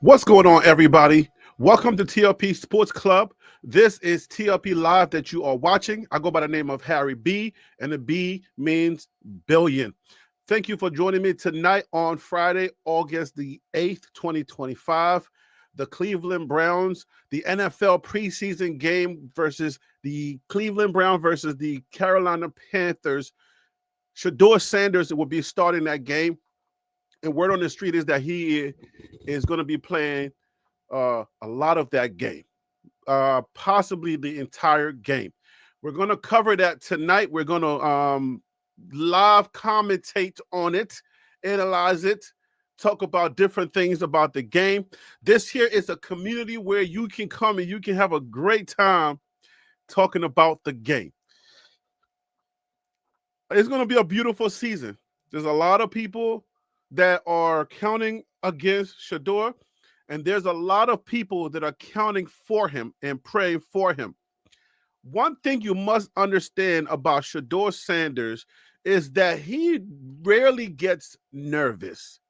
What's going on, everybody? Welcome to TLP Sports Club. This is TLP Live that you are watching. I go by the name of Harry B, and the B means billion. Thank you for joining me tonight on Friday, August the 8th, 2025. The Cleveland Browns, the NFL preseason game versus the Cleveland Browns versus the Carolina Panthers. Shador Sanders will be starting that game. And word on the street is that he is going to be playing a lot of that game, possibly the entire game. We're going to cover that tonight. We're going to live commentate on it, analyze it, talk about different things about the game. This here is a community where you can come and you can have a great time talking about the game. It's going to be a beautiful season. There's a lot of people that are counting against Shedeur, and there's a lot of people that are counting for him and praying for him. One thing you must understand about Shador Sanders is that he rarely gets nervous.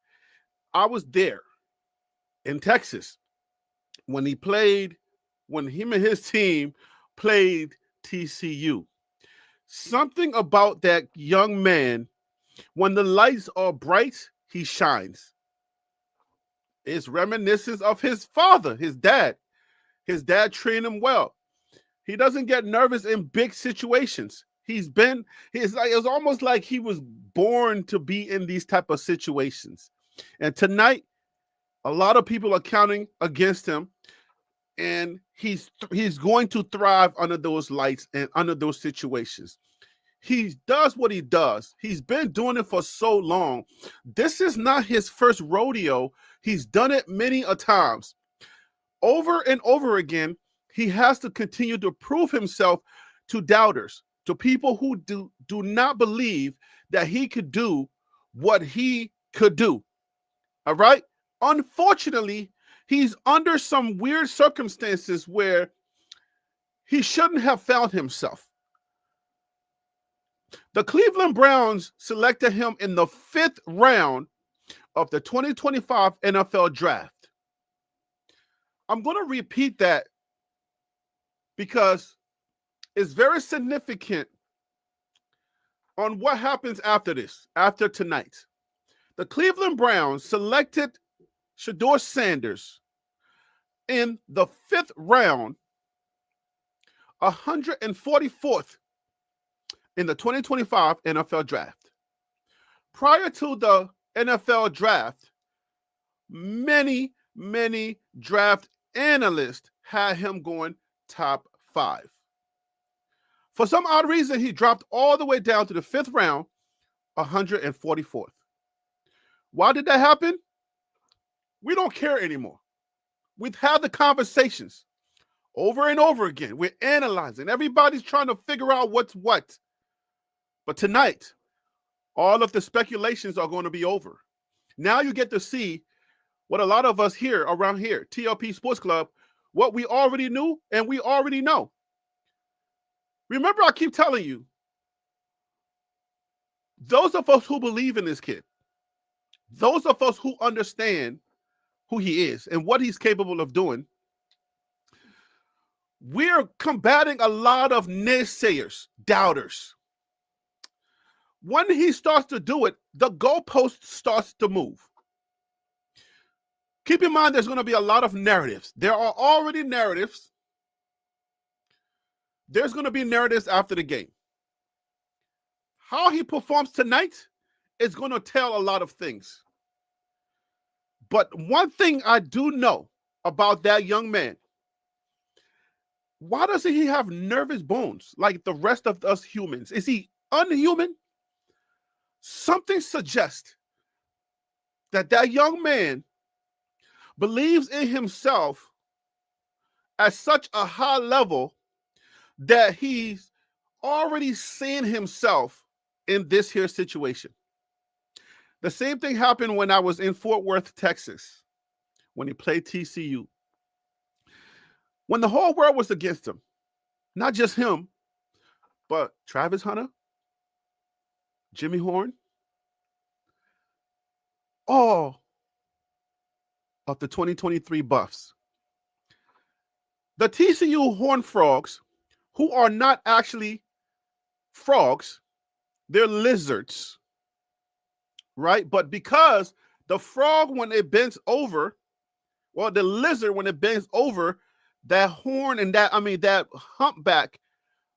I was there in Texas when him and his team played TCU. Something about that young man, when the lights are bright, he shines. It's reminiscent of his father, his dad. His dad trained him well. He doesn't get nervous in big situations. It's almost like he was born to be in these type of situations. And tonight, a lot of people are counting against him, and he's going to thrive under those lights and under those situations. He does what he does. He's been doing it for so long. This is not his first rodeo. He's done it many a times. Over and over again, he has to continue to prove himself to doubters, to people who do not believe that he could do what he could do. All right? Unfortunately, he's under some weird circumstances where he shouldn't have found himself. The Cleveland Browns selected him in the 5th round of the 2025 NFL Draft. I'm going to repeat that because it's very significant on what happens after tonight. The Cleveland Browns selected Shador Sanders in the 5th round, 144th in the 2025 NFL Draft. Prior to the NFL Draft, many draft analysts had him going top 5. For some odd reason, he dropped all the way down to the 5th round, 144th. Why did that happen? We don't care anymore. We've had the conversations over and over again. We're analyzing. Everybody's trying to figure out what's what. But tonight, all of the speculations are going to be over. Now you get to see what a lot of us here around here, TLP Sports Club, what we already knew and we already know. Remember, I keep telling you, those of us who believe in this kid, those of us who understand who he is and what he's capable of doing, we're combating a lot of naysayers, doubters. When he starts to do it, the goalpost starts to move. Keep in mind, there's going to be a lot of narratives. There are already narratives. There's going to be narratives after the game. How he performs tonight is going to tell a lot of things. But one thing I do know about that young man, why doesn't he have nervous bones like the rest of us humans? Is he unhuman? Something suggests that young man believes in himself at such a high level that he's already seen himself in this here situation. The same thing happened when I was in Fort Worth, Texas, when he played TCU. When the whole world was against him, not just him, but Travis Hunter, Jimmy Horn, all of the 2023 Buffs. The TCU Horned Frogs, who are not actually frogs, they're lizards, right? But because the frog, when it bends over, well, the lizard, when it bends over, that horn and that humpback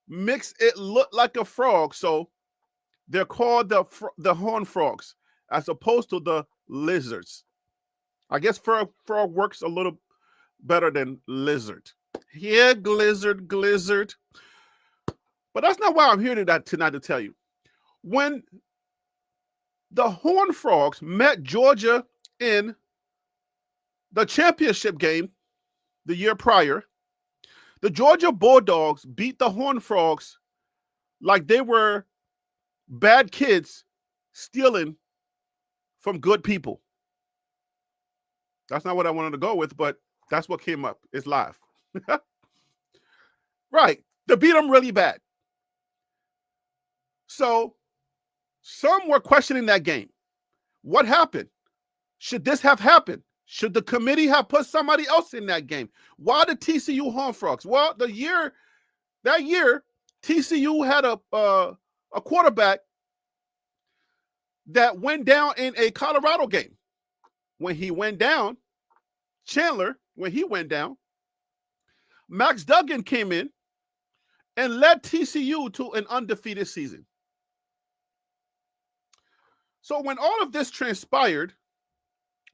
makes it look like a frog. So they're called the horned frogs as opposed to the lizards. I guess frog works a little better than lizard. Yeah, glizzard. But that's not why I'm here tonight to tell you. When the Horned Frogs met Georgia in the championship game the year prior, the Georgia Bulldogs beat the Horned Frogs like they were bad kids stealing from good people. That's not what I wanted to go with, but that's what came up. It's live. Right. They beat them really bad. So some were questioning that game. What happened? Should this have happened? Should the committee have put somebody else in that game? Why the TCU Horned Frogs? Well, that year, TCU had a quarterback that went down in a Colorado game. When he went down, Chandler, when he went down, Max Duggan came in and led TCU to an undefeated season. So when all of this transpired,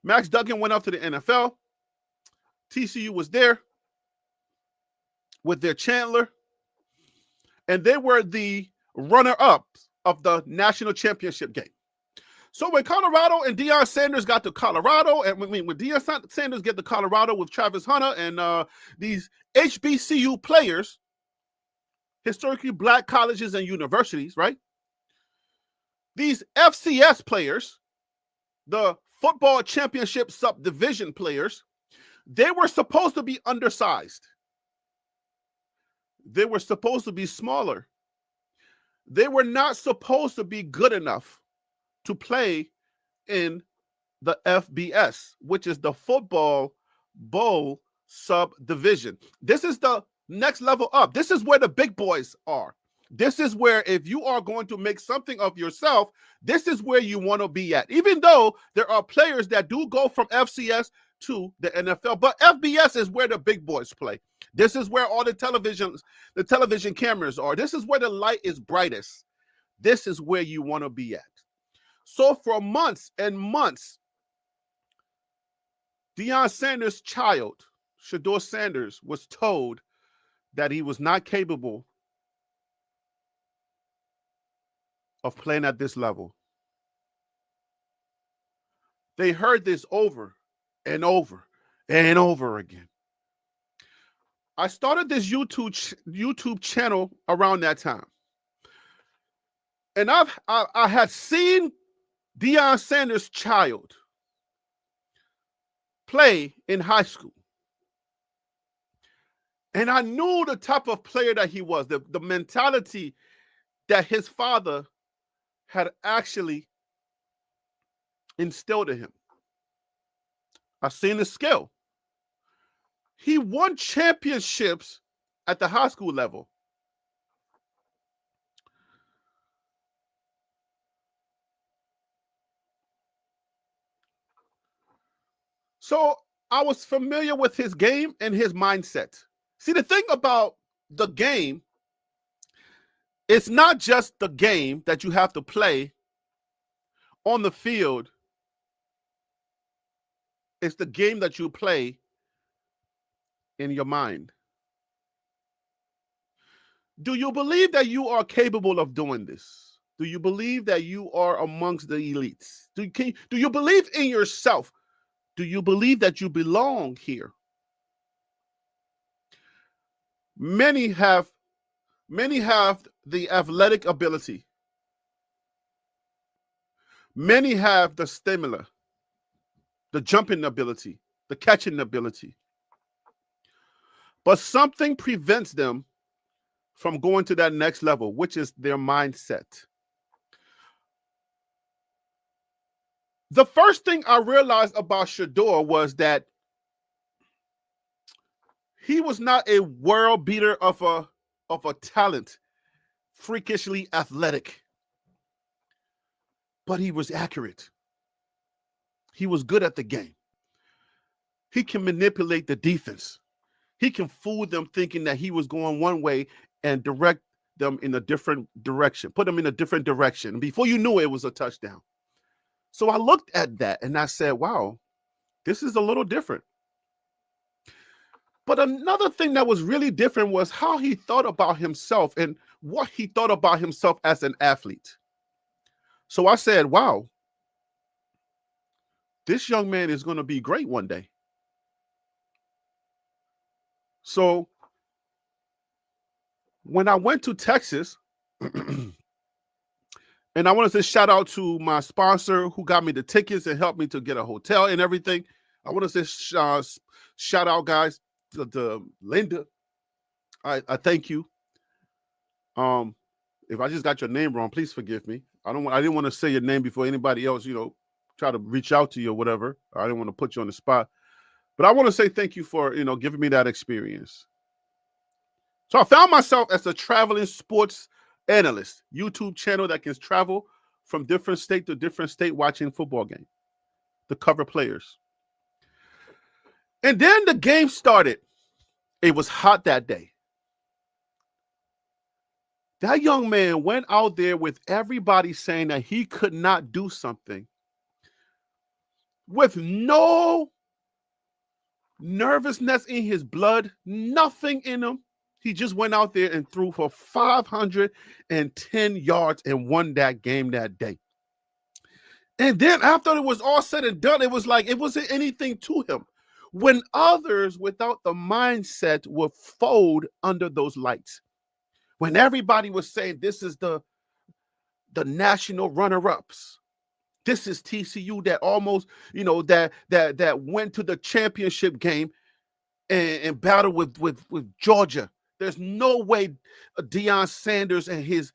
Max Duggan went up to the NFL. TCU was there with their Chandler, and they were the runner-up of the national championship game. So when Colorado and Deion Sanders got to Colorado, and when Deion Sanders get to Colorado with Travis Hunter and these HBCU players, historically black colleges and universities, right? These FCS players, the football championship subdivision players, they were supposed to be undersized. They were supposed to be smaller. They were not supposed to be good enough to play in the FBS, which is the football bowl subdivision. This is the next level up. This is where the big boys are. This is where, if you are going to make something of yourself, this is where you want to be at. Even though there are players that do go from FCS to the NFL, but FBS is where the big boys play. This is where all the television cameras are. This is where the light is brightest. This is where you want to be at. So for months and months, Deion Sanders' child, Shador Sanders, was told that he was not capable of playing at this level. They heard this over and over and over again. I started this YouTube channel around that time. And I had seen Deion Sanders' child play in high school. And I knew the type of player that he was, the mentality that his father had actually instilled in him. I seen the skill. He won championships at the high school level. So I was familiar with his game and his mindset. See, the thing about the game, it's not just the game that you have to play on the field. It's the game that you play in your mind. Do you believe that you are capable of doing this? Do you believe that you are amongst the elites? Do you believe in yourself? Do you believe that you belong here? Many have the athletic ability. Many have the stamina, the jumping ability, the catching ability. But something prevents them from going to that next level, which is their mindset. The first thing I realized about Shedeur was that he was not a world beater of a talent, freakishly athletic, but he was accurate. He was good at the game. He can manipulate the defense. He can fool them thinking that he was going one way and direct them in a different direction, put them in a different direction. And before you knew it, it was a touchdown. So I looked at that and I said, wow, this is a little different. But another thing that was really different was how he thought about himself and what he thought about himself as an athlete. So I said, wow, this young man is going to be great one day. So when I went to Texas, and I want to say shout out to my sponsor who got me the tickets and helped me to get a hotel and everything. I want to say shout out, guys, to Linda. I thank you. If I just got your name wrong, please forgive me. I didn't want to say your name before anybody else, try to reach out to you or whatever. I didn't want to put you on the spot. But I want to say thank you for, giving me that experience. So I found myself as a traveling sports analyst, YouTube channel that can travel from different state to different state watching football game to cover players. And then the game started. It was hot that day. That young man went out there with everybody saying that he could not do something with no nervousness in his blood, nothing in him. He just went out there and threw for 510 yards and won that game that day. And then after it was all said and done, it was like it wasn't anything to him. When others without the mindset would fold under those lights. When everybody was saying this is the national runner-ups. This is TCU that almost, that went to the championship game and battled with Georgia. There's no way Deion Sanders and his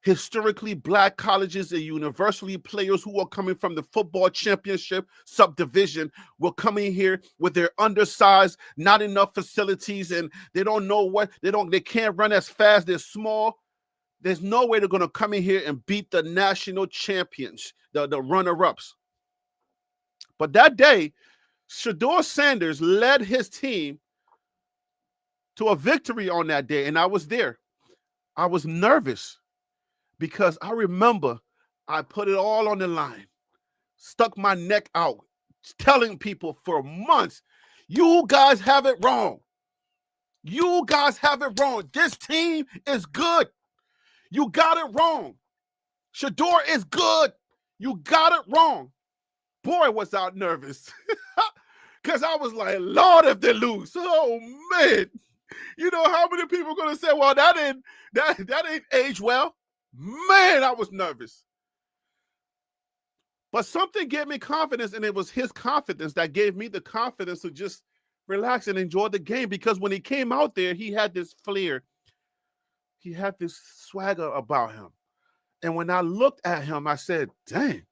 historically black colleges and university players who are coming from the football championship subdivision will come in here with their undersized, not enough facilities, and they don't know they can't run as fast. They're small. There's no way they're going to come in here and beat the national champions, the runner-ups. But that day, Shador Sanders led his team to a victory on that day, and I was there. I was nervous because I remember I put it all on the line, stuck my neck out, telling people for months, you guys have it wrong. You guys have it wrong. This team is good. You got it wrong. Shedeur is good. You got it wrong. Boy, was I nervous. Because I was like, Lord, if they lose. Oh, man. You know how many people are going to say, well, that ain't age well. Man, I was nervous. But something gave me confidence, and it was his confidence that gave me the confidence to just relax and enjoy the game. Because when he came out there, he had this flair. He had this swagger about him. And when I looked at him, I said, dang,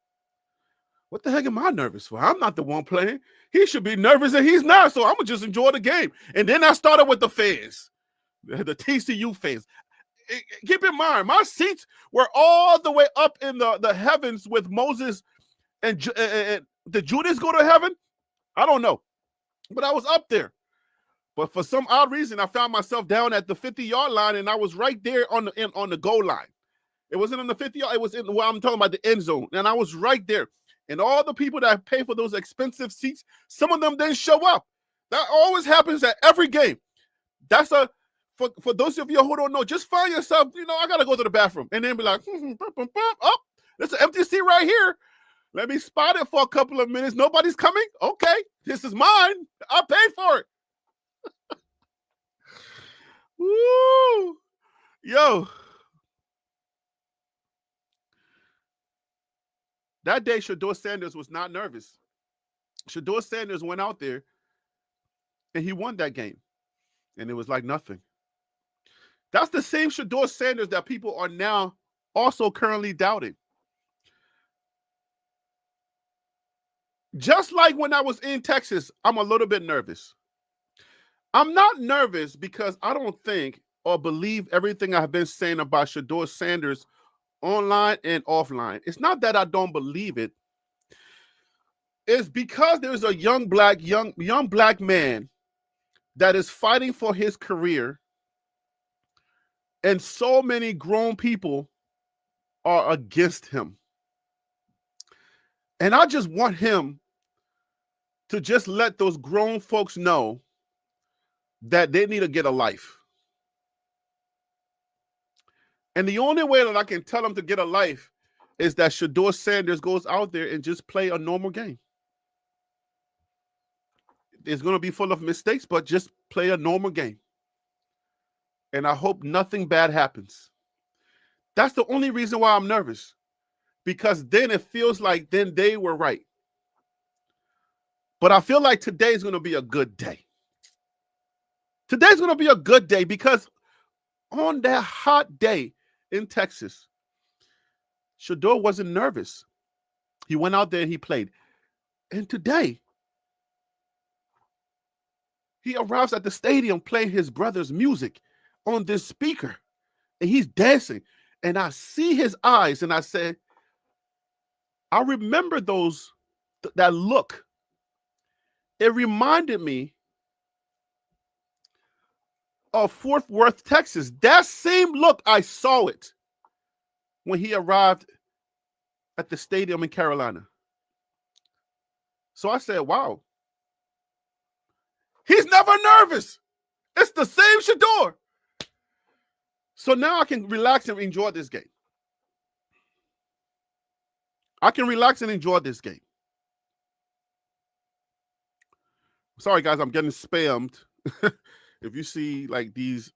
what the heck am I nervous for? I'm not the one playing. He should be nervous, and he's not. So I'm going to just enjoy the game. And then I started with the fans, the TCU fans. Keep in mind, my seats were all the way up in the heavens with Moses and did Judas go to heaven? I don't know. But I was up there. But for some odd reason, I found myself down at the 50-yard line, and I was right there on the goal line. It wasn't on the 50-yard. It was in what I'm talking about, the end zone. And I was right there. And all the people that pay for those expensive seats, some of them didn't show up. That always happens at every game. That's for those of you who don't know, just find yourself, I got to go to the bathroom. And then be like, oh, there's an empty seat right here. Let me spot it for a couple of minutes. Nobody's coming? Okay, this is mine. I paid for it. Woo! Yo. That day, Shador Sanders was not nervous. Shador Sanders went out there, and he won that game. And it was like nothing. That's the same Shador Sanders that people are now also currently doubting. Just like when I was in Texas, I'm a little bit nervous. I'm not nervous because I don't think or believe everything I've been saying about Shador Sanders online and offline. It's not that I don't believe it. It's because there's a young black man that is fighting for his career, and so many grown people are against him. And I just want him to just let those grown folks know that they need to get a life. And the only way that I can tell them to get a life is that Shador Sanders goes out there and just play a normal game. It's going to be full of mistakes, but just play a normal game. And I hope nothing bad happens. That's the only reason why I'm nervous. Because then it feels like then they were right. But I feel like today's going to be a good day. Today's going to be a good day because on that hot day in Texas, Shedeur wasn't nervous. He went out there and he played. And today, he arrives at the stadium playing his brother's music on this speaker. And he's dancing. And I see his eyes and I said, I remember that look. It reminded me of Fort Worth, Texas. That same look, I saw it when he arrived at the stadium in Carolina. So I said, wow. He's never nervous. It's the same Shedeur. So now I can relax and enjoy this game. I can relax and enjoy this game. Sorry, guys, I'm getting spammed. If you see like these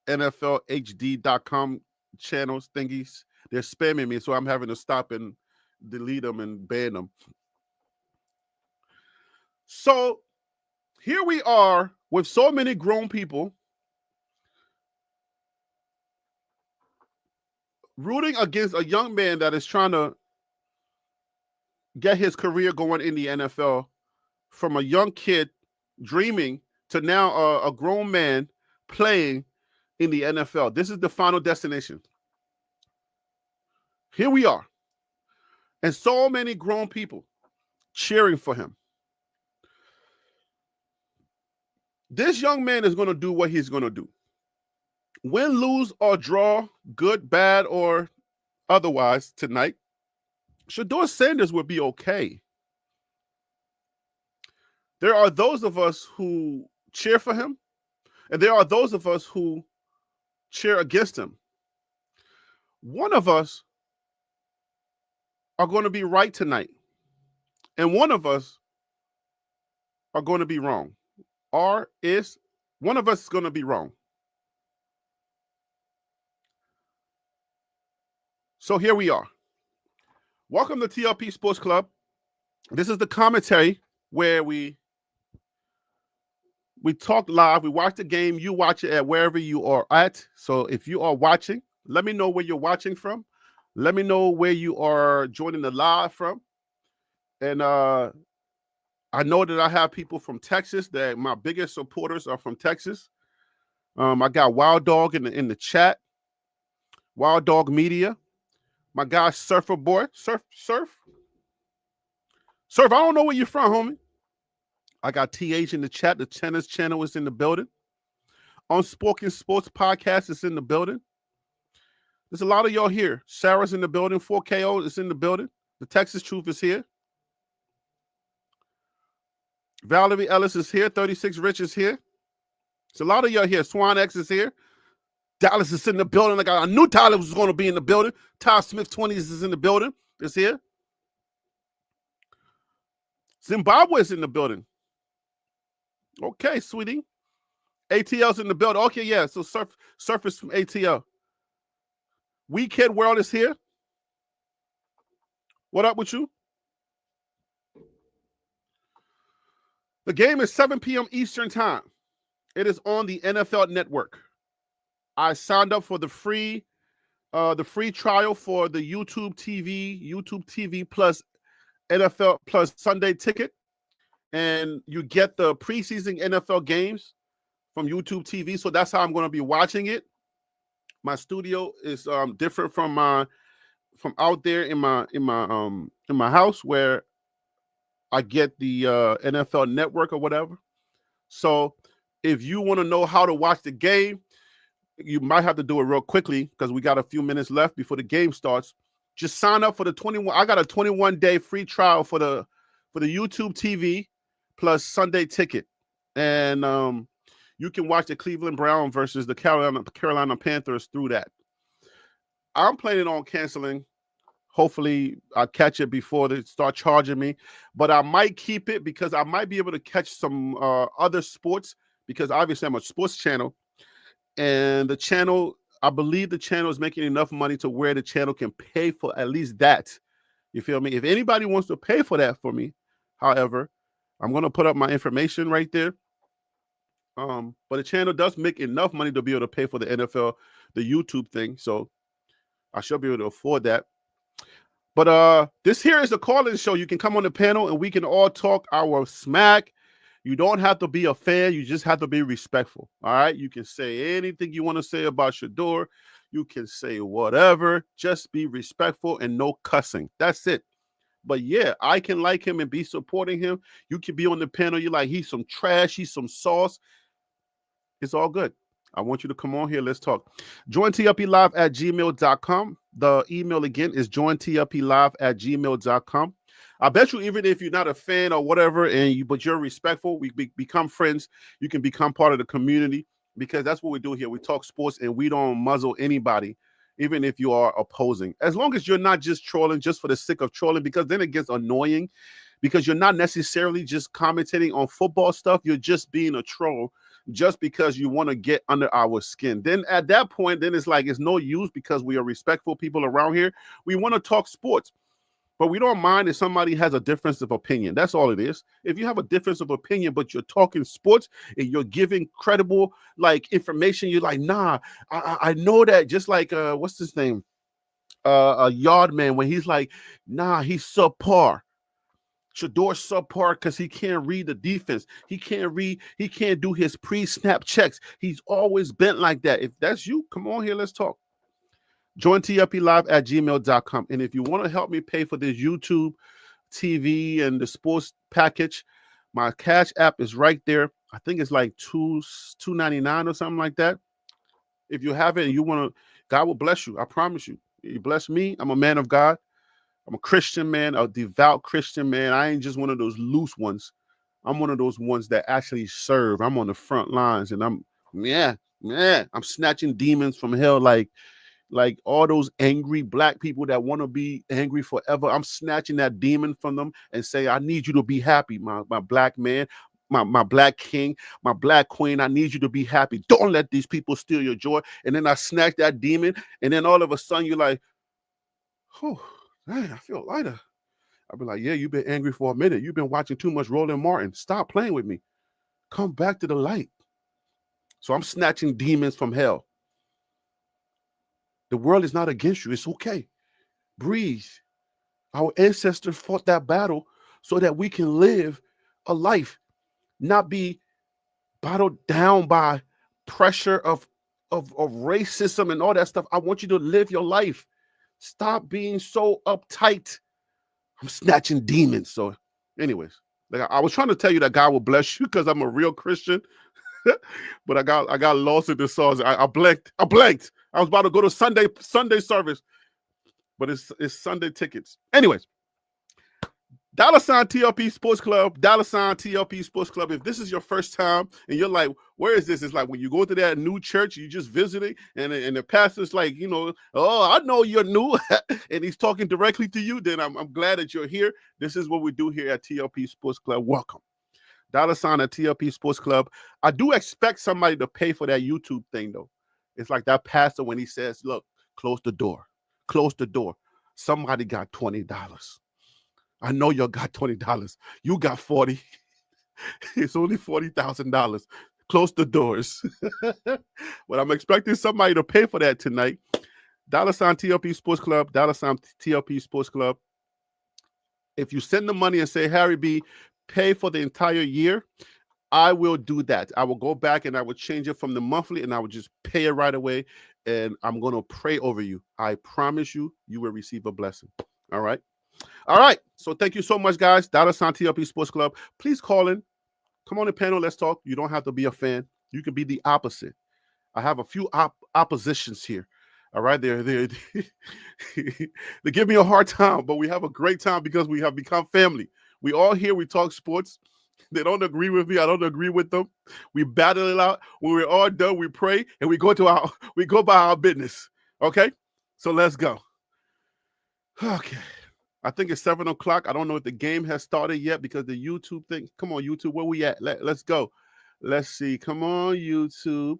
NFLHD.com channels thingies, they're spamming me, so I'm having to stop and delete them and ban them. So here we are with so many grown people rooting against a young man that is trying to get his career going in the NFL, from a young kid dreaming to now a grown man playing in the NFL. This is the final destination. Here we are. And so many grown people cheering for him. This young man is going to do what he's going to do. Win, lose, or draw, good, bad, or otherwise tonight, Shador Sanders would be okay. There are those of us who cheer for him, and there are those of us who cheer against him. One of us are going to be right tonight, and one of us are going to be wrong. One of us is going to be wrong. So here we are. Welcome to TLP Sports Club. This is the commentary where we talk live. We watch the game. You watch it at wherever you are at. So if you are watching, let me know where you're watching from. Let me know where you are joining the live from. And I know that I have people from Texas, that my biggest supporters are from Texas. I got Wild Dog in the chat. Wild Dog Media. My guy Surfer Boy. Surf. I don't know where you're from, homie. I got TH in the chat. The Tennis Channel is in the building. Unspoken Sports Podcast is in the building. There's a lot of y'all here. Sarah's in the building. 4KO is in the building. The Texas Truth is here. Valerie Ellis is here. 36 Rich is here. There's a lot of y'all here. Swan X is here. Dallas is in the building. I knew Tyler was going to be in the building. Ty Smith 20s is in the building. Is here. Zimbabwe is in the building. Okay, sweetie. ATL's in the building. Okay, yeah. So Surface from ATL. Weekend World is here. What up with you? The game is 7 p.m. Eastern time. It is on the NFL Network. I signed up for the free trial for the YouTube TV Plus NFL plus Sunday ticket, and you get the preseason NFL games from YouTube TV. So that's how I'm going to be watching it. My studio is different from out there in my house where I get the NFL Network or whatever. So if you want to know how to watch the game, you might have to do it real quickly because we got a few minutes left before the game starts. Just sign up for the 21. I got a 21-day free trial for the YouTube TV plus Sunday ticket, and you can watch the Cleveland Browns versus the Carolina Panthers through that. I'm planning on canceling. Hopefully, I'll catch it before they start charging me. But I might keep it because I might be able to catch some other sports because obviously I'm a sports channel. And the channel, I believe the channel is making enough money to where the channel can pay for at least that. You feel me? If anybody wants to pay for that for me, however, I'm going to put up my information right there. But the channel does make enough money to be able to pay for the NFL, the YouTube thing. So I should be able to afford that. But this here is a call-in show. You can come on the panel and we can all talk our smack. You don't have to be a fan. You just have to be respectful. All right. You can say anything you want to say about Shedeur. You can say whatever. Just be respectful and no cussing. That's it. But yeah, I can like him and be supporting him. You can be on the panel. You're like, he's some trash. He's some sauce. It's all good. I want you to come on here. Let's talk. Join TLPlive@gmail.com. The email again is joinTLPlive@gmail.com. I bet you even if you're not a fan or whatever, but you're respectful, we become friends. You can become part of the community because that's what we do here. We talk sports and we don't muzzle anybody, even if you are opposing. As long as you're not just trolling just for the sake of trolling, because then it gets annoying because you're not necessarily just commentating on football stuff. You're just being a troll just because you want to get under our skin. Then at that point, then it's like it's no use because we are respectful people around here. We want to talk sports. But we don't mind if somebody has a difference of opinion. That's all it is. If you have a difference of opinion, but you're talking sports and you're giving credible information, you're like, nah, I know that. Just like what's his name? A yard man when he's like, nah, he's subpar. Shador subpar because he can't read the defense. He can't do his pre-snap checks. He's always bent like that. If that's you, come on here, let's talk. Join TLPlive@gmail.com. And if you want to help me pay for this YouTube TV and the sports package, my Cash App is right there. I think it's like $2.99 or something like that. If you have it and you want to, God will bless you. I promise you. You bless me. I'm a man of God. I'm a Christian man, a devout Christian man. I ain't just one of those loose ones. I'm one of those ones that actually serve. I'm on the front lines and I'm snatching demons from hell like all those angry black people that want to be angry forever. I'm snatching that demon from them and say, I need you to be happy, my black man, my black king, my black queen. I need you to be happy. Don't let these people steal your joy. And then I snatch that demon. And then all of a sudden you're like, oh, man, I feel lighter. I'll be like, yeah, you've been angry for a minute. You've been watching too much Roland Martin. Stop playing with me. Come back to the light. So I'm snatching demons from hell. The world is not against you. It's okay. Breathe. Our ancestors fought that battle so that we can live a life, not be bottled down by pressure of racism and all that stuff. I want you to live your life. Stop being so uptight. I'm snatching demons. So anyways, I was trying to tell you that God will bless you because I'm a real Christian. But I got lost in the sauce. I blanked. I was about to go to Sunday service, but it's Sunday tickets. Anyways, $TLP Sports Club, $TLP Sports Club. If this is your first time and you're like, where is this? It's like when you go to that new church, you just visiting, and the pastor's like, oh, I know you're new, and he's talking directly to you. Then I'm glad that you're here. This is what we do here at TLP Sports Club. Welcome. at TLP Sports Club. I do expect somebody to pay for that YouTube thing, though. It's like that pastor when he says, look, close the door. Close the door. Somebody got $20. I know you got $20. You got 40. It's only $40,000. Close the doors. But I'm expecting somebody to pay for that tonight. $TLP Sports Club, $TLP Sports Club. If you send the money and say, Harry B, pay for the entire year, I will do that. I will go back and I will change it from the monthly and I will just pay it right away. And I'm going to pray over you. I promise you, you will receive a blessing. All right. All right. So thank you so much, guys. Dallas TLP Sports Club. Please call in. Come on the panel. Let's talk. You don't have to be a fan. You can be the opposite. I have a few oppositions here. All right. They give me a hard time, but we have a great time because we have become family. We all here. We talk sports. They don't agree with me. I don't agree with them. We battle it out. When we're all done, we pray and we go by our business. Okay? So let's go. Okay. I think it's 7 o'clock. I don't know if the game has started yet because the YouTube thing. Come on, YouTube. Where we at? Let's go. Let's see. Come on, YouTube.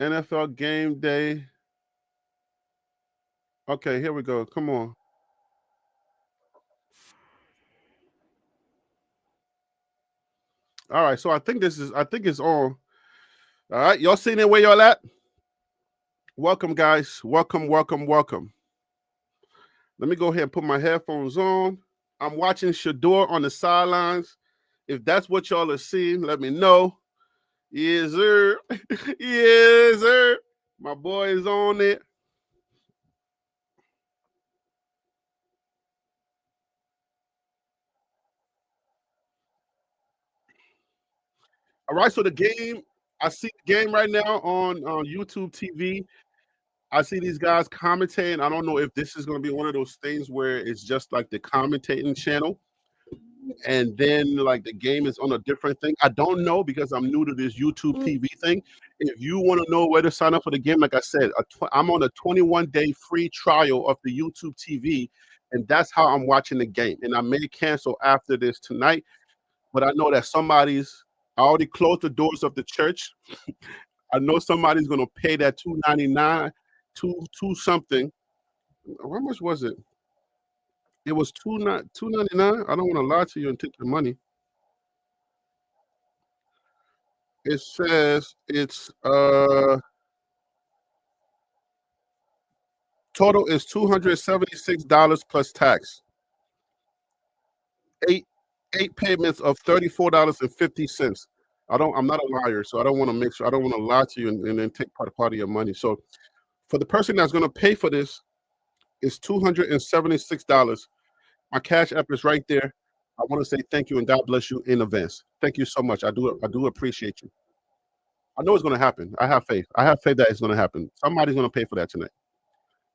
NFL game day. Okay, here we go. Come on. All right. So I think it's on. All right. Y'all seen it where y'all at? Welcome, guys. Welcome. Let me go ahead and put my headphones on. I'm watching Shedeur on the sidelines. If that's what y'all are seeing, let me know. Yes, sir. Yes, sir. My boy is on it. All right, so the game, I see the game right now on YouTube TV. I see these guys commentating. I don't know if this is going to be one of those things where it's just like the commentating channel and then like the game is on a different thing. I don't know because I'm new to this YouTube TV thing. If you want to know where to sign up for the game, like I said, I'm on a 21-day free trial of the YouTube TV, and that's how I'm watching the game. And I may cancel after this tonight, but I know that I already closed the doors of the church. I know somebody's going to pay that $2.99, two something. How much was it? It was $2.99. I don't want to lie to you and take your money. It says it's total is $276 plus tax. Eight payments of $34.50. I'm not a liar, so I don't want to make sure I don't want to lie to you and then take part of your money. So for the person that's going to pay for this, it's $276. My Cash App is right there. I want to say thank you and God bless you in advance. Thank you so much. I do appreciate you. I know it's going to happen. I have faith. I have faith that it's going to happen. Somebody's going to pay for that tonight.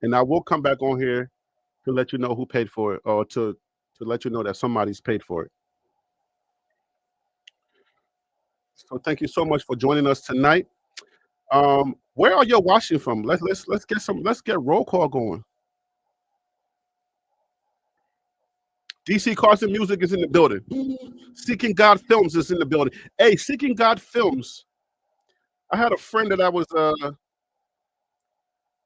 And I will come back on here to let you know who paid for it or to let you know that somebody's paid for it. So thank you so much for joining us tonight. Where are you watching from? Let's get roll call going. DC Carson Music is in the building. Seeking God Films is in the building. Hey, Seeking God Films. I had a friend that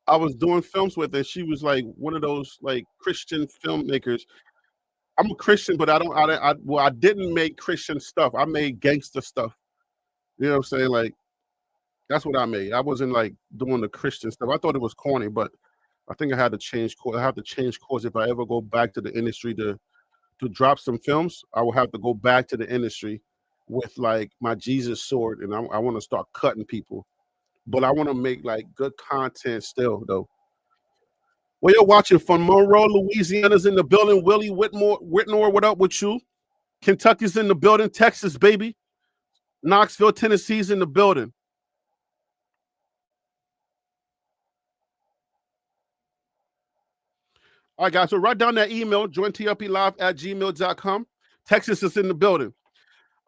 I was doing films with, and she was like one of those like Christian filmmakers. I'm a Christian, but I didn't make Christian stuff. I made gangster stuff. You know what I'm saying? Like that's what I made. I wasn't like doing the Christian stuff. I thought it was corny, but I think I had to change course. I have to change course if I ever go back to the industry to drop some films. I will have to go back to the industry with like my Jesus sword, and I want to start cutting people. But I want to make like good content still, though. Well, you're watching from Monroe, Louisiana's in the building. Willie Whitmore, what up with you? Kentucky's in the building. Texas, baby. Knoxville, Tennessee's in the building. All right, guys. So write down that email, jointlplive@gmail.com. Texas is in the building.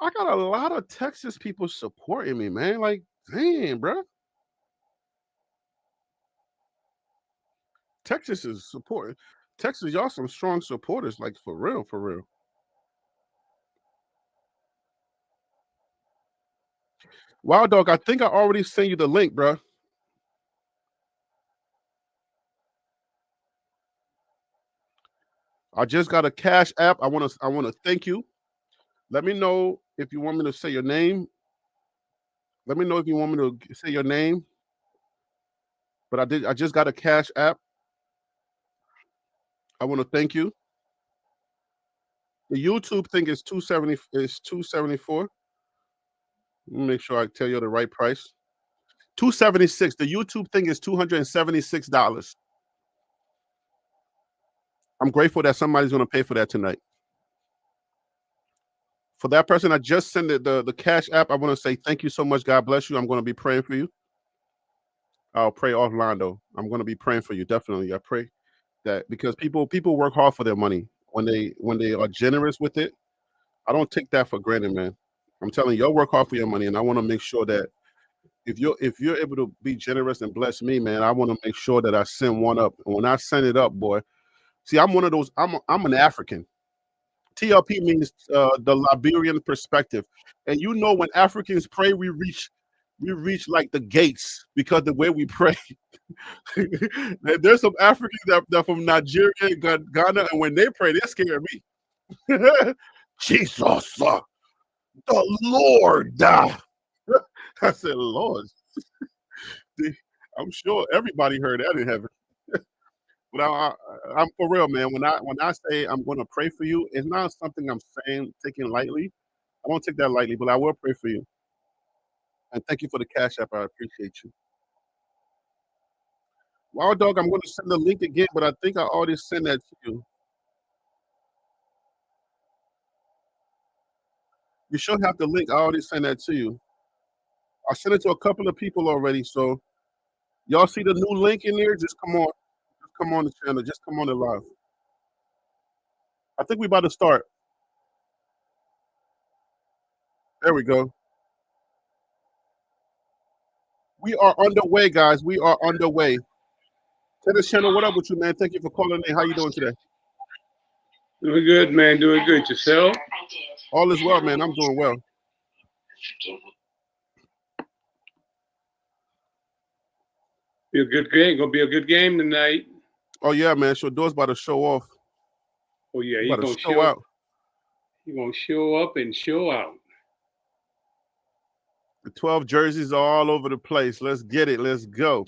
I got a lot of Texas people supporting me, man. Like, damn, bro. Texas is supporting. Texas, y'all some strong supporters, like for real, for real. Wild Dog, I think I already sent you the link, bro. I just got a Cash App. I want to thank you. Let me know if you want me to say your name. Let me know if you want me to say your name. But I just got a Cash App. I want to thank you. The YouTube thing is 274. Let me make sure I tell you the right price. 276. The YouTube thing is $276. I'm grateful that somebody's going to pay for that tonight. For that person, I just sent the Cash App. I want to say thank you so much. God bless you. I'm going to be praying for you. I'll pray offline though. I'm going to be praying for you. Definitely. I pray that because people work hard for their money when they are generous with it. I don't take that for granted, man. I'm telling you, y'all work hard for your money, and I want to make sure that if you're able to be generous and bless me, man, I want to make sure that I send one up. And when I send it up, boy, see, I'm one of those. I'm an African. TLP means the Liberian perspective, and you know when Africans pray, we reach like the gates because the way we pray. There's some Africans that from Nigeria, Ghana, and when they pray, they scare me. Jesus, the Lord. I said, Lord. I'm sure everybody heard that in heaven. But I'm for real, man. When I say I'm going to pray for you, it's not something I'm saying taking lightly. I don't take that lightly, but I will pray for you. And thank you for the Cash App. I appreciate you. Wild Dog, I'm going to send the link again, but I think I already sent that to you. You should have the link. I already sent that to you. I sent it to a couple of people already. So y'all see the new link in there? Just come on. Just come on the channel. Just come on the live. I think we about to start. There we go. We are underway, guys. We are underway. Tennis Channel, what up with you, man? Thank you for calling in. How you doing today? Doing good, man. Doing good. Yourself? All is well, man. I'm doing well. Be a good game. Gonna be a good game tonight. Oh yeah, man. Shedor's about to show off. Oh yeah, He's he's about to gonna show out. He's gonna show up and show out. The 12 jerseys are all over the place. Let's get it. Let's go.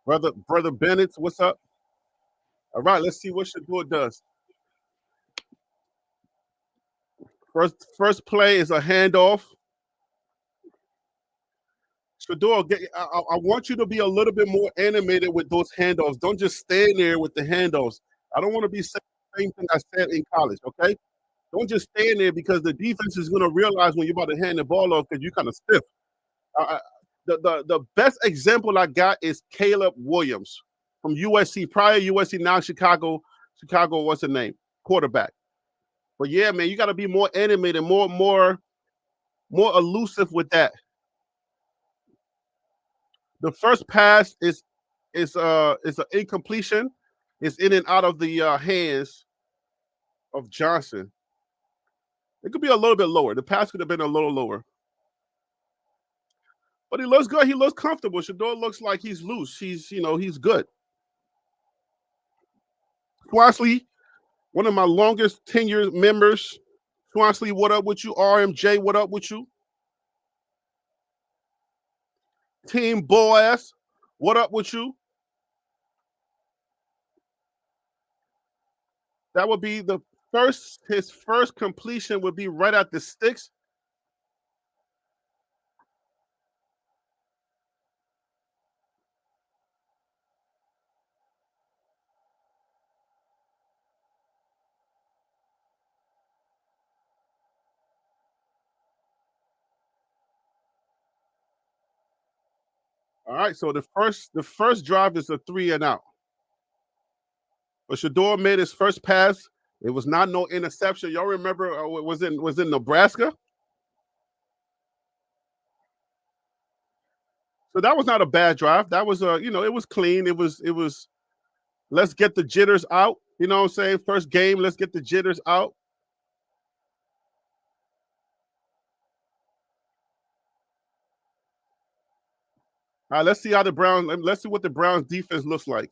Brother Bennett, what's up? All right, let's see what Shedeur does. First play is a handoff. Shedeur, I want you to be a little bit more animated with those handoffs. Don't just stand there with the handoffs. I don't want to be saying the same thing I said in college, okay? Don't just stand there because the defense is going to realize when you're about to hand the ball off because you're kind of stiff. The best example I got is Caleb Williams from USC, prior USC, now Chicago. Chicago, what's the name? Quarterback. But yeah, man, you got to be more animated, more elusive with that. The first pass is an incompletion. It's in and out of the hands of Johnson. It could be a little bit lower. The pass could have been a little lower. But he looks good. He looks comfortable. Shedeur looks like he's loose. He's good. Swansley, one of my longest tenured members. Swansley, what up with you? RMJ, what up with you? Team Boaz, what up with you? That would be his first completion would be right at the sticks. All right, so the first drive is a 3 and out. But Shedeur made his first pass. It was not no interception. Y'all remember was in Nebraska? So that was not a bad drive. That was it was clean. It was let's get the jitters out. You know what I'm saying? First game, let's get the jitters out. All right, let's see how let's see what the Browns defense looks like.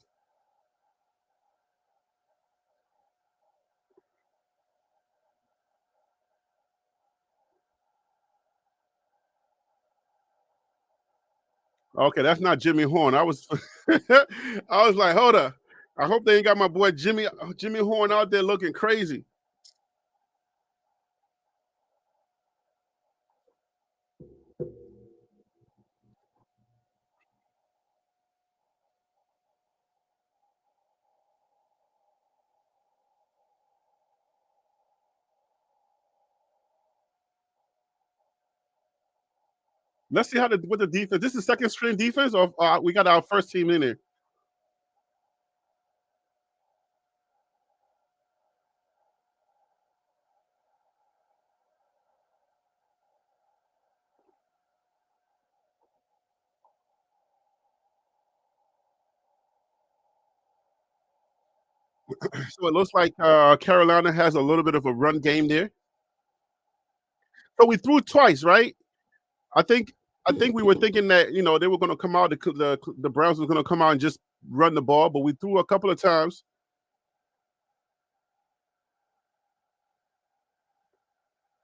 Okay, that's not Jimmy Horn. I was I was like, hold up. I hope they ain't got my boy Jimmy Horn out there looking crazy. Let's see what the defense. This is second string defense, or we got our first team in there. So it looks like Carolina has a little bit of a run game there. So we threw twice, right? I think we were thinking that they were going to come out. The Browns were going to come out and just run the ball, but we threw a couple of times.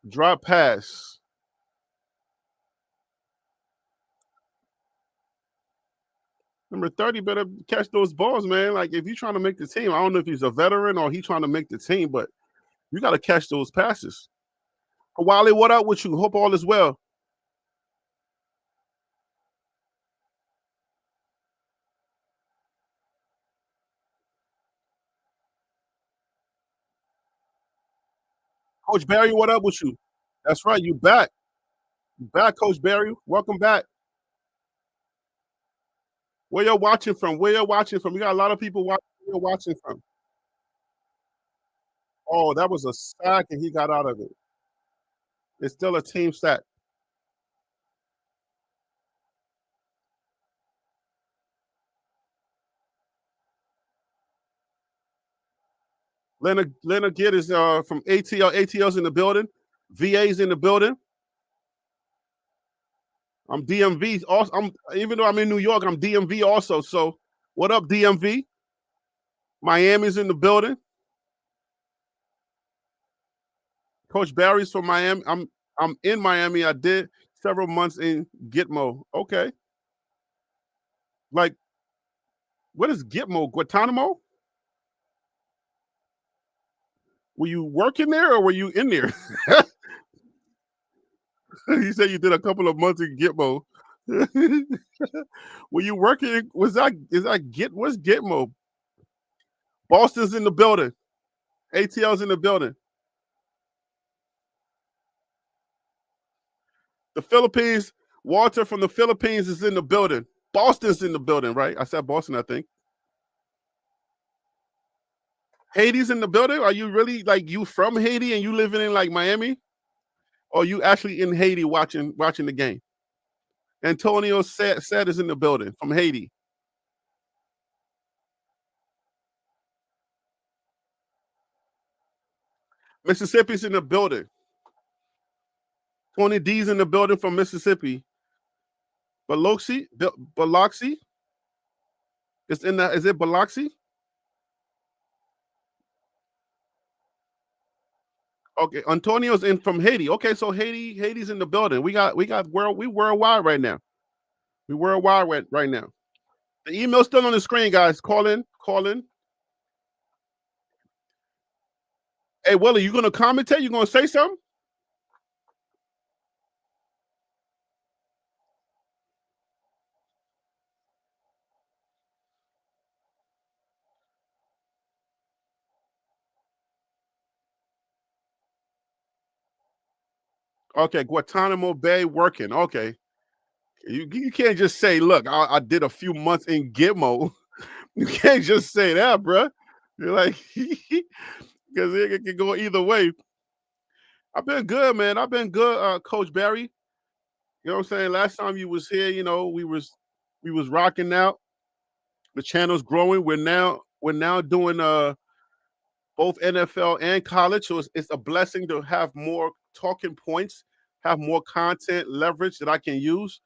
Drop pass. Number 30 better catch those balls, man. Like if you're trying to make the team, I don't know if he's a veteran or he's trying to make the team, but you got to catch those passes. Wally, what up with you? Hope all is well. Coach Barry, what up with you? That's right, you back. You back, Coach Barry. Welcome back. Where you're watching from? Where you're watching from? We got a lot of people watching. Where you're watching from? Oh, that was a sack, and he got out of it. It's still a team sack. Leonard Gitt is from ATL. ATL's in the building. VA's in the building. I'm DMV. Also, even though I'm in New York, I'm DMV also. So, what up, DMV? Miami's in the building. Coach Barry's from Miami. I'm in Miami. I did several months in Gitmo. Okay. Like, what is Gitmo? Guantanamo? Were you working there or were you in there? You said you did a couple of months in Gitmo. Were you working? Is that what's Gitmo? Boston's in the building. ATL's in the building. The Philippines, Walter from the Philippines is in the building. Boston's in the building, right? I said Boston, I think. Haiti's in the building. Are you really like you from Haiti and you living in like Miami? Or you actually in Haiti watching the game? Antonio said is in the building from Haiti. Mississippi's in the building. Tony D's in the building from Mississippi. Biloxi? Is it Biloxi? Okay, Antonio's in from Haiti. Okay, so Haiti's in the building. We worldwide right now. We worldwide right now. The email's still on the screen, guys. Call in. Hey, Willie, you gonna commentate? You gonna say something? Okay, Guantanamo Bay working. Okay. You can't just say, look, I did a few months in Gitmo. You can't just say that, bro. You're like, because it can go either way. I've been good, man. I've been good, Coach Barry. You know what I'm saying? Last time you was here, we was rocking out. The channel's growing. We're now doing both NFL and college. So it's a blessing to have more talking points, have more content leverage that I can use.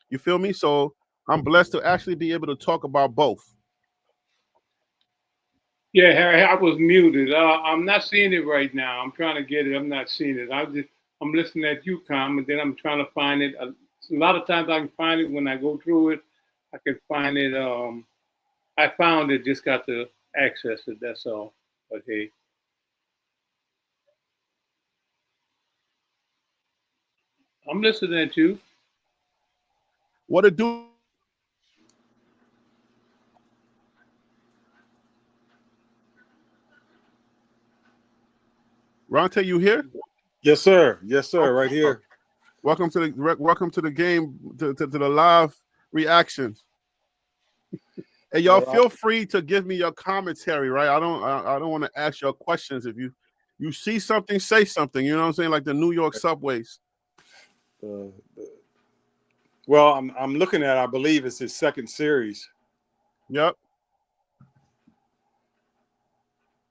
You feel me? So I'm blessed to actually be able to talk about both. Yeah, Harry, I was muted. I'm not seeing it right now. I'm trying to get it. I'm not seeing it. I'm listening at UCOM, and then I'm trying to find it. a lot of times I can find it when I go through it. I can find it. I found it, just got to access it. That's all. But hey, I'm listening at you. What it do? Ronte, you here? Yes, sir. Yes, sir. Right here. Welcome to the game, to the live reactions. Hey, y'all, feel free to give me your commentary, right? I don't want to ask your questions. If you see something, say something. You know what I'm saying? Like the New York subways. Well, I'm looking at, I believe it's his second series. Yep.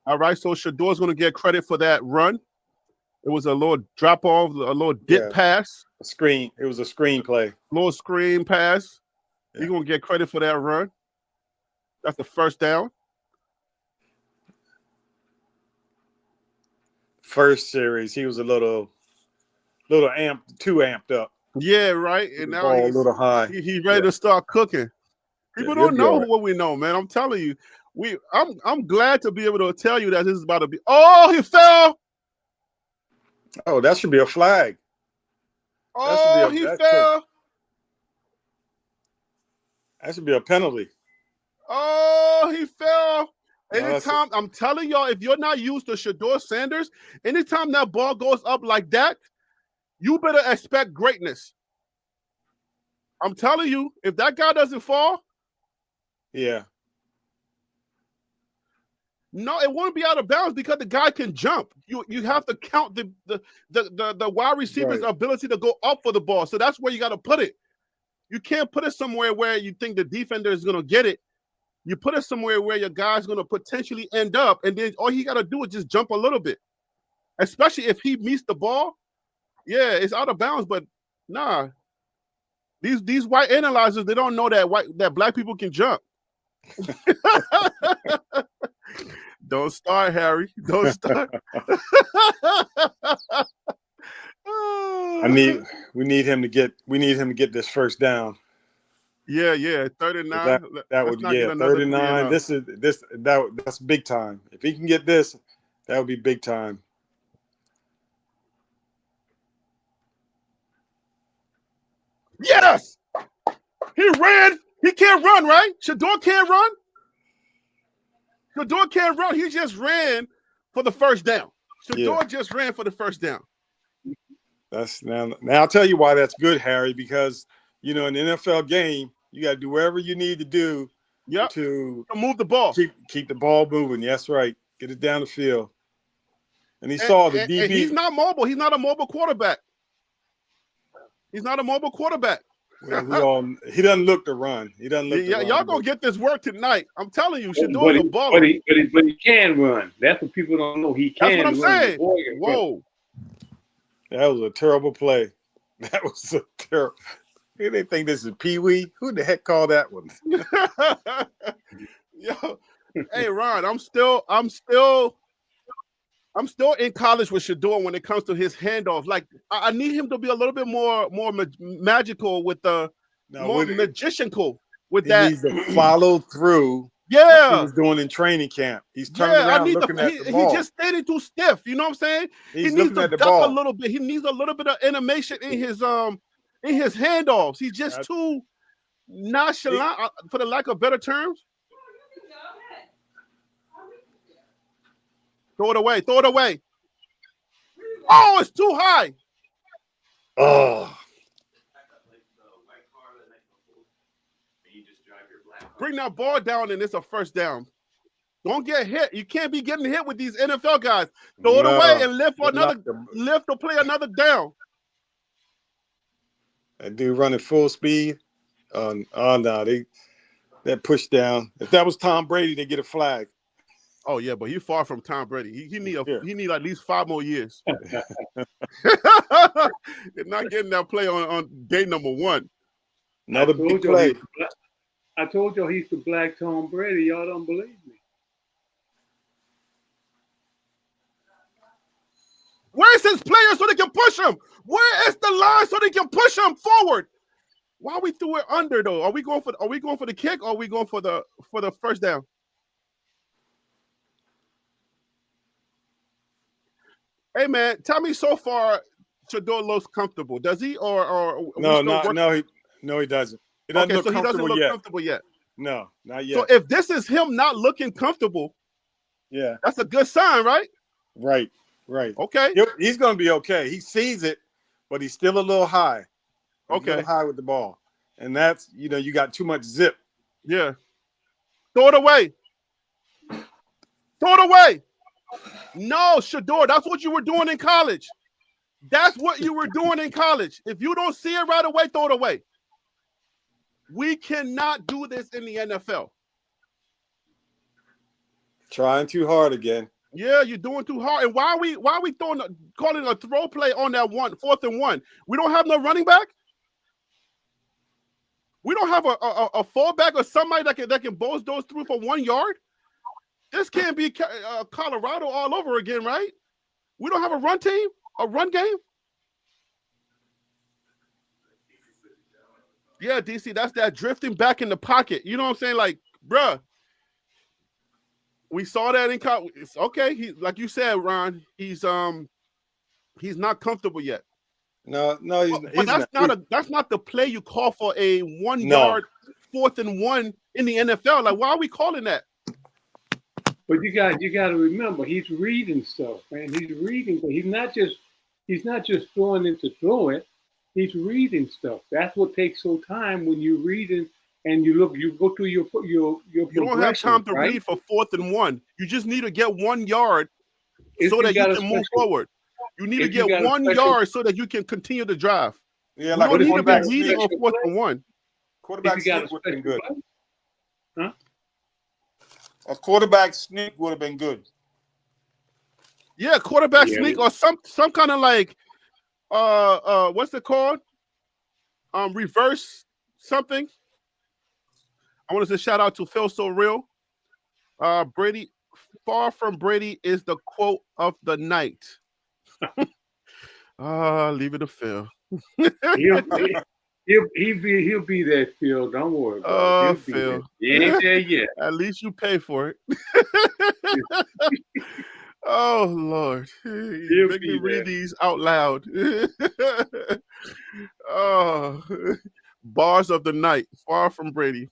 All right, so Shedor's going to get credit for that run. It was a little drop off, a little dip pass. A screen. It was a screen play. Little screen pass. Yeah. He's going to get credit for that run. That's the first down. First series, he was a little too amped up. Yeah, right. And now he's a little high. He's ready to start cooking. People don't know what we know, man. I'm telling you. I'm glad to be able to tell you that this is about to be. Oh, he fell. Oh, that should be a flag. Oh, he fell. That should be a penalty. Oh, he fell. Anytime, I'm telling y'all, if you're not used to Shador Sanders, anytime that ball goes up like that, you better expect greatness. I'm telling you, if that guy doesn't fall, yeah. No, it won't be out of bounds because the guy can jump. You have to count the wide receiver's ability to go up for the ball. So that's where you got to put it. You can't put it somewhere where you think the defender is going to get it. You put it somewhere where your guy's going to potentially end up, and then all he got to do is just jump a little bit. Especially if he meets the ball, yeah, it's out of bounds. But nah, these white analyzers, they don't know that black people can jump. Don't start, Harry. Don't start. We need him to get this first down. Yeah. 39. That would 39. That's big time. If he can get this, that would be big time. Yes! He ran. He can't run, right? Shedeur can't run. Shedeur can't run. He just ran for the first down. Shedeur just ran for the first down. That's now I'll tell you why that's good, Harry, because in an NFL game, you got to do whatever you need to do to move the ball. Keep the ball moving. That's right. Get it down the field. And saw the DB. And he's not mobile. He's not a mobile quarterback. He's not a mobile quarterback. Well, he doesn't look to run. He doesn't look to run. Y'all gonna get this work tonight. I'm telling you, Shedeur's a baller. But he can run. That's what people don't know. He can. That's what I'm saying. Whoa. That was a terrible play. That was a terrible. They think this is Pee Wee. Who the heck called that one? Yo, hey Ron, I'm still in college with Shedeur when it comes to his handoff. Like I need him to be a little bit more magical with the magiciancal with that. He needs to follow through. Yeah, like he was doing in training camp. He's turning around looking at the ball. He just standing too stiff. You know what I'm saying? He needs to duck a little bit. He needs a little bit of animation in his handoffs. He's just too nonchalant, for the lack of better terms. Throw it away. Throw it away. Oh, it's too high. Oh. Bring that ball down and it's a first down. Don't get hit. You can't be getting hit with these NFL guys. Throw it away and lift to play another down. That dude running full speed. No, that push down. If that was Tom Brady, they get a flag. Oh yeah, but he's far from Tom Brady. He need at least 5 more years. They're not getting that play on day number 1. Another big play. I told you he's the black Tom Brady. Y'all don't believe me. Where's his player so they can push him? Where is the line so they can push him forward? Why we threw it under though? Are we going for the kick or are we going for the first down? Hey man, tell me so far Shedeur looks comfortable. Does he or no, he doesn't. He doesn't look comfortable yet. No, not yet. So if this is him not looking comfortable, yeah, that's a good sign, right? Right. Okay. He's going to be okay. He sees it, but he's still a little high. A little high with the ball. And that's, you got too much zip. Yeah. Throw it away. No, Shedeur, that's what you were doing in college. If you don't see it right away, throw it away. We cannot do this in the NFL. Trying too hard again. Yeah, you're doing too hard. And why are we calling a throw play on that 4th and 1? We don't have no running back. We don't have a fullback or somebody that can boast those through for 1 yard. This can't be Colorado all over again, right? We don't have a run team, a run game. Yeah, DC, that's that drifting back in the pocket. You know what I'm saying? Like, bruh, we saw that in college. It's okay. He, like you said, Ron, he's not comfortable yet. No, he's that's not the play you call for a 1 yard 4th and 1 in the NFL. Like, why are we calling that? But you got to remember, he's reading stuff, man. He's reading, but he's not just throwing it to throw it. He's reading stuff. That's what takes so time when you're reading and you go through your You don't have time to read for 4th and 1. You just need to get 1 yard so that you can move forward. You need to get 1 yard so that you can continue to drive. Yeah, you don't need to be reading on 4th and 1. Quarterback sneak would have been good. Huh? A quarterback sneak would have been good. Yeah, quarterback sneak or some kind of like what's it called? Reverse something. I want to say shout out to Phil So Real. Brady, far from Brady is the quote of the night. Leave it to Phil. He'll be there, Phil. Don't worry about it. Phil. He ain't there yet. At least you pay for it. Oh Lord. Make me read these out loud. Oh, bars of the night, far from Brady.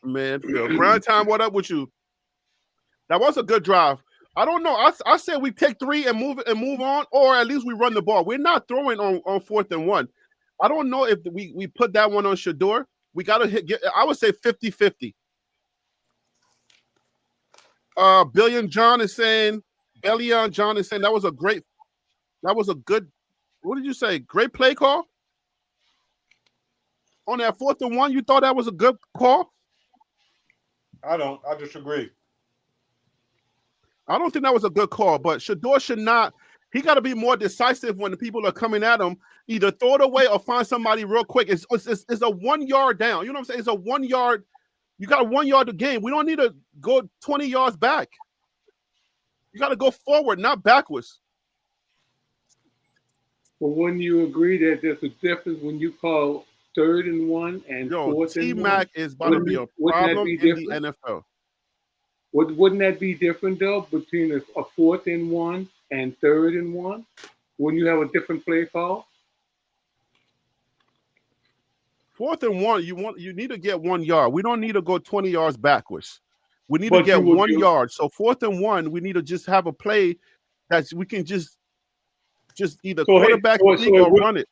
Man, Phil. Prime time, what up with you? That was a good drive. I don't know. I said we take 3 and move on, or at least we run the ball. We're not throwing on 4th and 1. I don't know if we put that one on Shedeur. We got to I would say 50-50. Bellion John is saying that was a good, what did you say? Great play call? On that 4th and 1, you thought that was a good call? I disagree. I don't think that was a good call, but Shedeur should not. He got to be more decisive when the people are coming at him. Either throw it away or find somebody real quick. It's a 1 yard down. You know what I'm saying? It's a 1 yard. You got 1 yard to gain. We don't need to go 20 yards back. You got to go forward, not backwards. But wouldn't you agree that there's a difference when you call 3rd and 1 and 4th and 1? T-Mac is about to be a problem in the NFL. Wouldn't that be different though between a 4th and 1 and 3rd and 1? Wouldn't you have a different play call? 4th and 1, you need to get 1 yard. We don't need to go 20 yards backwards. We need to get 1 yard. So 4th and 1, we need to just have a play that we can just either quarterback or run it.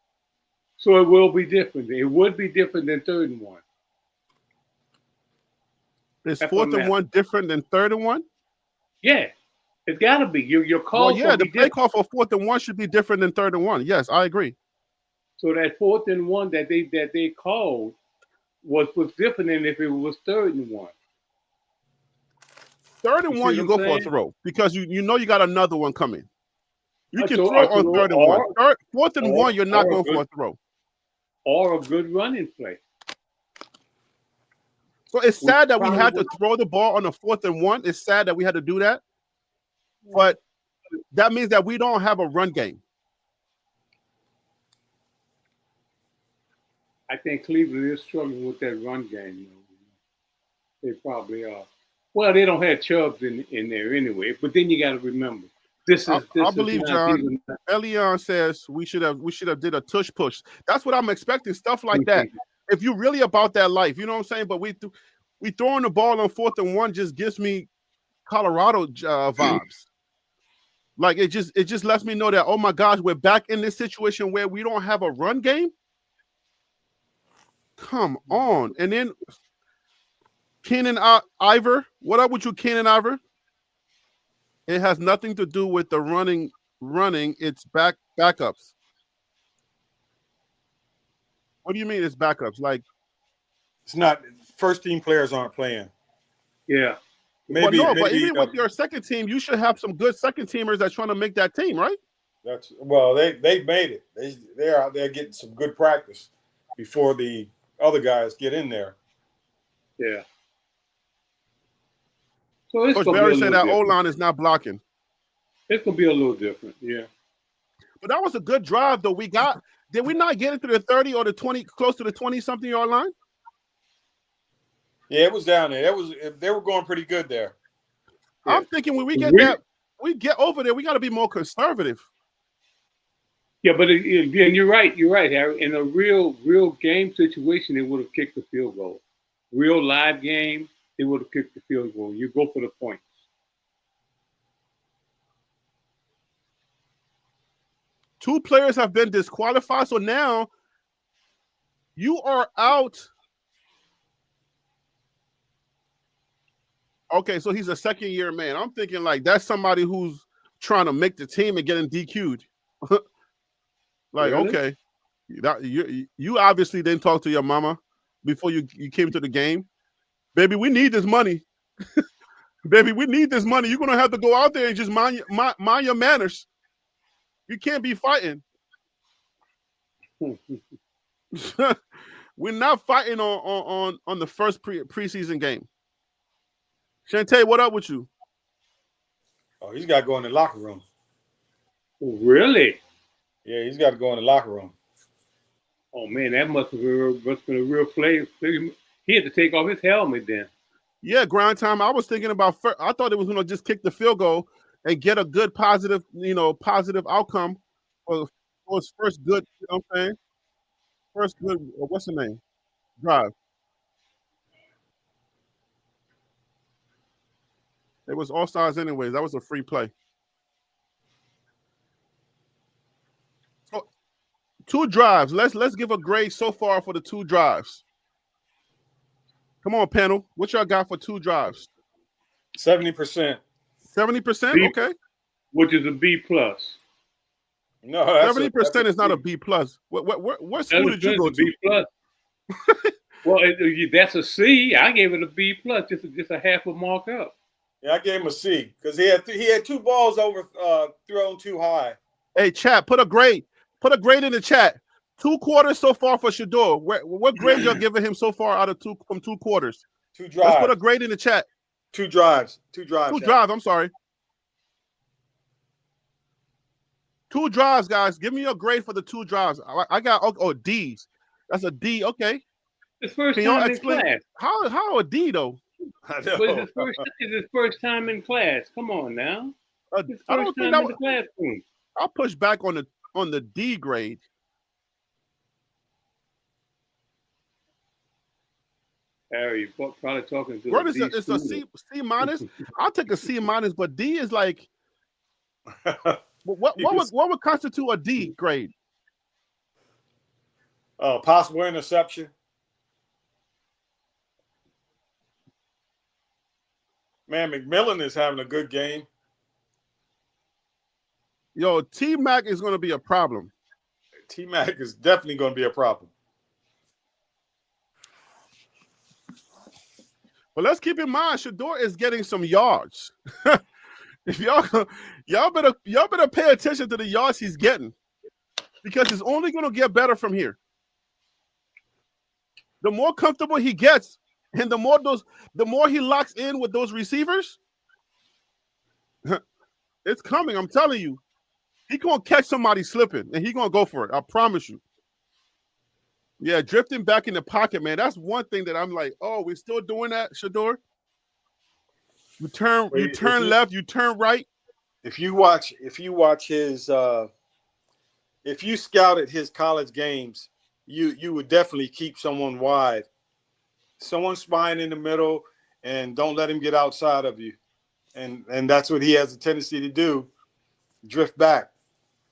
So it will be different. It would be different than 3rd and 1. Is 4th and 1 different than 3rd and 1? Yeah, it's got to be. Your call. Well, yeah, the play call for 4th and 1 should be different than 3rd and 1. Yes, I agree. So that 4th and 1 that they called was different than if it was 3rd and 1. 3rd and 1, you go for a throw because you know you got another one coming. You can throw on 3rd and 1. 4th and 1, you're not going for a throw. Or a good running play. So it's sad that we had to throw the ball on a 4th and 1. It's sad that we had to do that. But that means that we don't have a run game. I think Cleveland is struggling with that run game. They probably are. Well, they don't have Chubbs in there anyway. But then you got to remember, I believe John Elion says we should have did a tush push. That's what I'm expecting. Stuff like that. If you really about that life, you know what I'm saying. But we throwing the ball on 4th and 1 just gives me Colorado vibes. Like it just lets me know that, oh my gosh, we're back in this situation where we don't have a run game. Come on. And then Kenan Iver. What up with you, Kenan Iver? It has nothing to do with the running. It's backups. What do you mean it's backups? Like it's not first team players aren't playing. Yeah. But even with your second team, you should have some good second teamers that's trying to make that team, right? They made it. They're out there getting some good practice before the other guys get in there. Yeah. So it's Coach Barry said that O-line is not blocking. It's gonna be a little different, yeah. But that was a good drive, though. Did we not get into the 30 or the 20, close to the 20-something yard line? Yeah, it was down there. They were going pretty good there. Yeah. I'm thinking when we get over there, we got to be more conservative. Yeah, but you're right, Harry. In a real game situation, they would have kicked the field goal. Real live game, they would have kicked the field goal. You go for the points. Two players have been disqualified, so now you are out. Okay, so he's a second-year man. I'm thinking like that's somebody who's trying to make the team and getting DQ'd. Like, really? Okay, you obviously didn't talk to your mama before you came to the game. Baby, we need this money. Baby, we need this money. You're going to have to go out there and just mind your manners. You can't be fighting. We're not fighting on the first preseason game. Shantae, what up with you? Oh, he's got to go in the locker room. Really? Yeah, he's got to go in the locker room. Oh, man, that must have been a real flavor. He had to take off his helmet then. Yeah, grind time. I was thinking about I thought it was going to just kick the field goal and get a good positive outcome for his first good, you know what I'm saying? First good, what's the name? Drive. It was all stars anyways. That was a free play. So, 2 drives. Let's give a grade so far for the 2 drives. Come on, panel. What y'all got for 2 drives? 70%. 70%? Okay. Which is a B plus. No, 70% is not a B plus. What school did you go to? B plus. Well, that's a C. I gave it a B plus, just a half a mark up. Yeah, I gave him a C because he had 2 balls thrown too high. Hey, chat, put a grade in the chat. 2 quarters so far for Shedeur. What grade y'all giving him so far out of 2 quarters? 2 drives. Let's put a grade in the chat. 2 drives. 2 drives. I'm sorry. 2 drives, guys. Give me your grade for the 2 drives. I got D's. That's a D. Okay. His first time in class. How a D though? I know. But it's his first time in class. Come on now. I don't think that was. I'll push back on the D grade. Harry, you're probably talking to. What is it? It's a C minus. I'll take a C minus, but D is like. What would constitute a D grade? Possible interception. Man, McMillan is having a good game. Yo, T-Mac is going to be a problem. T-Mac is definitely going to be a problem. But let's keep in mind, Shedeur is getting some yards. If y'all better pay attention to the yards he's getting, because it's only going to get better from here. The more comfortable he gets, and the more he locks in with those receivers, it's coming. I'm telling you, he's gonna catch somebody slipping, and he's gonna go for it. I promise you. Yeah, drifting back in the pocket, man. That's one thing that I'm like, oh, we're still doing that, Shedeur. You turn left, you turn right. If you watch his if you scouted his college games, you would definitely keep someone wide. Someone spying in the middle, and don't let him get outside of you. And that's what he has a tendency to do, drift back.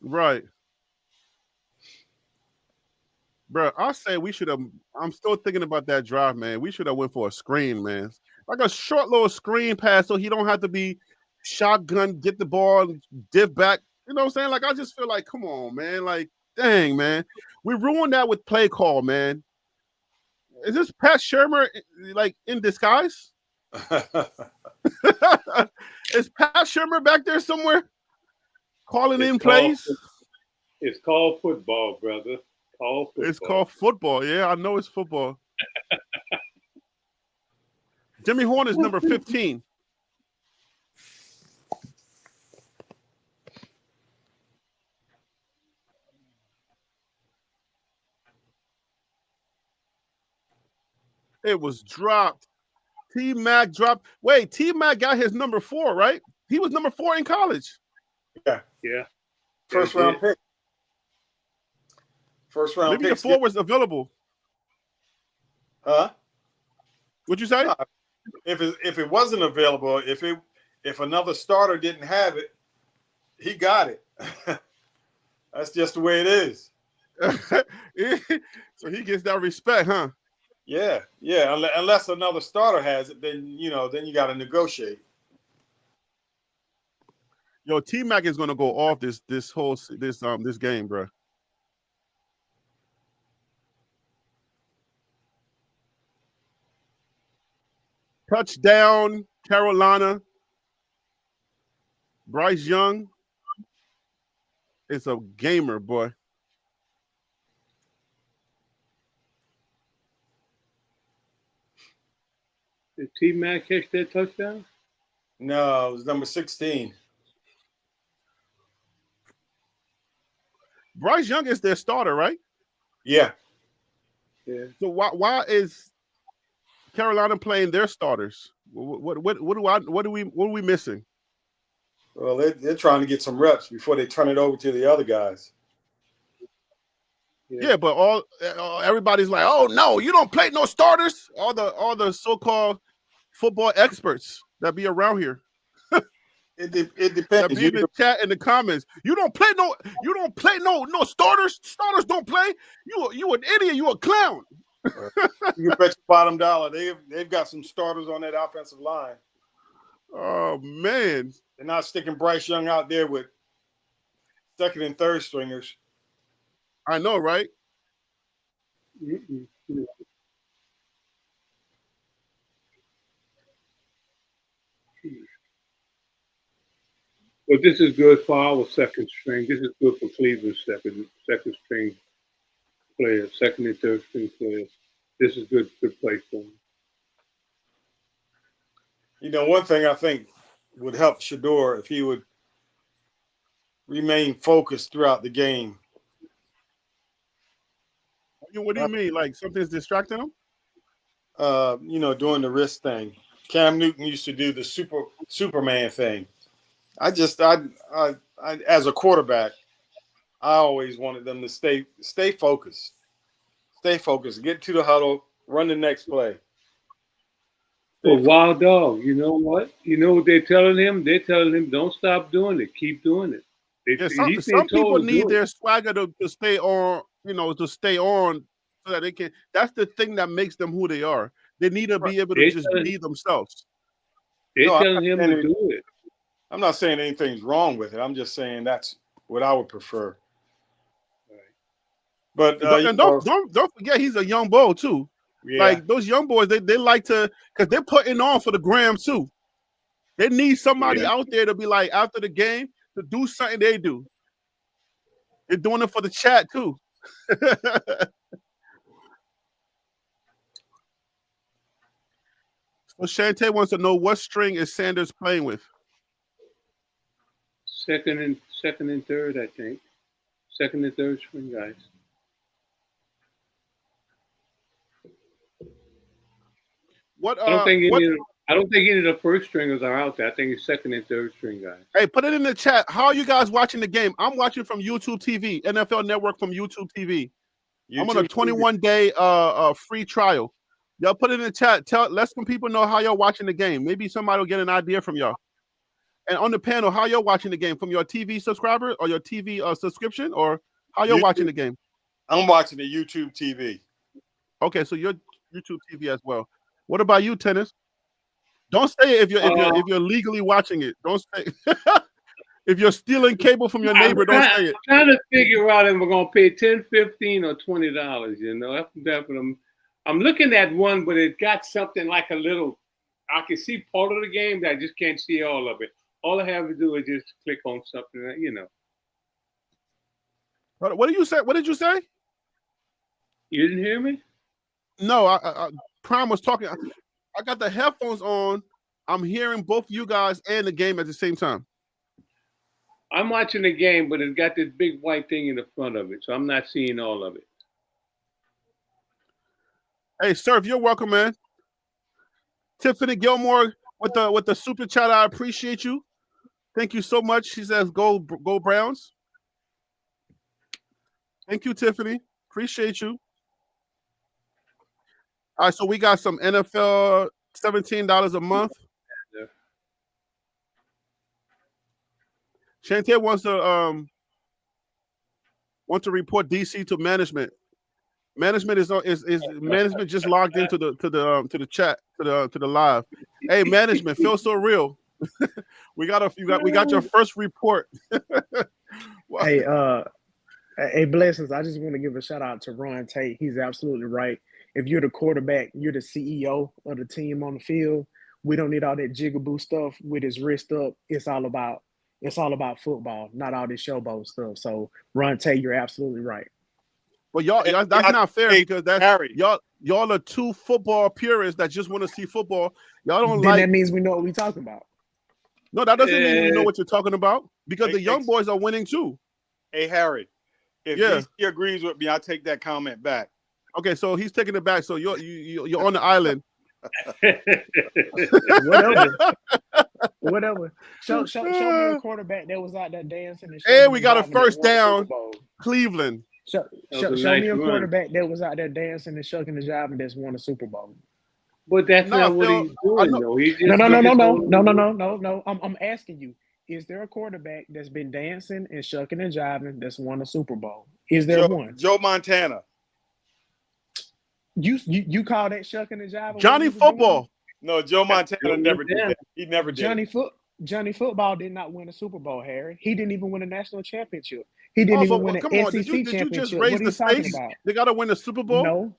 Right. Bro, I say we should have. I'm still thinking about that drive, man. We should have went for a screen, man. Like a short little screen pass, so he don't have to be shotgun, get the ball, and dip back. You know what I'm saying? Like I just feel like, come on, man. Like, dang, man, we ruined that with play call, man. Is this Pat Shermer like in disguise? Is Pat Shermer back there somewhere calling in plays? It's called football, brother. It's called football. Yeah, I know it's football. Jimmy Horn is number 15. It was dropped. T-Mac dropped. Wait, T-Mac got his number 4, right? He was number 4 in college. Yeah. First round pick. Maybe the 4 was available. Huh? What'd you say? If it wasn't available, if another starter didn't have it, he got it. That's just the way it is. So he gets that respect, huh? Yeah. Unless another starter has it, then you got to negotiate. Yo, T-Mac is gonna go off this game, bro. Touchdown, Carolina. Bryce Young is a gamer, boy. Did T-Mac catch that touchdown? No, it was number 16. Bryce Young is their starter, right? Yeah. So why is Carolina playing their starters? What are we missing? Well, they're trying to get some reps before they turn it over to the other guys. Yeah, but everybody's like, oh no, you don't play no starters. All the so-called football experts that be around here. It depends. That be in the chat in the comments. You don't play no starters. Starters don't play. You an idiot. You a clown. You can bet your bottom dollar they've got some starters on that offensive line. Oh man, they're not sticking Bryce Young out there with second and third stringers. I know, right? But this is good for our second string. This is good for Cleveland's second string players, second and third string players. This is good play for them. You know, one thing I think would help Shedeur if he would remain focused throughout the game. What do you mean? Like something's distracting him? Doing the wrist thing. Cam Newton used to do the Superman thing. I as a quarterback, I always wanted them to stay focused. Stay focused. Get to the huddle. Run the next play. Well, wild dog, you know what? You know what they're telling him? They're telling him, don't stop doing it. Keep doing it. Some people need their swagger to stay on, to stay on so that they can. That's the thing that makes them who they are. They need to be able to just be themselves. They're telling him to do it. I'm not saying anything's wrong with it. I'm just saying that's what I would prefer. But don't forget he's a young bull too. Yeah. Like those young boys, they like to, because they're putting on for the gram too. They need somebody out there to be like after the game to do something they do. They're doing it for the chat too. So Shante wants to know what string is Sanders playing with. Second and third, I think. Second and third string guys. What? I don't think What? I don't think any of the first stringers are out there. I think it's second and third string guys. Hey, put it in the chat. How are you guys watching the game? I'm watching from YouTube TV, NFL Network from YouTube TV. I'm on a 21-day free trial. Y'all put it in the chat. Let some people know how y'all watching the game. Maybe somebody will get an idea from y'all. And on the panel, how y'all watching the game? From your TV subscriber or your TV subscription, or how y'all watching the game? I'm watching the YouTube TV. Okay, so you're YouTube TV as well. What about you, Tennis? Don't say it if you're legally watching it. Don't say if you're stealing cable from your neighbor. Don't say it. I'm trying to figure out if we're gonna pay $10, $15, or $20. You know, that's what I'm looking at one, but it got something like a little. I can see part of the game, but I just can't see all of it. All I have to do is just click on something, you know. What did you say? What did you say? You didn't hear me? No, I Prime was talking. I got the headphones on. I'm hearing both you guys and the game at the same time. I'm watching the game, but it's got this big white thing in the front of it, so I'm not seeing all of it. Hey, Surf, you're welcome, man. Tiffany Gilmore with the super chat. I appreciate you. Thank you so much. She says, "Go Browns." Thank you, Tiffany. Appreciate you. All right, so we got some NFL $17 a month. Yeah. Chantel wants to report DC to management. Management is management just logged into the chat to the live. Hey, management, feels so real. we got your first report. Hey, blessings. I just want to give a shout out to Ron Tate. He's absolutely right. If you're the quarterback, you're the CEO of the team on the field. We don't need all that jigaboo stuff with his wrist up. It's all about football, not all this showboat stuff. So, Ron Tate, you're absolutely right. Well, y'all that's not fair because that's Harry. Y'all are two football purists that just want to see football. Y'all don't then that means we know what we're talking about. No, that doesn't mean we know what you're talking about because the young boys are winning too. Hey, Harry, if he agrees with me, I'll take that comment back. Okay, so he's taking it back. So you're on the island. Whatever. Show me a quarterback that was out there dancing. And we got a first down, Cleveland. Show me a quarterback that was out there dancing and shucking the job and that's won a Super Bowl. But that's not what he's doing, though. No. I'm asking you. Is there a quarterback that's been dancing and shucking and jiving that's won a Super Bowl? Is there one? Joe Montana. You call that shucking and jiving? Johnny Football. No, Joe Montana never did that. He never did. Johnny Football did not win a Super Bowl, Harry. He didn't even win a national championship. He didn't even win an SEC championship. Did you just raise the stakes? They got to win the Super Bowl? No.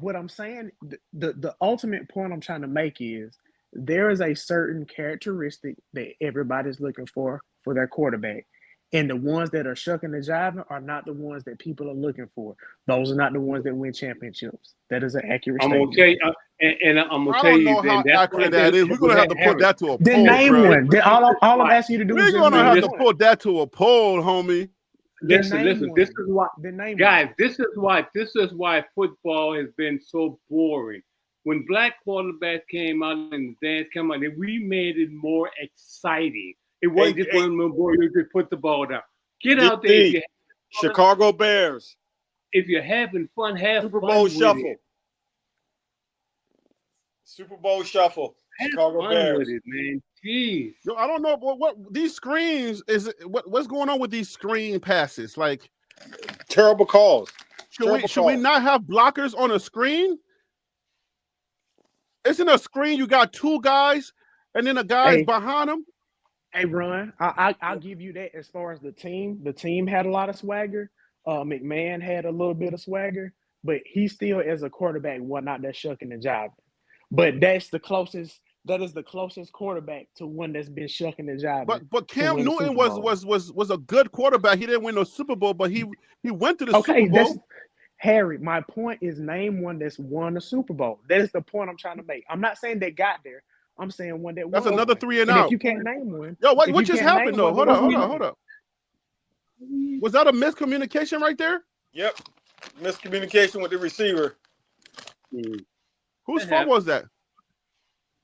What I'm saying, the ultimate point I'm trying to make is there is a certain characteristic that everybody's looking for their quarterback. And the ones that are shucking and jiving are not the ones that people are looking for. Those are not the ones that win championships. That is an accurate statement. I'm going to tell you, and I'm going to tell you. I don't know how accurate that is. We're going to have to put that to a poll. Then name one. All I'm asking you to do is we're going to have to put that to a poll, homie. Listen. This is why, guys. This is why football has been so boring. When black quarterbacks came out and the dance came out, we made it more exciting. It wasn't just one of them boys who could put the ball down. Get out there. Chicago Bears. If you're having fun, have Super fun Bowl with Shuffle. it. Super Bowl Shuffle. Have Chicago fun Bears. with it, man. Jeez. Yo, I don't know what these screens what's going on with these screen passes? Like terrible calls. Should we not have blockers on a screen? Isn't a screen you got two guys and then a guy's behind them? Hey, Ron, I'll give you that as far as the team. The team had a lot of swagger. McMahon had a little bit of swagger, but he still, as a quarterback, wasn't out there shucking and jiving. But that is the closest quarterback to one that's been shucking and jiving. But Cam Newton was a good quarterback. He didn't win no Super Bowl, but he went to the Super Bowl. Harry, my point is name one that's won a Super Bowl. That is the point I'm trying to make. I'm not saying they got there. I'm saying one that that's won another one. 3 and out. If you can't name one. Yo, what just happened though? Hold up. Was that a miscommunication right there? Yep. Miscommunication with the receiver. Whose fault was that?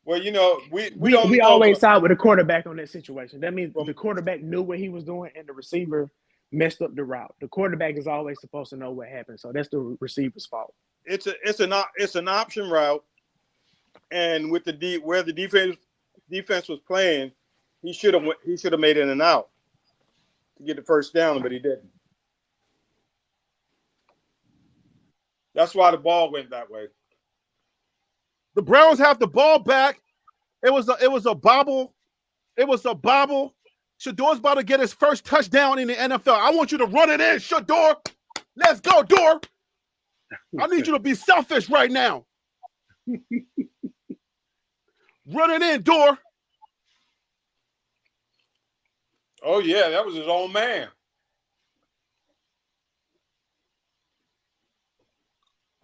Well, you know, we We know, always side with the quarterback on that situation. That means the quarterback knew what he was doing, and the receiver messed up the route. The quarterback is always supposed to know what happened, so that's the receiver's fault. it's an option route, and with where the defense was playing, he should have made it an out to get the first down, but he didn't. That's why the ball went that way. The Browns have the ball back. It was a bobble. It was a bobble. Shedor's about to get his first touchdown in the NFL. I want you to run it in, Shedeur. Let's go, Door. I need you to be selfish right now. Run it in, Door. Oh yeah, that was his own man.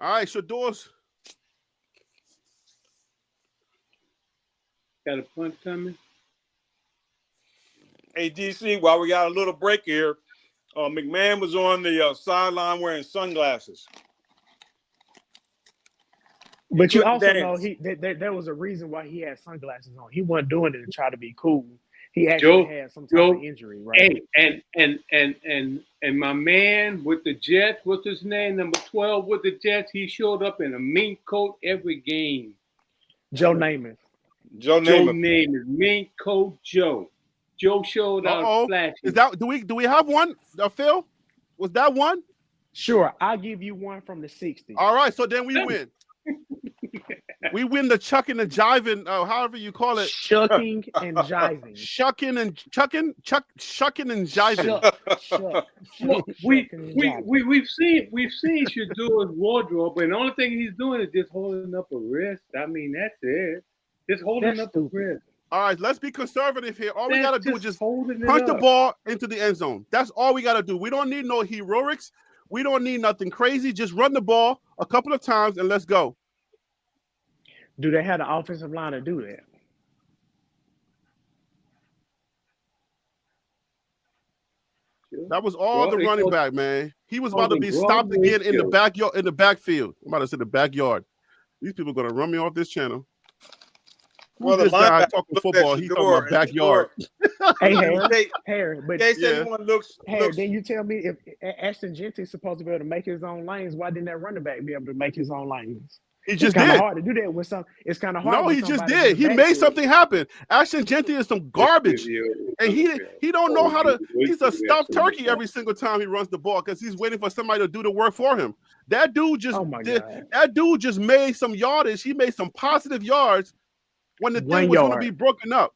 All right, Shedor's. Got a punt coming. Hey, DC, while we got a little break here, McMahon was on the sideline wearing sunglasses. But you also know there was a reason why he had sunglasses on. He wasn't doing it to try to be cool. He actually had some type of injury, right? Hey, and my man with the Jets, what's his name? Number 12 with the Jets. He showed up in a mink coat every game. Joe Namath. Joe Namath, mink coat Joe. Joe showed out flashing. Is that do we have one? Phil? Was that one? Sure, I'll give you one from the 60s. All right, so then we win. We win the chucking and jiving, however you call it. Shucking and jiving. Shucking and jiving. We've seen Shedor's wardrobe, and the only thing he's doing is just holding up a wrist. I mean, that's it. Just holding up a wrist. All right, let's be conservative here. All we got to do is just punch the ball into the end zone. That's all we got to do. We don't need no heroics. We don't need nothing crazy. Just run the ball a couple of times and let's go. Do they have the offensive line to do that? That was all the running back, man. He was about to be stopped again in the backyard, in the backfield. I'm about to say the backyard. These people are going to run me off this channel. Well, this guy talking football, he's talking about backyard. Hey, Harry, but then you tell me if Ashton Genty's supposed to be able to make his own lanes, why didn't that running back be able to make his own lanes? He just did. It's kind of did. hard to do that with some. It's kind of hard. No, he just did. He made something happen. Ashton Genty is some garbage, and he don't know how to. He's a stuffed turkey every single time he runs the ball because he's waiting for somebody to do the work for him. That dude just That dude just made some yardage. He made some positive yards when the thing was going to be broken up.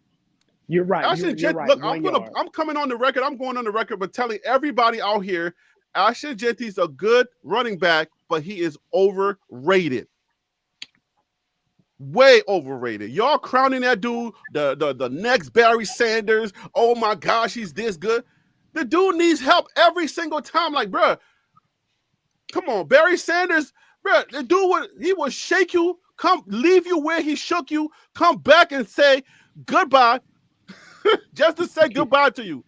You're right. Ashton Genty. Look, I'm coming on the record. I'm going on the record, but telling everybody out here, Ashton Genty's a good running back, but he is overrated. Way overrated. Y'all crowning that dude the next Barry Sanders. Oh my gosh, he's this good. The dude needs help every single time. Like, bro, come on, Barry Sanders, bro. The dude will shake you, come leave you where he shook you, come back and say goodbye, just to say goodbye to you.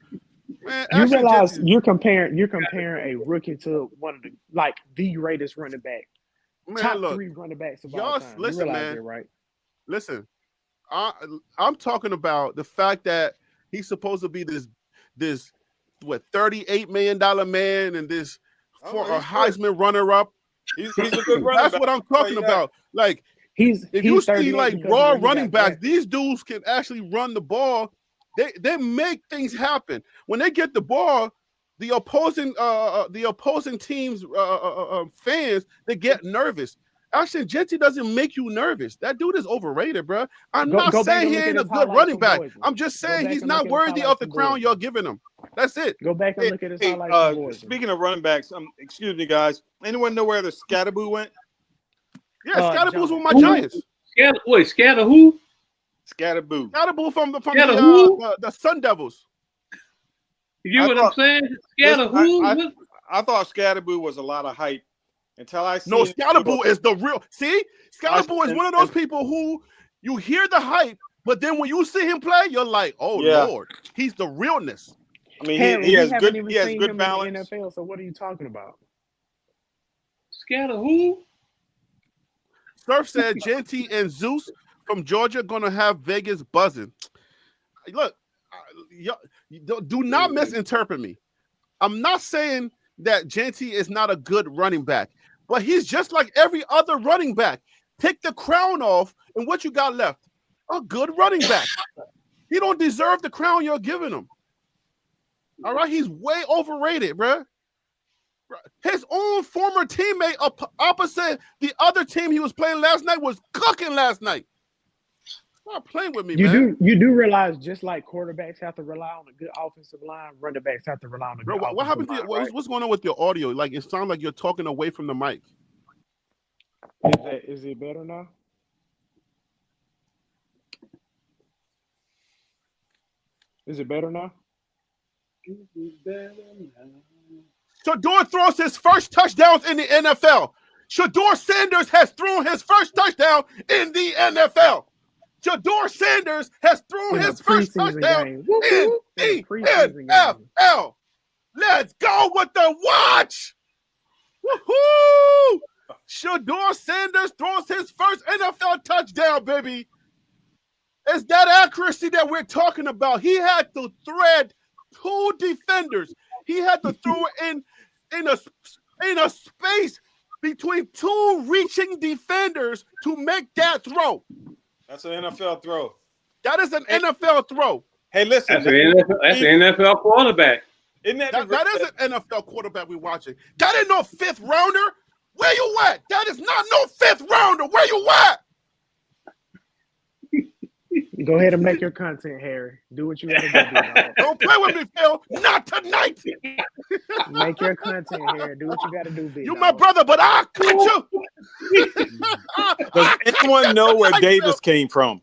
Man, you realize you're comparing a rookie to one of the greatest running back. Man, top look, 3 running backs of all time. Listen, man. That, right? Listen, I'm talking about the fact that he's supposed to be this $38 million man and this for a Heisman runner-up. He's a good runner. That's what I'm talking about. Like, if you see like raw running backs, these dudes can actually run the ball. They make things happen. When they get the ball, the opposing team's fans, they get nervous. Ashton Genty doesn't make you nervous. That dude is overrated, bro. I'm not saying he ain't a good running back. I'm just saying he's not worthy of the crown you're giving him. That's it. Go back and look at his highlights. Speaking of running backs, excuse me, guys. Anyone know where the Scatterboo went? Yeah, Scatterboo's with my Giants. Scatter who? Scatterboo. Scatterboo from the Sun Devils. You know what I'm saying? Scatter who? I thought Scatterboo was a lot of hype until I see. No, Scatterboo is the real. See, Scatterboo is one of those people who you hear the hype, but then when you see him play, you're like, oh Lord, he's the realness. I mean, he has good balance. In the NFL, so what are you talking about? Scatter who? Surf said Genty and Zeus from Georgia gonna have Vegas buzzing. Look, do not misinterpret me. I'm not saying that Genty is not a good running back, but he's just like every other running back. Take the crown off, and what you got left? A good running back. He don't deserve the crown you're giving him. All right, he's way overrated, bro. His own former teammate opposite the other team he was playing last night was cooking last night. Stop playing with me, man. You do realize just like quarterbacks have to rely on a good offensive line, running backs have to rely on a good offensive what happened to line. you? What's going on with your audio? Like it sounds like you're talking away from the mic. Is it better now? Is it better now? Shedeur throws his first touchdowns in the NFL. Shador Sanders has thrown his first touchdown in the NFL. Shador Sanders has thrown his first touchdown in the NFL. Let's go with the watch. Woohoo! Shador Sanders throws his first NFL touchdown, baby. It's that accuracy that we're talking about. He had to thread 2 defenders. He had to throw it in a space between 2 reaching defenders to make that throw. That's an NFL throw. That is an NFL throw. Hey, listen. That's an NFL quarterback. Isn't that is an NFL quarterback we're watching. That ain't no 5th rounder. Where you at? That is not no 5th rounder. Where you at? Go ahead and make your content, Harry. Do what you gotta do. Don't play with me, Phil. Not tonight. Make your content, Harry. Do what you gotta do, big You my brother, but I'll cut you. Does anyone know where Davis came from?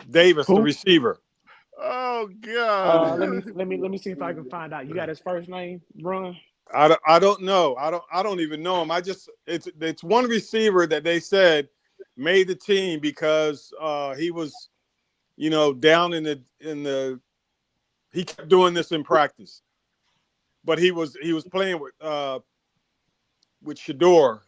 Davis, who? the receiver. Oh God. Let me see if I can find out. You got his first name, Ron? I don't know. I don't even know him. It's one receiver that they said made the team because he was, down in the he kept doing this in practice. But he was playing with Shedeur,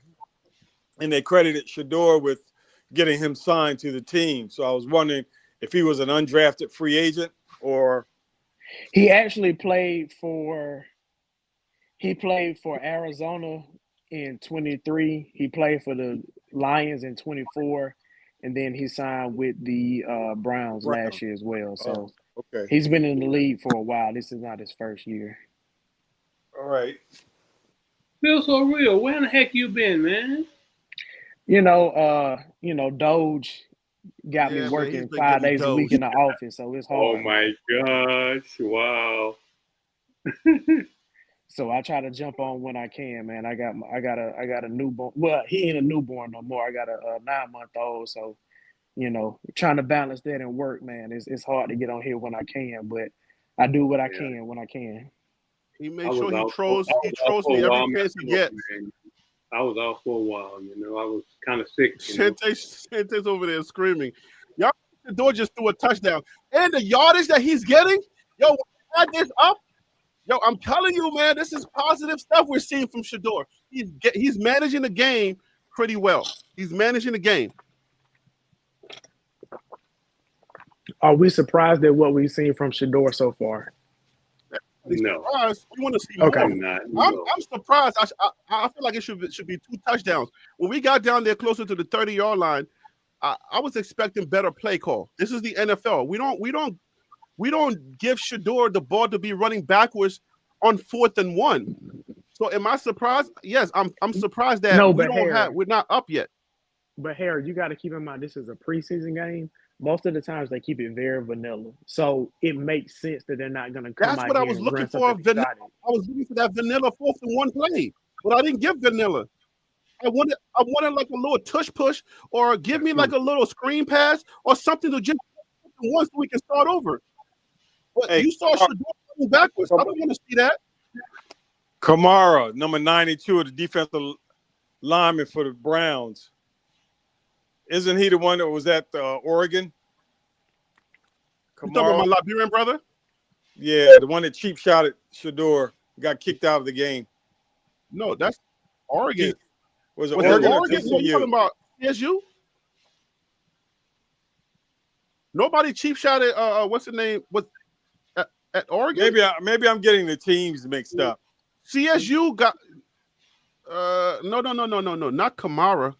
and they credited Shedeur with getting him signed to the team. So I was wondering if he was an undrafted free agent or he actually played for Arizona in 23. He played for the Lions in 24, and then he signed with the Browns last year as well. So okay. He's been in the league for a while. This is not his first year. All right. Feels so real. Where in the heck you been, man? Doge got me working 5 days a week in the office, so it's hard. Oh my gosh! Wow. So I try to jump on when I can, man. I got a newborn. Well, he ain't a newborn no more. I got a 9-month-old, so trying to balance that and work, man. It's hard to get on here when I can, but I do what I can when I can. He made sure he trolls me every chance he gets. I was out for a while, I was kind of sick. Shantae's over there screaming. Y'all, the door just threw a touchdown. And the yardage that he's getting, add this up. I'm telling you, man, this is positive stuff we're seeing from Shedeur. He's managing the game pretty well. He's managing the game. Are we surprised at what we've seen from Shedeur so far? No. We want to see more. Okay. I'm surprised. I feel like it should be 2 touchdowns. When we got down there closer to the 30-yard line, I was expecting better play call. This is the NFL. We don't give Shedeur the ball to be running backwards on 4th and 1. So am I surprised? Yes, I'm surprised that we're not up yet. But Harry, you got to keep in mind this is a preseason game. Most of the times they keep it very vanilla, so it makes sense that they're not going to come. That's what I was looking for. Vanilla. I was looking for that vanilla 4th and 1 play, but I didn't get vanilla. I wanted like a little tush push, or give me like a little screen pass, or something to just once so we can start over. But you saw Shedeur coming backwards. I don't want to see that. Kamara, number 92, the defensive lineman for the Browns. Isn't he the one that was at Oregon? You talking about my Liberian brother? Yeah, the one that cheap shot at Shedeur, got kicked out of the game. No, that's Oregon. Was it Was Oregon that or Oregon? What are you talking TCU? about? CSU? Nobody cheap shot at what's the name? What at Oregon? Maybe I'm getting the teams mixed up. CSU got no, not Kamara.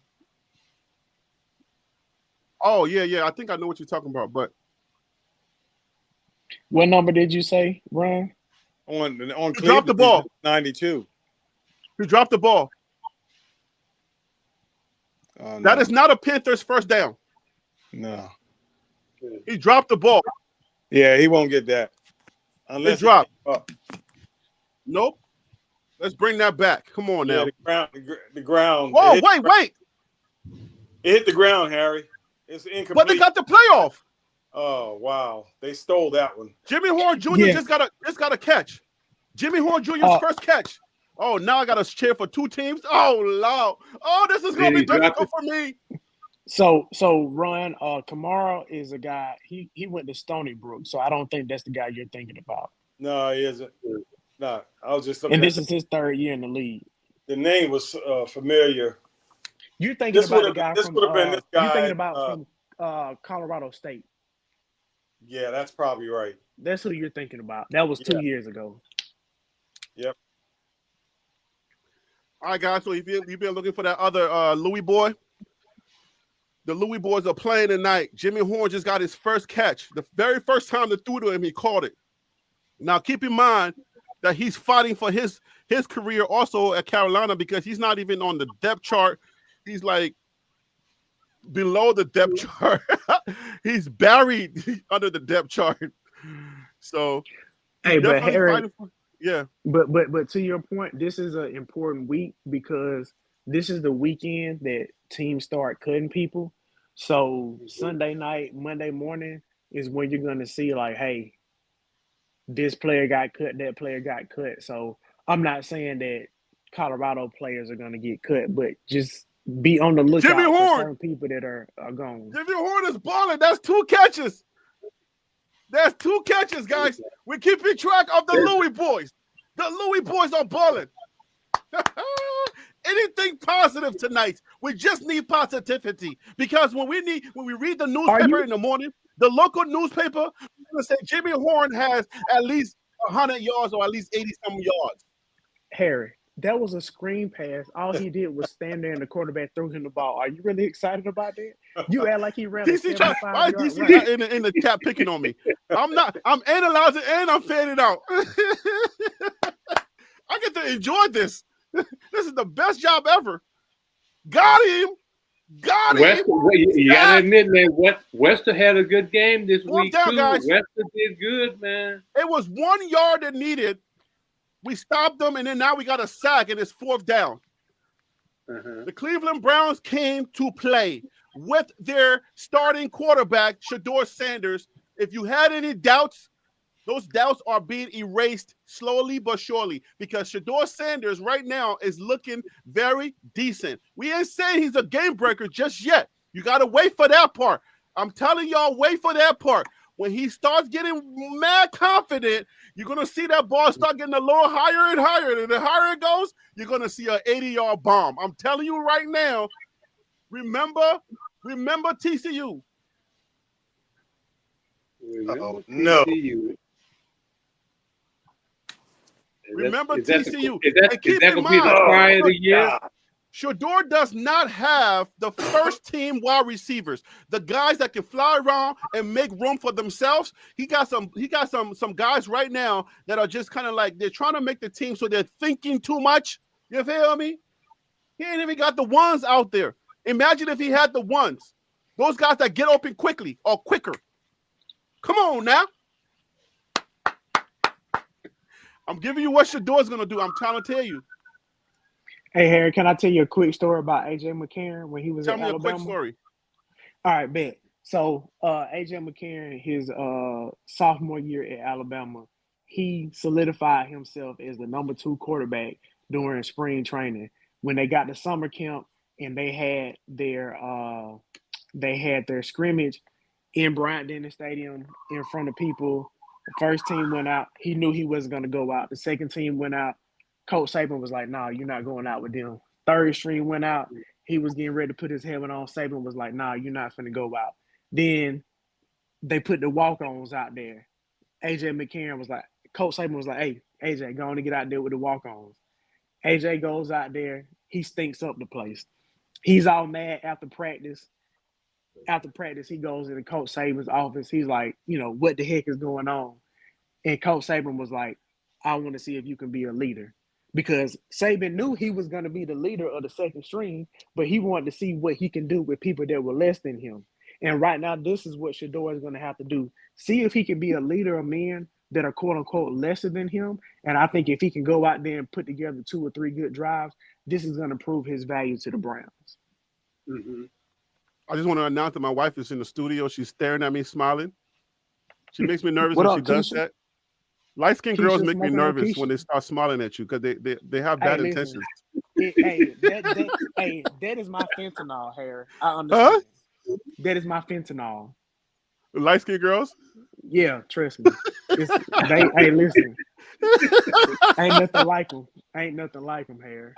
Oh yeah. I think I know what you're talking about, but What number did you say, Ron? On he Cleveland, dropped the ball. 92. He dropped the ball. Oh, That no. is not a Panthers first down. No. He dropped the ball. Yeah, he won't get that. Unless He dropped. Up. Nope. Let's bring that back. Come on now. Yeah, the ground. Whoa, wait. It hit the ground, Harry. It's incomplete. But they got the playoff. Oh, wow. They stole that one. Jimmy Horn Jr. just got a catch. Jimmy Horn Jr.'s first catch. Oh, now I got to cheer for two teams. Oh, Lord. Oh, this is going to be difficult for me. So Ron, Kamara is a guy. He went to Stony Brook, so I don't think that's the guy you're thinking about. No, he isn't. No, I was just looking. And this is his third year in the league. The name was familiar. You're thinking about the guy this from. would have been this guy. You're thinking about from Colorado State. Yeah, that's probably right. That's who you're thinking about. That was 2 years ago. Yep. All right, guys. So you've been looking for that other Louis boy. The Louis boys are playing tonight. Jimmy Horn just got his first catch. The very first time they threw to him, he caught it. Now, keep in mind that he's fighting for his career also at Carolina because he's not even on the depth chart. He's like below the depth chart. He's buried under the depth chart. So, hey, but Harry, yeah. But to your point, this is an important week because this is the weekend that teams start cutting people. So Sunday night, Monday morning is when you're going to see like, hey, this player got cut, that player got cut. So I'm not saying that Colorado players are going to get cut, but just be on the lookout for certain people that are gone. Jimmy Horn is balling. That's 2 catches. That's 2 catches, guys. We're keeping track of the Louis boys. The Louis boys are balling. Anything positive tonight? We just need positivity because when we read the newspaper in the morning, the local newspaper, we're gonna say Jimmy Horn has at least 100 yards or at least 80-some yards. Harry, that was a screen pass. All he did was stand there and the quarterback threw him the ball. Are you really excited about that? You act like he ran a 75-yard DC run. in the chat picking on me. I'm not. I'm analyzing and I'm fanning out. I get to enjoy this. This is the best job ever. Got him. You gotta admit, man, Wester had a good game this week too. Guys. Wester did good, man. It was 1 yard that needed. We stopped them, and then now we got a sack, and it's 4th down. The Cleveland Browns came to play with their starting quarterback, Shador Sanders. If you had any doubts, those doubts are being erased slowly but surely because Shador Sanders right now is looking very decent. We ain't saying he's a game breaker just yet. You got to wait for that part. I'm telling y'all, wait for that part. When he starts getting mad confident, you're going to see that ball start getting a little higher and higher. And the higher it goes, you're going to see an 80-yard bomb. I'm telling you right now, remember TCU. No. Remember TCU. Is that going to be the cry of the year? Shedeur does not have the first team wide receivers, the guys that can fly around and make room for themselves. He got some guys right now that are just kind of like they're trying to make the team, so they're thinking too much. You feel me? He ain't even got the ones out there. Imagine if he had the ones, those guys that get open quickly or quicker. Come on now. I'm giving you what Shedeur's gonna do. I'm trying to tell you. Hey, Harry, can I tell you a quick story about A.J. McCarron when he was at Alabama? Tell me a quick story. All right, bet. So, A.J. McCarron, his sophomore year at Alabama, he solidified himself as the number 2 quarterback during spring training. When they got to summer camp and they had their scrimmage in Bryant-Denny Stadium in front of people. The first team went out. He knew he wasn't going to go out. The second team went out. Coach Saban was like, "No, you're not going out with them." Third string went out. He was getting ready to put his helmet on. Saban was like, nah, you're not finna go out. Then they put the walk-ons out there. AJ McCarron was like, Coach Saban was like, hey, AJ, go on and get out there with the walk-ons. AJ goes out there. He stinks up the place. He's all mad after practice. After practice, he goes into Coach Saban's office. He's like, what the heck is going on? And Coach Saban was like, I want to see if you can be a leader. Because Saban knew he was going to be the leader of the second string, but he wanted to see what he can do with people that were less than him. And right now, this is what Shedeur is going to have to do. See if he can be a leader of men that are quote-unquote lesser than him. And I think if he can go out there and put together 2 or 3 good drives, this is going to prove his value to the Browns. Mm-hmm. I just want to announce that my wife is in the studio. She's staring at me, smiling. She makes me nervous What when up, she does Keisha? that. Light-skinned girls Keisha make me smoking on nervous Keisha? when they start smiling at you because they have bad Hey, intentions. listen. That is my fentanyl, Harry. I understand. Huh? That is my fentanyl. Light-skinned girls? Yeah, trust me. Hey, listen. Ain't nothing like them. Ain't nothing like them, Harry.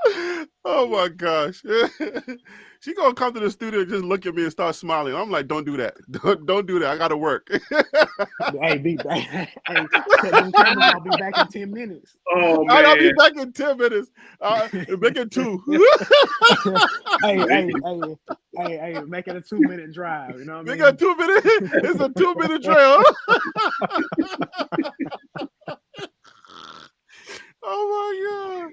Oh my gosh. She gonna come to the studio and just look at me and start smiling. I'm like, don't do that. Don't do that. I gotta work. Hey, be back. Hey, them cameras, I'll be back in 10 minutes. Oh man, I'll be back in 10 minutes. Make it 2. Hey, make it a 2-minute drive. You know what I Make mean? it 2 minutes. It's a 2-minute trail. Oh my god.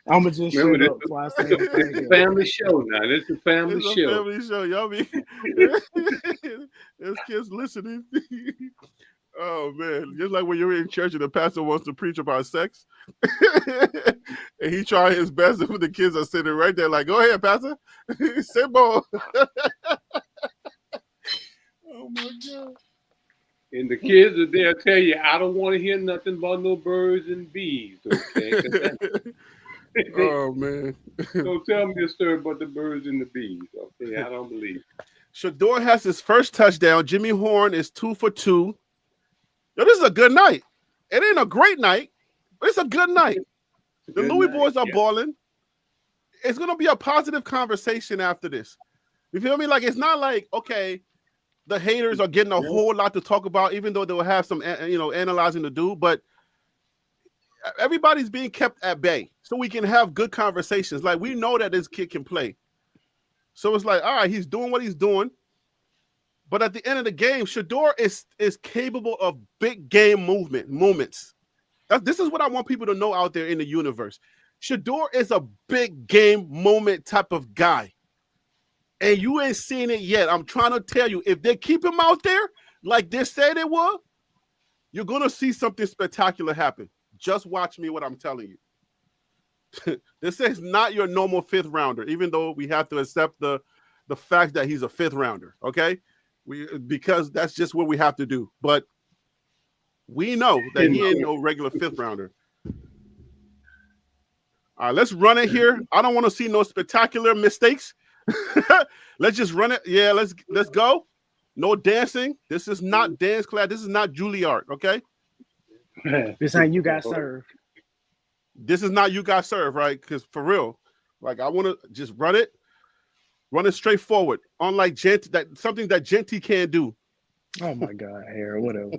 I'm gonna just remember shut up while I say it's a family show now. This is a family It's a show. family show. Y'all be there's kids listening. Oh man, just like when you're in church and the pastor wants to preach about sex, and he trying his best, and the kids are sitting right there, like, "Go ahead, pastor, say more." Oh my god! And the kids are there tell you, I don't want to hear nothing about no birds and bees. Okay, Oh man! don't tell me a story about the birds and the bees. Okay, I don't believe. Shedeur has his first touchdown. Jimmy Horn is 2 for 2. Yo, this is a good night. It ain't a great night, but it's a good night. The Louis boys are balling. It's gonna be a positive conversation after this. You feel me? Like it's not like, okay, the haters are getting a whole lot to talk about, even though they'll have some analyzing to do. But everybody's being kept at bay, so we can have good conversations. Like we know that this kid can play, so it's like, all right, he's doing what he's doing. But at the end of the game, Shedeur is capable of big game moments. This is what I want people to know out there in the universe. Shedeur is a big game moment type of guy. And you ain't seen it yet. I'm trying to tell you, if they keep him out there like they said they will, you're going to see something spectacular happen. Just watch me what I'm telling you. This is not your normal 5th rounder, even though we have to accept the fact that he's a 5th rounder, okay? Because that's just what we have to do. But we know that he ain't no regular 5th rounder. All right, let's run it here. I don't want to see no spectacular mistakes. Let's just run it. Yeah, let's go. No dancing. This is not dance class. This is not Juilliard, okay? This ain't you got served. This is not you got served, right? Because for real, like I want to just run it straight forward. Unlike something that Genty can't do. Oh my God, Harry, whatever.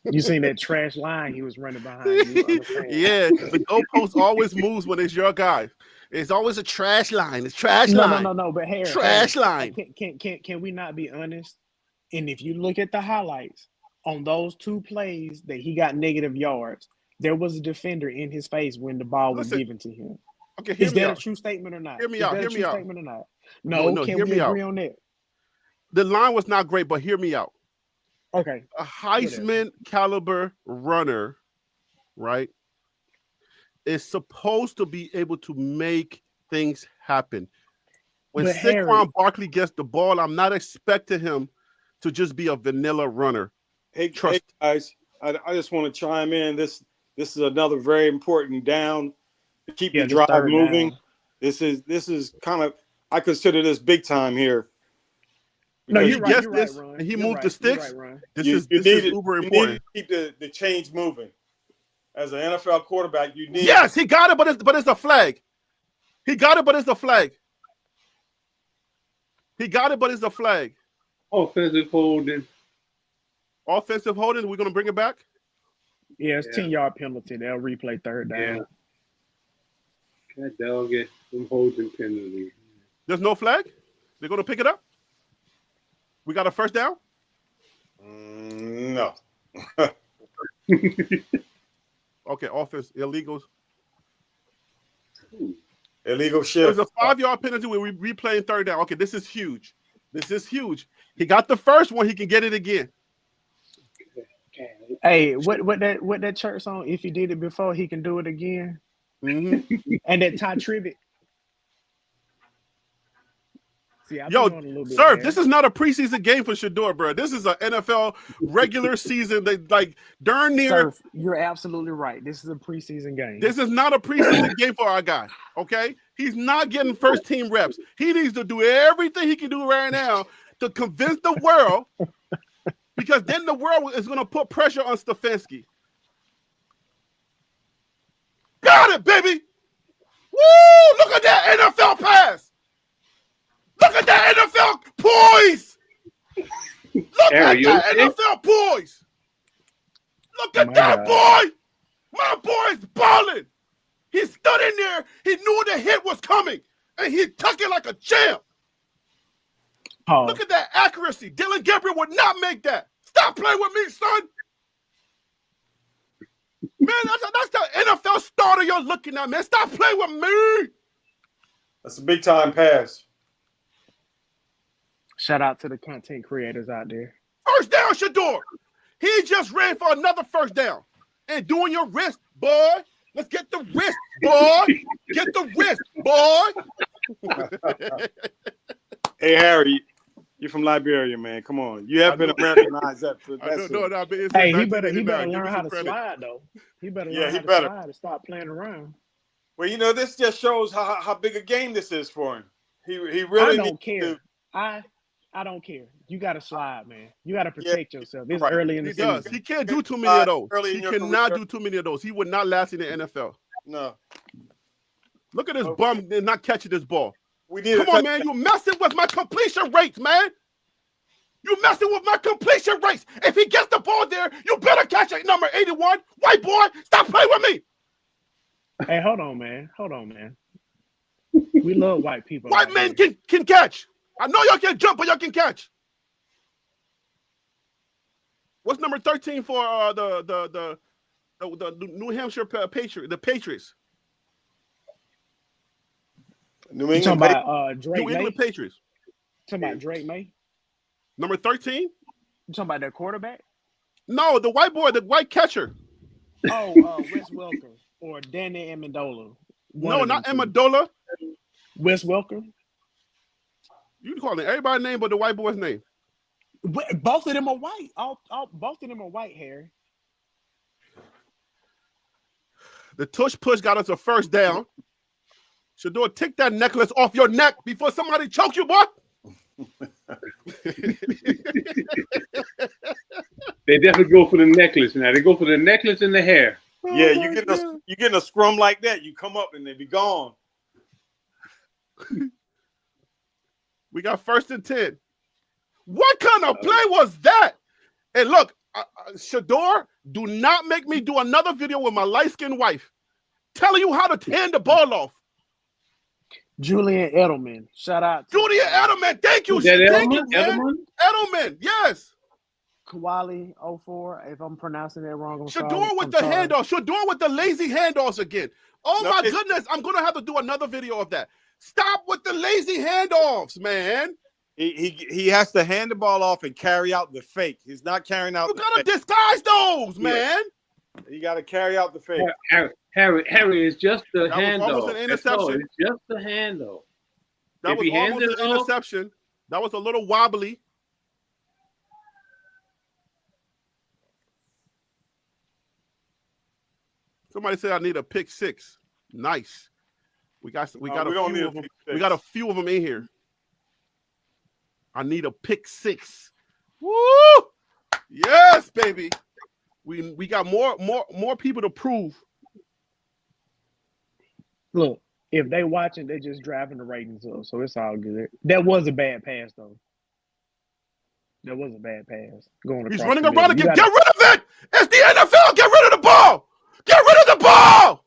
You seen that trash line he was running behind you? Yeah, the goalpost always moves when it's your guy. It's always a trash line. It's trash line. No. But Harry, trash line. Can we not be honest? And if you look at the highlights on those 2 plays that he got negative yards, there was a defender in his face when the ball was given to him. Okay, is that a true statement or not? Hear me out. Hear me out. Statement or not? No, can we agree on that? The line was not great, but hear me out. Okay. A Heisman caliber runner, right, is supposed to be able to make things happen. When Saquon Barkley gets the ball, I'm not expecting him to just be a vanilla runner. Hey guys, I just want to chime in. This is another very important down to keep the drive moving. Down. This is kind of, I consider this big time here. No, you're right, Ron. And he moved the sticks. Right, this is uber important. You need to keep the chains moving. As an NFL quarterback, you need. Yes, he got it, but it's a flag. He got it, but it's a flag. He got it, but it's a flag. Offensive holding. Offensive holding. We're gonna bring it back. Yeah, it's 10-yard penalty. They'll replay third down. Yeah. That dog get some holding penalty. There's no flag. They're gonna pick it up. We got a first down. No. Okay, offense illegals. Illegal shift. There's a 5-yard penalty where we replaying third down. Okay, this is huge. This is huge. He got the first one. He can get it again. Hey, what that church song? If he did it before, he can do it again. Mm-hmm. And that Ty Tribbett. See, Yo, sir, this is not a preseason game for Shedeur, bro. This is an NFL regular season. They like darn near. Sir, you're absolutely right. This is a preseason game. This is not a preseason game for our guy. Okay, he's not getting first team reps. He needs to do everything he can do right now to convince the world, because then the world is going to put pressure on Stefanski. Got it, baby. Woo! Look at that NFL pass. Look at that NFL poise! Look at that NFL poise! Look at that boy! My boy's balling! He stood in there, he knew the hit was coming, and he took it like a champ. Oh. Look at that accuracy. Dylan Gabriel would not make that. Stop playing with me, son! Man, that's the NFL starter you're looking at, man. Stop playing with me! That's a big time pass. Shout out to the content creators out there. First down, Shedeur. He just ran for another first down. And doing your wrist, boy. Let's get the wrist, boy. Get the wrist, boy. Hey, Harry, you're from Liberia, man. Come on. You have been Americanized. Hey, he better learn how to slide, though. He better learn how to slide and stop playing around. Well, you know, this just shows how big a game this is for him. He really I don't care. I don't care. You got to slide, man. You got to protect yourself. This right. early in the season. He can't do too many of those. He cannot do too many of those. He would not last in the NFL. No. Look at this bum not catching this ball. Come on, man. You're messing with my completion rates, man. You're messing with my completion rates. If he gets the ball there, you better catch it. Number 81. White boy, stop playing with me. Hey, hold on, man. We love white people. White men can catch. I know y'all can jump, but y'all can catch. What's number 13 for the New Hampshire Patriots? New England Patriots. Talking about Drake May? Number 13? You talking about their quarterback? No, the white boy, the white catcher. Oh, Wes Welker or Danny Amendola. No, not Amendola. Wes Welker. You can call it everybody's name but the white boy's name. Both of them are white. Both of them are white, Harry. The tush push got us a first down. Shedeur, take that necklace off your neck before somebody choke you, boy. They definitely go for the necklace now. They go for the necklace and the hair. Yeah, you getting a scrum like that, you come up and they be gone. We got 1st and 10. What kind of play was that? And look, Shedeur, do not make me do another video with my light-skinned wife telling you how to hand the ball off. Julian Edelman. Shout out. Julian Edelman. Thank you. Thank you, man. Edelman. Yes. Kawali 04. If I'm pronouncing that wrong, Shedeur with the handoff. Shedeur with the lazy handoffs again. Oh, my goodness. I'm going to have to do another video of that. Stop with the lazy handoffs, man. He has to hand the ball off and carry out the fake. He's not carrying out. You gotta disguise those, man. You gotta carry out the fake. Harry is just the handoff. That was almost an interception. It's just the handoff. That was almost an interception. That was a little wobbly. Somebody said I need a pick 6. Nice. We got a few of them in here. I need a pick 6. Woo! Yes, baby. We got more people to prove. Look, if they watching, they just driving the ratings up, so it's all good. That was a bad pass, though. That was a bad pass. He's running around again. Get rid of it! It's the NFL! Get rid of the ball! Get rid of the ball!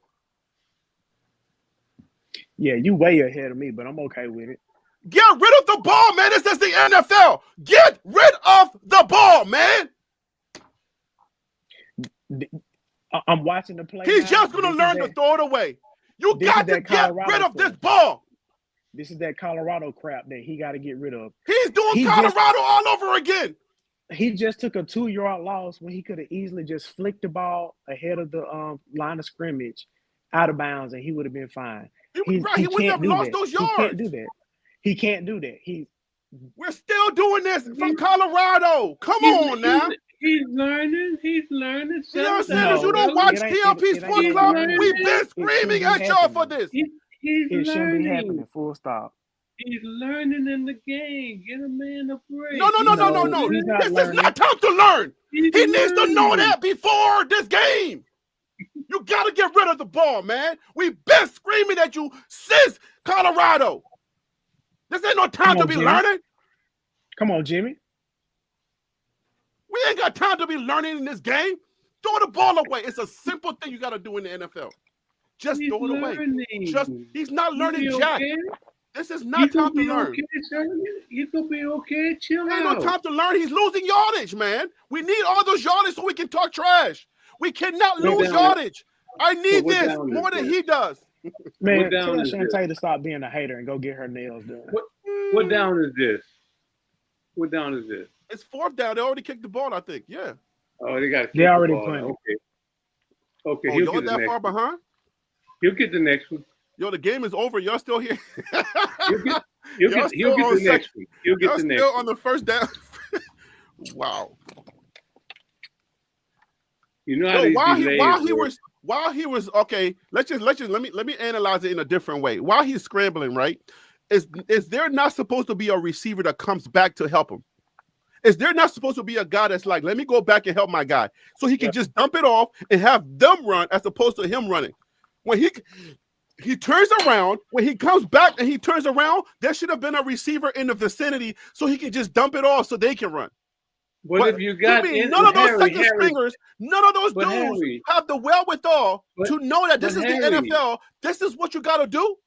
Yeah, you way ahead of me, but I'm okay with it. Get rid of the ball, man. This is the NFL. Get rid of the ball, man. I'm watching the play. He's just going to learn to throw it away. You got to get rid of this ball. This is that Colorado crap that he got to get rid of. He's doing Colorado all over again. He just took a 2-yard loss when he could have easily just flicked the ball ahead of the line of scrimmage out of bounds, and he would have been fine. He wouldn't have lost those yards. He can't do that. He can't do that. We're still doing this from Colorado. Come on now. He's learning. You know what I'm saying? You don't watch TLP Sports Club. We've been screaming at y'all for this. It shouldn't be happening. Full stop. He's learning in the game. Get a man a break. No. This is not time to learn. He needs to know that before this game. You got to get rid of the ball, man. We've been screaming at you since Colorado. This ain't no time to be learning. Come on, Jimmy. We ain't got time to be learning in this game. Throw the ball away. It's a simple thing you got to do in the NFL. Just throw it away. He's not learning jack. Okay? This is not time to learn. Okay, you could be okay. Chill out. Ain't no time to learn. He's losing yardage, man. We need all those yardage so we can talk trash. We cannot lose yardage. I need this more than he does. Man, tell Shantae to stop being a hater and go get her nails done. What down is this? What down is this? It's 4th down. They already kicked the ball, I think. Yeah. Oh, they got. They already playing. Okay. Oh, y'all that far behind? He'll get the next one. Yo, the game is over. Y'all still here? He'll get the next one. He'll get the next still on the first down. Wow. You know how while he was okay, let me analyze it in a different way. While he's scrambling, right? Is there not supposed to be a receiver that comes back to help him? Is there not supposed to be a guy that's like, let me go back and help my guy, so he can just dump it off and have them run as opposed to him running? When he turns around, when he comes back and he turns around, there should have been a receiver in the vicinity so he can just dump it off so they can run. But if you got none of those second stringers, none of those dudes have the wherewithal to know that this is the NFL. This is what you got to do.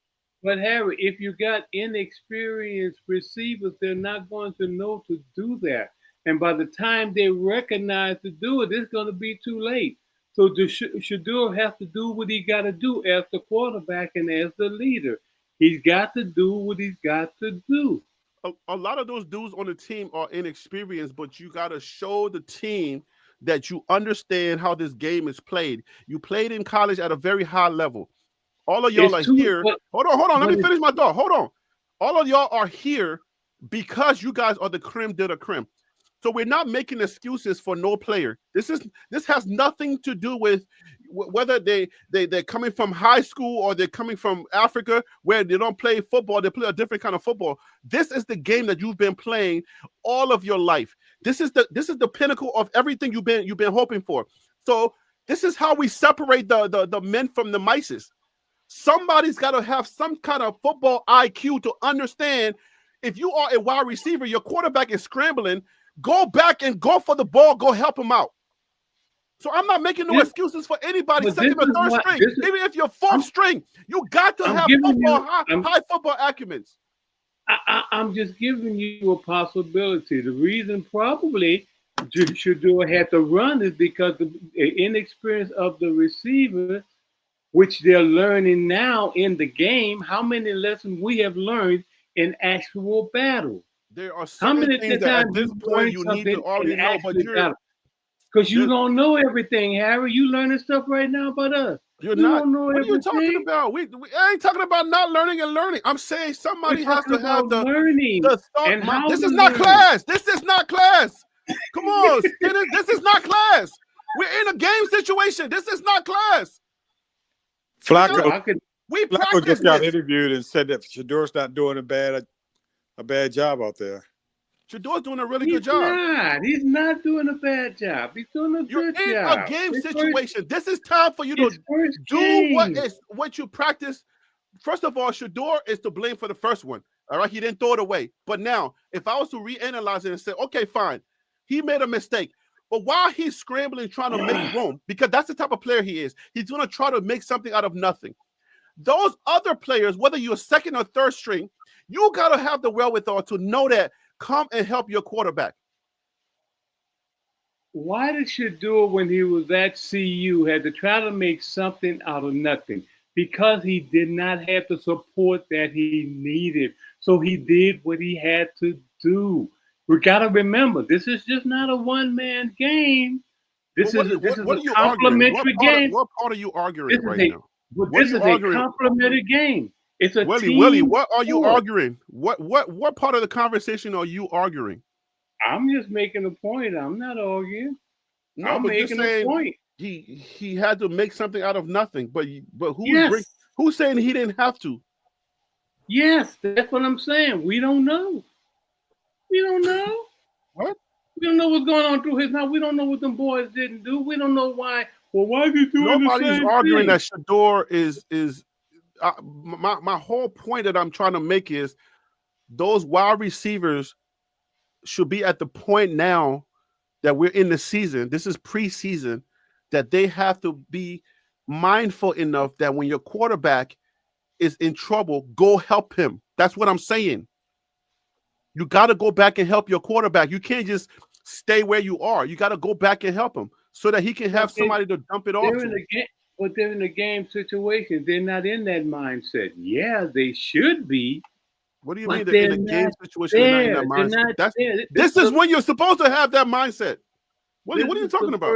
But Harry, if you got inexperienced receivers, they're not going to know to do that. And by the time they recognize to do it, it's going to be too late. So Shedeur has to do what he got to do as the quarterback and as the leader. He's got to do what he's got to do. A lot of those dudes on the team are inexperienced, but you got to show the team that you understand how this game is played. You played in college at a very high level. All of y'all here. Hold on. Let me finish my thought. Hold on. All of y'all are here because you guys are the creme de la creme. So we're not making excuses for no player. This has nothing to do with whether they're coming from high school or they're coming from Africa where they don't play football. They play a different kind of football. This is the game that you've been playing all of your life. This is the pinnacle of everything you've been hoping for. So this is how we separate the men from the mices. Somebody's got to have some kind of football IQ to understand if you are a wide receiver, your quarterback is scrambling, go back and go for the ball, go help him out. So I'm not making no excuses for anybody second or third string. Even if you're fourth string, you got to have high football acumen. I'm just giving you a possibility. The reason probably Shedeur had to run is because the inexperience of the receiver, which they're learning now in the game. How many lessons we have learned in actual battle? There are some things that at this point you need to already know, but because you don't know everything, Harry. You learning stuff right now about us. You're not. Don't know what everything. Are you talking about? We ain't talking about not learning and learning. I'm saying somebody has to have the learning. This is not class. This is not class. Come on, this is not class. We're in a game situation. This is not class. Flacco just got this. interviewed and said that Shedeur's not doing a bad job out there. Shedor's doing a really He's good job. not. He's not doing a bad job. He's doing a You're good in job. a game His situation. This is time for you His to first do game. what you practice. First of all, Shedeur is to blame for the first one. All right, he didn't throw it away. But now, if I was to reanalyze it and say, okay, fine, he made a mistake. But while he's scrambling, trying to make room, because that's the type of player he is, he's going to try to make something out of nothing. Those other players, whether you're second or third string, you got to have the wherewithal to know that come and help your quarterback. Why did Shedeur, when he was at CU, had to try to make something out of nothing? Because he did not have the support that he needed. So he did what he had to do. We got to remember, this is just not a one-man game. This is a complimentary game. What part are you arguing right now? This is a complimentary game. It's a team. Willie, what are you arguing? What part of the conversation are you arguing? I'm just making a point. I'm not arguing. No, I'm but making you're saying a point. He had to make something out of nothing. But who's saying he didn't have to? Yes, that's what I'm saying. We don't know. We don't know. What? We don't know what's going on through his mouth. We don't know what them boys didn't do. We don't know why. Well, why are they doing Nobody's the same arguing thing? that Shedeur is my whole point that I'm trying to make is those wide receivers should be at the point now that we're in the season. This is preseason, that they have to be mindful enough that when your quarterback is in trouble, go help him. That's what I'm saying. You got to go back and help your quarterback. You can't just stay where you are. You got to go back and help him so that he can have somebody to dump it off to. But they're in a game situation. They're not in that mindset. Yeah, they should be. What do you mean they're in a game situation? They're not in that mindset. This is when you're supposed to have that mindset. What are you talking about?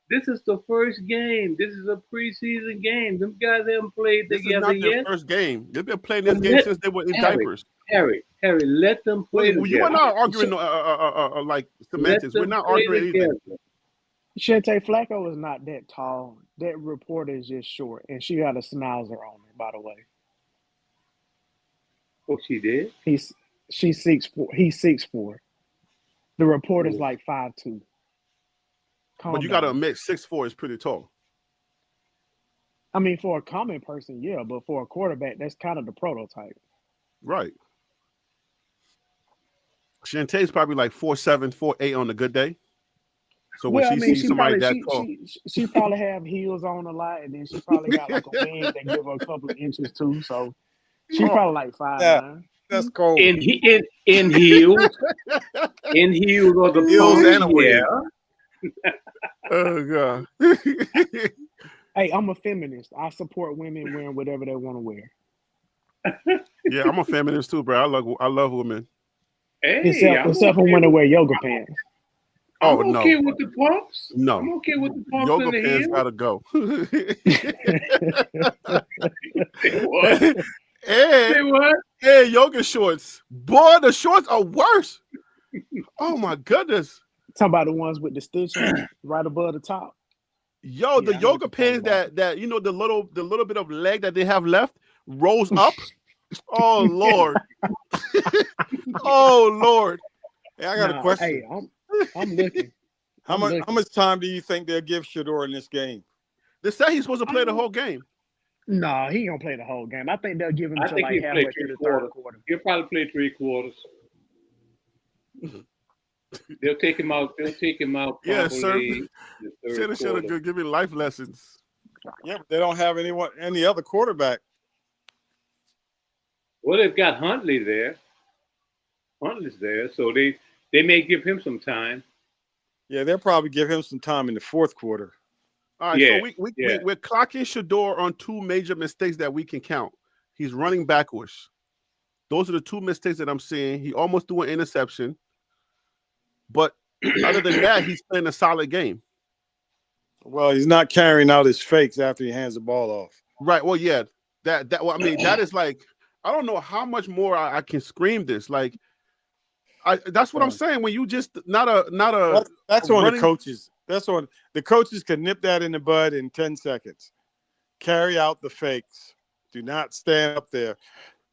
This is the first game. This is a preseason game. Them guys haven't played together yet. This is not their first game. They've been playing this game since they were in diapers. Harry, let them play together. You are not arguing like semantics. We're not arguing anything. Shante Flacco is not that tall. That reporter is just short, and she got a schnauzer on her, by the way. Oh, she did? She's 6'4". He's 6'4". The reporter's like 5'2". But you got to admit, 6'4" is pretty tall. I mean, for a common person, yeah, but for a quarterback, that's kind of the prototype. Right. Shantae's probably like 4'7", 4'8" on a good day. So when she sees somebody that tall, she probably have heels on a lot, and then she probably got like a wing that give her a couple of inches too. So she's probably like 5'9". Yeah, that's cold. In heels, in heels or the heels and a wing. Oh God. Hey, I'm a feminist. I support women wearing whatever they want to wear. Yeah, I'm a feminist too, bro. I love women. Hey, except for when they wear yoga pants. Oh, I'm okay with the pumps. No. I'm okay with the pumps. Yoga in the pants heel. gotta go. What? Say what? Hey, yoga shorts. Boy, the shorts are worse. Oh my goodness. Talking about the ones with the stitching right above the top. Yo, the yoga pants that you know the little bit of leg that they have left rolls up. Oh Lord. Oh Lord. Hey, I got a question. Hey, I'm looking. How much time do you think they'll give Shedeur in this game? They say he's supposed to play the whole game. No, he ain't gonna play the whole game. I think they'll give him to like halfway through the third quarter. He'll probably play 3 quarters. They'll take him out. Yeah, sir. Should have give me life lessons. Yeah, but they don't have any other quarterback. Well, they've got Huntley there. Huntley's there, so they may give him some time. Yeah, they'll probably give him some time in the fourth quarter. All right, so we're clocking Shedeur on 2 major mistakes that we can count. He's running backwards. Those are the 2 mistakes that I'm seeing. He almost threw an interception. But other than that, he's playing a solid game. Well, he's not carrying out his fakes after he hands the ball off. Right. Well, yeah. That is like, I don't know how much more I can scream this. Like, that's what I'm saying. When you just that's on the coaches. That's on the coaches can nip that in the bud in 10 seconds. Carry out the fakes. Do not stand up there.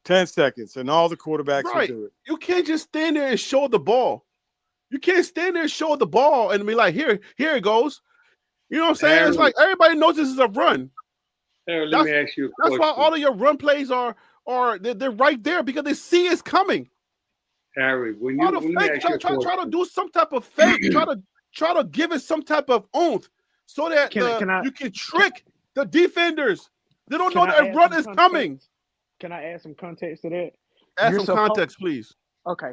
10 seconds, and all the quarterbacks will Right. do it. You can't just stand there and show the ball. You can't stand there and show the ball and be like, here it goes. You know what I'm saying? Harry, it's like everybody knows this is a run. Harry, let me ask you a That's question. why all of your run plays are they're right there because they see it's coming. Harry, when you Try to do some type of fake, try to give it some type of oomph so that you can trick the defenders. They don't know that run is coming. Can I add some context to that? Add some context, please. Okay.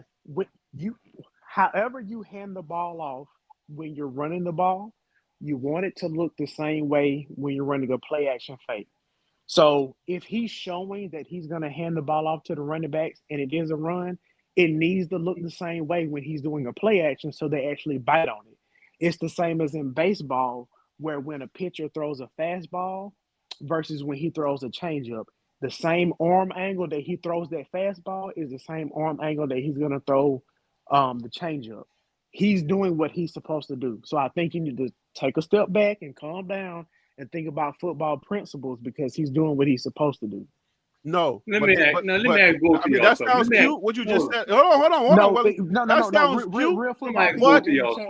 However you hand the ball off when you're running the ball, you want it to look the same way when you're running a play action fake. So if he's showing that he's going to hand the ball off to the running backs and it is a run, it needs to look the same way when he's doing a play action so they actually bite on it. It's the same as in baseball where when a pitcher throws a fastball versus when he throws a changeup, the same arm angle that he throws that fastball is the same arm angle that he's going to throw the changeup. He's doing what he's supposed to do. So I think you need to take a step back and calm down and think about football principles because he's doing what he's supposed to do. No. Let me ask both of y'all. That sounds cute. What you just said. Hold on. That sounds cute. Real football.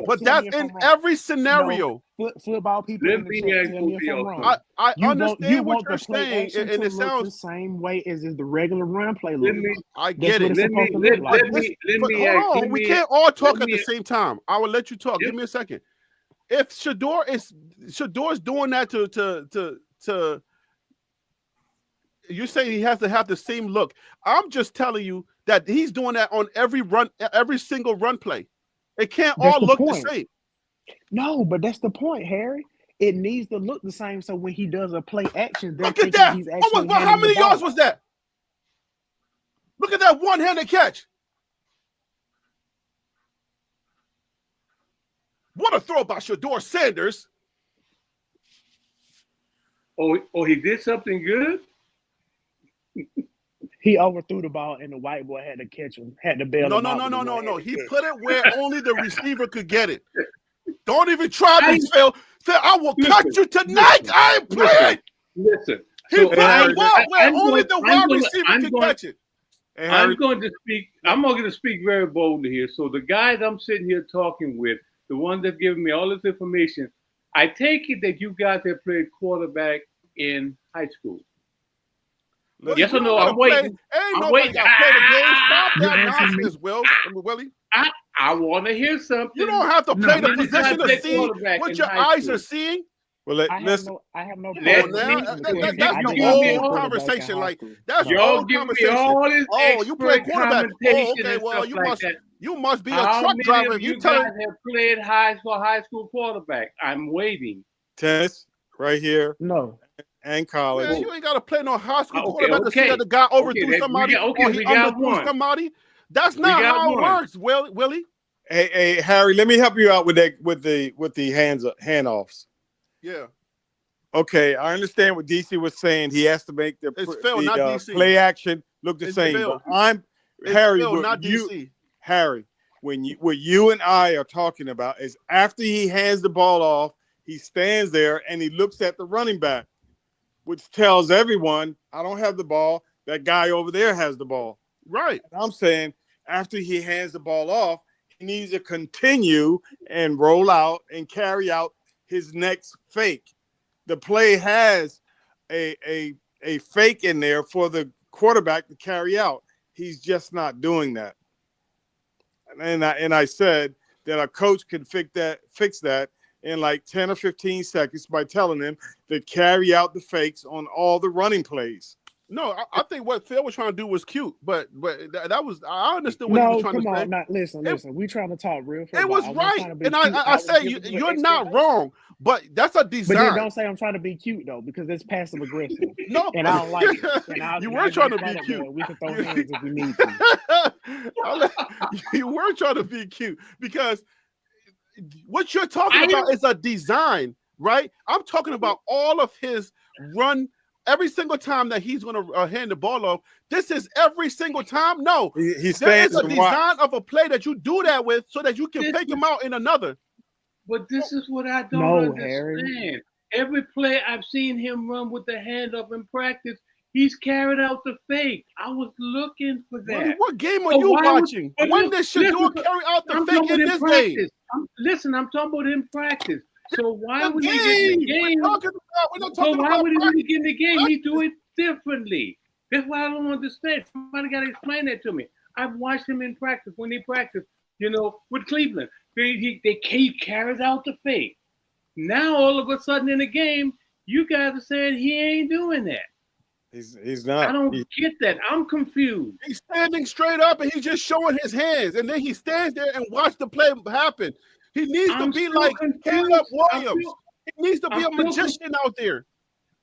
But that's in every scenario. Football people. Let me ask both of y'all. I understand what you're saying, and it sounds the same way as the regular run play. I get it. Let me hold on. We can't all talk at the same time. I will let you talk. Give me a second. If Shedor's doing that to you're saying he has to have the same look. I'm just telling you that he's doing that on every single run play. It can't all look the same. No, but that's the point, Harry. It needs to look the same so when he does a play action, look at that. He's actually how many yards was that? Look at that one-handed catch. What a throw by Shador Sanders. Oh, he did something good? He overthrew the ball and the white boy had to catch him, had to bail him out. No. He put it where only the receiver could get it. Don't even try to fail. I will cut you tonight. I ain't playing. Listen. He put it where only the wide receiver could catch it. I'm going to speak very boldly here. So the guys I'm sitting here talking with, the ones that giving me all this information, I take it that you guys have played quarterback in high school. Yes or no? I'm waiting. I'm waiting. Play the game. Stop that nonsense, Willie. I want to hear something. You don't have to play the position to see what your eyes are seeing. Well, I have no problem. That's the old conversation. Like that's y'all give me all this. Oh, you play quarterback. Oh, okay. Well, you must be a truck driver. You guys have played high school quarterback. I'm waiting. Tess, right here. No. And college. Man, you ain't got to play no high school quarterback to see that the guy overthrew somebody or he underthrew somebody. That's not how it works, Willie. Hey, Harry, let me help you out with that with the handoffs. Yeah. Okay, I understand what DC was saying. He has to make the play action look the same. But Harry, what you and I are talking about is after he hands the ball off, he stands there and he looks at the running back, which tells everyone, I don't have the ball. That guy over there has the ball. Right. And I'm saying after he hands the ball off, he needs to continue and roll out and carry out his next fake. The play has a fake in there for the quarterback to carry out. He's just not doing that. And I said that a coach could fix that in like 10 or 15 seconds by telling them to carry out the fakes on all the running plays. No, I think what Phil was trying to do was cute, but that was I understood what he was trying to say. No, come on, listen. We trying to talk real. It was right, and I say you're not wrong, but that's a design. But then don't say I'm trying to be cute though, because it's passive aggressive. No, and I don't like it. You were trying to be cute. We can throw hands if we need to. You were trying to be cute because what you're talking about is a design, right? I'm talking about all of his run. Every single time that he's going to hand the ball off, this is every single time. No, there is a design of a play that you do that with so that you can take him out in another. But this is what I don't understand. Harry. Every play I've seen him run with the hand up in practice, He's carried out the fake. I was looking for that. What game are you watching? When did Shedeur carry out the fake in this game? I'm talking about in practice. So why The would he get in the game? We're not So talking why about would he practice. get in the game? He do it differently. That's why I don't understand. Somebody got to explain that to me. I've watched him in practice when they practice, with Cleveland. He carries out the fake. Now all of a sudden in the game, you guys are saying he ain't doing that. He's not. I don't get that. I'm confused. He's standing straight up and he's just showing his hands, and then he stands there and watch the play happen. He needs to be like Caleb Williams. He needs to be a magician out there.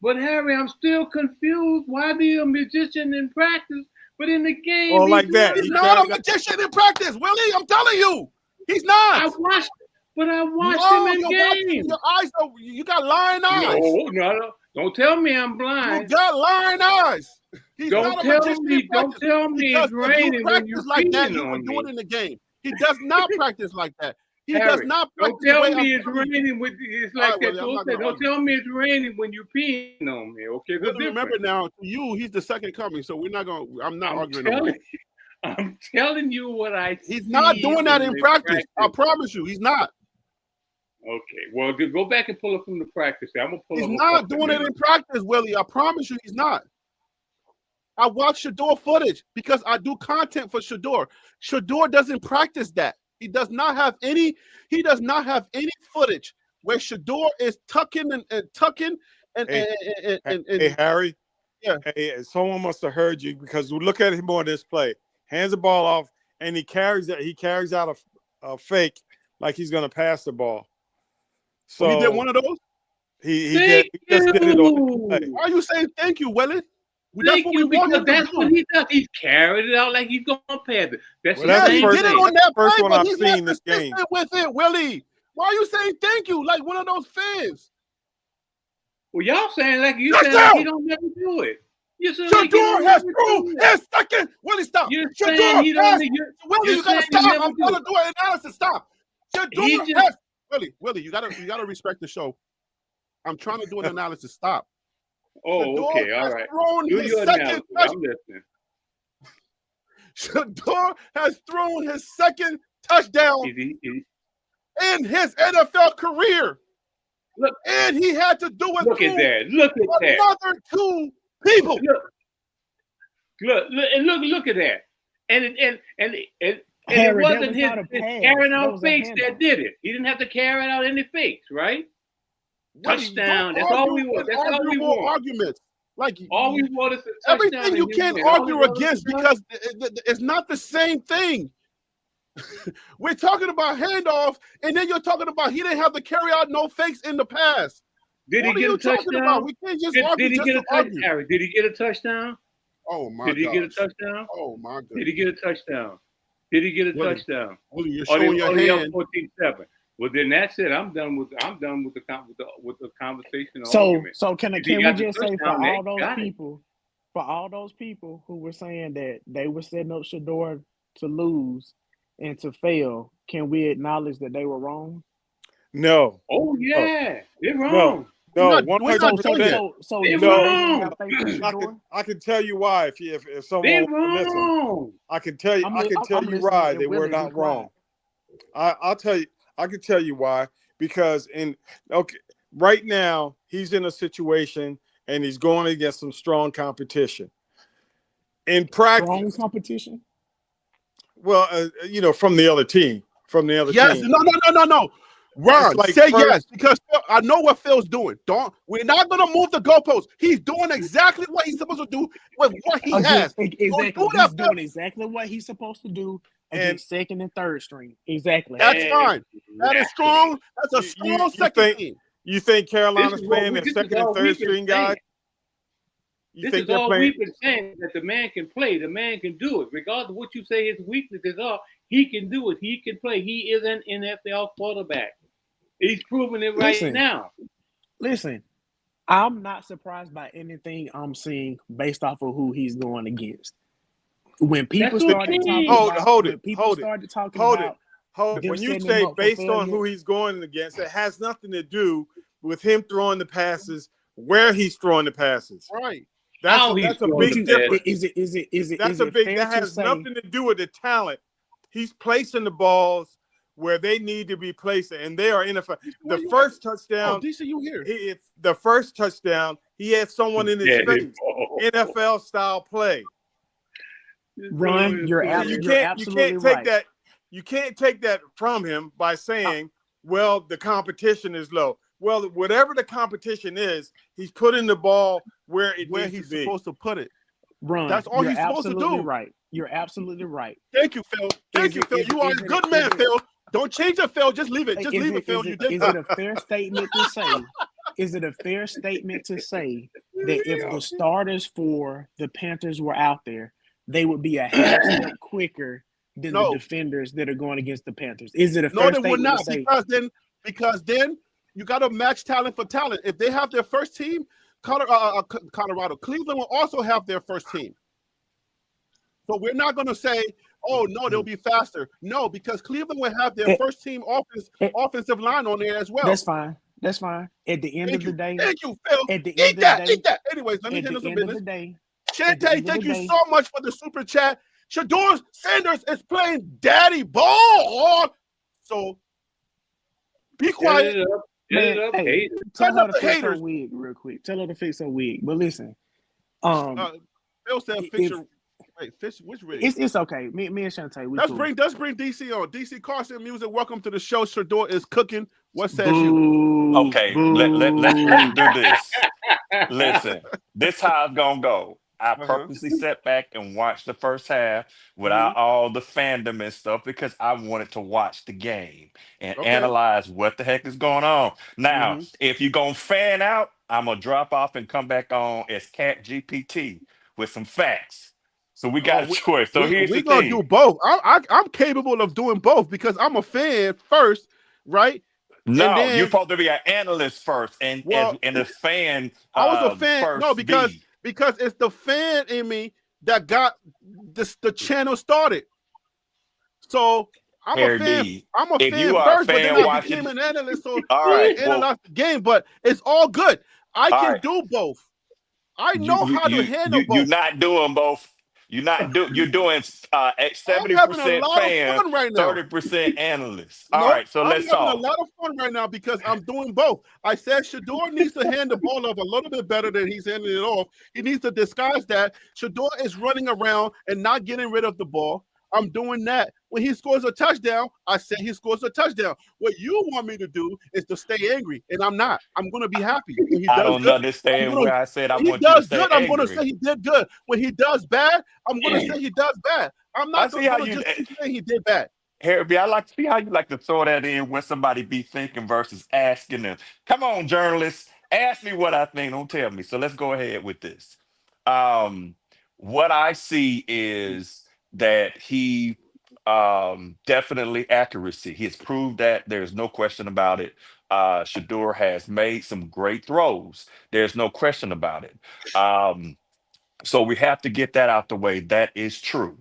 But Harry, I'm still confused. Why be a magician in practice, but in the game? Oh, like that. He's not a magician in practice, Willie. I'm telling you, he's not. I watched him in game. Your eyes, you got lying eyes. No. Don't tell me I'm blind. You got lying eyes. Don't tell me it's raining when you like that. on You me. do it in the game. He does not practice like that. He Harry, does not practice. Don't tell me it's raining it's like right, that. Don't tell me it's raining when you peeing on me. Okay, remember now, to you, he's the second coming, so we're not gonna. I'm not arguing. I'm telling you what I see. He's not doing that in practice. I promise you, he's not. Okay, well, go back and pull it from the practice. I'm gonna pull. He's not doing it in practice, Willie. I promise you, he's not. I watch Shedeur footage because I do content for Shedeur. Shedeur doesn't practice that. He does not have any. He does not have any footage where Shedeur is tucking and tucking and. Hey, Harry. Yeah. Hey, someone must have heard you because we look at him on this play. Hands the ball off, and he carries out a fake like he's going to pass the ball. So he did one of those. He just did it on the play. Why are you saying thank you, Willie? Thank you, because that's what he does. He's carried it out like he's going to pass it. That's he did it on that first play, one but I've he's seen not this game. with it, Willie. Why are you saying thank you like one of those fans? Well, y'all saying like he don't never do it. Shedeur has thrown his second. Willie, stop. Shedeur has. Willie, you gotta stop. I'm gonna do an analysis. Stop. Shedeur has. Willie, you gotta respect the show. I'm trying to do an analysis. Stop. Oh, okay, all right. Do your analysis. I'm listening. Shedeur has thrown his second touchdown in his NFL career. Look, and he had to do it. Look at that. Another two people. Look at that. And it wasn't his carrying out fakes that did it. He didn't have to carry out any fakes, right? Touchdown. That's all we want. That's all we want. Arguments. Like all we want is a touchdown. Everything you can't argue against because it's not the same thing. We're talking about handoff, and then you're talking about he didn't have to carry out no fakes in the past. Did he get a touchdown? We can't just argue. Did he get a touchdown? Did he get a touchdown? Oh my God! Did he get a touchdown? Oh my God! Did he get a touchdown? Did he get a touchdown? Willie, you're showing your hand. 14-7. Well, then that's it. I'm done with the conversation. So can we just say for all those people who were saying that they were setting up Shedeur to lose and to fail, can we acknowledge that they were wrong? No. Oh yeah, they're wrong. No, 100%. So they're wrong. I can tell you why if someone they're wrong. I can tell you why they were not wrong. I'll tell you. I can tell you why, because right now he's in a situation and he's going against some strong competition. In practice, strong competition. Well, from the other team, Yes, no. Ron, say yes, because I know what Phil's doing. We're not gonna move the goalposts. He's doing exactly what he's supposed to do with what he has. Exactly. He's doing exactly what he's supposed to do against second and third string. Exactly. That's fine. That is strong. That's a strong second team. You think Carolina's playing their second and third string guys? This is all we've been saying, that the man can play, the man can do it. Regardless of what you say his weaknesses are, he can do it. He can play. He is an NFL quarterback. He's proving it now. Listen, I'm not surprised by anything I'm seeing based off of who he's going against. When people started talking about when you say based on who he's going against, it has nothing to do with him throwing the passes, where he's throwing the passes. Right. how he's that's a throwing the big pass. difference. Is That's it a big. fair That to has say nothing to do with the talent. He's placing the balls where they need to be placed, and they are NFL. The first touchdown, DC, you here? the first touchdown, he had someone in his Yeah, face. NFL style play. Ron, you're You absolutely can't take right. that. You can't take that from him by saying, "Well, the competition is low." Well, whatever the competition is, he's putting the ball where he's be. supposed to put it. Ron, That's all you're he's supposed to absolutely do. right. You're absolutely right. Thank you, Phil. Thank you, Phil. You are a good man, Phil. Don't change it, Phil. Just leave it. Just leave it, Phil. You did Is good. it a fair statement to say? Is it a fair statement to say that if the starters for the Panthers were out there, they would be a half step quicker than the No. defenders that are going against the Panthers? Is it a No, fair they would statement to not, say? because then you got to match talent for talent. If they have their first team, Colorado, Cleveland will also have their first team. So we're not going to say, "Oh no, they'll be faster." No, because Cleveland will have their first team offensive line on there as well. That's fine. That's fine. At the end of the day, thank you, Phil. At the Eat end of that. the day, Anyways, let me handle some business. Shante, Thank you so much for the super chat. Shador Sanders is playing daddy ball. So be quiet. Tell her to fix her wig real quick. Tell her to fix her wig. But listen, Phil said fix your fish. Which wig? It's okay. Me and Shante. Let's bring DC on. DC Carson Music. Welcome to the show. Shador is cooking. What says you? Okay, let's do this. Listen, this how it's gonna go. I purposely sat back and watched the first half without all the fandom and stuff because I wanted to watch the game and analyze what the heck is going on. Now, if you're gonna fan out, I'm gonna drop off and come back on as Cat GPT with some facts. So we got a choice. So here's the thing. We're gonna do both. I'm capable of doing both because I'm a fan first, right? No, you're supposed to be an analyst first, and a fan. I was a fan. First No, because it's the fan in me that got the channel started. So I'm a fan. I'm a fan first, but then I became an analyst. So I analyzed the game, but it's all good. I can do both. I know how to handle both. You're not doing both. You're doing 70% fan, 30% analyst. All right, so let's talk. I'm having a lot of fun right now because I'm doing both. I said Shedeur needs to hand the ball off a little bit better than he's handing it off. He needs to disguise that. Shedeur is running around and not getting rid of the ball. I'm doing that. When he scores a touchdown, I say he scores a touchdown. What you want me to do is to stay angry, and I'm not. I'm going to be happy. When he I don't understand where I said I want you to stay angry. I'm going to say he did good. When he does bad, I'm going to say he does bad. I'm not going to just say he did bad. Harry, I like to see how you like to throw that in when somebody be thinking versus asking them. Come on, journalists, ask me what I think. Don't tell me. So let's go ahead with this. What I see is that he definitely accuracy. He has proved that. There's no question about it. Shedeur has made some great throws. There's no question about it. So we have to get that out the way. That is true.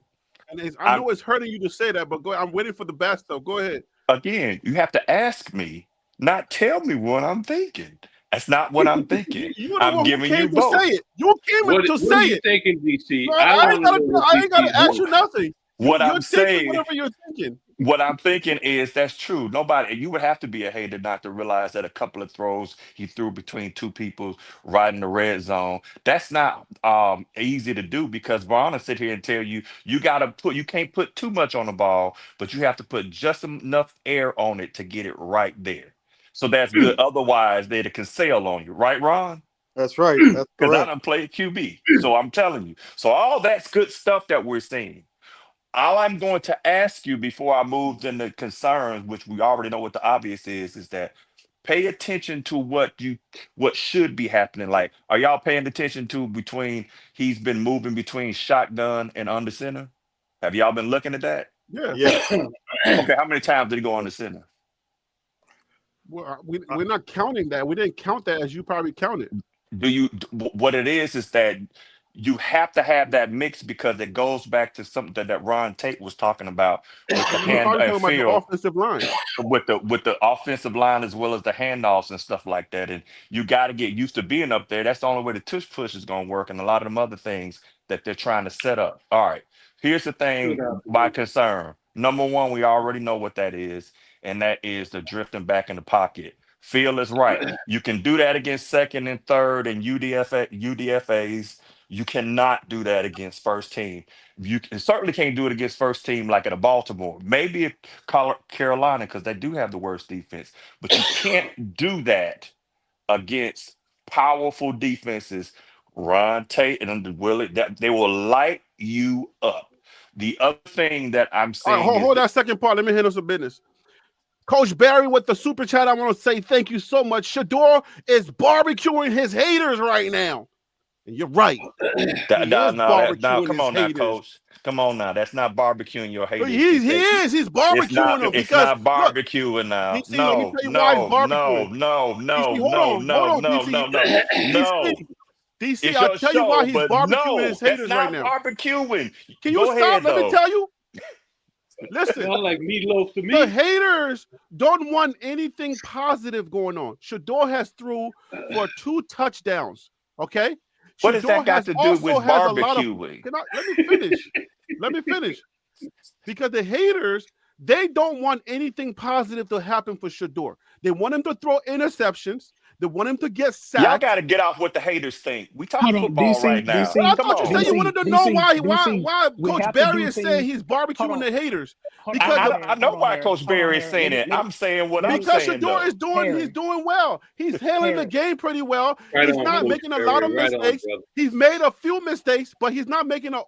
And I know it's hurting you to say that, but I'm waiting for the bad stuff. Go ahead. Again, you have to ask me, not tell me what I'm thinking. That's not what I'm thinking. I'm giving you both. Say it. You came to say it. What are you thinking, DC? No, I ain't got to ask you nothing. I'm saying, whatever you're thinking. What I'm thinking is that's true. You would have to be a hater not to realize that a couple of throws he threw between two people right in the red zone. That's not easy to do because Varner sit here and tell you you can't put too much on the ball, but you have to put just enough air on it to get it right there. So that's good. Otherwise, they can sail on you, right, Ron? That's right. Because I done played QB. So I'm telling you. So all that's good stuff that we're seeing. All I'm going to ask you before I move into concerns, which we already know what the obvious is that pay attention to what should be happening. Like, are y'all paying attention to he's been moving between shotgun and under center? Have y'all been looking at that? Yeah. Okay, how many times did he go under center? Well, we're not counting that. We didn't count that as you probably counted. What it is that you have to have that mix because it goes back to something that Ron Tate was talking about with the He was hand probably and talking about the feel offensive line. with the offensive line as well as the handoffs and stuff like that. And you got to get used to being up there. That's the only way the tush push is going to work, and a lot of them other things that they're trying to set up. All right, here's the Good thing. My observation. concern, number one, we already know what that is, and that is the drifting back in the pocket. Phil is right. You can do that against second and third and UDFAs. You cannot do that against first team. Certainly can't do it against first team like at a Baltimore. Maybe a Carolina because they do have the worst defense. But you can't do that against powerful defenses. Ron Tate and Willie, that they will light you up. The other thing that I'm All right, seeing is hold that second part. Let me handle some business. Coach Barry with the super chat. I want to say thank you so much. Shedeur is barbecuing his haters right now. And you're right. He is no, barbecuing come his on now, haters. coach. Come on now. That's not barbecuing your haters. He is. He's barbecuing them It's because not look, barbecuing now. DC, let me tell you why he's barbecuing. DC, hold on, DC. DC, It's I'll your tell you why show, he's but barbecuing his no, that's haters right not now. barbecuing. Can you Go stop? ahead, Let me though. tell you. Listen, Sound like meatloaf to the me. haters don't want anything positive going on. Shedeur has threw for 2 touchdowns. Okay. What does that got to do with has a lot of. barbecuing? Let me finish. Let me finish. Because the haters, they don't want anything positive to happen for Shedeur. They want him to throw interceptions. They want him to get sacked. Y'all got to get off what the haters think. We talking Hold on, football DC, right now. DC. But I Come thought you said on. you wanted to know why we Coach have to Barry do is saying things. he's barbecuing the haters. Hold on, I know why Harry. Coach Barry is Harry. saying it. I'm saying what I'm Because saying, Shedeur though. is he's doing well. He's handling the Harry. game pretty well. Right He's on, not Coach making a Barry. lot of Right on, mistakes. brother. He's made a few mistakes, but he's not making a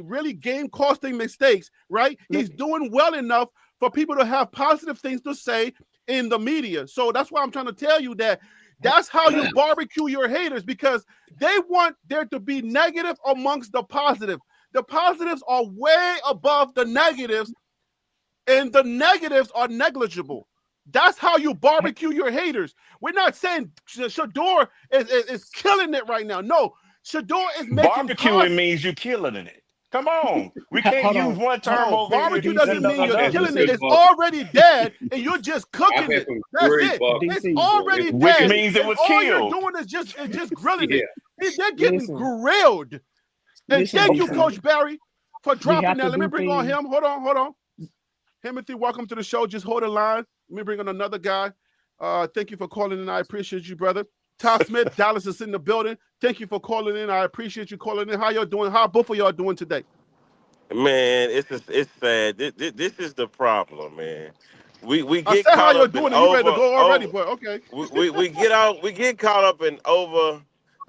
really game costing mistakes, right? He's doing well enough for people to have positive things to say in the media. So that's why I'm trying to tell you that that's how you barbecue your haters, because they want there to be negative amongst the positive. The positives are way above the negatives, and the negatives are negligible. That's how you barbecue your haters. We're not saying Shedeur is killing it right now. No, Shedeur is making Barbecuing means you killing it. Come on. We can't use one term No, over here barbecue and doesn't mean you're That's killing good it. It's barbecue. already dead, and you're just I've cooking had it. some That's great it. barbecue. It's already which dead, means it and was all you're killed. doing is just grilling Yeah. it. They're getting Listen. grilled. And Listen, thank you, DC. Coach Barry, for dropping have that. to Let me do bring on things- him. Hold on. Timothy, welcome to the show. Just hold the line. Let me bring on another guy. Thank you for calling in. I appreciate you, brother. Todd Smith, Dallas is in the building. Thank you for calling in. I appreciate you calling in. How y'all doing? How both of y'all doing today? Man, it's sad. This is the problem, man. We I get said how caught y'all up in doing, and you ready to go already, over but okay. we get caught up in over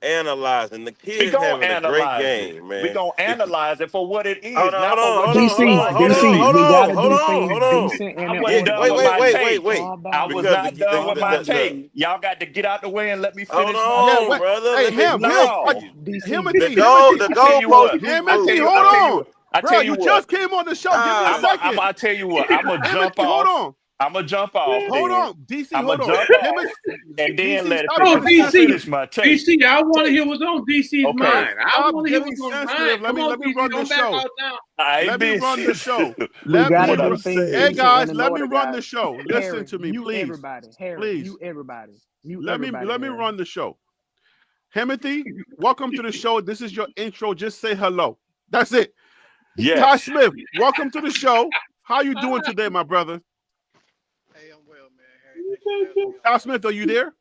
analyzing. The We kids gonna having a great analyze it. game, We man. gonna analyze it for what it Hold is, on, not hold for on, what hold you on, DC, hold feel on, like hold it on, DC, hold we is. gotta on, hold do on, things hold on. decent I and in wasn't order. done with my take. Wait. I was Because not done with my take. Y'all got to get out the way and let me hold finish my Yeah, on, wait. take. brother. Hey, Let me him, explain to No. you. DC, The I tell you goalposts what. keep Himothy, moving, hold bro. on. I Bro, tell you you what. just came on the show. Give me a second. I tell you what. I'm gonna jump Himothy, hold off. on. I'm gonna jump off. Hold Then on. DC, I'm gonna hold on. jump off Himothy, and then DC, let stop Oh, getting let me DC, sensitive. finish my take. DC, I want to hear what's on DC's Okay. mind. I Stop want to hear getting what's on mine. sensitive. Let Come me on, DC, run the don't back show. out now. I ain't Let me been run the show. we Let me gotta what do I'm things Hey saying. decent and guys, in let me order, run the guys. show. Listen Harry, to me, mute please. everybody. Harry, Please. mute everybody. Mute Let me everybody. Harry. run the show. Timothy, welcome to the show. This is your intro. Just say hello. That's it. Ty Yes. Smith, welcome to the show. How you doing today, my brother? Hey, I'm well, man. Harry, thanks for having me on. Ty Smith, are you there?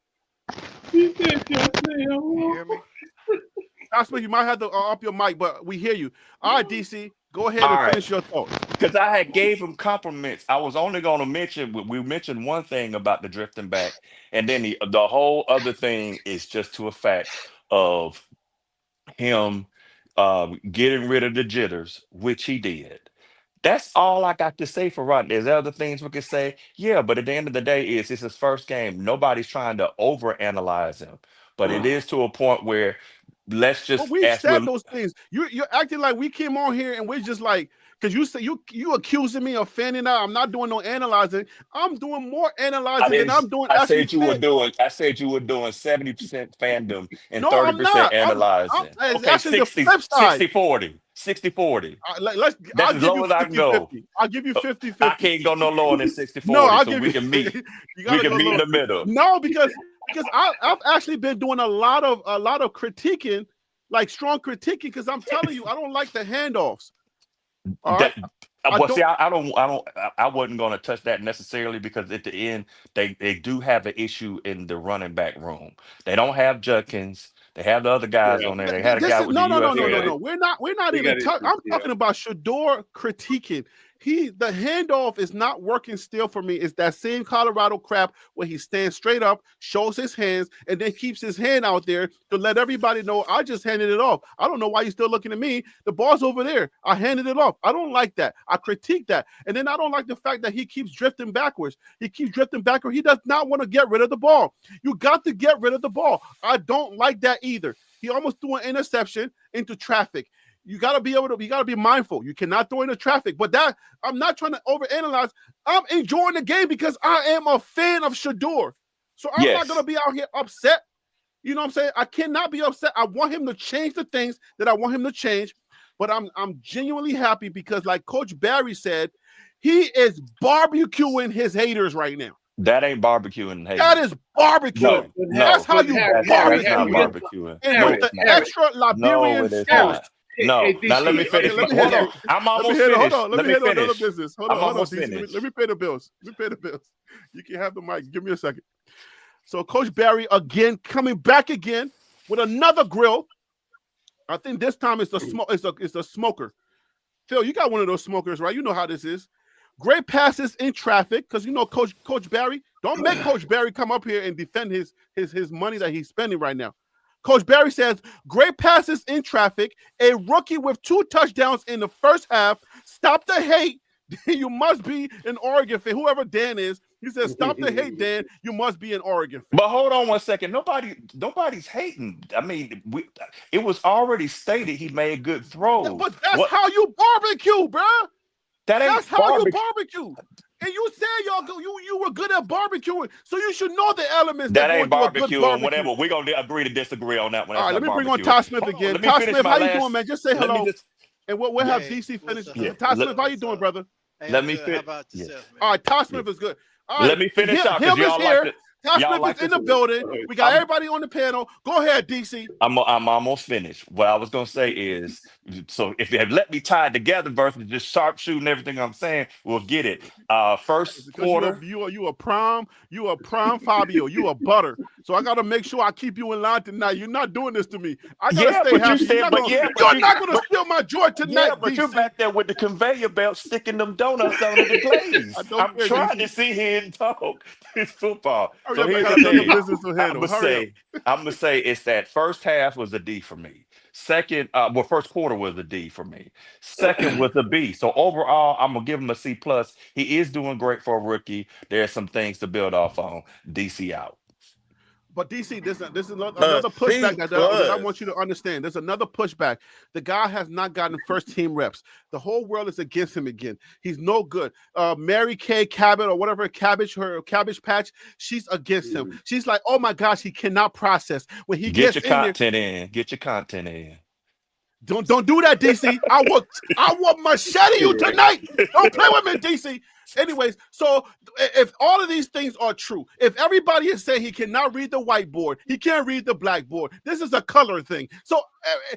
He said, just say Can you hello. hear me? Ty Smith, you might have to up your mic, but we hear you. All right, DC, go ahead All and right. finish your thought. Because I had gave him compliments. I was only going to mention we mentioned one thing about the drifting back, and then the whole other thing is just to a fact of him getting rid of the jitters, which he did. That's all I got to say for right. There's other things we could say, yeah, but at the end of the day, it's his first game. Nobody's trying to overanalyze him, but it is to a point where let's But just we've ask. said those things. You're acting like we came on here and we're just like because you say you accusing me of fanning out. I'm not doing no analyzing. I'm doing more analyzing than I'm doing I actually said you were fan. doing. I said you were doing 70% fandom and No, I'm 30% not. I'm analyzing. it's Okay, actually the 60, flip side. 40. 60-40. That's I'll as give low you as I can go. 50-50. I'll give you Uh, 50-50. I can't go no lower than No, 60-40, I'll so give we you. can meet. You We gotta can go meet in low. the middle. No, because I've actually been doing a lot of critiquing, like strong critiquing, because I'm telling you, I don't like the handoffs. All right, That I well, see, don't. I wasn't going to touch that necessarily because at the end they do have an issue in the running back room. They don't have Judkins. They have the other guys Yeah, on there. They had a This guy is with the got USL. it. We're not They even got talking. issues. I'm Yeah. talking about Shador critiquing. The handoff is not working still for me. It's that same Colorado crap where he stands straight up, shows his hands, and then keeps his hand out there to let everybody know I just handed it off. I don't know why you're still looking at me. The ball's over there. I handed it off. I don't like that. I critique that. And then I don't like the fact that he keeps drifting backwards. He keeps drifting backwards. He does not want to get rid of the ball. You got to get rid of the ball. I don't like that either. He almost threw an interception into traffic. You got to be mindful. You cannot throw into traffic. But that, I'm not trying to overanalyze. I'm enjoying the game because I am a fan of Shedeur. So I'm not going to be out here upset. You know what I'm saying? I cannot be upset. I want him to change the things that I want him to change. But I'm genuinely happy because, like Coach Barry said, he is barbecuing his haters right now. That ain't barbecuing. Hey, That is barbecuing. That's how you that's not barbecue. barbecuing. And No, with the it's not. extra No, Liberian it is sauce. not. No. Now let me finish. Okay, let me Hold handle on. I'm Let me almost handle. finished. Hold on. Let me handle another business. Hold I'm on, almost DC. finished. Let me pay the bills. You can have the mic. Give me a second. So Coach Barry again coming back again with another grill. I think this time it's a smoker. Phil, you got one of those smokers, right? You know how this is. Great passes in traffic, because you know Coach Barry. Don't make Coach Barry come up here and defend his money that he's spending right now. Coach Barry says, great passes in traffic, a rookie with 2 touchdowns in the first half. Stop the hate. You must be an Oregon fan. Whoever Dan is, he says, stop the hate, Dan. You must be an Oregon fan. But hold on one second. Nobody's hating. I mean, it was already stated he made good throws. But that's how you barbecue, bro. That's how you barbecue. And you said you were good at barbecuing, so you should know the elements that ain't barbecue. Whatever. We're gonna agree to disagree on that one. All right, let me bring on Todd Smith again. Todd Smith, how you doing, man? Just say hello, and we'll have DC finish. Todd Smith, how you doing, brother? Hey, let me finish. How about yourself, man? All right, Todd Smith is good. All right, let me finish out because y'all here. like Todd Smith is in the building. We got everybody on the panel. Go ahead, DC. I'm almost finished. What I was gonna say is, so if you had let me tie it together versus just sharpshooting everything I'm saying, we'll get it. First quarter. You a prime Fabio. You a butter. So I gotta make sure I keep you in line tonight. You're not doing this to me. I gotta stay happy. You're not gonna steal my joy tonight. Yeah, but DC. you're back there with the conveyor belt sticking them donuts under the glaze. I'm trying to sit here and talk this football. So here's the thing. I'm gonna say it's that first half was a D for me. Second, first quarter was a D for me. Second was a B. So overall, I'm gonna give him a C plus. He is doing great for a rookie. There's some things to build off on. DC out. But DC, this is another pushback that I want you to understand. There's another pushback. The guy has not gotten first team reps. The whole world is against him again. He's no good. Mary Kay Cabot or whatever her cabbage patch, she's against him. She's like, oh my gosh, he cannot process when he gets in there. Get your content in. Don't do that, DC. I will machete you tonight. Don't play with me, DC. Anyways, so if all of these things are true, if everybody is saying he cannot read the whiteboard, he can't read the blackboard, this is a color thing. So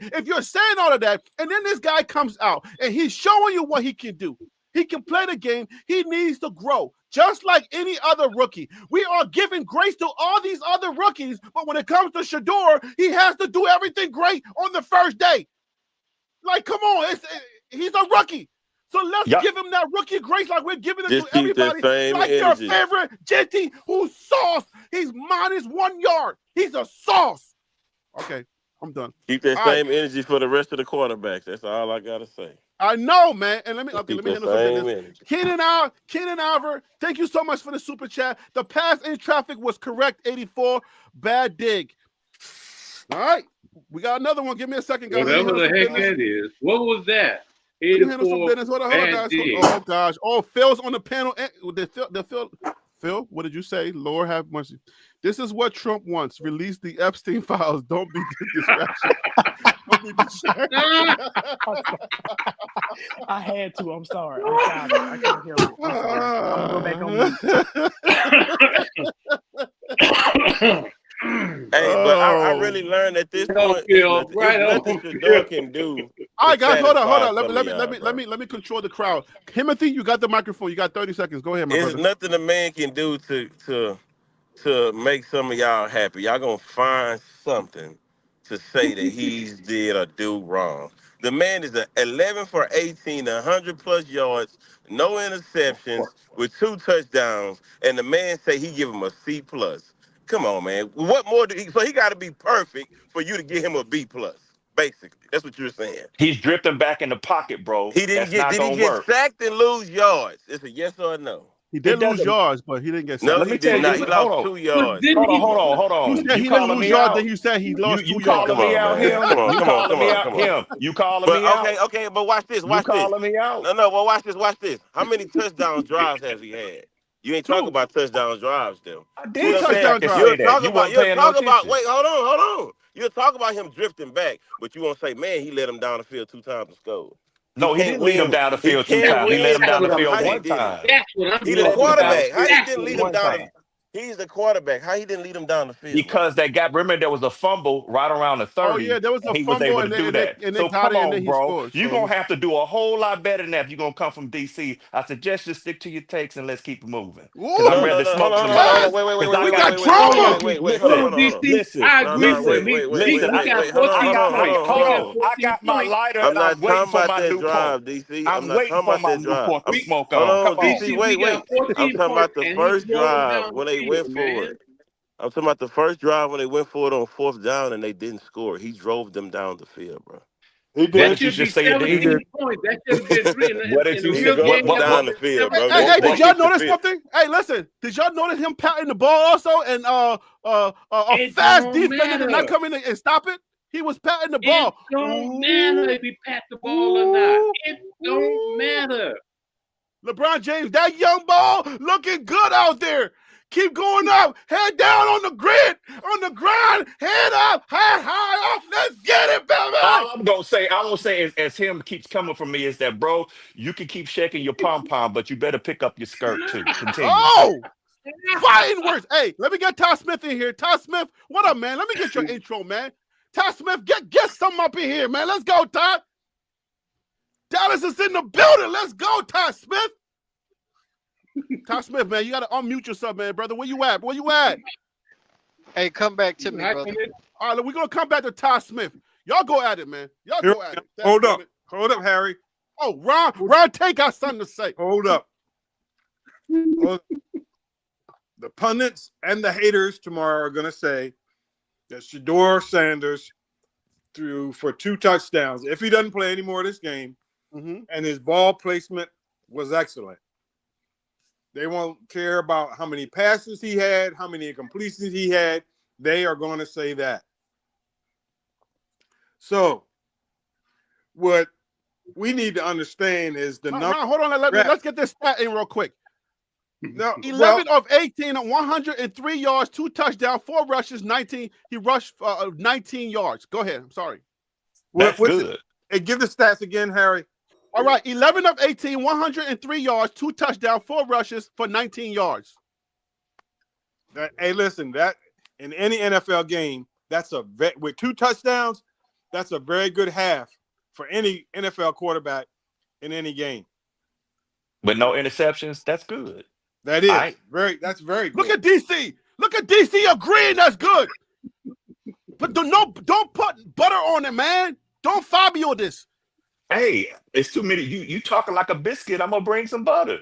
if you're saying all of that, and then this guy comes out and he's showing you what he can do, he can play the game, he needs to grow, just like any other rookie. We are giving grace to all these other rookies, but when it comes to Shedeur, he has to do everything great on the first day. Like, come on, he's a rookie. So let's give him that rookie grace like we're giving it to everybody. Like energy. Your favorite Jetty who's sauce. He's -1 yard. He's a sauce. Okay, I'm done. Keep that same energy for the rest of the quarterbacks. That's all I got to say. I know, man. And let me handle something. Kenan Alver, thank you so much for the super chat. The pass in traffic was correct, 84. Bad dig. All right. We got another one. Give me a second, guys. Whatever the heck that is. What was that? You handle some 84 business. Hold on, bad guys. dig. Oh gosh. Oh, Phil's on the panel. Phil, what did you say? Lord have mercy. This is what Trump wants. Release the Epstein files. Don't be distraction. Don't be distracted. I had to. I'm sorry. I'm sorry. I can't help it. I'm sorry. I'm gonna go back on mute. Hey, but I really learned at this point Phil, it's nothing Shedeur can do. All right, guys, hold on. Let Let me control the crowd. Timothy, you got the microphone. You got 30 seconds. Go ahead, my There's brother. nothing a man can do to make some of y'all happy. Y'all gonna find something to say that he's did or do wrong. The man is 11 for 18, 100 plus yards, no interceptions, with 2 touchdowns, and the man say he give him a C plus. Come on, man. What more do he? So he got to be perfect for you to give him a B plus. Basically, that's what you're saying. He's drifting back in the pocket, bro. He didn't That's get. not Did he gonna get work. sacked and lose yards? It's a yes or a no. He did It lose doesn't. yards, but he didn't get No, sacked. Let he me did tell not. you. He Hold lost on. 2 But yards. didn't he? You Hold said on. he You didn't calling lose me yards, out? then you said he lost 2 You yards. calling me out, Come on, him? man. You Come on, calling me out, come on. him? You calling But me out? okay, but watch this. You calling me out? No, well, watch this. How many touchdown drives has he had? You ain't talking 2. about touchdown drives, though. I You Two did know what I'm sit saying? back touchdown and drives. say that. You wasn't You'll paying no talk about. attention. Wait, hold on. You'll talk about him drifting back, but you won't say, man, he let him down the field 2 times and scored. He No, he can't didn't lead him win. down the He field 2 can't times. He led win him down the what without I'm him. field How he one saying. did it? time. That's what I'm He He the led him talking down about. the quarterback. How field he That's didn't what lead I'm him one down saying. the? time. He's the quarterback. How he didn't lead him down the field, man? Because that got, remember, there was a fumble right around the Oh yeah, 30, there was and a he was fumble able to and do that. they So got come it and then on, he bro. scored. You're So going to have to do a whole lot better than that if you're going to come from DC. I suggest just stick to your takes and let's keep it moving. Because I'm ooh, ready No. to smoke Hold yes, on. somebody. Because I we got got to, hold drama. on. Hold Listen, on, DC. listen, I agree with him. listen, listen. He got 14 points. He got I 14 got my points. lighter I'm and I'm not waiting talking for about my that Newport. drive, DC. I'm I'm not waiting talking for about my that drive. Newport to smoke Hold on. Come on, on. DC. DC, we got Wait. I'm 14 talking points, about the and he first drove him drive down when the they went field, for man. it. I'm talking about the first drive when they went for it on 4th down and they didn't score. He drove them down the field, bro. He What That did. did you should be just say it He did? 17 did. points. That should have been 3. What did In a you He say? real drove game, them What, that would down have the been field, bro. 17 They Hey, did points. y'all hit the notice field. something? Hey, listen, did y'all notice him patting the ball also and a It fast don't defender did not matter. come in and stop it? He was patting the It ball. don't matter Ooh, if he pat the ball or not. ooh, It don't ooh. matter. LeBron James, that young ball looking good out there. Keep going up, head down on the grid, on the grind, head up, head high up. Let's get it, baby. all I'm gonna say, I won't say as him keeps coming from me is that, bro, you can keep shaking your pom pom, but you better pick up your skirt too. Continue. Oh, fighting words. Hey, let me get Todd Smith in here. Todd Smith, what up, man? Let me get your intro, man. Todd Smith, get something up in here, man. Let's go, Todd. Dallas is in the building. Let's go, Todd Smith. Todd Smith, man, you got to unmute yourself, man, brother. Where you at? Where you at? Hey, come back to me, brother. All right, we're going to come back to Todd Smith. Y'all go at it, man. Y'all Here go at it. Hold up, Harry. Oh, Ron Tate got something to say. Hold up. The pundits and the haters tomorrow are going to say that Shador Sanders threw for 2 touchdowns if he doesn't play any more of this game, and his ball placement was excellent. They won't care about how many passes he had, how many completions he had. They are going to say that. So what we need to understand is the number. Ron, hold on. Let's get this stat in real quick. No, 11 of 18 on 103 yards, 2 touchdowns, 4 rushes, 19. He rushed 19 yards. Go ahead. I'm sorry. That's good. Hey, give the stats again, Harry. All right. 11 of 18, 103 yards, 2 touchdowns, 4 rushes for 19 yards. Hey, listen, that in any NFL game, that's with 2 touchdowns, that's a very good half for any NFL quarterback in any game. But no interceptions, that's good. That is that's very good. Look at DC. Look at DC agreeing that's good. But don't put butter on it, man. Don't Fabio this. Hey, it's too many. You talking like a biscuit. I'm gonna bring some butter.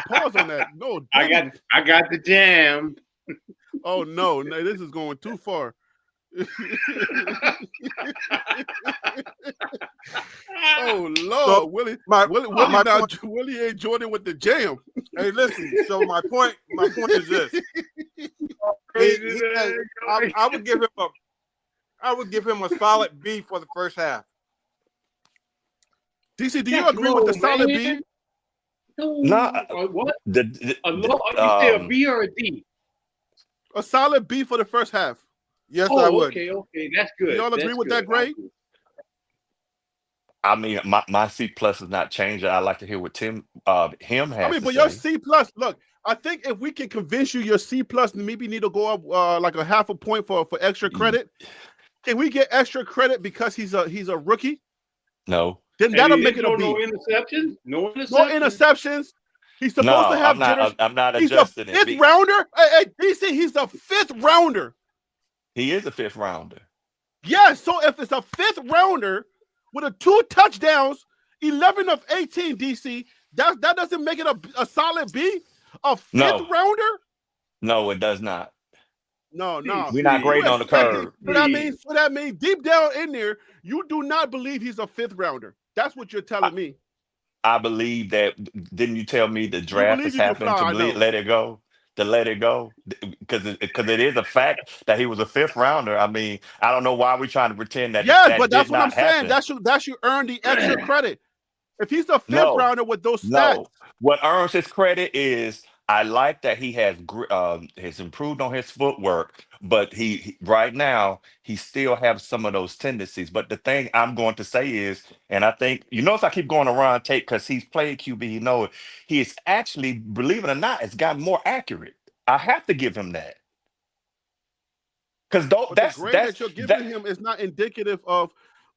Pause on that. No, I got the jam. Oh no, this is going too far. Oh Lord, So, Willie ain't Jordan with the jam. Hey, listen. So my point is this: I would give him a solid B for the first half. DC, do you That's agree with the low, solid man. B? No, No, what? the, A low? You say a B or a D? A solid B for the first half. Yes, I Oh, would. okay, that's Do good. y'all agree That's with good. that grade? I mean, my C plus is not changing. I like to hear what him I has mean, to but your say. C plus. Look, I think if we can convince you your C plus, maybe need to go up like a half a point for extra credit. Can we get extra credit because he's a rookie? No, Then And that'll he make didn't it throw a B. no interceptions. No interceptions. No interceptions. He's supposed to no, have jitters. I'm not He's a adjusting it. fifth rounder. Hey, DC, he's a fifth rounder. He is a fifth rounder. Yes. So if it's a fifth rounder with 2 touchdowns, 11 of 18, DC, that doesn't make it a solid B. A fifth rounder? No, it does not. No. We're not You grading on the expecting, curve. so that means deep down in there, you do not believe he's a fifth rounder. That's what you're telling me. I believe that. Didn't you tell me the You draft believe has you can happened fly, I know. let it go? To let it go? Because it is a fact that he was a fifth rounder. I mean, I don't know why we're trying to pretend that Yes, that but did that's what I'm not saying. happen. That should earn the extra credit. If he's a fifth No, rounder with those stats, no. What earns his credit is I like that he has improved on his footwork, but he right now he still has some of those tendencies. But the thing I'm going to say is, and I think if I keep going around Tate because he's played QB, he is actually, believe it or not, has gotten more accurate. I have to give him that because but the grade that you're giving him is not indicative of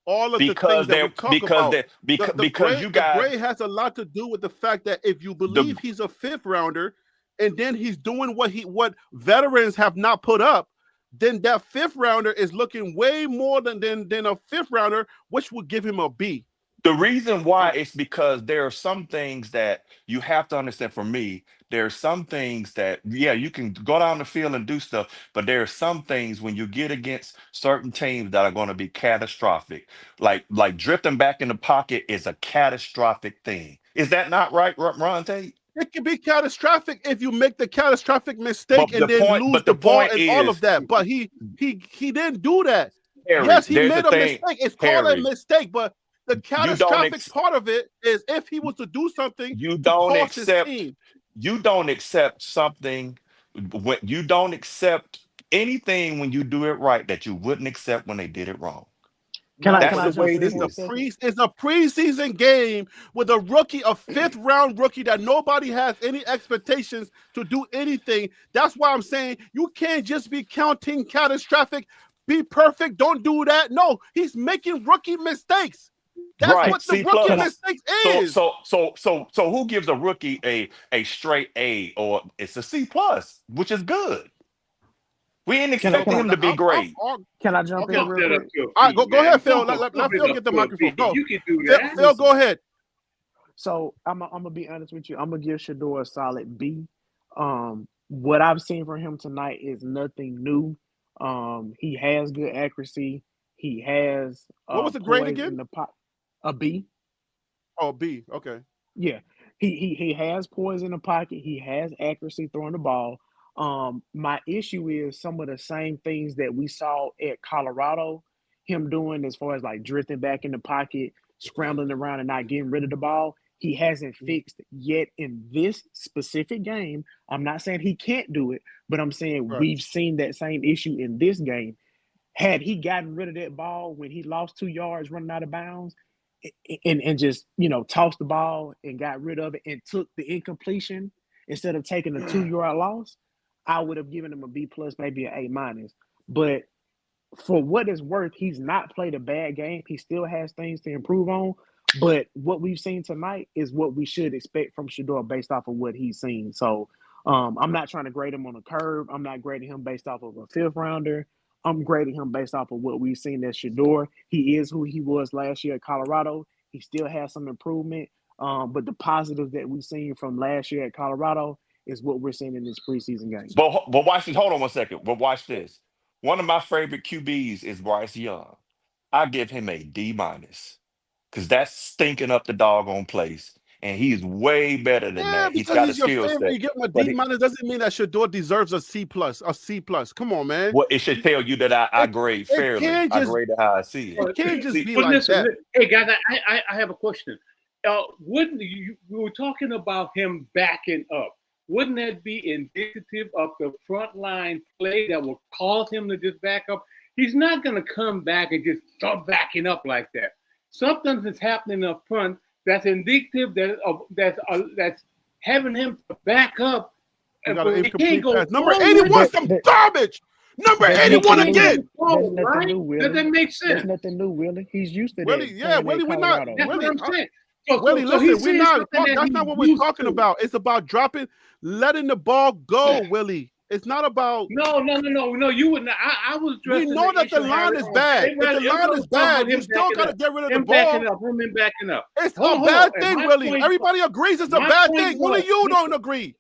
all of the things that we talk about. Because you The guys grade has a lot to do with the fact that if you believe he's a fifth rounder and then he's doing what veterans have not put up, then that fifth rounder is looking way more than a fifth rounder, which would give him a B. The reason why is because there are some things that you have to understand. For me, there are some things that, you can go down the field and do stuff, but there are some things when you get against certain teams that are going to be catastrophic. Like drifting back in the pocket is a catastrophic thing. Is that not right, Ron Tate? It can be catastrophic if you make the catastrophic mistake and then lose the ball point and is, all of that. But he didn't do that. Harry, Yes, he there's made a a thing, mistake. It's called Harry, a mistake, but the you don't catastrophic part of it is if he was to do something you to don't cost his accept team. you don't accept something when you don't accept anything when you do it right that you wouldn't accept when they did it wrong. Can I That's the way jump it in for a is. second? It's a preseason game with a rookie, a fifth round rookie that nobody has any expectations to do anything. That's why I'm saying you can't just be counting catastrophic. Be perfect. Don't do that. No, he's making rookie mistakes. That's Right. what the C rookie plus. mistakes is. So who gives a rookie a straight A, or it's a C plus, which is good. We ain't expecting him to be great. Can I jump in Okay. real quick? All right, go ahead, Phil. Let Phil get the microphone. Go. You can do Phil, that. Phil, go ahead. So I'm gonna be honest with you. I'm gonna give Shedeur a solid B. What I've seen from him tonight is nothing new. He has good accuracy. He has What was the grade poise again? in the pot. A B. Oh, B. Okay. Yeah, he has poise in the pocket. He has accuracy throwing the ball. My issue is some of the same things that we saw at Colorado, him doing as far as like drifting back in the pocket, scrambling around and not getting rid of the ball. He hasn't fixed yet in this specific game. I'm not saying he can't do it, but I'm saying Right. we've seen that same issue in this game. Had he gotten rid of that ball when he lost 2 yards running out of bounds, and just tossed the ball and got rid of it and took the incompletion instead of taking a 2-yard loss, I would have given him a B plus, maybe an A minus. But for what it's worth, he's not played a bad game. He still has things to improve on. But what we've seen tonight is what we should expect from Shedeur based off of what he's seen. So I'm not trying to grade him on a curve. I'm not grading him based off of a fifth rounder. I'm grading him based off of what we've seen as Shedeur. He is who he was last year at Colorado. He still has some improvement. But the positives that we've seen from last year at Colorado is what we're seeing in this preseason game. But watch this. Hold on 1 second. But watch this. One of my favorite QBs is Bryce Young. I give him a D minus because that's stinking up the doggone place, and he's way better than Yeah, that. He's because got a he's your skill favorite. set. You give him a But D minus doesn't mean that Shedeur deserves a C plus. A C plus. Come on, man. it should tell you that I grade it fairly. can't I just- grade it how I see it. It can't just be But like listen, that. hey guys, I have a question. wouldn't you? We were talking about him backing up. Wouldn't that be indicative of the front line play that will cause him to just back up? He's not going to come back and just start backing up like that. Something is happening up front that's indicative that's having him to back up. You got an He can't incomplete go pass. Number forward. 81, some garbage. Number That's 81 nothing new. again. Forward, That's nothing right? new, Willie. That doesn't make sense. That's nothing new, Willie. He's used to that. Willie, yeah, playing Willie, in we're not. Colorado. That's Willie, what I'm saying. Willie, he's listen, we're saying not. something that That's he's not what we're used talking to. about. It's about letting the ball go, Willie. It's not about. No. You wouldn't. I was We dressed. know that the line is bad. If the line is bad, you still got to get rid of the Him ball. backing up. Him backing up. It's Hold a bad on. thing, My Willie. point- Everybody agrees it's a my bad point thing. was- Only you listen. don't agree.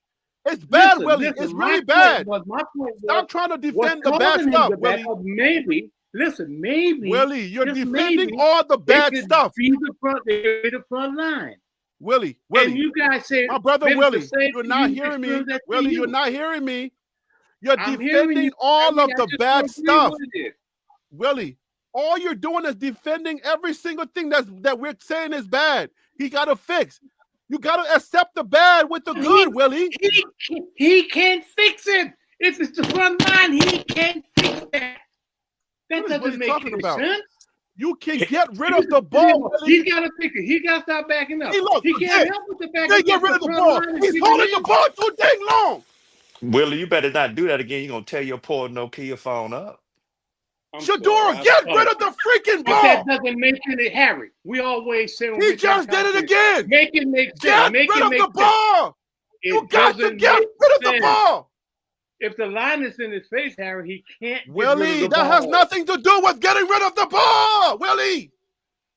It's bad, Listen, Willie. listen, It's my really point bad. was- my point Stop was, trying to what's defend the bad causing him stuff, to back Willie. up, maybe. Listen, maybe. Willie, you're just defending maybe, all the bad it could stuff. Be the front line. Willie, And you guys said, my brother maybe Willie, the same you're thing not you hearing me. experienced that Willie, to you're you. not hearing me. You're I'm hearing defending you. all I of mean, the I just bad don't agree stuff. with it. Willie, all you're doing is defending every single thing that we're saying is bad. He got to fix. You got to accept the bad with the good, Willie. He can't fix it. If it's the front line, he can't fix that. That What is Willie doesn't make talking any about? sense. You can get rid of the ball, Willie. He's got to fix it. He got to stop backing up. He lost He again. can't help with the back. They get rid of the ball. He's holding the ball too dang long. Willie, you better not do that again. You're gonna tear your poor Nokia phone up. Shedeur, get rid of the freaking But that ball. doesn't make it, Harry. We always say when He we just talk did it about this, again. Make it make sense. Get Make rid it of make the sense. ball. It You got to doesn't get make rid of the sense. ball. If the line is in his face, Harry, he can't. Get rid Willie, of the that has ball. nothing to do with getting rid of the ball. Willie,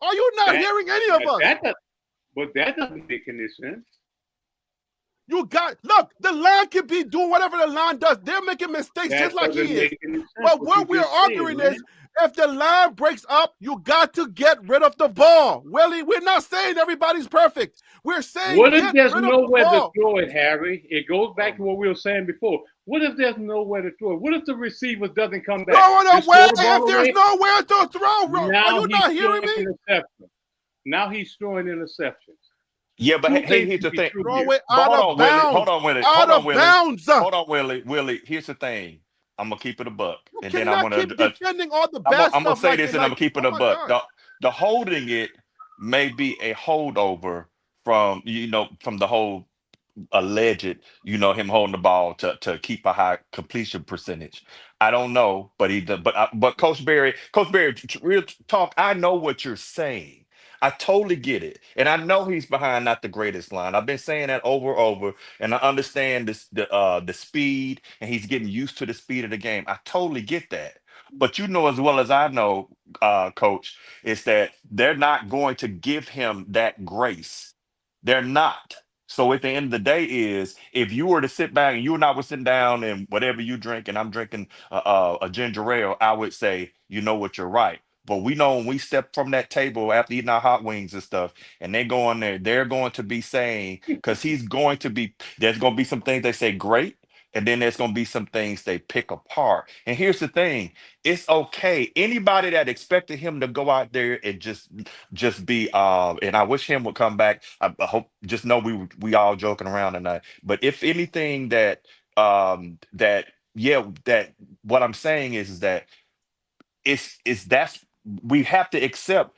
are you not hearing any of us? But that doesn't make any sense. Look, the line can be doing whatever the line does. They're making mistakes That just like he doesn't is. make any sense, But what you we're just arguing said, is if the line breaks up, you got to get rid of the ball. Willie, we're not saying everybody's perfect. We're saying what if get there's rid of nowhere the to ball. throw it, Harry? It goes back to what we were saying before. What if there's nowhere to throw it? What if the receiver doesn't come back? Throw it Just away throw the ball if there's away? nowhere to throw. Now Are you not hearing me? Interception. Now he's throwing interceptions. Yeah, but Two hey, things here's the to be thing. true Throw here. it But out hold of on, Willie. bounds. Hold on, Willie. Out Hold of on, Willie. bounds. Hold on, Willie. Willie, here's the thing. I'm gonna keep it a buck, You and then I'm cannot gonna. keep defending all the I'm bad gonna stuff say like this, it. and I'm gonna keep it a my buck. God. The holding it may be a holdover from from the whole alleged, him holding the ball to keep a high completion percentage. I don't know, but but Coach Barry, real talk. I know what you're saying. I totally get it, and I know he's behind not the greatest line. I've been saying that over and over, and I understand the speed, and he's getting used to the speed of the game. I totally get that, but you know as well as I know, Coach, is that they're not going to give him that grace. They're not. So at the end of the day, is if you were to sit back and you and I were sitting down and whatever you drink, and I'm drinking a ginger ale, I would say, you know what, you're right. But we know when we step from that table after eating our hot wings and stuff, and they go in there, they're going to be saying, because there's going to be some things they say great, and then there's going to be some things they pick apart. And here's the thing, it's okay. Anybody that expected him to go out there and just be and I wish him would come back. I hope, just know we all joking around tonight. But if anything that that what I'm saying is that that's we have to accept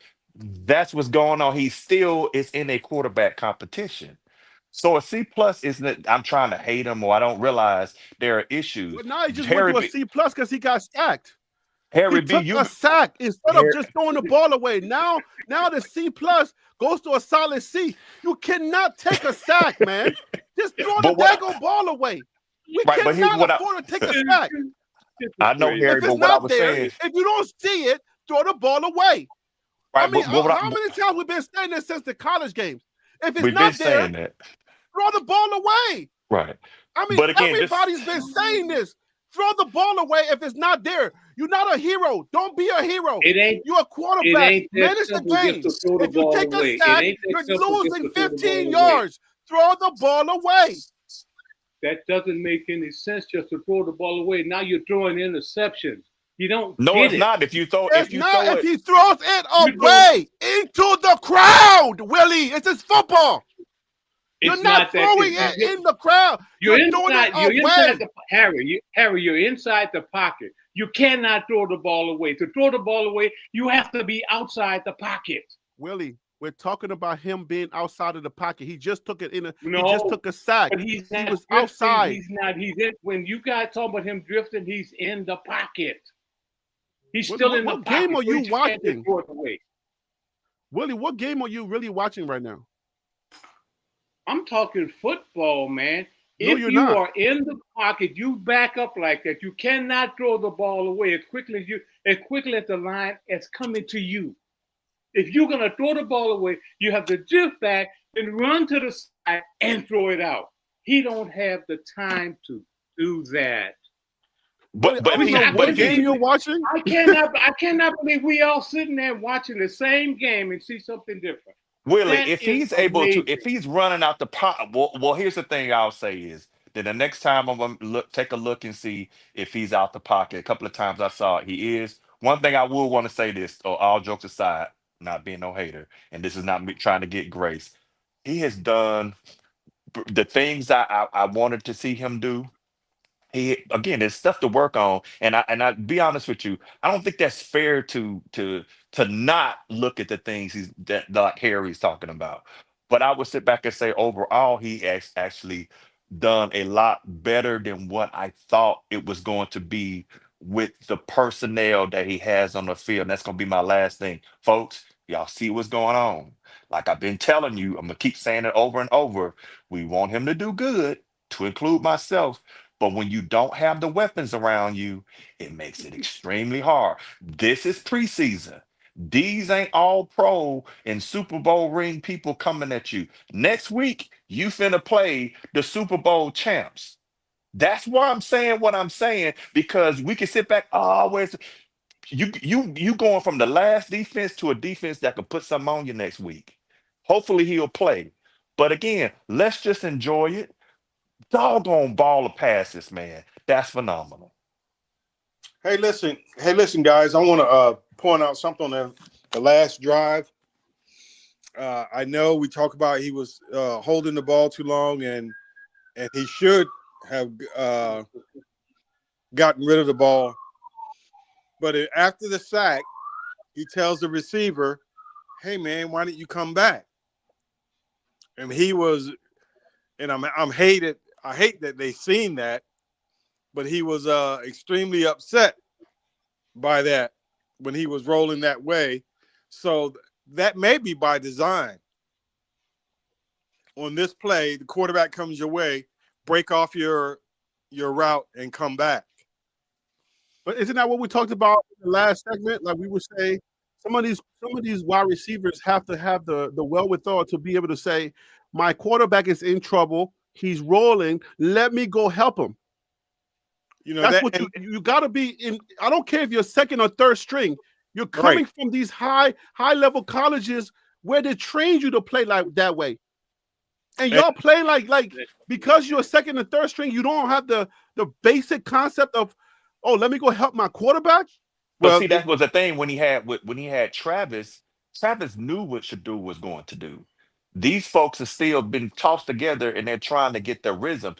that's what's going on. He still is in a quarterback competition. So a C plus isn't. I'm trying to hate him, or I don't realize there are issues. But now he just Harry went to a B, C plus because he got sacked. Harry He B, took you a sack instead of Harry, just throwing the ball away. Now the C plus goes to a solid C. You cannot take a sack, man. Just throw the but what? daggone ball away. We Right, but here's cannot what afford to take a sack. I know, Harry, If it's but what I not was there, saying, if you don't see it, throw the ball away. I right? mean, But what how many times we've been saying this since the college games? If it's we've been not there, saying that, throw the ball away. right? I mean, But again, everybody's been saying this. Throw the ball away if it's not there. You're not a hero. Don't be a hero. It ain't. You're a It quarterback. ain't that Manage the simple game. just to throw the If you ball take away. a sack, It ain't that you're simple just losing to throw the 15 ball away. yards. Throw the ball away. That doesn't make any sense just to throw the ball away. Now you're throwing interceptions. You don't No, get it's it. not. If you throw, It's if you not throw if it, he throws it You don't. away into the crowd, Willie. It's just football. You're It's not not that. throwing it in the crowd. You're throwing it You're inside away. the Harry. You're inside the pocket. You cannot throw the ball away. To throw the ball away, you have to be outside the pocket. Willie, we're talking about him being outside of the pocket. He just took it in. He just No, took a sack. but he's He not was drifting. outside. He's not. He's in. When you guys talk about him drifting, he's in the pocket. He's still in the What pocket. game are so you he just can't watching? throw it away. Willie, what game are you really watching right now? I'm talking football, man. No, If you're you not. are in the pocket, you back up like that. You cannot throw the ball away as quickly as the line is coming to you. If you're gonna throw the ball away, you have to drift back and run to the side and throw it out. He don't have the time to do that. but I don't know what game you're watching. I cannot believe we all sitting there watching the same game and see something different. Willie, That if is he's able to, amazing. if he's running out the pot, well, here's the thing I'll say is that the next time I'm gonna take a look and see if he's out the pocket. A couple of times I saw it, he is. One thing I will want to say this, all jokes aside, not being no hater, and this is not me trying to get grace. He has done the things I wanted to see him do. He again, there's stuff to work on, and I be honest with you, I don't think that's fair to not look at the things that like Harry's talking about. But I would sit back and say overall, he has actually done a lot better than what I thought it was going to be with the personnel that he has on the field. And that's going to be my last thing, folks. Y'all see what's going on. Like I've been telling you, I'm gonna keep saying it over and over. We want him to do good, to include myself. But when you don't have the weapons around you, it makes it extremely hard. This is preseason. These ain't all pro and Super Bowl ring people coming at you. Next week, you finna play the Super Bowl champs. That's why I'm saying what I'm saying, because we can sit back, oh, where's you going from the last defense to a defense that could put something on you next week. Hopefully he'll play. But again, let's just enjoy it. Doggone ball of passes, man. That's phenomenal. Hey, listen, guys. I want to point out something on the last drive. I know we talk about he was holding the ball too long, and he should have gotten rid of the ball. But after the sack, he tells the receiver, "Hey, man, why didn't you come back?" And he was, and I hate that they seen that, but he was extremely upset by that when he was rolling that way. So that may be by design. On this play, the quarterback comes your way, break off your route and come back. But isn't that what we talked about in the last segment? Like we would say, some of these wide receivers have to have the wherewithal to be able to say, my quarterback is in trouble. He's rolling. Let me go help him. You know, that's what you got to be in. I don't care if you're second or third string. You're coming from these high level colleges where they train you to play like that way, and y'all play like because you're second and third string. You don't have the basic concept of, oh, let me go help my quarterback. But see, that was the thing when he had Travis. Travis knew what Shedeur was going to do. These folks have still been tossed together and they're trying to get their rhythm.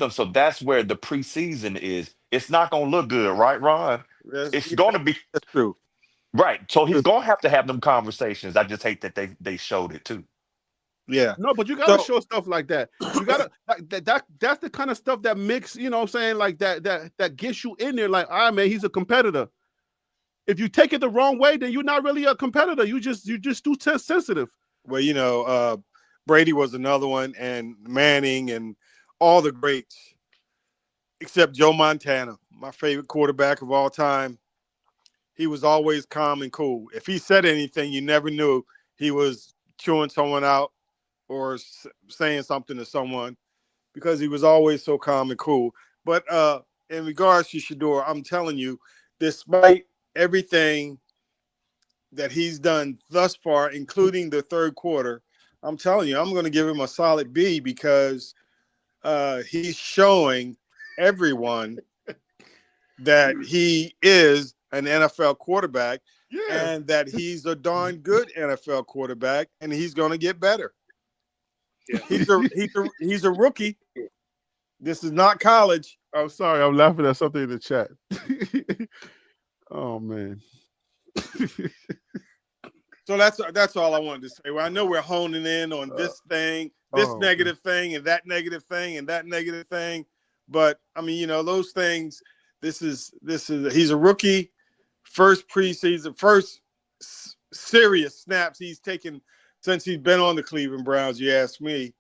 So that's where the preseason is. It's not going to look good, right, Ron? It's going to be. That's true. Right. So he's going to have them conversations. I just hate that they showed it too. Yeah. No, but you got to show stuff like that. You got to that's the kind of stuff that makes, you know what I'm saying, like that gets you in there like, all right, man, he's a competitor. If you take it the wrong way, then you're not really a competitor. You just too sensitive. Well, you know, Brady was another one, and Manning and all the greats, except Joe Montana, my favorite quarterback of all time. He was always calm and cool. If he said anything, you never knew he was chewing someone out or saying something to someone, because he was always so calm and cool. But in regards to Shedeur, I'm telling you, despite everything that he's done thus far, including the third quarter, I'm telling you, I'm going to give him a solid B, because he's showing everyone that he is an NFL quarterback, Yeah. and that he's a darn good NFL quarterback, and he's going to get better. Yeah. He's a rookie. This is not college. I'm sorry, I'm laughing at something in the chat. Oh man. So that's all I wanted to say. Well, I know we're honing in on this thing, this negative thing, and that negative thing, and that negative thing. But I mean, you know, those things. This is he's a rookie, first preseason, first serious snaps he's taken since he's been on the Cleveland Browns. You ask me.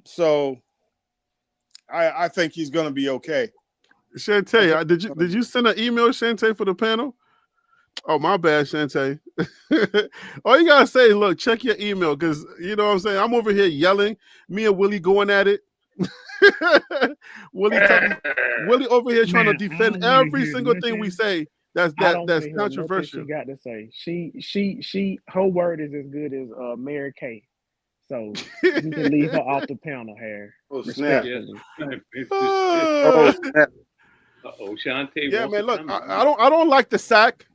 So I think he's going to be okay. Shante, did you send an email, Shante, for the panel? Oh, my bad, Shante. All you gotta say, look, check your email, because you know what I'm saying. I'm over here yelling. Me and Willie going at it. Willie over here trying to defend every single thing we say. That's controversial. She got to say. She her word is as good as Mary Kay. So you can leave her off the panel, Harry. Oh snap! Shante. Yeah, man. Look, I don't like the sack.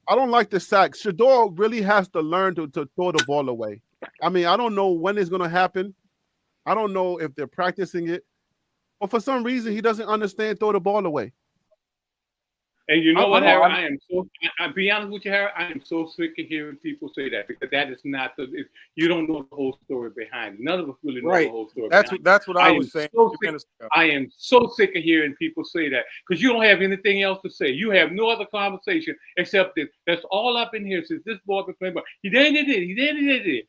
I don't like the sack. Shedeur really has to learn to throw the ball away. I mean, I don't know when it's going to happen. I don't know if they're practicing it. But for some reason, he doesn't understand throw the ball away. And you know what, Harry? I'll be honest with you, Harry. I am so sick of hearing people say that, because that is not you don't know the whole story behind it. None of us really know the whole story. That's what I was saying. I am so sick of hearing people say that, because you don't have anything else to say. You have no other conversation except this. That's all I've been here since this boy been playing ball. He did it.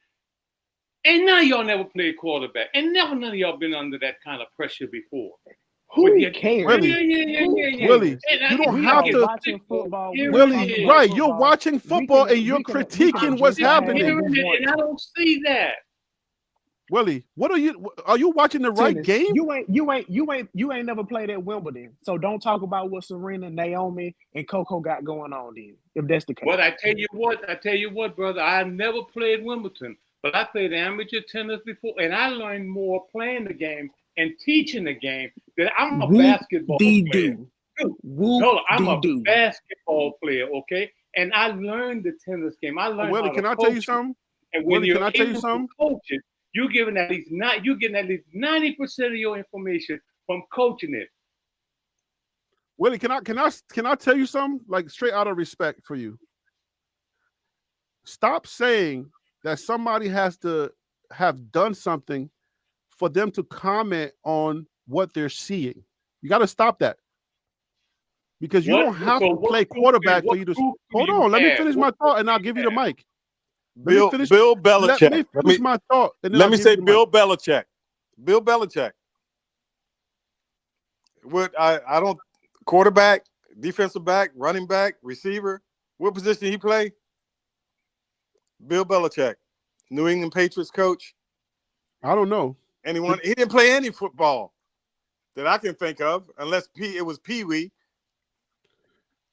And none of y'all never played quarterback, and none of y'all been under that kind of pressure before. Who cares? Willie, you don't have to. Willie, right? You're watching football and you're critiquing what's happening. And I don't see that. Willie, what are you watching the right game? You ain't never played at Wimbledon, so don't talk about what Serena, Naomi, and Coco got going on then. If that's the case. But I tell you what, brother. I never played Wimbledon, but I played amateur tennis before, and I learned more playing the game and teaching the game that I'm a basketball player. I'm a basketball player, okay? And I learned the tennis game. I learned. Willie, can I tell you something? And when can I tell you something? Coach it, you're getting at least 90% of your information from coaching it. Willie, can I tell you something? Like, straight out of respect for you. Stop saying that somebody has to have done something for them to comment on what they're seeing. You got to stop that. Because you don't have to play quarterback for you to. Hold on, let me finish my thought, and I'll give you the mic. Bill Belichick. Let me finish my thought. Let me say Bill Belichick. Bill Belichick. What I don't quarterback, defensive back, running back, receiver. What position he play? Bill Belichick, New England Patriots coach. I don't know. Anyone? He didn't play any football that I can think of, unless it was Pee Wee.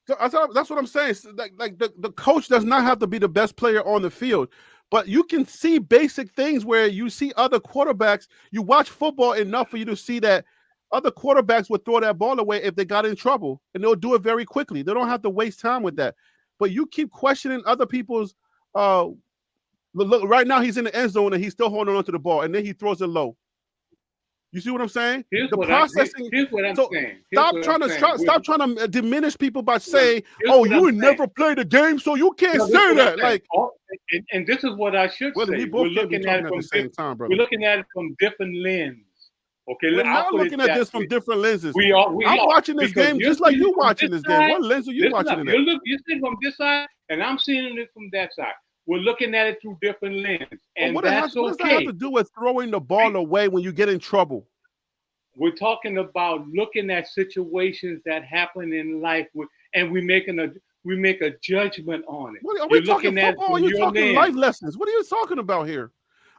So that's what I'm saying. Like the coach does not have to be the best player on the field, but you can see basic things where you see other quarterbacks. You watch football enough for you to see that other quarterbacks would throw that ball away if they got in trouble, and they'll do it very quickly. They don't have to waste time with that. But you keep questioning other people's. Look, right now he's in the end zone and he's still holding on to the ball, and then he throws it low. You see what I'm saying? Here's what I'm saying. Stop trying to diminish people by saying, "Oh, you never played a game, so you can't say that." Like, and this is what I should say. We're looking at it from the same time, brother. We're looking at it from different lenses. Okay, we're not looking at this from different lenses. I'm watching this game just like you watching this game. What lens are you watching it? You're seeing from this side, and I'm seeing it from that side. We're looking at it through different lenses, and what does that have to do with throwing the ball away when you get in trouble? We're talking about looking at situations that happen in life, and we make a judgment on it. Are we talking football? Or are you talking life lessons? What are you talking about here?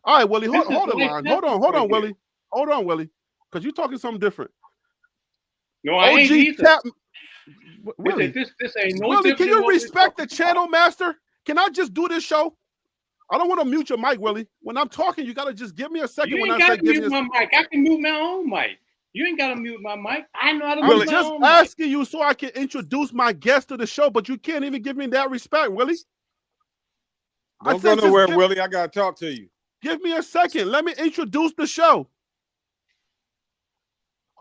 All right, Willie, hold on, Willie. Hold on, Willie, because you're talking something different. No, I ain't either. Willie, this ain't no Willie, can you respect the channel master? Can I just do this show? I don't want to mute your mic, Willie. When I'm talking, you got to just give me a second. You ain't got to mute my mic. I can mute my own mic. You ain't got to mute my mic. I know how to I'm mute my just own mic. asking you so I can introduce my guest to the show, but you can't even give me that respect, Willie. Don't go nowhere, Willie. I gotta talk to you. Give me a second. Let me introduce the show.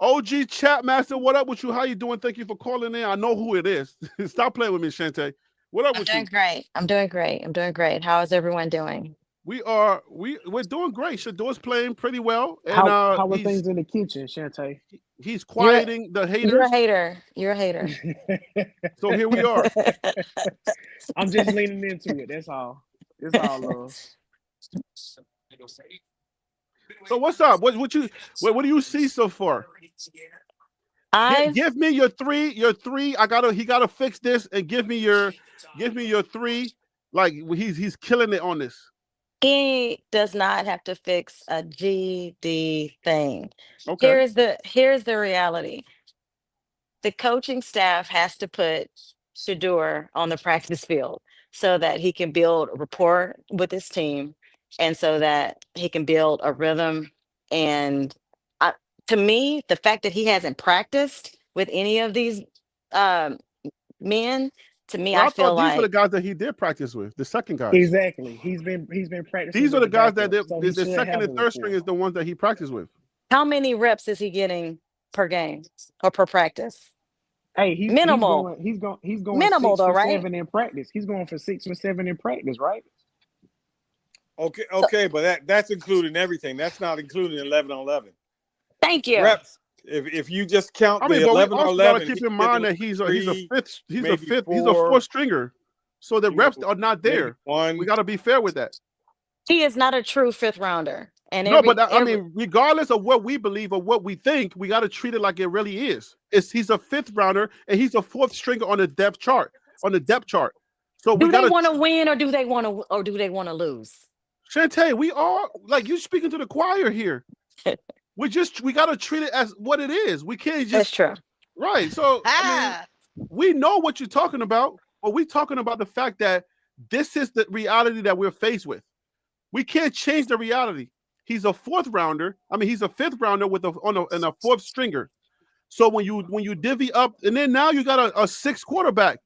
OG Chatmaster, what up with you? How you doing? Thank you for calling in. I know who it is. Stop playing with me, Shante. What up I'm with doing you? great. I'm doing great. I'm doing great. How is everyone doing? We're doing great. Shador's playing pretty well, and How are things in the kitchen, Shantae? he's You're quieting the you're a haters. hater. You're a hater. So here we are. I'm just leaning into it. That's all. It's all love. So what's up? What do you see so far? Give me your three. He gotta fix this and give me your three. Like he's killing it on this. He does not have to fix a GD thing. Okay. Here's the reality. The coaching staff has to put Shedeur on the practice field so that he can build rapport with his team and so that he can build a rhythm. And to me, the fact that he hasn't practiced with any of these um, men, to me, Well, I I feel thought these were the like guys that he did practice with. The second guys. Exactly. He's been practicing. These are the with guys that backup, so he the should second have a and third string rapport. is the ones that he practiced with. how many reps is he getting per game or per practice? Hey, he's Minimal. going Minimal 6 though, for right? 7 in practice. He's going for 6 for 7 in practice, right? Okay, but that's including everything. That's not including 11 on 11 Thank you. reps. If you just count I mean, the but we 11 on also got to 11, keep he's in getting mind that like he's a three, fifth, maybe he's a four, fourth stringer. So the reps are not maybe there. one. We got to be fair with that. He is not a true fifth rounder. And No, but I mean, regardless of what we believe or what we think, we got to treat it like it really is. He's a fifth rounder and he's a fourth stringer on the depth chart. So do we got they to want to win or do they want to lose? Shantae, we are like you speaking to the choir here. We got to treat it as what it is. We can't just. That's true. Right. So I mean, we know what you're talking about, but we're talking about the fact that this is the reality that we're faced with. We can't change the reality. He's a fourth rounder. I mean, he's a fifth rounder with a fourth stringer. So when you divvy up, and then now you got a sixth quarterback,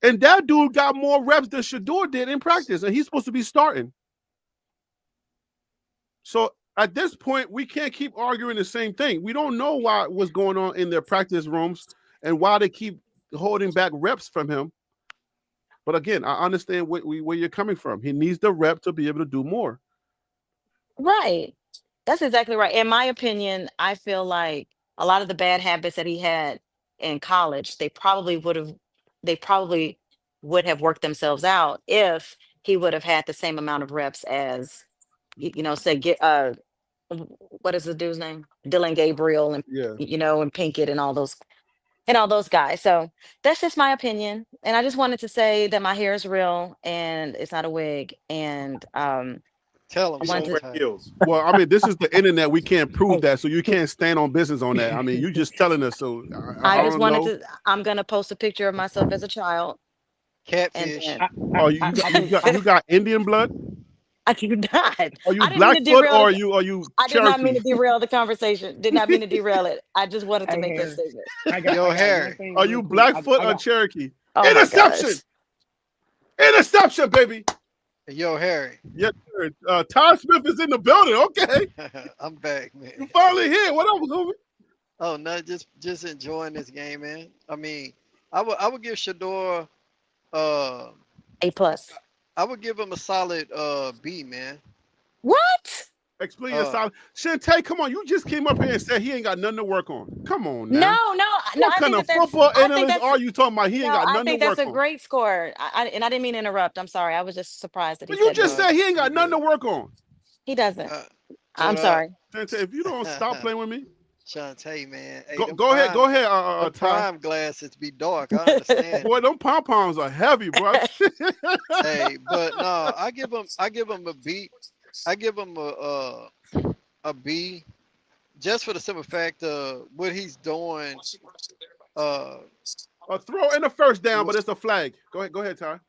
and that dude got more reps than Shedeur did in practice, and he's supposed to be starting. So at this point, we can't keep arguing the same thing. We don't know what's going on in their practice rooms and why they keep holding back reps from him. But again, I understand where you're coming from. He needs the rep to be able to do more. Right. That's exactly right. In my opinion, I feel like a lot of the bad habits that he had in college, they probably would have worked themselves out if he would have had the same amount of reps as say what is the dude's name? Dylan Gabriel and Yeah. and Pinkett and all those guys. So that's just my opinion. And I just wanted to say that my hair is real and it's not a wig. And Tell him, I wanted to, Showtime. Well, I mean, this is the internet. We can't prove that, so you can't stand on business on that. I mean, you just telling us. So I I just don't wanted know. to. I'm gonna post a picture of myself as a child, and Catfish. then Oh, you got Indian blood? I do not. Are you I didn't mean to Blackfoot derail. or are you I did not mean Cherokee? to derail the conversation. Did not mean to derail it. I just wanted to Hey, make that Harry, statement. Yo, I got Harry. one thing Are real you quick. Blackfoot I or got Cherokee? Oh my Interception! gosh. Interception, baby. Yo, Harry. Yes, sir. Todd Smith is in the building. Okay, I'm back, man. you finally here. What up, homie? Oh no, just enjoying this game, man. I mean, I would give Shador A+. I would give him a solid B, man. What? Explain your Uh style. Shantae, come on. You just came up here and said he ain't got nothing to work on. Come on No, now. no. What I kind think of that that's. football I think analyst that's. are you talking about? He ain't No, got I nothing to think that's work a on. great score. And I didn't mean to interrupt. I'm sorry. I was just surprised that he But you said just that. no, said he ain't got you nothing to good. work on. He doesn't. I'm But sorry. Shantae, if you don't stop playing with me, Shantae, man. Hey, go ahead, them Ty. prime glasses be dark. I understand. Boy, them pom poms are heavy, bro. Hey, but no, I give him a B. I give him a B, just for the simple fact of what he's doing. Uh, A throw in the first down, but it's a flag. Go ahead, Ty.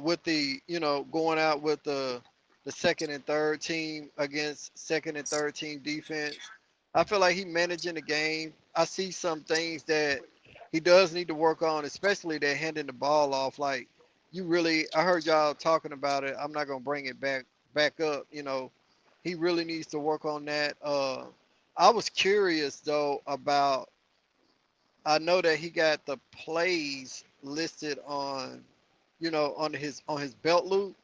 with the going out with the second and third team against second and third team defense. I feel like he managing the game. I see some things that he does need to work on, especially that handing the ball off. Like you really, I heard y'all talking about it. I'm not gonna bring it back up. He really needs to work on that. I was curious though about. I know that he got the plays listed on, on his belt loop.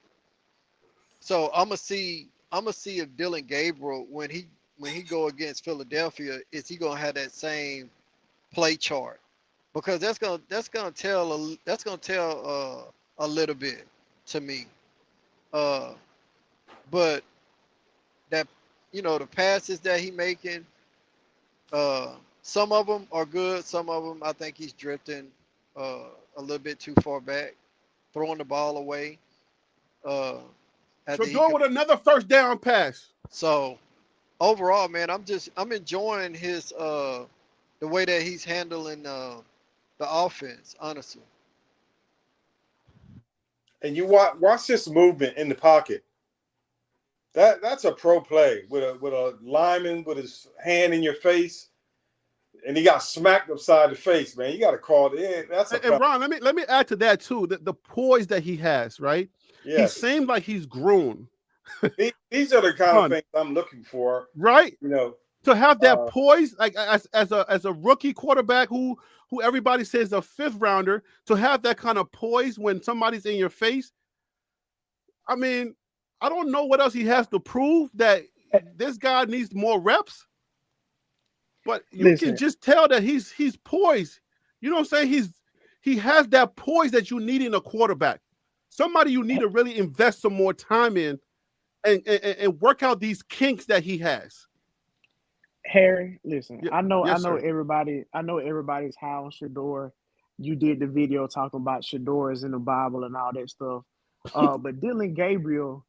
So I'm gonna see if Dylan Gabriel when he go against Philadelphia, is he gonna have that same play chart? Because that's gonna tell a little bit to me. Uh, but that the passes that he making, uh, some of them are good. Some of them I think he's drifting uh, a little bit too far back, throwing the ball away. Uh, after he Shador could. with another first down pass. So overall, man, I'm enjoying his the way that he's handling the offense, honestly. And you watch this movement in the pocket. That's a pro play with a lineman with his hand in your face, and he got smacked upside the face. Man, you got to call it in. That's a And Ron, let me add to that too. The poise that he has, right? He yes. seems like he's grown. These are the kind of things I'm looking for, right? To have that poise, like as a rookie quarterback who everybody says a fifth rounder, to have that kind of poise when somebody's in your face. I mean, I don't know what else he has to prove that this guy needs more reps, but you can just tell that he's poised. You know what I'm saying? He has that poise that you need in a quarterback. Somebody you need to really invest some more time in and work out these kinks that he has. Harry, listen, Yeah, I know sir. everybody's high on Shedeur. You did the video talking about Shedeur is in the Bible and all that stuff. But Dylan Gabriel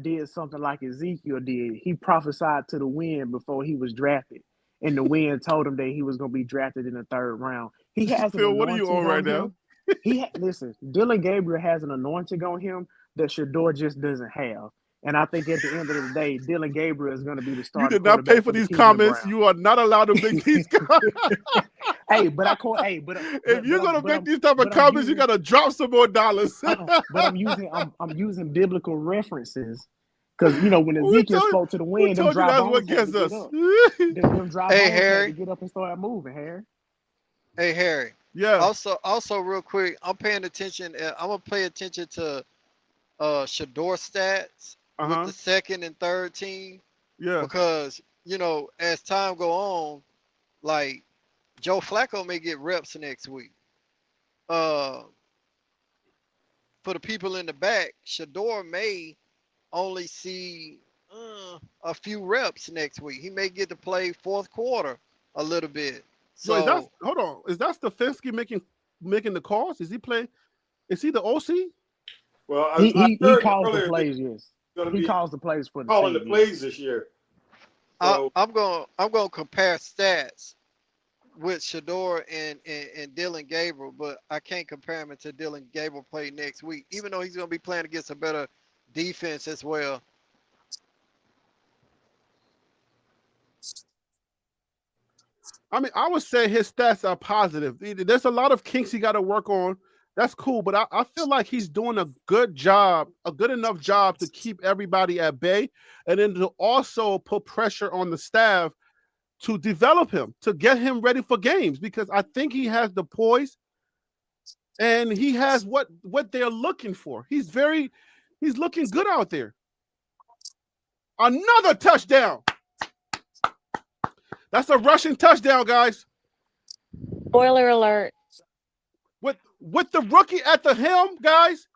did something like Ezekiel did. He prophesied to the wind before he was drafted. And the wind told him that he was going to be drafted in the third round. He has an Phil, what are you anointing on right now? him. Listen, Dylan Gabriel has an anointing on him that Shedeur just doesn't have. And I think at the end of the day, Dylan Gabriel is going to be the You starting did not pay quarterback for the these Cleveland comments. Browns. You are not allowed to make these comments. If you're gonna make these type of comments, you gotta drop some more dollars. But I'm using biblical references because when Ezekiel spoke to the wind, them dry bones had to get up. Them dry Hey, bones had to Harry. get up and start moving. Harry. Hey, Harry. Yeah. Also, real quick, I'm paying attention. I'm gonna pay attention to Shador stats with the second and third team. Yeah. Because as time go on, like Joe Flacco may get reps next week. For the people in the back, Shador may only see a few reps next week. He may get to play fourth quarter a little bit. So hold on. Is that Stefanski making the calls? Is he play? Is he the OC? Well, he calls the plays. Yes, he calls the plays for the calling team, the plays this year. So, I'm gonna compare stats with Shador and Dylan Gabriel, but I can't compare him until Dylan Gabriel play next week, even though he's gonna be playing against a better defense as well. I mean, I would say his stats are positive. There's a lot of kinks he got to work on. That's cool, but I feel like he's doing a good enough job to keep everybody at bay, and then to also put pressure on the staff to develop him, to get him ready for games, because I think he has the poise and he has what they're looking for. He's looking good out there. Another touchdown. That's a rushing touchdown, guys. Spoiler alert. With the rookie at the helm, guys,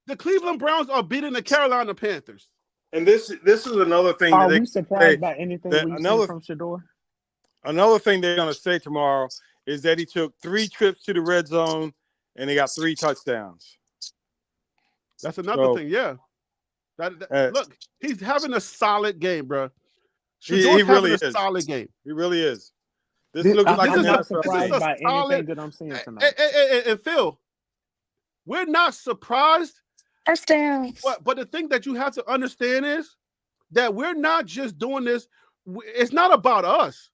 the Cleveland Browns are beating the Carolina Panthers. And this is another thing. Are we surprised by anything we've seen from Shedeur? Another thing they're going to say tomorrow is that he took 3 trips to the red zone and he got 3 touchdowns. That's another thing, yeah. Look, he's having a solid game, bro. He really is. A solid game. He really is. This looks like I'm not surprised by anything that I'm seeing tonight. And Phil, we're not surprised. First down. But the thing that you have to understand is that we're not just doing this. it's not about us.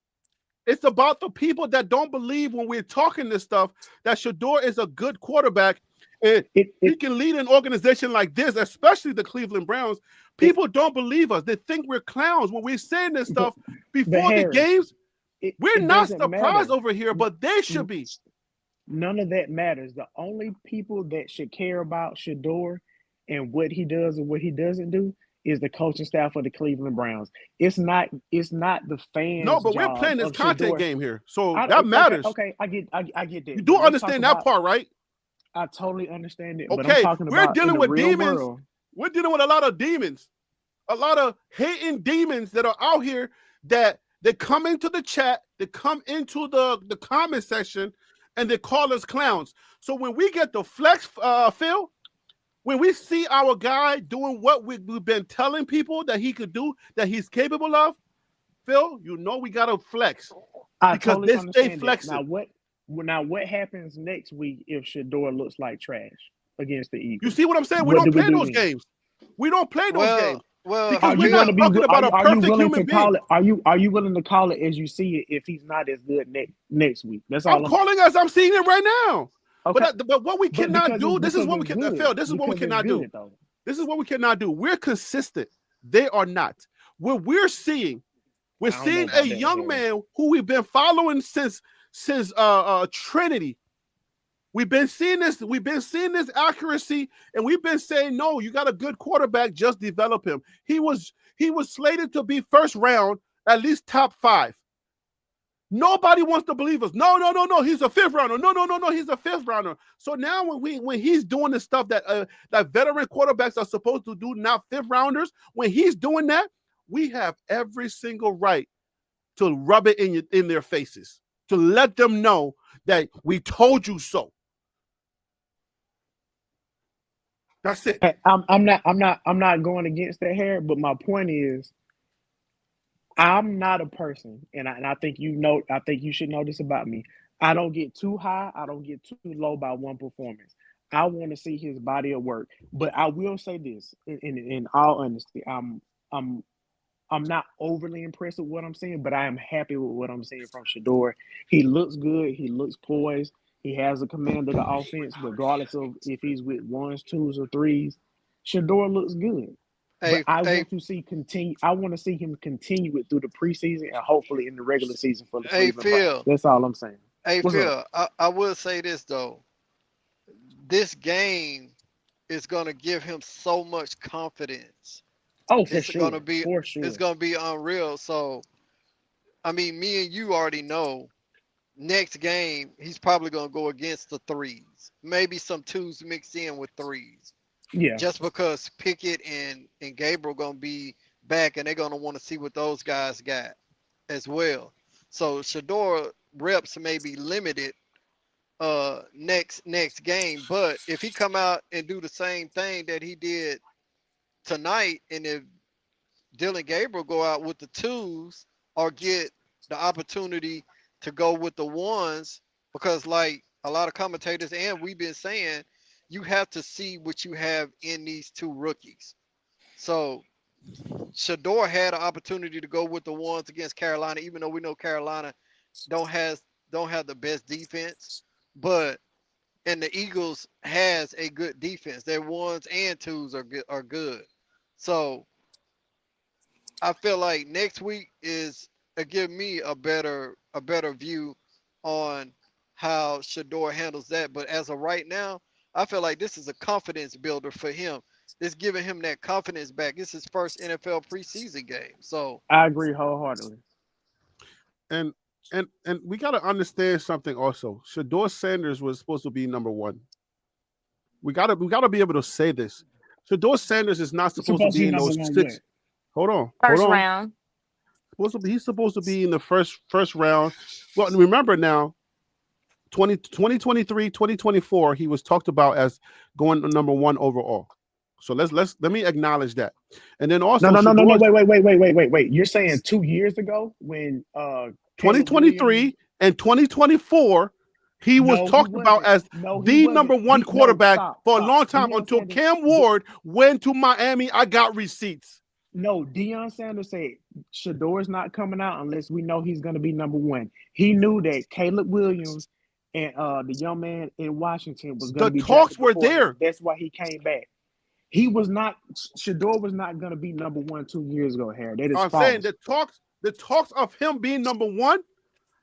It's about the people that don't believe when we're talking this stuff that Shedeur is a good quarterback and he can lead an organization like this, especially the Cleveland Browns. People don't believe us. They think we're clowns when we're saying this stuff before the games. We're not surprised over here, but they should be. None of that matters. The only people that should care about Shedeur and what he does and what he doesn't do is the coaching staff of the Cleveland Browns. It's not the fans. No, but we're playing this content game here, so that okay, matters. Okay, I get that. You do understand that part, right? I totally understand it. Okay, but I'm talking we're about dealing with demons. world. We're dealing with a lot of demons, a lot of hating demons that are out here that they come into the chat, they come into the comment section, and they call us clowns. So when we get the flex, Phil, when we see our guy doing what we've been telling people that he could do, that he's capable of, Phil, you know we got to flex. Because totally they stay flexing. Now what happens next week if Shedeur looks like trash against the Eagles? You see what I'm saying? We don't play those games. We don't play those games. Well, because we're not talking about a perfect human being. Are you willing to call it as you see it if he's not as good next week? That's all I'm calling as I'm seeing it right now. Okay. But what we cannot do, this is what we can Phil, this is what we cannot do. This is what we cannot do. We're consistent. They are not. What we're seeing a young man who we've been following since Trinity. We've been seeing this accuracy, and we've been saying, no, you got a good quarterback, just develop him. He was slated to be first round, at least top 5. Nobody wants to believe us. No, he's a 5th rounder. No, he's a 5th rounder. So now when he's doing the stuff that veteran quarterbacks are supposed to do, not 5th rounders, when he's doing that, we have every single right to rub it in their faces, to let them know that we told you so. That's it. I'm not going against that here, but my point is, I'm not a person, and I think I think you should know this about me. I don't get too high, I don't get too low by one performance. I want to see his body of work. But I will say this, in all honesty, I'm not overly impressed with what I'm seeing, but I am happy with what I'm seeing from Shedeur. He looks good, he looks poised, he has a command of the offense, regardless of if he's with 1s, 2s, or 3s. Shedeur looks good. But I want to see him continue it through the preseason and hopefully in the regular season for the Cleveland Browns. That's all I'm saying. Hey, Phil, I will say this, though. This game is going to give him so much confidence. Oh, for It's sure. gonna be For sure. it's gonna be unreal. So, I mean, me and you already know next game he's probably gonna go against the 3s, maybe some 2s mixed in with 3s. Yeah. Just because Pickett and Gabriel gonna be back and they're gonna want to see what those guys got as well. So Shedeur reps may be limited next game, but if he come out and do the same thing that he did tonight, and if Dylan Gabriel go out with the 2s or get the opportunity to go with the 1s, because like a lot of commentators and we've been saying, you have to see what you have in these 2 rookies. So Shedeur had an opportunity to go with the 1s against Carolina, even though we know Carolina don't have the best defense, and the Eagles has a good defense. Their 1s and 2s are good. So I feel like next week is give me a better view on how Shedeur handles that. But as of right now, I feel like this is a confidence builder for him. It's giving him that confidence back. This is his first NFL preseason game. So I agree wholeheartedly. And we got to understand something also. Shador Sanders was supposed to be number 1. We got to be able to say this. Shador Sanders is not supposed to be in those 6. Hold on. First round. He's supposed to be in the first round. Well, remember now, 2023, 2024, he was talked about as going number 1 overall. So let me acknowledge that. And then also no, wait. You're saying 2 years ago when 2023 and 2024, he was talked about as the number 1 quarterback for a long time until Cam Ward went to Miami. I got receipts. No, Deion Sanders said Shador's not coming out unless we know he's going to be number one. He knew that Caleb Williams and the young man in Washington was going The to be talks drafted were before him. there. That's why he came back. He was not. Shador was not going to be number one 2 years ago. Harry, that is I'm false. saying the talks of him being number one,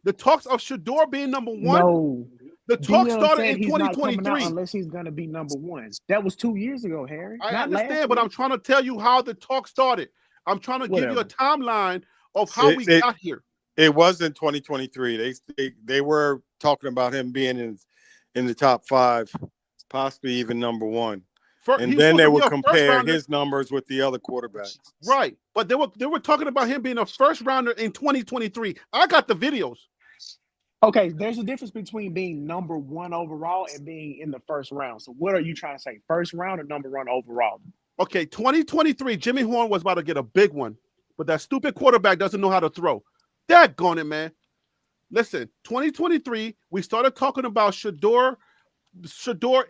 the talks of Shedeur being number one, No, the talk Deion started said in he's not coming out 2023. unless he's going to be number one. That was 2 years ago, Harry. I Not last understand, but week. I'm trying to tell you how the talk started. I'm trying to give you a Whatever. timeline of how we got here. It was in 2023. They were talking about him being in the top 5, possibly even number 1. And then they would compare his numbers with the other quarterbacks. Right. But they were talking about him being a first rounder in 2023. I got the videos. Okay, there's a difference between being number 1 overall and being in the first round. So what are you trying to say? First round or number 1 overall? Okay, 2023, Jimmy Horn was about to get a big one, but that stupid quarterback doesn't know how to throw. Daggone it, man. Listen, 2023, we started talking about Shedeur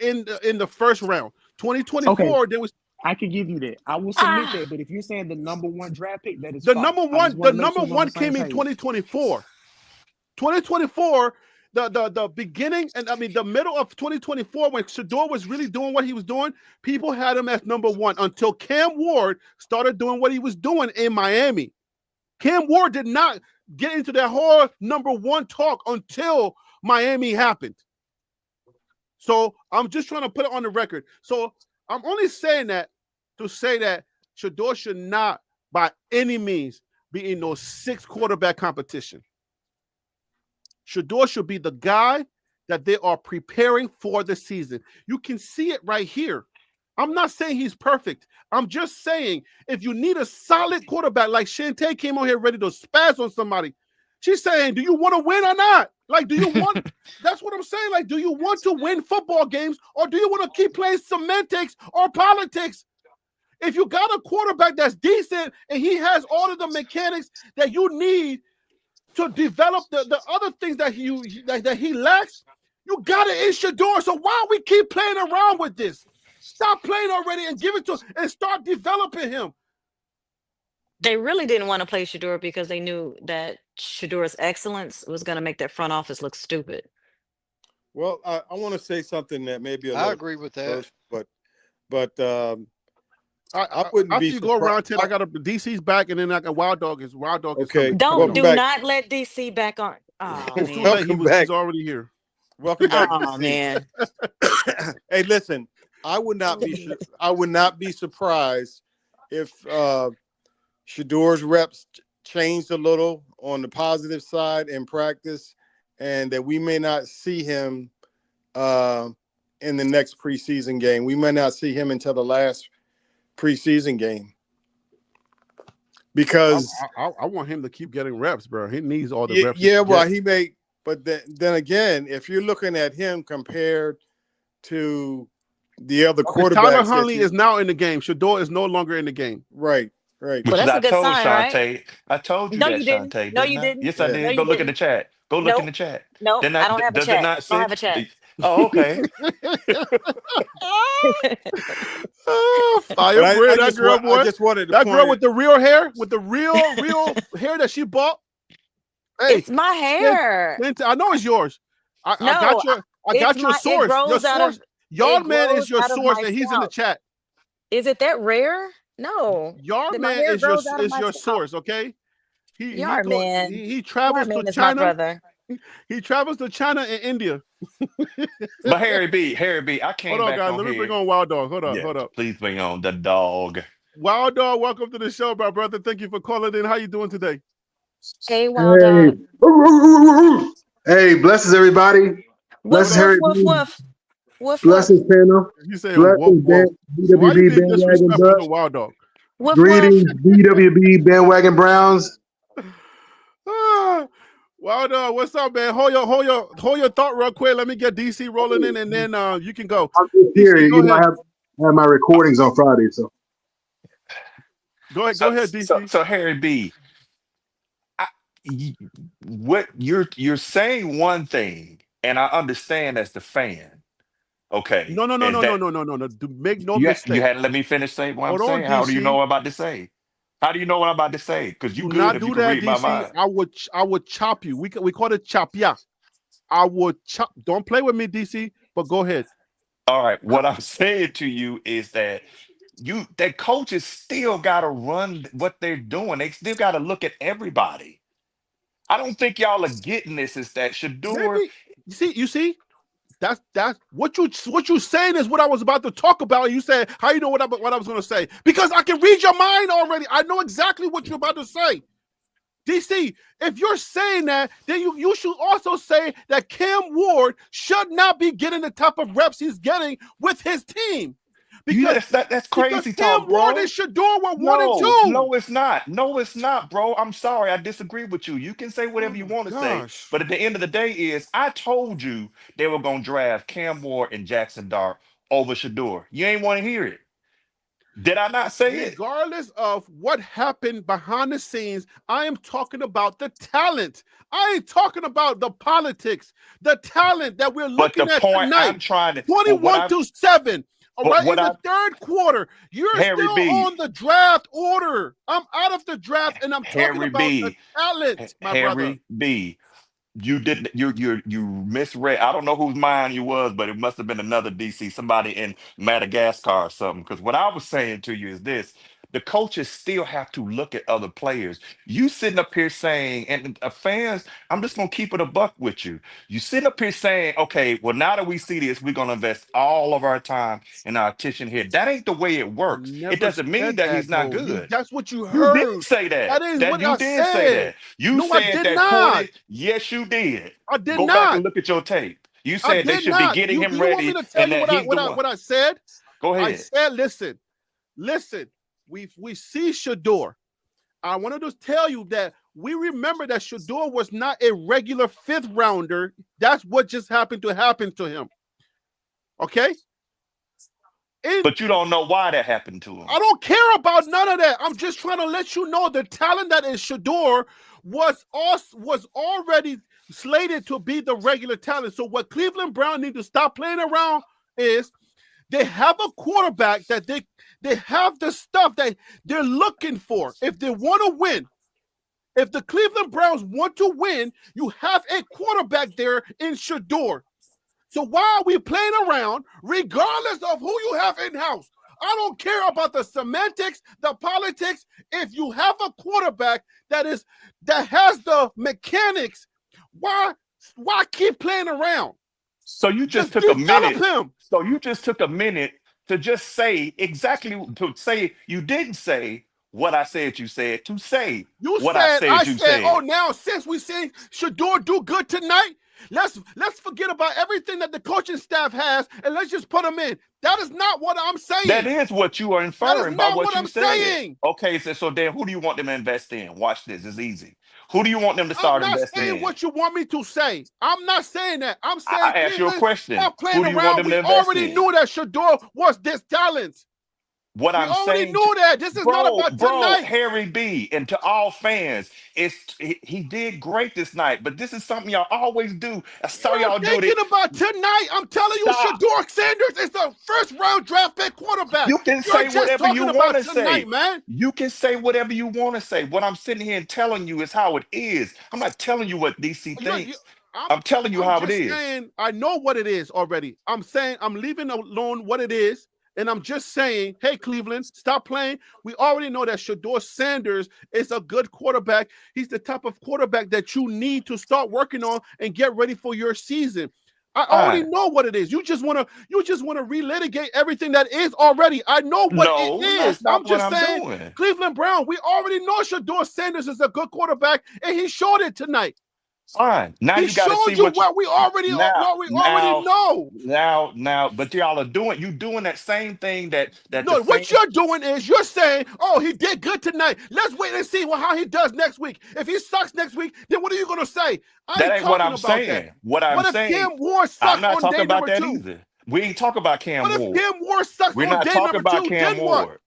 in the first round. 2024, okay. there was. I can give you that. I will submit that. But if you're saying the number 1 draft pick, that is the false. number one came in 2024. 2024, the beginning and the middle of 2024, when Shedeur was really doing what he was doing, people had him as number 1 until Cam Ward started doing what he was doing in Miami. Cam Ward did not get into that whole number 1 talk until Miami happened. So I'm just trying to put it on the record. So I'm only saying that to say that Shedeur should not, by any means, be in no 6 quarterback competition. Shedeur should be the guy that they are preparing for the season. You can see it right here. I'm not saying he's perfect. I'm just saying if you need a solid quarterback, like Shantae came on here ready to spaz on somebody, she's saying, do you want to win or not? Like, do you want – that's what I'm saying. Like, do you want to win football games or do you want to keep playing semantics or politics? If you got a quarterback that's decent and he has all of the mechanics that you need to develop the other things that he lacks, you got it in Shedeur. So why we keep playing around with this? Stop playing already and give it to and start developing him. They really didn't want to play Shedeur because they knew that Shadeur's excellence was going to make that front office look stupid. Well, I want to say something that maybe I agree with that, but I wouldn't after be you go around 10, I got DC's back, and then I got Wild Dog is okay. Don't do not let DC back on. Oh, it's too man. late. He's already here. Welcome back. Oh DC. man. Hey, listen, I would not be surprised if Shadeur's reps changed a little on the positive side in practice, and that we may not see him in the next preseason game. We may not see him until the last preseason game. Because I want him to keep getting reps, bro. He needs all the reps. Yeah, well, he may. But then again, if you're looking at him compared to the other quarterbacks, Tyler Huntley is now in the game. Shedeur is no longer in the game. Right. Well, that's a good sign, right? I told you No, that, you didn't. Shantae. No, didn't you I? didn't. Yes, I did. No, Go you look in didn't. the chat. Go look in the chat. No, I don't have a does chat. it not I say? don't have a chat. Oh, okay. Firebird, that girl, boy. I just wanted to that girl with the real hair, with the real hair that she bought. Hey, it's my hair. I know it's yours. I got your source. Your source. Y'all man is your source, and he's in the chat. Is it that rare? No. Y'all man is your source, okay? Yard man. He travels to China. He travels to China and India. But Harry B, I came hold on, back guys. on Let me here. bring on Wild Dog. Hold up. Please bring on the dog. Wild Dog, welcome to the show, my brother. Thank you for calling in. How you doing today? Hey, Wild Dog. Hey, blesses everybody. Woof, woof, woof, woof. Woof, blessings, panel. You say blessings, woof. So why you BWB being bandwagon disrespectful Bucks. to Wild Dog? Woof, Greetings, woof. BWB bandwagon Browns. Wild Dog, what's up, man? Hold your thought real quick. Let me get DC rolling in, and then you can go. I'm just here. DC, You know, I have my recordings on Friday, so go ahead, DC. So Harry B, what you're saying one thing, and I understand as the fan. Okay. No. Make no mistake. You had to let me finish saying what I'm Hold on, saying. How do you DC. know what I'm about to say? How do you know what I'm about to say? Because you Do good not if you do can that, read my DC. mind. I would chop you. We call it chop. Yeah, I would chop. Don't play with me, DC. But go ahead. All right. What I'm saying to you is that that coaches still got to run what they're doing. They still got to look at everybody. I don't think y'all are getting this. Is that Shador? Maybe you see. That's what you saying is what I was about to talk about. You said how you know what I was going to say because I can read your mind already. I know exactly what you're about to say. DC, if you're saying that, then you should also say that Cam Ward should not be getting the type of reps he's getting with his team. Because That's crazy Cam talk, Ward bro. and Shedeur were 1 and No, 2. no, it's not. No, it's not, bro. I'm sorry. I disagree with you. You can say Oh whatever you my want to say, gosh. but at the end of the day, I told you they were gonna draft Cam Ward and Jackson Dart over Shador. You ain't want to hear it. Did I not say it? Regardless of what happened behind the scenes, I am talking about the talent. I ain't talking about the politics, the talent that we're But the looking at point I'm tonight. trying to, 21-7. All but right, what in I, the third quarter, you're Harry still B, on the draft order. I'm out of the draft, and I'm talking Harry about the B, talent, my brother. Harry B. You didn't. You misread. I don't know whose mind you was, but it must have been another DC, somebody in Madagascar or something. Because what I was saying to you is this: the coaches still have to look at other players. You sitting up here saying, and fans, I'm just gonna keep it a buck with you. You sitting up here saying, okay, well now that we see this, we're gonna invest all of our time and our attention here. That ain't the way it I works. It never doesn't mean said that that, he's not though. good. That's what you You did heard. say that. That is That what you I did say said. that. You No, I said did that not. 40. Yes, you did. I did Go back and not. look at your tape. You I said they did should be not. getting You him do you want me ready to tell and you that what I he's what the I one. what I said? Go I ahead. said, listen. We see Shador. I wanted to tell you that we remember that Shador was not a regular 5th rounder. That's what just happened to happen to him. Okay? But you don't know why that happened to him. I don't care about none of that. I'm just trying to let you know the talent that is Shador was already slated to be the regular talent. So what Cleveland Brown need to stop playing around is they have a quarterback that they have the stuff that they're looking for. If they want to win, if the Cleveland Browns want to win, you have a quarterback there in Shedeur. So why are we playing around regardless of who you have in-house? I don't care about the semantics, the politics. If you have a quarterback that has the mechanics, why keep playing around? So you just took a develop minute. him. So you just took a minute to just say exactly to say you didn't say what I said you said to say what I said you said. Oh, now since we see Shedeur do good tonight, let's forget about everything that the coaching staff has and let's just put him in. That is not what I'm saying. That is what you are That is inferring by not what what you I'm said. saying. Okay, so then who do you want them to invest in? Watch this. It's easy. Who do you want them to I'm start not investing saying in? what you want me to say. I'm not saying that. I'm saying I asked you a Cleveland, question. stop playing Who do you want around. them We to invest already in? knew that Shedeur was this talent. What We I'm already saying, knew that. This is not about tonight. Harry B, and to all fans, he did great this night. But this is something y'all always do. I saw You're y'all do thinking it. about tonight. I'm telling you, Stop. Shador Sanders is the 1st-round draft pick quarterback. You can You're say just whatever you talking want about to say. tonight, man. You can say whatever you want to say. What I'm sitting here and telling you is how it is. I'm not telling you what DC thinks. I'm telling you I'm how it just is. saying I know what it is already. I'm saying I'm leaving alone what it is. And I'm just saying, hey, Cleveland, stop playing. We already know that Shador Sanders is a good quarterback. He's the type of quarterback that you need to start working on and get ready for your season. I already know what it is. You just want to relitigate everything that is already. I know what it is. That's not I'm what just I'm saying, doing. Cleveland Brown, we already know Shador Sanders is a good quarterback, and he showed it tonight. Fine. Now he you got to see what we already know. Now, but y'all are doing that same thing that No, what you're doing is you're saying, oh, he did good tonight. Let's wait and see how he does next week. If he sucks next week, then what are you going to say? That ain't what I'm saying. What I'm saying, Cam Ward sucks I'm not on talking day about number that 2? either. We ain't talking about Cam What Ward. if Cam Ward sucks We're on not day talking number about 2? Cam Then what? Ward.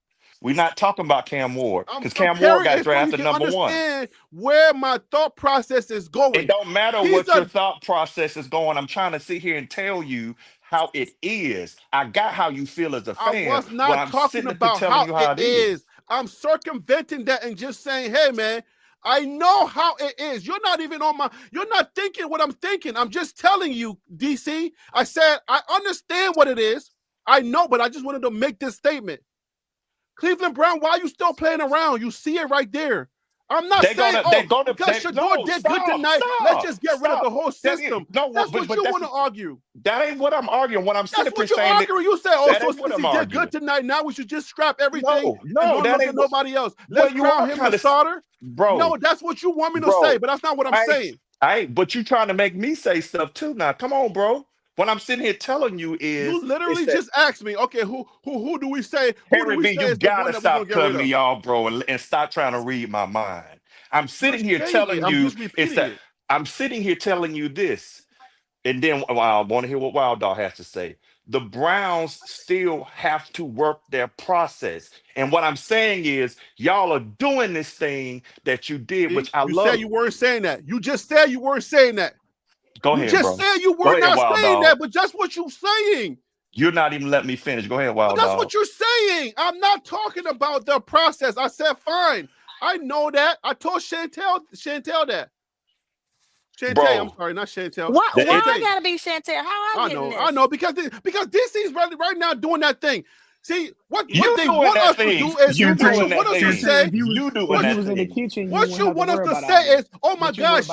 We're not talking about Cam Ward I'm because Cam Ward got it so you drafted can number 1. understand where my thought process is going. It don't matter what your thought process is going. I'm trying to sit here and tell you how it is. I got how you feel as a fan. I was not talking about telling you how it is. I'm circumventing that and just saying, hey, man, I know how it is. You're not even you're not thinking what I'm thinking. I'm just telling you, DC. I said, I understand what it is. I know, but I just wanted to make this statement. Cleveland Brown, why are you still playing around? You see it right there. I'm not saying, because Shedeur did good tonight, let's just get rid of the whole system. That's what you want to argue. That ain't what I'm arguing. What I'm saying, that's what you're arguing. You say, so since he did good tonight, now we should just scrap everything and don't look at nobody else. Let's crown him the starter. Bro. No, that's what you want me to say, but that's not what I'm saying. But you trying to make me say stuff too now. Come on, bro. What I'm sitting here telling you is, you literally just asked me, okay, who do we say? Harry B, you gotta stop cutting me off, bro, and stop trying to read my mind. I'm sitting here telling you I'm sitting here telling you this, and then I want to hear what Wild Dog has to say. The Browns still have to work their process, and what I'm saying is, y'all are doing this thing that you did, which I love. You said you weren't saying that. You just said you weren't saying that. Go ahead, bro. You just said you were not saying that, but that's what you're saying. You're not even letting me finish. Go ahead, Wild Dog. That's what you're saying. I'm not talking about the process. I said, fine. I know that. I told Chantel that. Chantel, I'm sorry, not Chantel. Why I gotta be Chantel? How I know, because DC's right now doing that thing. See, what they want us to do is you want us to say is, oh my gosh,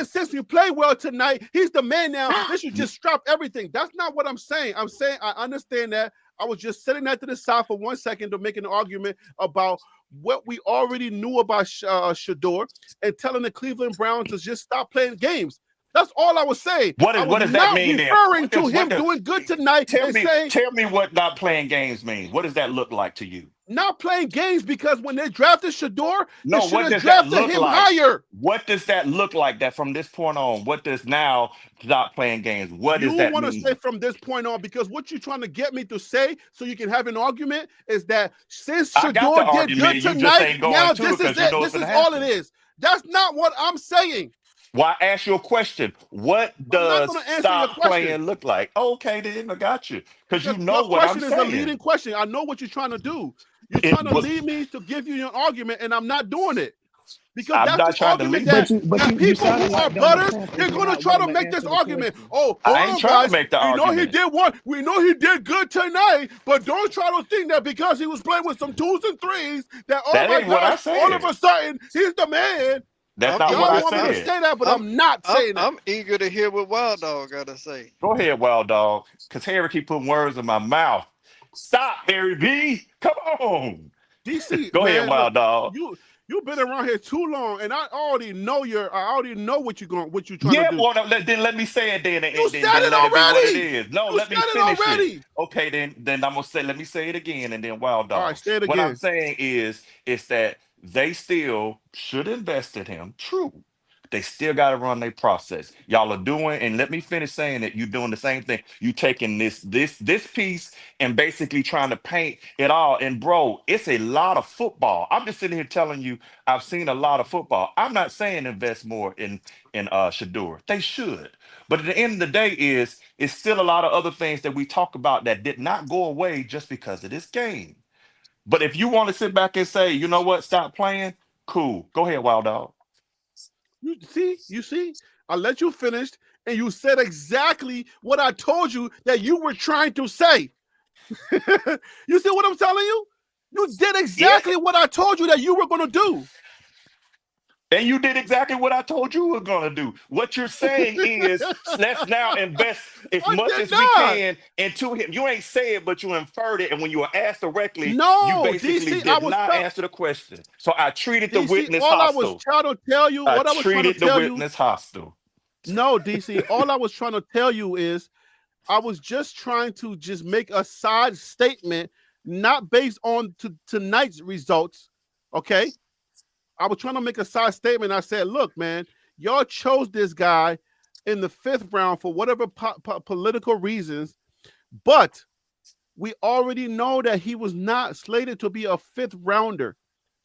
since you play well tonight, he's the man now. They should just drop everything. That's not what I'm saying. I'm saying I understand that. I was just sitting that to the side for 1 second to make an argument about what we already knew about Shedeur and telling the Cleveland Browns to just stop playing games. That's all I was saying. What does that mean? Referring to him doing good tonight. Tell me what not playing games mean. What does that look like to you? Not playing games, because when they drafted Shedeur, they should have drafted him higher. What does that look like? That from this point on, what does now stop playing games? What does that mean? You want to say from this point on, because what you're trying to get me to say, so you can have an argument, is that since Shedeur did good tonight, now this is it. This is all it is. That's not what I'm saying. Well, I ask you a question. What does stop playing look like? Okay, then I got you. Because you know what I'm saying. Your question is a leading question. I know what you're trying to do. You're trying to lead me to give you an argument, and I'm not doing it. Because I'm not trying to lead that people who are butters, they're going to try to make this argument. I ain't trying to make the argument. We know he did good tonight, but don't try to think that because he was playing with some 2s and 3s that, all of a sudden, he's the man. That's not what I said. Want me to say that, but I'm not saying that. I'm eager to hear what Wild Dog got to say. Go ahead, Wild Dog, because Harry keep putting words in my mouth. Stop, Harry B. Come on. DC, go ahead, Wild Dog. You've been around here too long, and I already know what you're trying to do. Well, then let me say it then. You said it already. It is. No, let me finish it. Okay, then I'm gonna say. Let me say it again, and then Wild Dog. All right, say it again. What I'm saying is that they still should invest in him. True. They still got to run their process. Y'all are doing, and let me finish saying that you're doing the same thing. You taking this piece and basically trying to paint it all. And bro, it's a lot of football. I'm just sitting here telling you, I've seen a lot of football. I'm not saying invest more in Shedeur. They should. But at the end of the day, it's still a lot of other things that we talk about that did not go away just because of this game. But if you want to sit back and say, you know what, stop playing, cool. Go ahead, Wild Dog. You see, I let you finish, and you said exactly what I told you that you were trying to say. You see what I'm telling you? You did exactly what I told you that you were going to do. And you did exactly what I told you were going to do. What you're saying is, let's now invest as much as we can into him. You ain't say it, but you inferred it. And when you were asked directly, you basically did not answer the question. So I treated the witness hostile. I was trying to tell you. I treated the witness hostile. No, DC, all I was trying to tell you is I was just trying to just make a side statement, not based on tonight's results, okay? I was trying to make a side statement. I said, look, man, y'all chose this guy in the 5th round for whatever political reasons, but we already know that he was not slated to be a 5th rounder.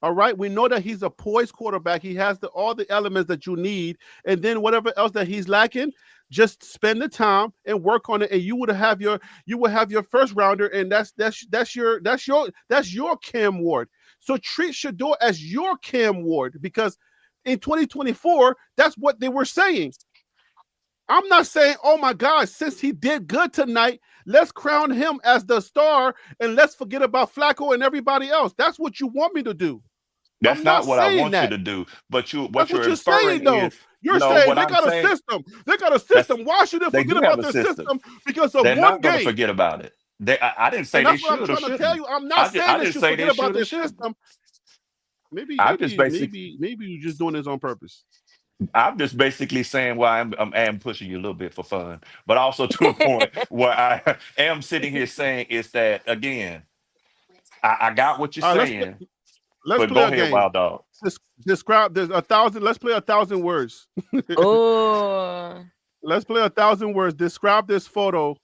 All right. We know that he's a poised quarterback. He has all the elements that you need. And then whatever else that he's lacking, just spend the time and work on it. And you will have your 1st rounder. And that's your Cam Ward. So treat Shedeur as your Cam Ward, because in 2024, that's what they were saying. I'm not saying, oh my God, since he did good tonight, let's crown him as the star and let's forget about Flacco and everybody else. That's what you want me to do. That's I'm not not what I saying want you that. to do. But That's what what you're you're saying, inferring though. is You're no. saying What they I'm got a saying system. They got a that's system. Why should they they forget do have about a their system. system because of They're one not going to game? forget about it. I didn't say And they that's what I'm should or trying to tell shouldn't. you. I'm not saying I they didn't should say forget they about should or their shouldn't. system. Maybe, I'm just maybe, basic. maybe, maybe you're just doing this on purpose. I'm just basically saying why I'm pushing you a little bit for fun, but also to a point where I am sitting here saying is that again, I got what you're All right, saying, let's but play go a ahead, game. Wild Dog. Describe. There's 1,000. Let's play 1,000 words. Oh, Let's play 1,000 words. Describe this photo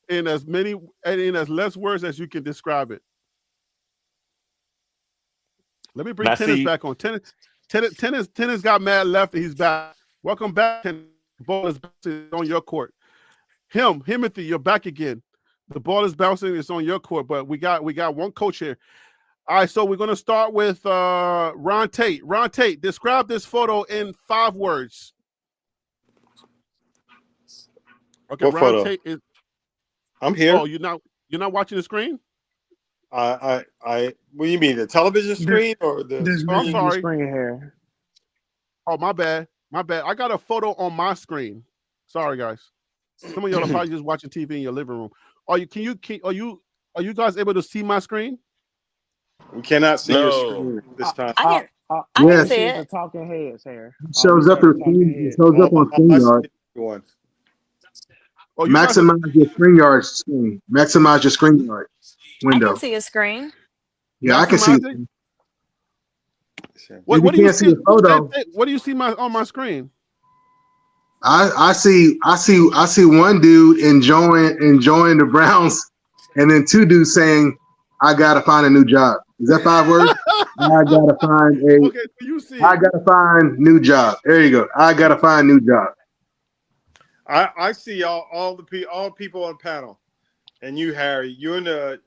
in as less words as you can describe it. Let me bring Now Tennis see, back on. Tennis got mad left. He's back. Welcome back. Tennis. The ball is on your court. Himothy, you're back again. The ball is bouncing. It's on your court, but we got one coach here. All right, so we're gonna start with Ron Tate. Ron Tate, describe this photo in 5 words. Okay, What Ron photo? Tate is. I'm here. Oh, you're not watching the screen? What do you mean, the television screen or the This Oh, I'm screen? sorry. screen here. Oh, my bad. I got a photo on my screen. Sorry, guys. Some of y'all are probably just watching TV in your living room. Are you guys able to see my screen? We cannot see your No. screen at this time. I can All I can we Yes, see see is the it. talking heads here. it All we shows see up is the on talking it heads. shows up on I see StreamYard. one. Oh, you guys are, Maximize your StreamYard screen. Maximize your StreamYard I can window. see a screen. Yeah, I can see it. maximizing? If What you do you can't see see? the photo, What do you see on my screen? I see one dude enjoying the Browns, and then 2 dudes saying, "I gotta find a new job." Is that 5 words? Okay, so you see I it. gotta find new job. There you go. I gotta find new job. I see all people on panel, and you, Harry. You're in the.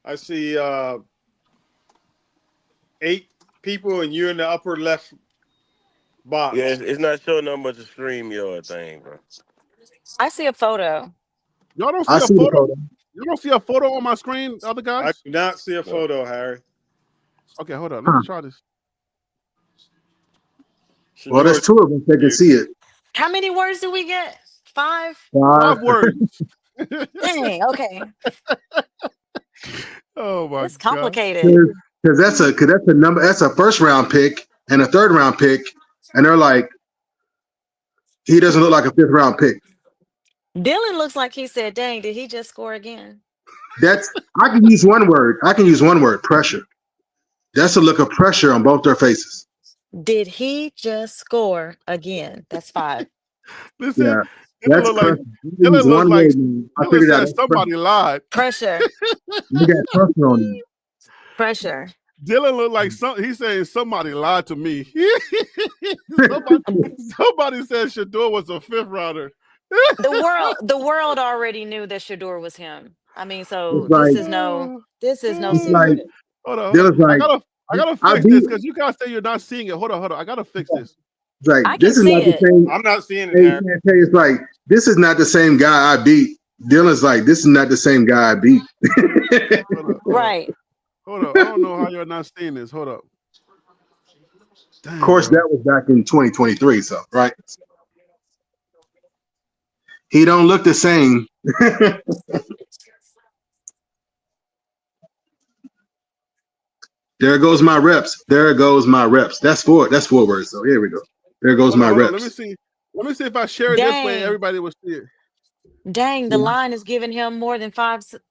I see 8 people, and you're in the upper left box. Yeah, it's not showing that much of StreamYard thing, bro. I see a photo. Y'all don't I see a see the photo? photo. You don't see a photo on my screen, other I guys? do not see a photo, Harry. Okay, hold on. Let me try this. Well, there's 2 of them that can see it. How many words do we get? 5? 5 words. Dang, okay. Oh my It's God. complicated. Because that's a number. That's a first round pick and a third round pick, and they're like, he doesn't look like a 5th round pick. Dylan looks like he said, dang, did he just score again? I can use one word: pressure. That's a look of pressure on both their faces. Did he just score again? That's 5. Listen, Yeah, Dylan that's look like pressure. Use Dylan looks one like word, man. I Dylan figured out. said That's pressure. somebody lied. Pressure. You got pressure on you. Pressure. Dylan looked like he's saying somebody lied to me. somebody said Shedeur was a 5th rounder. The world already knew that Shedeur was him. I mean, so It's like, this is no it's like secret. Hold on. Dylan's like, I gotta I fix beat. this because you guys say you're not seeing it. Hold on. I gotta fix this. It's like I this can is see not the it. same. I'm not seeing it, Hey, Harry. can't tell you, it's like this is not the same guy I beat. Dylan's like, this is not the same guy I beat. Hold up. Right. Hold up. I don't know how you're not seeing this. Hold up. Dang, Of course, bro. that was back in 2023. So, right? He don't look the same. There goes my reps. There goes my reps. That's 4 words. So here we go. There goes my Hold on. reps. Let me see if I share it this way, Dang. everybody will see it. Dang, the Yeah. line is giving him more than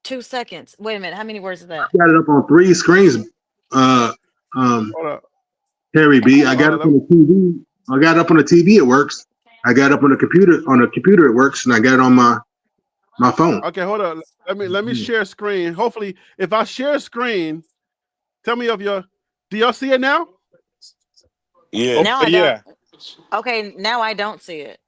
2 seconds. Wait a minute. How many words is that? Got it up on 3 screens. Hold up. Harry B. I got Hold it on. up on the TV. I got it up on the TV. It works. I got it up on the computer. On the computer, it works, and I got it on my phone. Okay, hold on. Let me share screen. Hopefully, if I share screen, tell me do y'all see it now? Yeah. Now I don't. Yeah. Okay, now I don't see it.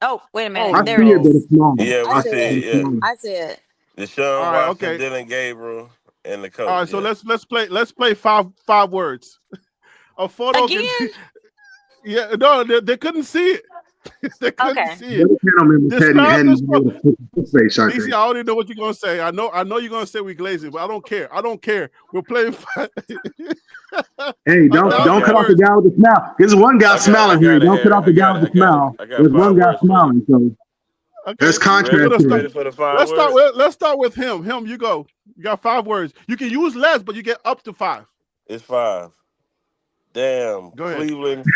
Oh, wait a Oh, minute. I There see it it, but is. it's small. Yeah, I we see see it. it. Yeah. I see it. Deshaun all right, Watson, okay. Dylan Gabriel. and the coach. All right, so Yeah. let's play five words. A photo. Again? Yeah, no, they couldn't see it. They couldn't Okay. see The it. other panel members Describe hadn't this been able photo. to put the face, DC, Shante. I already know what you're gonna say. I know you're gonna say we glazing, but I don't care. I don't care. We're playing. Hey, A don't I thousand cut got off the it. words. guy with the smile. There's one guy I smiling here. got it Don't cut here. off the guy with the smile. I got There's one 5 guy words for you. smiling, so Okay, there's You ready? we're contrast gonna You start. here. ready for the 5 words? Let's start with him. You go. You got 5 words. You can use less, but you get up to 5. It's 5. Damn. Go ahead. Cleveland.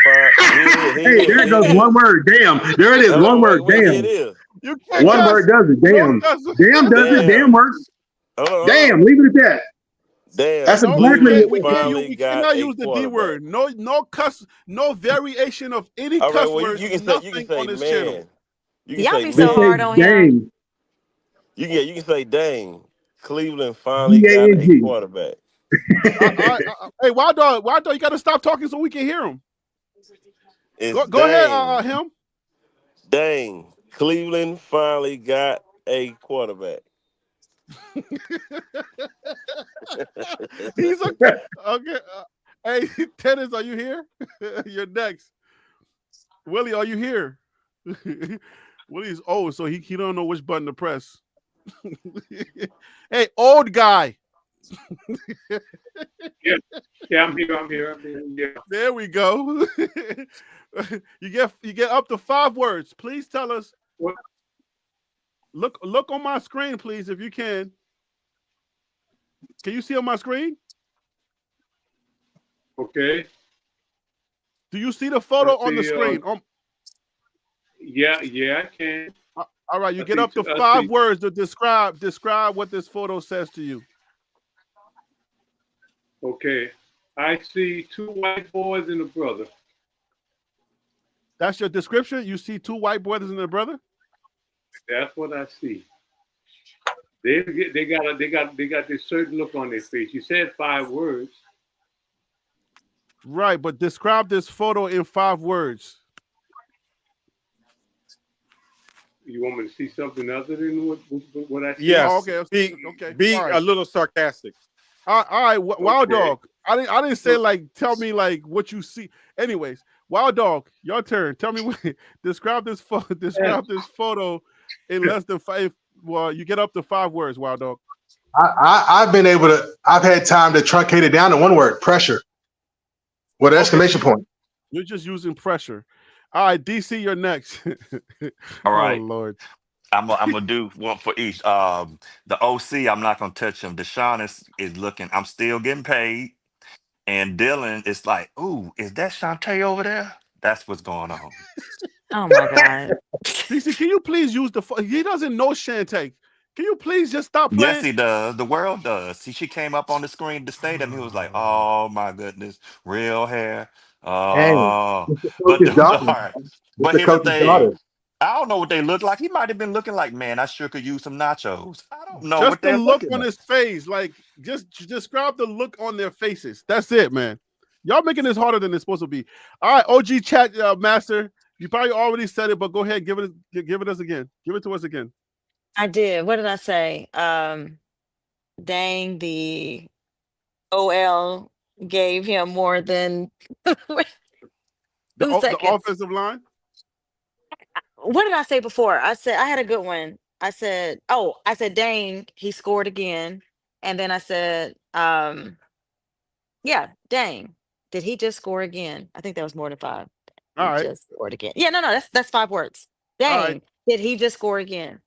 Here it is. Hey, there it goes. One word. Damn. There it is. Hold One on, word. wait. Here it Damn. is. You can't One cuss. word does it. No Damn. cuss. Damn does it. Damn Damn. works. Hold on. Damn. Leave it at that. Damn. That's No, exactly Cleveland we what. can't finally we got cannot a use the D quarterback. word. No cuss, no variation of any All right. cuss Well, words. you can Nothing say on this channel. man. You can Y'all say be They so say hard man. on him. dang. You can say dang. Cleveland finally got a DANG. quarterback. Hey, Wild Dog, you got to stop talking so we can hear him. It's Go ahead, dang. him. Dang. Cleveland finally got a quarterback. He's okay. Hey, Tennis, are you here? You're next. Willie, are you here? Willie's old, so he don't know which button to press. Hey, old guy. Yeah, I'm here. Yeah. There we go. You get up to 5 words. Please tell us. What? Look on my screen, please, if you can. Can you see on my screen? Okay. Do you see the photo Let's on the see, screen? Yeah, I can. All right, you I get see up to two- I 5 see- words to describe what this photo says to you. Okay. I see 2 white boys and a brother. That's your description? You see 2 white brothers and a brother? That's what I see. They got this certain look on their face. You said 5 words. Right, but describe this photo in 5 words. You want me to see something other than what I see? Yes. Oh, okay. Okay. Be All right. a little sarcastic. All right, Wild Okay. Dog. I didn't say tell me what you see. Anyways, Wild Dog, your turn. Tell me describe this photo. Describe this photo in less than 5. Well, you get up to 5 words, Wild Dog. I've been able to. I've had time to truncate it down to one word: pressure, with an exclamation point. You're just using pressure. All right, DC, you're next. All right. Oh Lord. I'm gonna do one for each. The OC, I'm not gonna touch him. Deshaun is looking. I'm still getting paid, and Dylan is like, "Ooh, is that Shantae over there?" That's what's going on. Oh my God. DC, can you please use he doesn't know Shantae. Can you please just stop Yes, playing? he does. The world does. See, she came up on the screen to state him. He was like, "Oh my goodness, real hair." Hey, Oh, it's the but coach's daughter. all right. It's But the here's the coach's daughter. thing. I don't know what they look like. He might have been looking like, man, I sure could use some nachos. I don't know Just what the they're look looking on like. his face. Like, just describe the look on their faces. That's it, man. Y'all making this harder than it's supposed to be. All right, OG chat master. You probably already said it, but go ahead, give it us again. Give it to us again. I did. What did I say? Dang, the OL gave him more than 2 The seconds. offensive line. What did I say before? I said I had a good one. I said, dang, he scored again. And then I said, yeah, dang. Did he just score again? I think that was more than 5. All He right. just scored again. Yeah, no, that's 5 words. All Dang, right. did he just score again?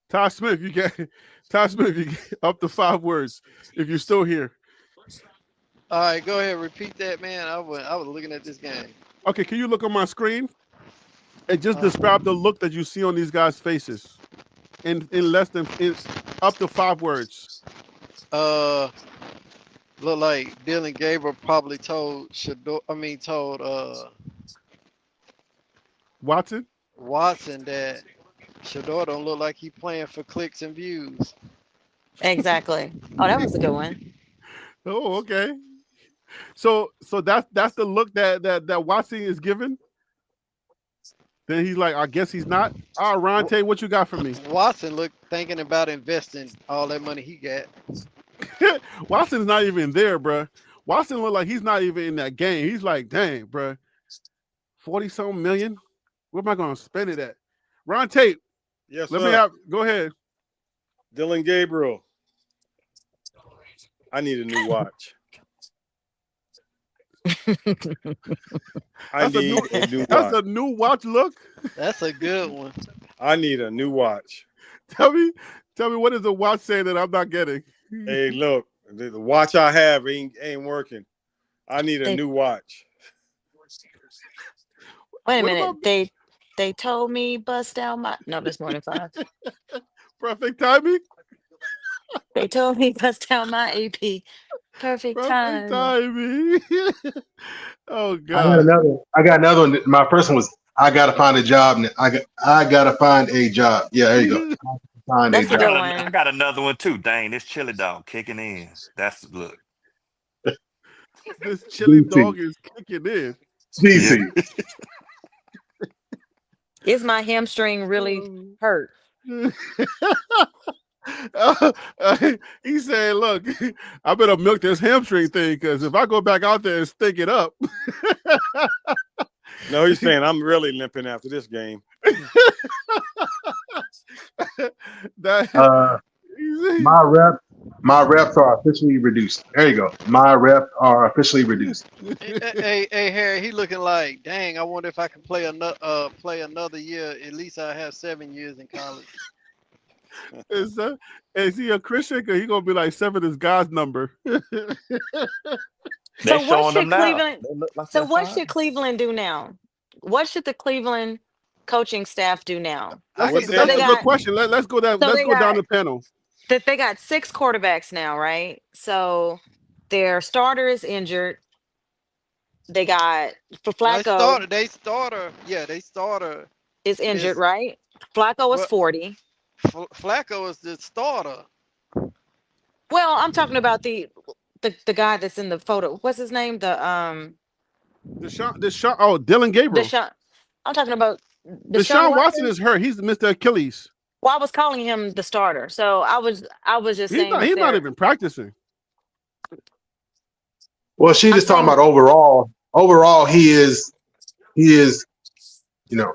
Ty Smith, you get up to 5 words if you're still here. All right, go ahead. Repeat that, man. I was looking at this game. Okay, can you look on my screen and just describe the look that you see on these guys' faces in up to 5 words? Look like Dylan Gabriel probably told Watson. Watson that Shedeur don't look like he playing for clicks and views. Exactly. Oh, that was a good one. Oh, okay. So that's the look that Watson is given. Then he's like, I guess he's not. All right, Ronte, what you got for me? Watson looked thinking about investing all that money he got. Watson's not even there, bro. Watson look like he's not even in that game. He's like, dang, bro, 40-something million. Where am I going to spend it at? Ron Tate, Yes, let me sir. go ahead. Dylan Gabriel. I need a new watch. I That's a need a new that's watch. a new watch look. That's a good one. I need a new watch. Tell me what is the watch saying that I'm not getting? Hey, look, the watch I have ain't working. I need a They new watch. wait a What about minute. They told me bust down my no, this morning five. perfect timing? They told me bust down my AP. Perfect Perfect timing. timing. Oh I got God. another. I got another one. My first one was I gotta find a job. I gotta find a job. Yeah, there you go. Find a That's a I good job. got I one. got another one too. Dang, this chili dog kicking in. That's look. This chili DC. dog is kicking in. Yeah. DC. Is my hamstring really hurt? Uh, he said, "Look, I better milk this hamstring thing because if I go back out there and stink it up, No, he's saying I'm really limping after this game. that My reps are officially reduced. There you go. My reps are officially reduced. Hey, Harry, he looking like, dang. I wonder if I can play another year. At least I have 7 years in college. is he a Christian? Cause he gonna be like 7 is God's number. They So what showing them should now. Cleveland They look like so that what fine. should Cleveland do now? What should the Cleveland coaching staff do now? I What can So they they That's a say, good got question. Let's go down. so Let's they go down got the panel. that they got 6 quarterbacks now, right? So their starter is injured. They got for Flacco they starter is injured, is right? Flacco is what 40. Flacco is the starter. Well, I'm talking about the guy that's in the photo. What's his name? Deshaun. Oh, Dylan Gabriel. Deshaun. I'm talking about Deshaun Deshaun Watson Watson. is hurt. He's Mr. Achilles. Well, I was calling him the starter. So I was just He's saying not. that He's not they're even practicing. Well, she's I'm just talking saying about overall. Overall, he is. You know,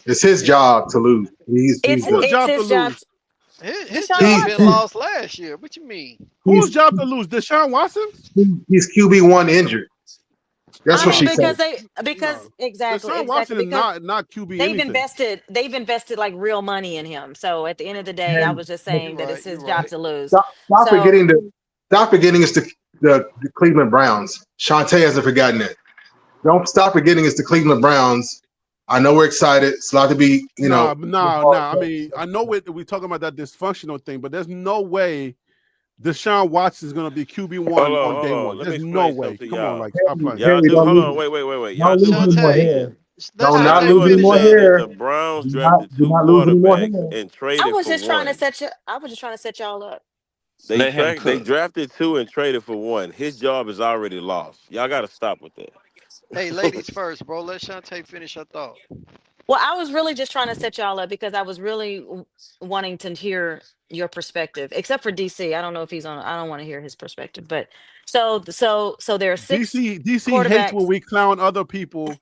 it's his job to lose. He's it's Whose the it's job to his job. lose? His Deshaun job he, been he Watson. lost last year. What you mean? Whose he's job to lose? Deshaun Watson? he's QB1 injured. That's what I she No, said. because no. exactly Deshaun Watson is because not QB they've anything. invested like real money in him. So at the end of the day, I And was just You saying that it's right. You his job right. to lose. stop So forgetting it's the Cleveland Browns. Shantae hasn't forgotten that. Don't stop forgetting it's the Cleveland Browns. I know we're excited. It's allowed to be, Nah. I mean, I know we're talking about that dysfunctional thing, but there's no way Deshaun Watson is going to be QB1 on day Hold on. one. Let me There's no explain way. something to Come on, y'all. like stop playing. Y'all Harry, do. don't Hold lose, on. Wait. Y'all don't do lose any more Shantae, hair. understand. let Do not Y'all Shantae do lose any finish more up. understand that hair. the Browns drafted Do two not lose any more quarterbacks hair. and traded for one. I was just trying to set y'all up. Let him They cook. drafted two and traded for one. His job is already lost. Y'all got to stop with that. Hey, ladies first, bro. Let Shantae finish her thought. Well, I was really just trying to set y'all up because I was really wanting to hear your perspective, except for DC. I don't know if he's on. I don't want to hear his perspective. But so there are six DC hates when quarterbacks. we clown other people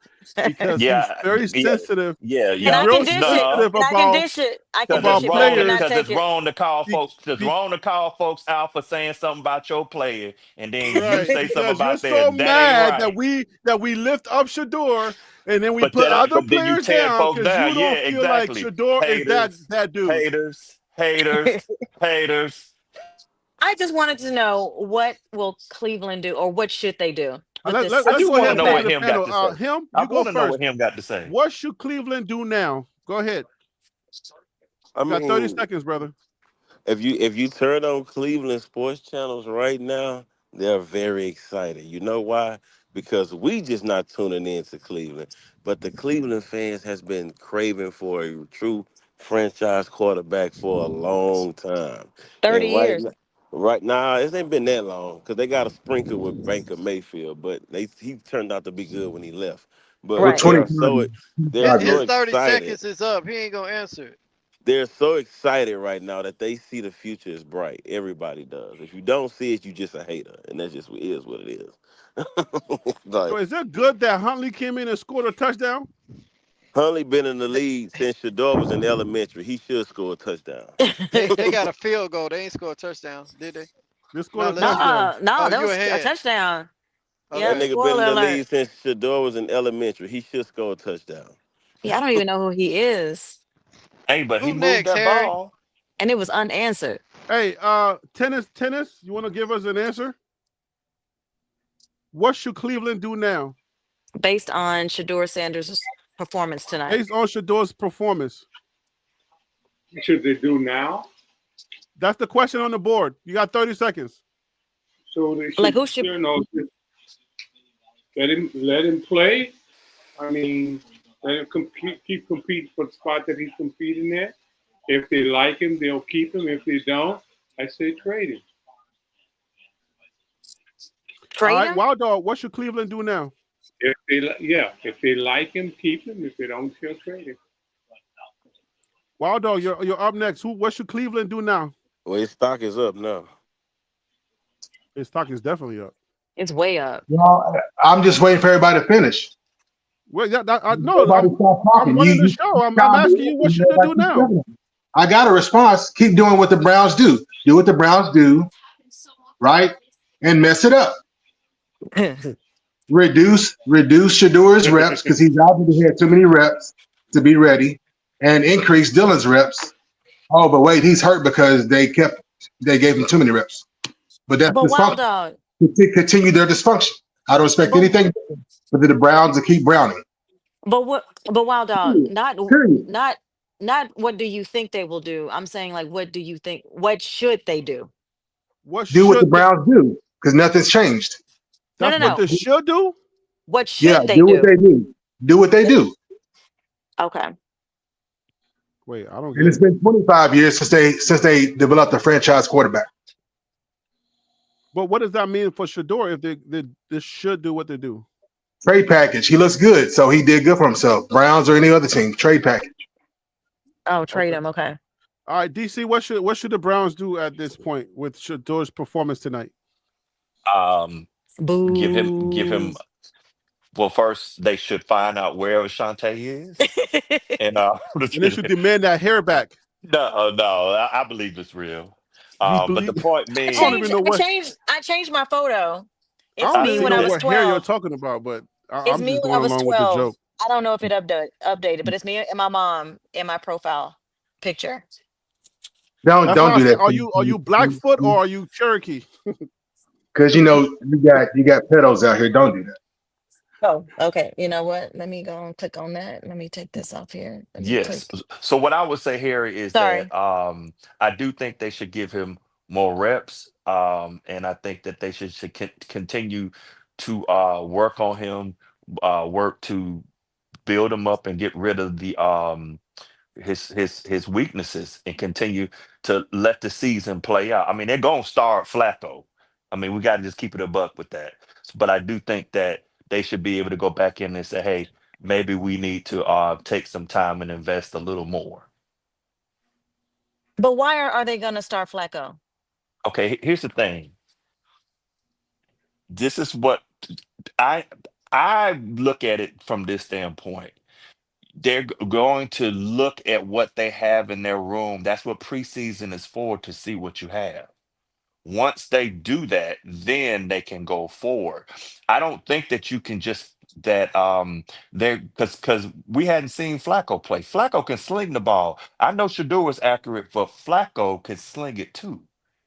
because he's Yeah, very yeah, sensitive. yeah, And He's yeah. I real can dish it. No, sensitive And I can dish it. I can dish it, but I players cannot because take it's it. wrong to call be, folks. It's be, wrong to call folks out for saying something about your player, and then you right say something because you're about theirs. so That ain't mad that right. we lift up Shador and then we But put other but then you players tear down folks because down. you Yeah, don't feel like exactly. Shador is Haters, that dude. haters, haters, haters. I just wanted to know what will Cleveland do or what should they do with this I Let's do go six ahead want to and know take it what to quarterbacks? the him got panel. to say. Him, I you go want to know first. what him got to say. What should Cleveland do now? Go ahead. I You got 30 mean, seconds, brother. if you turn on Cleveland sports channels right now, they're very excited. You know why? Because we just not tuning in to Cleveland, but the Cleveland fans has been craving for a true franchise quarterback for a long time. 30 And years. right now, it ain't been that long because they got a sprinkle with Baker Mayfield, but he turned out to be good when he left. Well, But Right. they 25 are so years. they're so His 30 excited. seconds is up. He ain't gonna answer it. They're so excited right now that they see the future is bright. Everybody does. If you don't see it, you just a hater, and that just is what it is. So Like is it good that Huntley came in and scored a touchdown? Huntley been in the league since Shador was in elementary. He should score a touchdown. They got a field goal. They ain't scored a touchdown, did they? They scored Not a let's see. touchdown. No, Oh, that you was a ahead. touchdown. That Yep. Okay. nigga been in Spoiler the alert. league since Shador was in elementary. He should score a touchdown. Yeah, I don't even know who he is, Hey, but he Who moved next, that Harry? ball. and it was unanswered. Hey, tennis. You want to give us an answer? What should Cleveland do now, Based on Shador Sanders' performance tonight. based on Shador's performance? What should they do now? That's the question on the board. You got 30 seconds. So they should, Like, who should- just let him play. I mean, let him keep competing for the spot that he's competing at. If they like him, they'll keep him. If they don't, I say trade him. All Trade right, him? Wild Dog, what should Cleveland do now? If they like him, keep him. If they don't, they'll trade him. Wild Dog, you're up next. What should Cleveland do now? Well, his stock is up now. His stock is definitely up. It's way up. Well, I'm just waiting for everybody to finish. Well, yeah, no, Everybody stop I'm talking. running the show. I'm asking you, what should they do now? I got a response. Keep doing what the Browns do. Do what the Browns do, right? And mess it up. Reduce Shador's reps because he's obviously had too many reps to be ready, and increase Dylan's reps. Oh, but wait, he's hurt because they gave him too many reps. But that's But Wild dysfunction. Dog, To continue their dysfunction. I don't expect anything but the Browns to keep browning. but Wild Dog, Period. not what do you think they will do? I'm saying, like, what do you think? What should they do? Do what the Browns do because nothing's changed. No, That's no, what no. they should do? What should they do do? what they do. Do what they do. Okay. Wait, I don't And get it's it. been 25 years since they developed a franchise quarterback. But what does that mean for Shedeur if they should do what they do? Trade package. He looks good, so he did good for himself. Browns or any other team. Trade package. Oh, trade him. Okay. All right, DC, what should the Browns do at this point with Shedeur's performance tonight? Boo. Give him. Well, first they should find out where Ashante is, and And they should demand that hair back. no, I believe it's real. But the point being, I don't even know what. I changed my photo. I It's don't me even when know I was what hair you're 12. talking about, but It's I'm me just when I going was along with the 12. joke. I don't know if it updated, but it's me and my mom in my profile picture. Don't That's why I do said, that. are you Blackfoot or are you Cherokee? Because you got pedos out here. Don't do that. Oh, okay. You know what? Let me go and click on that. Let me take this off here. Let me yes. click. So what I would say, Harry, is Sorry. that I do think they should give him more reps, and I think that they should continue to work on him, work to build him up and get rid of the his weaknesses and continue to let the season play out. I mean, they're gonna start Flacco. I mean, we got to just keep it a buck with that. But I do think that they should be able to go back in and say, hey, maybe we need to take some time and invest a little more. But why are they going to start Flacco? Okay, here's the thing. This is what I look at it from this standpoint. They're going to look at what they have in their room. That's what preseason is for, to see what you have. Once they do that, then they can go forward. I don't think that you can just they're because we hadn't seen Flacco play. Flacco can sling the ball. I know Shador was accurate, but Flacco can sling it too.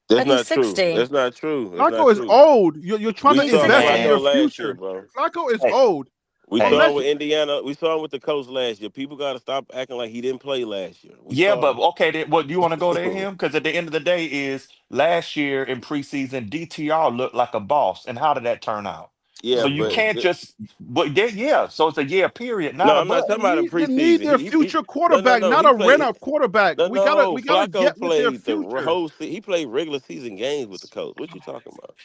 That's But he's not true. 60. That's not true. That's not Flacco is true. old. You're trying We to He's saw invest in 60. your Flacco last year, future. bro. Flacco is Hey, old. We hey, saw Unless him with Indiana. We saw him with the Colts last year. People got to stop acting like he didn't play last year. We yeah, saw but him. okay, then, what you want to go to him? Because at the end of the day, is last year in preseason, DTR looked like a boss, and how did that turn out? Yeah, So you but can't just, but yeah. So it's a year period, not no, a I'm not but. talking about in you need preseason. their future quarterback, No. not He a played. rent-up quarterback. No, We gotta Flacco get with their played the future. whole. He played regular season games with the Colts. What you talking about?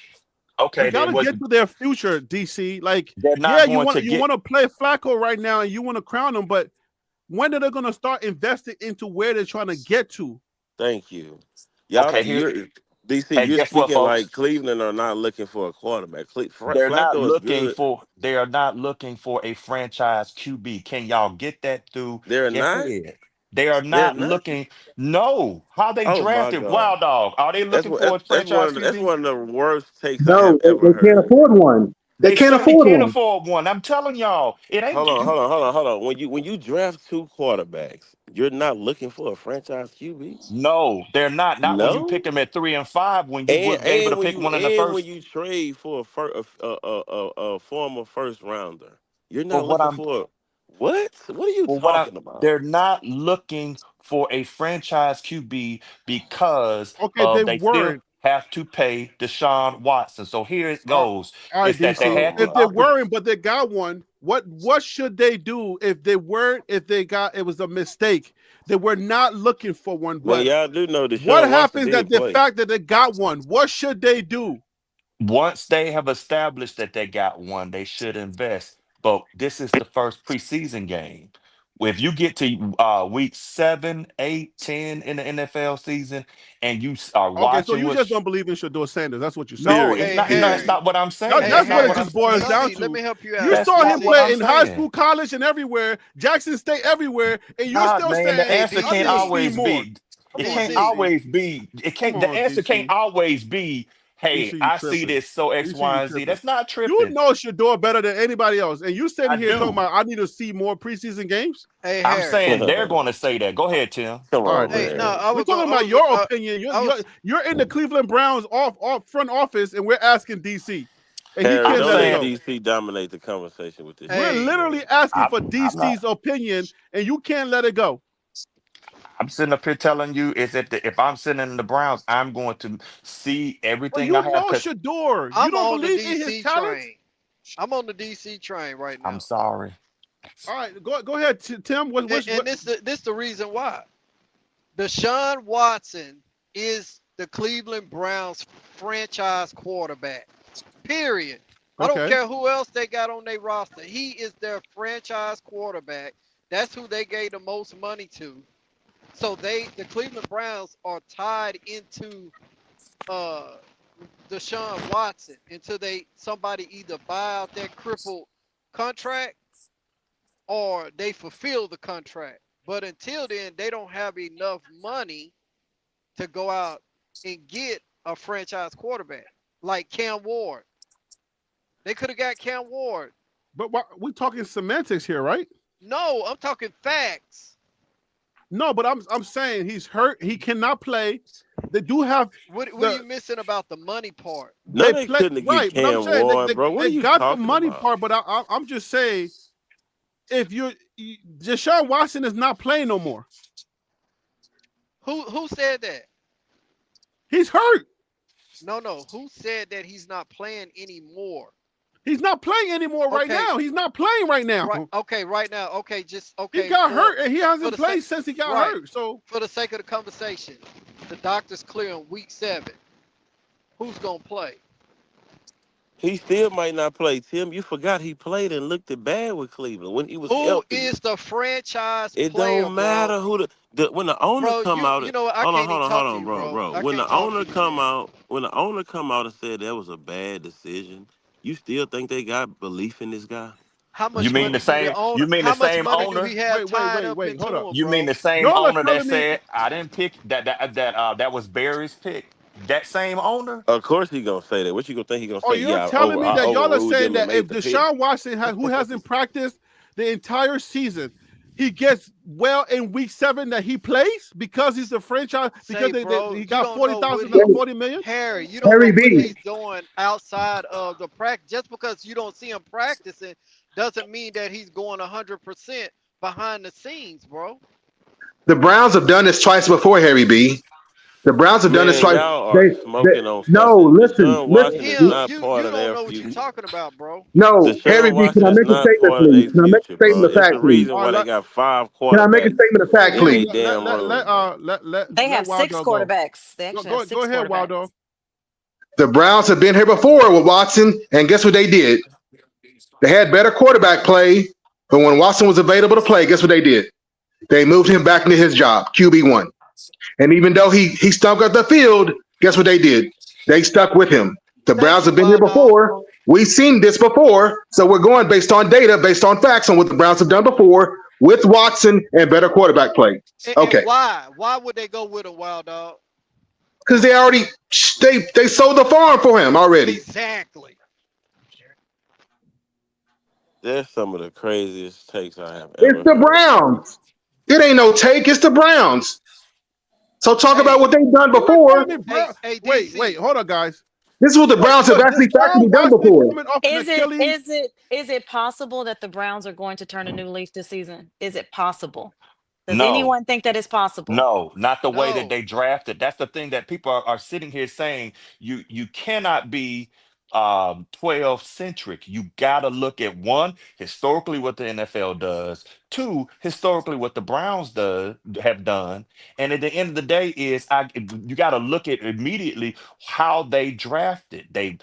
We Okay, then gotta what? get to their future, DC. Like, They're yeah, not you going to want get. to play Flacco right now and you want to crown him, but When are they going to start investing into where they're trying to get to? Thank you. Y'all, Okay, here. DC, Hey, you're guess what, speaking like folks? Cleveland are not looking for a quarterback. They're not Flacco is looking good. for. They are not looking for a franchise QB. Can y'all get that through They're your not. head? They are They're not not. looking. No, how they Oh my drafted God. Wild Dog? Are they That's looking what for a franchise that's QB? one of the worst takes I have No, ever they can't heard. afford one. They They can't certainly afford can't one. afford one. I'm telling y'all, it ain't. Hold on. When you draft two quarterbacks, you're not looking for a franchise QB. No, they're not. Not when you pick No. them at 3 and 5. When you would be able to pick one in the When first. you trade for a former first rounder, you're But not what looking I'm for what? What are you Well, what I talking about? they're not looking for a franchise QB because Okay, they of they still weren't. have to pay Deshaun Watson. So here it All goes. right, It's that they DC. Oh had to If my they operate. weren't, but they got one, what should they do if they weren't? If they got it was a mistake. They were not looking for one. man, But y'all do know what Deshaun Watson happens did that the play. fact that they got one? What should they do? Once they have established that they got one, they should invest. But this is the first preseason game. If you get to week 7, 8, 10 in the NFL season, and you are Okay, so watching you what just don't believe in Shador Sanders. That's what you're saying. no, Period. it's Hey not. No, Period. that's Harry. not what I'm That, saying. Hey That's that's what not it what Harry. I'm just boils saying. down DC, let to. me help you You out. That's saw not him what play I'm DC. in high saying. school, college, and everywhere, Jackson State, everywhere, and you're God, still man, the saying, Hey answer I can't need to DC. see always more. be. Come It on, can't DC. DC. always be. It Come can't. The on, answer can't DC. always be. Hey, DC, you I see tripping. this, so X, DC, Y, you and Z. tripping. That's not You tripping. know Shador better than anybody else, and you I sitting here talking do. about I need to see more preseason games. Hey I'm Harry. saying they're Come going to say that. Go ahead, Tim. on, All right, Hey, no, DC. man. I We're was going. talking about your opinion. You're I you're was. you're in the Cleveland Browns off front office, and we're asking DC, and he Harry, can't I'm don't let it let saying go. DC dominate the conversation with this We're Hey, shit, man. literally asking for I'm not. DC's opinion, and you can't let it go. I'm sitting up here telling you is that if I'm sitting in the Browns, I'm going to see But everything I you have. know Because Shador. You I'm don't on the believe in his DC talent? train. I'm on the DC train right I'm now. sorry. All right, go ahead, Tim. And this the reason why. Deshaun Watson is the Cleveland Browns franchise quarterback. Period. I don't Okay. care who else they got on their roster. He is their franchise quarterback. That's who they gave the most money to. So the Cleveland Browns are tied into uh Deshaun Watson until somebody either buy out that crippled contract or they fulfill the contract. But until then, they don't have enough money to go out and get a franchise quarterback like Cam Ward. They could have got Cam Ward. But we're talking semantics here, right? No, I'm talking facts. No, but I'm saying he's hurt. He cannot play. They do have What are the you missing about the money part? No, they they play couldn't get right, but I'm Cam saying Ward, bro. What are they you got the talking money about? part. But I'm just saying if Deshaun Watson is not playing no more. Who said that? He's hurt. No. Who said that he's not playing anymore? He's not playing anymore right Okay, now. He's not playing right right. now. Okay, right now. Okay, just He okay got hurt and he for hasn't the sake. played since he got Right. hurt. So For the sake of the conversation, the doctor's clear in week 7. Who's gonna play? He still might not play. Tim, you forgot he played and looked it bad with Cleveland when he was Who healthy. is the franchise It player, don't bro? matter who the when the owner Bro, come you out. know what? I Hold on, can't even hold talk to on, you, bro, bro. bro. I When can't the talk to owner you, come man. out, when the owner come out and said that was a bad decision, you still think they got belief in this guy? How You much mean the money do the same? owner? You mean the How much same money do owner? he have tied up wait. into Hold up. him, You mean bro? the same Y'all are owner that telling me. said I didn't pick that was Barry's pick? That same owner? Of course he gonna say that. What you gonna think he gonna Oh, say? you're Yeah, telling me I that y'all are overruled saying them and that if made the pick. Deshaun Watson who hasn't practiced the entire season, he gets well in week 7 that he plays because he's the franchise because Say, bro, he you got don't know what 40,000 he, 40 million. Harry, you don't know Harry what B. he's doing outside of the practice. Just because you don't see him practicing doesn't mean that he's going 100% behind the scenes, bro. The Browns have done this twice before, Harry B. The Browns have done this Man, twice. y'all are They smoking on no, something. listen, Deshaun listen. Watson is Tim, not part you of don't their know what you're future. talking about, bro. No, Harry Deshaun B. Can Watson I is make a not statement, part of please? their Can I make a future, bro. statement of It's the fact, please? reason All why they right, got 5 Can I make a quarterbacks statement of fact, hey, in DC, a please? damn room. They let have 6 Waldo go. quarterbacks. They actually have Go 6 ahead, Waldo. quarterbacks. The Browns have been here before with Watson, and guess what they did? They had better quarterback play, but when Watson was available to play, guess what they did? They moved him back into his job, QB1. And even though he stunk up the field, guess what they did? They stuck with him. The Thank Browns you, have been here Wild Dog. before. We've seen this before. So we're going based on data, based on facts on what the Browns have done before with Watson and better quarterback play. And Okay. why? Why would they go with a Wild Dog? Because they already they sold the farm for him already. Exactly. That's some of the craziest takes I have It's ever the heard. Browns. It ain't no take, it's the Browns. So talk Hey, about what they've done Wait, before. DC. hold on, guys. This is what the What Browns have was this actually Deshaun done Watson before. coming off an Is it Achilles? is it is it possible that the Browns are going to turn a new leaf this season? Is it possible? Does No. anyone think that it's possible? No, not the way that No. they drafted. That's the thing that people are sitting here saying. You cannot be 12 centric. You gotta look at one, historically what the NFL does, two, historically what the Browns have done. And at the end of the day is you gotta look at immediately how they drafted. They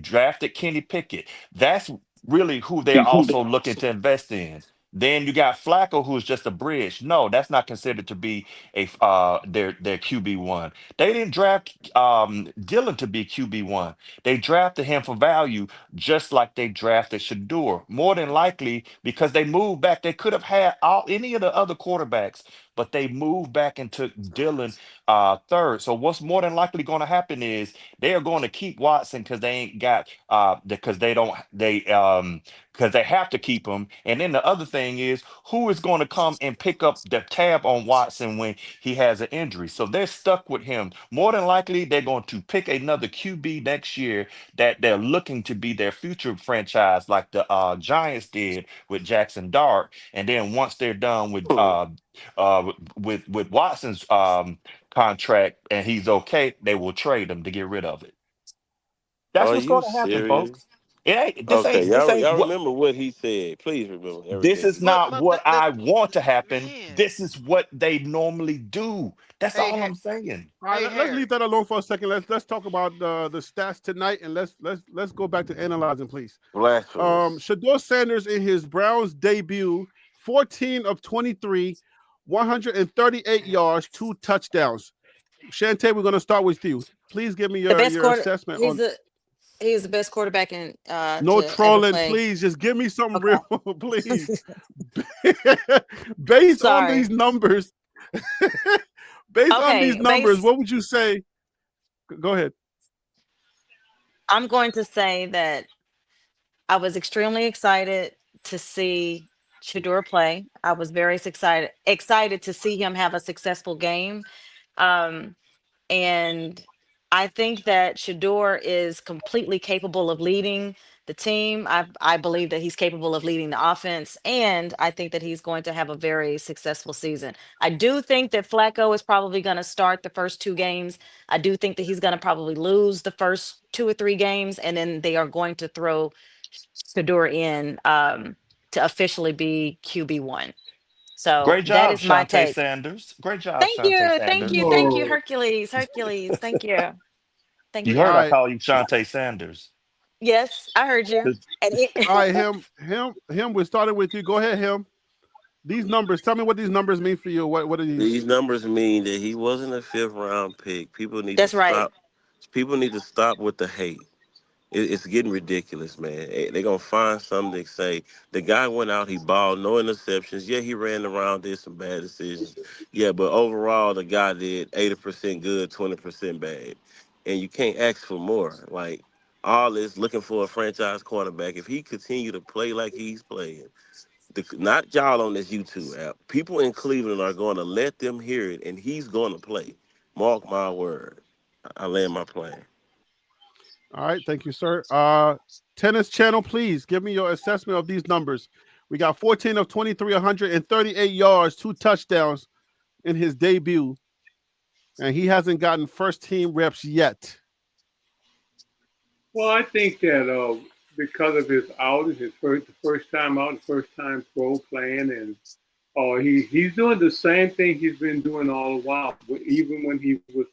drafted Kenny Pickett. That's really who they're also looking to invest in. Then you got Flacco, who's just a bridge. No, that's not considered to be their QB1. They didn't draft Dylan to be QB1. They drafted him for value, just like they drafted Shedeur. More than likely, because they moved back, they could have had any of the other quarterbacks, but they moved back and took Dylan third. So what's more than likely going to happen is they are going to keep Watson because they ain't got because they don't because they have to keep him. And then the other thing is, who is going to come and pick up the tab on Watson when he has an injury? So they're stuck with him. More than likely, they're going to pick another QB next year that they're looking to be their future franchise, like the Giants did with Jackson Dart. And then once they're done with Watson's contract and he's okay, they will trade him to get rid of it. That's Are what's you going to happen, serious? folks. It ain't this Okay, ain't this ain't y'all what remember what he said. Please remember this everything is he said. not what I want to happen. Man. This is what they normally do. That's Hey, all I'm saying. All right, hey, let's Harry. leave that alone for a second. Let's talk about the stats tonight, and let's go back to analyzing, please. Blasphemous. Shador Sanders in his Browns debut, 14 of 23, 138 yards, 2 touchdowns. Shante, we're going to start with you. Please give me The best your quarter. assessment He's on. the he's the best quarterback in No to ever trolling, play. please. Just give me something Okay. real, please. Based on Sorry. these numbers, based on these Okay. numbers, what would you say? Go ahead. I'm going to say that I was extremely excited to see Shador play. I was very excited to see him have a successful game. Um, and I think that Shador is completely capable of leading the team. I believe that he's capable of leading the offense, and I think that he's going to have a very successful season. I do think that Flacco is probably going to start the first 2 games. I do think that he's going to probably lose the first 2 or 3 games, and then they are going to throw Shador in to officially be QB1. So Great that job, is my Shante take. Sanders. Great job, Thank Shante you. Thank Sanders. you. Thank you, Whoa. Hercules. Hercules. Thank you. Thank You you. All heard I right. call you Shante Sanders. Yes, I heard you. 'Cause And All right, him. We're starting with you. Go ahead, him. These numbers. Tell me what these numbers mean for you. What are these? These numbers mean that he wasn't a fifth round pick. People need to that's right. stop. People need to stop with the hate. It's getting ridiculous, man. They're gonna find something to say. The guy went out, he balled, no interceptions. Yeah, he ran around, did some bad decisions. Yeah, but overall, the guy did 80% good, 20% bad, and you can't ask for more. Like all this, looking for a franchise quarterback. If he continue to play like he's playing, not y'all on this YouTube app, people in Cleveland are going to let them hear it, and he's going to play. Mark my word. I land my plane. All right, thank you, sir. Tennis channel, please give me your assessment of these numbers. We got 14 of 23, 138 yards, 2 touchdowns in his debut, and he hasn't gotten first team reps yet. Well, I think that because of his outing, the first time out, the first time pro playing, and he's doing the same thing he's been doing all the while, even when he was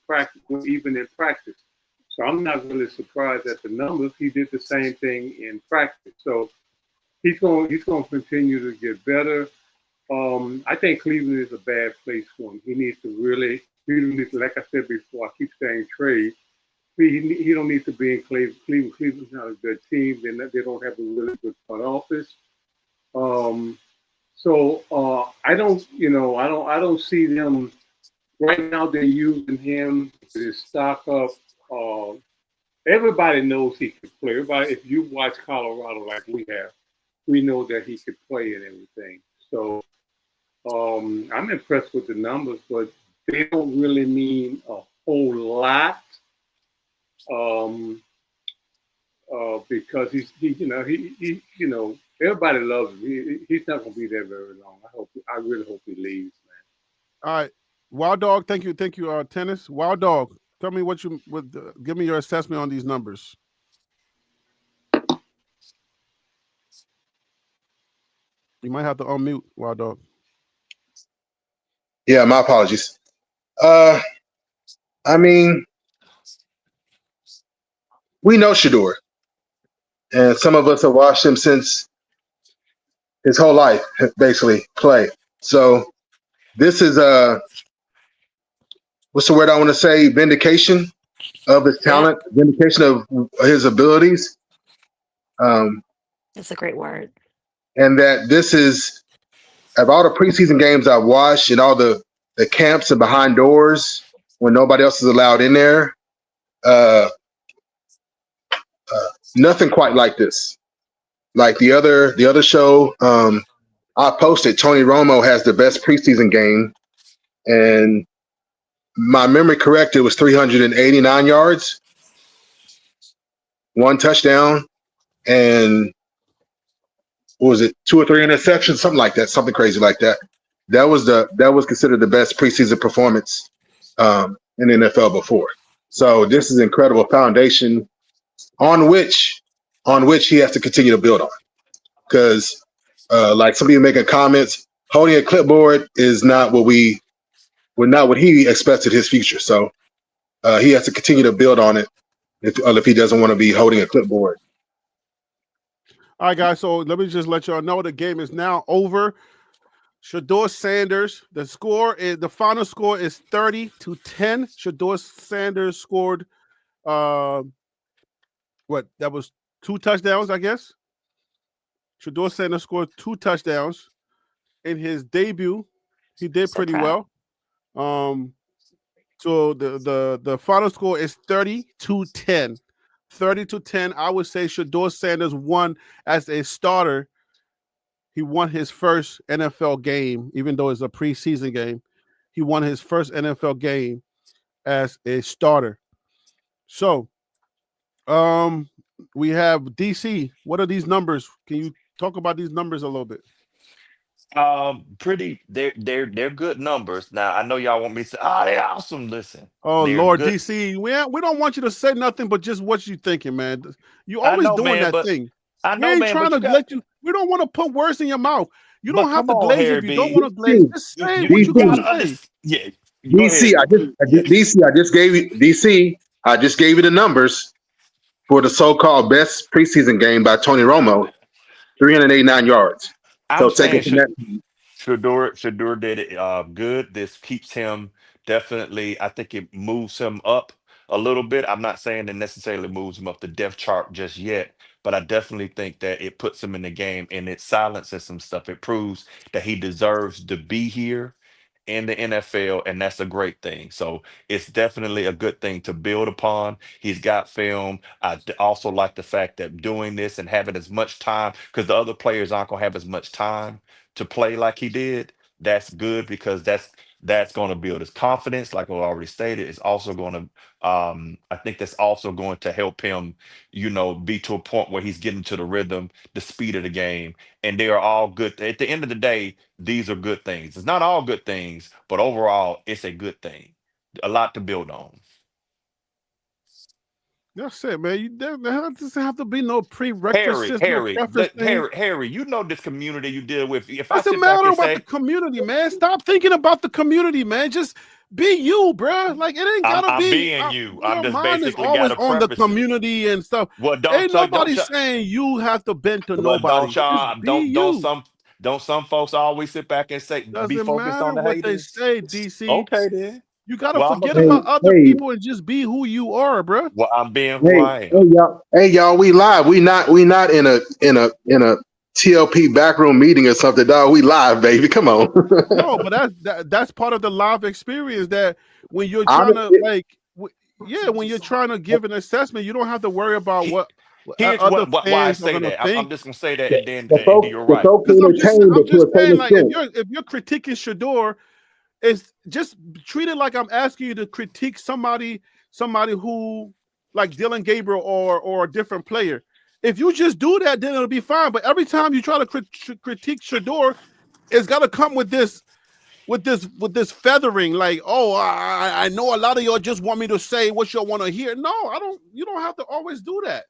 even in practice. So I'm not really surprised at the numbers. He did the same thing in practice. So he's going to continue to get better. I think Cleveland is a bad place for him. He needs to really, like I said before, I keep saying trade. He don't need to be in Cleveland. Cleveland's not a good team. They don't have a really good front office. I don't see them right now. They're using him to his stock up. Everybody knows he can play. Everybody, if you watch Colorado like we have, we know that he could play and everything. So I'm impressed with the numbers, but they don't really mean a whole lot. Because everybody loves him. He's not going to be there very long. I really hope he leaves, man. All right, Wild Dog. Thank you, Tennis. Wild Dog. Tell me what you would give me your assessment on these numbers. You might have to unmute, Wild Dog. Yeah, my apologies. I mean, we know Shedeur, and some of us have watched him since his whole life, basically, play. So this is what's the word I want to say? Vindication of his talent, vindication of his abilities. That's a great word. And that this is, of all the preseason games I've watched and all the camps and behind doors when nobody else is allowed in there, nothing quite like this. Like the other show, I posted Tony Romo has the best preseason game, and my memory correct, it was 389 yards, 1 touchdown, and what was it, 2 or 3 interceptions, something like that, something crazy like that. That was considered the best preseason performance in the NFL before. So this is an incredible foundation on which he has to continue to build on. Because like some people making comments, holding a clipboard is not what he expected his future. So he has to continue to build on it if he doesn't want to be holding a clipboard. All right, guys. So let me just let y'all know the game is now over. Shador Sanders. The final score is 30-10. Shador Sanders scored. That was 2 touchdowns, I guess. Shador Sanders scored 2 touchdowns in his debut. He did pretty well. So the final score is 30-10. 30-10. I would say Shador Sanders won as a starter. He won his first NFL game, even though it's a preseason game. He won his first NFL game as a starter. So, we have DC. What are these numbers? Can you talk about these numbers a little bit? They're good numbers. Now I know y'all want me to say, they're awesome. Listen. Oh they're Lord, good. DC, we don't want you to say nothing but just what you thinking, man. You always doing that thing. I know, we ain't man, trying but to let you. We don't want to put words in your mouth. You don't have to come on, glaze Harry if you B. don't want to glaze. Just say what you gotta say. Yeah. Go DC, ahead. DC, I just gave you the numbers for the so-called best preseason game by Tony Romo, 389 yards. I'm So take saying it from that. Shedeur did it good. This keeps him definitely. I think it moves him up a little bit. I'm not saying it necessarily moves him up the depth chart just yet, but I definitely think that it puts him in the game and it silences some stuff. It proves that he deserves to be here in the NFL, and that's a great thing. So it's definitely a good thing to build upon. He's got film. Also like the fact that doing this and having as much time, because the other players aren't gonna have as much time to play like he did. That's good because that's going to build his confidence, like I already stated. It's also going to I think that's also going to help him, be to a point where he's getting to the rhythm, the speed of the game, and they are all good. At the end of the day, these are good things. It's not all good things, but overall, it's a good thing. A lot to build on. That's it, man. There doesn't have to be no prerequisites, no preface thing. Harry, you know this community you deal with. If I Doesn't sit back matter and about say, the community, man. Stop thinking about the community, man. Just be you, bro. Like it ain't gotta I'm be. being you. I'm Your just mind is basically got always to on the preface it. community and stuff. Well, Ain't nobody don't saying you have to bend to But nobody. Just be you. Don't some folks always sit back and say, be Doesn't focused matter on the what they haters? say, DC. Okay, then. You gotta Well, I'm forget a, Hey, about other hey, people and just be who you are, bro. well, I'm being who hey, I am. y'all. We live. We not in a TLP backroom meeting or something, dog. We live, baby. Come on. No, but that's part of the live experience. That when you're I, trying to when you're trying to give an assessment, you don't have to worry about He- what Here's other why I fans are say gonna that. I'm think. just gonna say that, and then the and folks, you're the right. folks Because entertained, I'm but to just a saying, certain like extent. if you're critiquing Shador, it's just treat it like I'm asking you to critique somebody who like Dylan Gabriel or a different player. If you just do that, then it'll be fine. But every time you try to critique Shador, it's got to come with this feathering. Like, oh, I know a lot of y'all just want me to say what y'all want to hear. No, I don't. You don't have to always do that.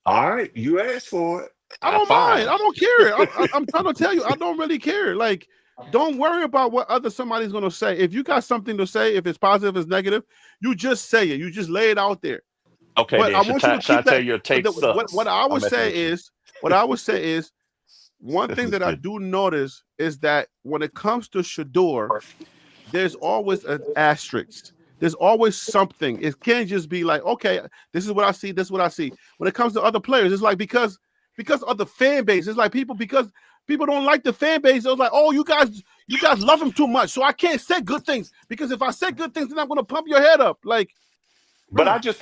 All right, you asked for it. I I don't mind. fine. I don't care. I'm trying to tell you, I don't really care. Like, don't worry about what other somebody's gonna say. If you got something to say, if it's positive, if it's negative, you just say it. You just lay it out there. Okay, But then. I want you to Should I keep tell that. you your But take what sucks? I I'm would messing say with you. is, one This thing is that I good. do notice is that when it comes to Shador, there's always an asterisk. There's always something. It can't just be like, okay, this is what I see. This is what I see. When it comes to other players, it's like because of the fan base. It's like because people don't like the fan base. It's like, oh, you guys love him too much, so I can't say good things because if I say good things, then I'm gonna pump your head up. Like, But bruh, I just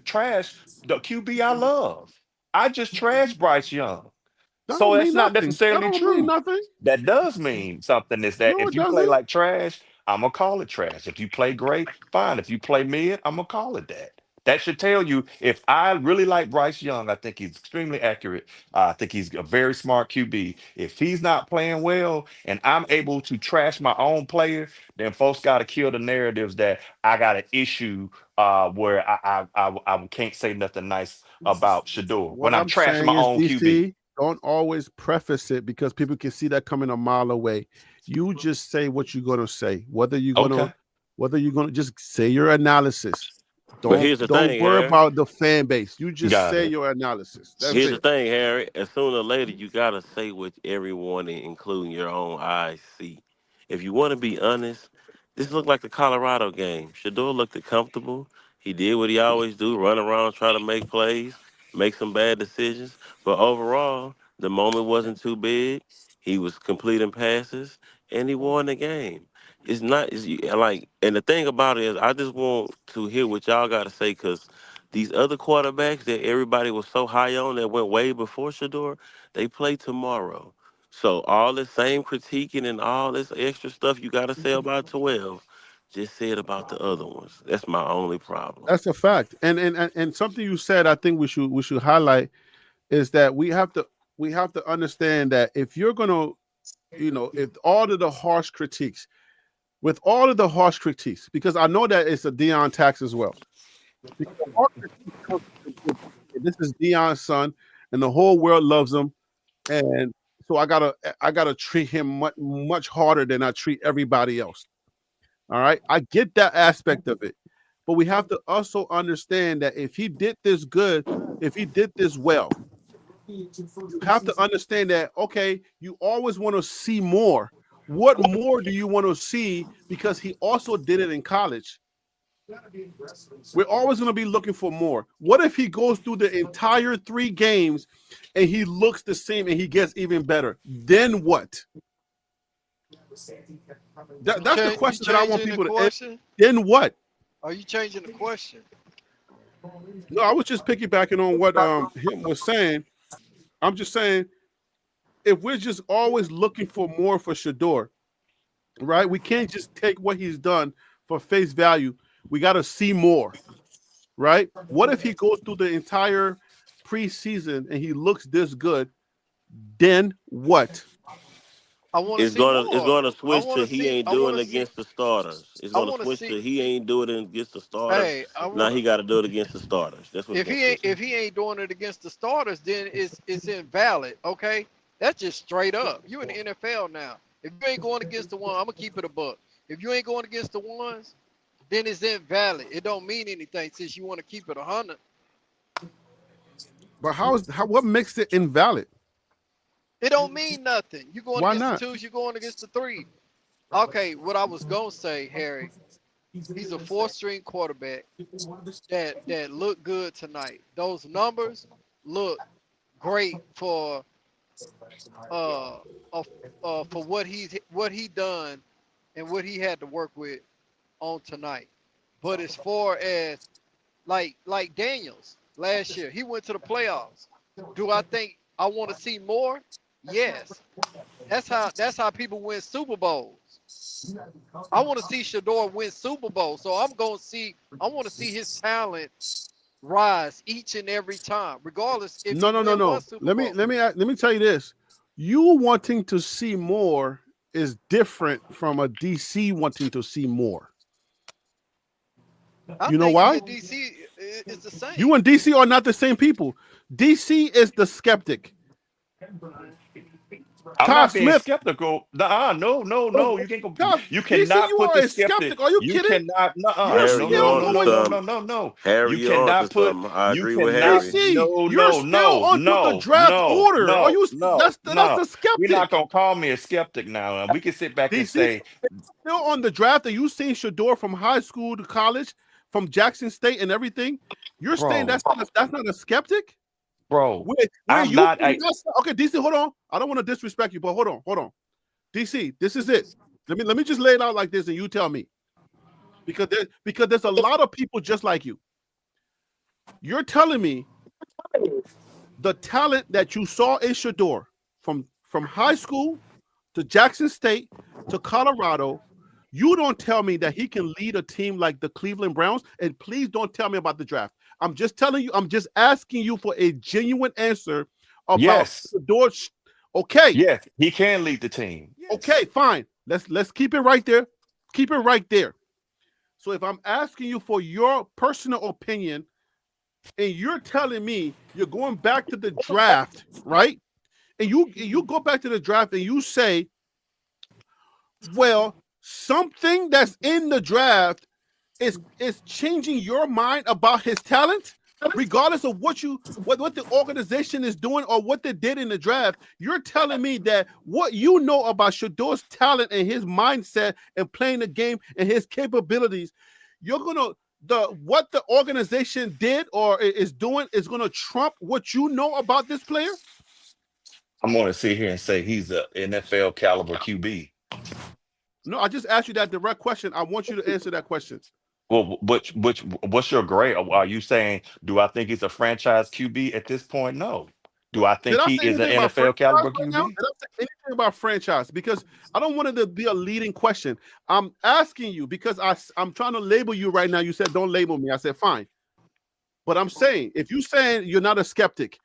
trash the QB I love. I just trash Bryce Young. that So don't that's mean not nothing. That necessarily don't mean true. nothing. That does mean something is that No, if it you play doesn't. like trash, I'm gonna call it trash. If you play great, fine. If you play mid, I'm gonna call it that. That should tell you if I really like Bryce Young, I think he's extremely accurate. I think he's a very smart QB. If he's not playing well and I'm able to trash my own player, then folks got to kill the narratives that I got an issue where I can't say nothing nice about Shador when What I'm I'm trashing saying my is, own QB. DC, don't always preface it because people can see that coming a mile away. You just say what you're gonna say. Okay. Whether you're gonna just say your analysis. But here's the Don't thing, worry Harry. about the fan base. You just Got say it. your analysis. That's Here's the it. thing, Harry. As sooner or later, you gotta say what everyone, including your own eyes, see. If you want to be honest, this looked like the Colorado game. Shador looked comfortable. He did what he always do: run around, try to make plays, make some bad decisions. But overall, the moment wasn't too big. He was completing passes, and he won the game. It's not like, and the thing about it is, I just want to hear what y'all got to say because these other quarterbacks that everybody was so high on that went way before Shador, they play tomorrow. So all the same critiquing and all this extra stuff you got to say about 12, just say it about the other ones. That's my only problem. That's a fact. And something you said, I think we should highlight is that we have to understand that if you're gonna, if all of the harsh critiques, with all of the harsh critiques, because I know that it's a Dion tax as well. Because the harsh critique comes from, this is Dion's son, and the whole world loves him, and so I gotta treat him much harder than I treat everybody else. All right, I get that aspect of it, but we have to also understand that if he did this well, you have to understand that, okay, you always want to see more. What more do you want to see? Because he also did it in college. We're always going to be looking for more. What if he goes through the entire 3 games and he looks the same and he gets even better? Then what? That's the You question that I want changing the people to. question? Then what? Are you changing the question? No, I was just piggybacking on what him was saying. I'm just saying, if we're just always looking for more for Shador, right? We can't just take what he's done for face value. We got to see more, right? What if he goes through the entire preseason and he looks this good? Then what? I want to It's see gonna it's more. gonna I switch want to to he see. ain't I want doing to it see. against the starters. It's I gonna want to switch see. to he ain't doing it against the starters. Hey, I Now want. he got to do it against the starters. That's what it's gonna switch to. If he ain't doing it against the starters, then it's invalid. Okay, that's just straight up. You in the NFL now. If you ain't going against the one, I'm gonna keep it a buck. If you ain't going against the ones, then it's invalid. It don't mean anything since you want to keep it 100. But what makes it invalid? It don't mean nothing. You going Why against the not? twos, you going against the three. Okay, what I was gonna say, Harry, he's a four-string quarterback that looked good tonight. Those numbers look great uh, uh for what he done and what he had to work with on tonight. But as far as like Daniels last year, he went to the playoffs. Do I think I want to see more? Yes. That's how people win Super Bowls. I want to see Shador win Super Bowl. So I want to see his talent rise each and every time, regardless if No, he no, no, win one no. Super Let me Bowl. let me let me tell you this. You wanting to see more is different from a DC wanting to see more. I You know think me why? and DC is the You same. and DC are not the same people. DC is the skeptic. I'm Todd not being Smith. skeptical. Nuh-uh, no, no, no. You can't go. Todd, You DC, cannot you put are the a skeptic. skeptic. Are you You kidding? cannot. Nuh-uh. You're Harry, No, you no, still no, on no, to no, going. no, something. no, no, no. Harry, You you on to cannot put. something. I You agree with cannot. Harry. DC, No, you're no, still no, onto the no, draft no, order. Are no, you? no, That's no. a You're not skeptic. gonna call me a skeptic now. And we can sit back and DC say, still on the draft, and you seen Shador from high school to college, from Jackson State and everything. You're saying bro, that's not a skeptic? bro. Where I'm you not. okay, DC, hold on. I don't want to disrespect you, but hold on. DC, this is it. Let me just lay it out like this, and you tell me. Because there's a lot of people just like you. You're telling me the talent that you saw in Shador from high school to Jackson State to Colorado, you don't tell me that he can lead a team like the Cleveland Browns. And please don't tell me about the draft. I'm just telling you, I'm just asking you for a genuine answer about Yes, Shador. Okay, yes. He can lead the team. okay, Yes. fine. Let's keep it right there. Keep it right there. So if I'm asking you for your personal opinion and you're telling me you're going back to the draft, right? And you go back to the draft and you say, well, something that's in the draft is changing your mind about his talent, regardless of what the organization is doing or what they did in the draft. You're telling me that what you know about Shador's talent and his mindset and playing the game and his capabilities, you're gonna the what the organization did or is doing is gonna trump what you know about this player? I'm going to sit here and say he's a NFL caliber QB. No, I just asked you that direct question. I want you to answer that question. Well, what's your grade? Are you saying, do I think he's a franchise QB at this point? No. Do I Did think I he say is an anything about NFL franchise caliber right now? QB? Did I say anything about franchise? Because I don't want it to be a leading question. I'm asking you because I'm trying to label you right now. You said don't label me. I said fine. But I'm saying if you're saying you're not a skeptic,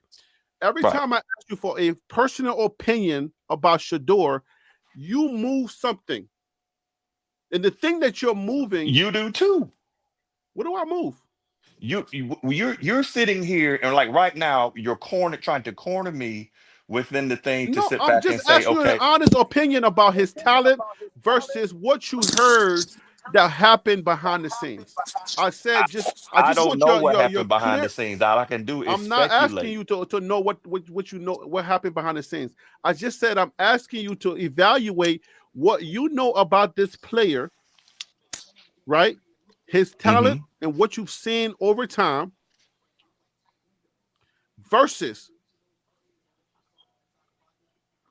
every Right. time I ask you for a personal opinion about Shador, you move something. And the thing that you're moving, You do too. what do I move? You're sitting here and like right now, you're trying to corner me within the thing to No, sit I'm back just and say, asking you an okay, honest opinion about his talent versus what you heard that happened behind the scenes. I I just don't want know what your happened behind the clear. scenes. All I can do is I'm not asking speculate. you to know what you know what happened behind the scenes. I just said I'm asking you to evaluate what you know about this player, right? His talent Hmm. and what you've seen over time versus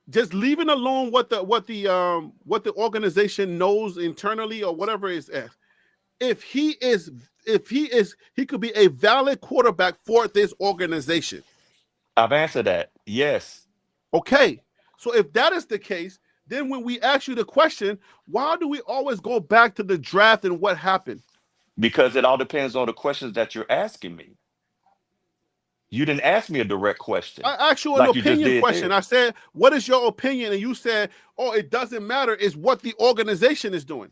just leaving alone what the organization knows internally or whatever is at. If he is he could be a valid quarterback for this organization. I've answered that. Yes, Okay. So if that is the case, then when we ask you the question, why do we always go back to the draft and what happened? because it all depends on the questions that you're asking me. You didn't ask me a direct question I asked you an like you just opinion did question. there. I said, what is your opinion? And you said, oh, it doesn't matter. It's what the organization is doing.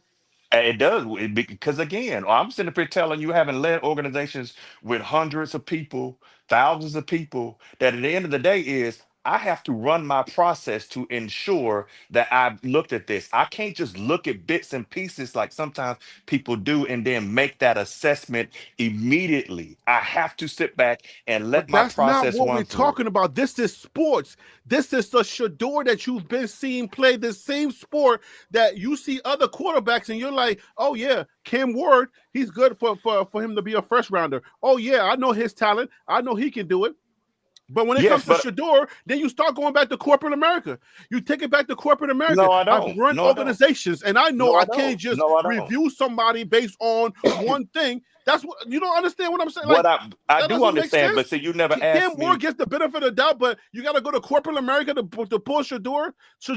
And it does because again, I'm sitting up here telling you, having led organizations with hundreds of people, thousands of people, that at the end of the day is I have to run my process to ensure that I've looked at this. I can't just look at bits and pieces like sometimes people do and then make that assessment immediately. I have to sit back and let But my that's not process what we're run through. talking about. This is sports. This is the Shedeur that you've been seeing play the same sport that you see other quarterbacks, and you're like, oh yeah, Cam Ward, he's good for him to be a first rounder. Oh yeah, I know his talent. I know he can do it. But when it Yes, comes to but Shedeur, then you start going back to corporate America. You take it back to corporate America. no, I I've don't. run No, I don't. organizations, and I know No, I I can't don't. just No, I don't. review somebody based on one thing. That's what you don't understand what I'm saying. What Like I that do doesn't make understand, sense. but see, you never Cam asked Ward me. gets the benefit of the doubt, but you got to go to corporate America to pull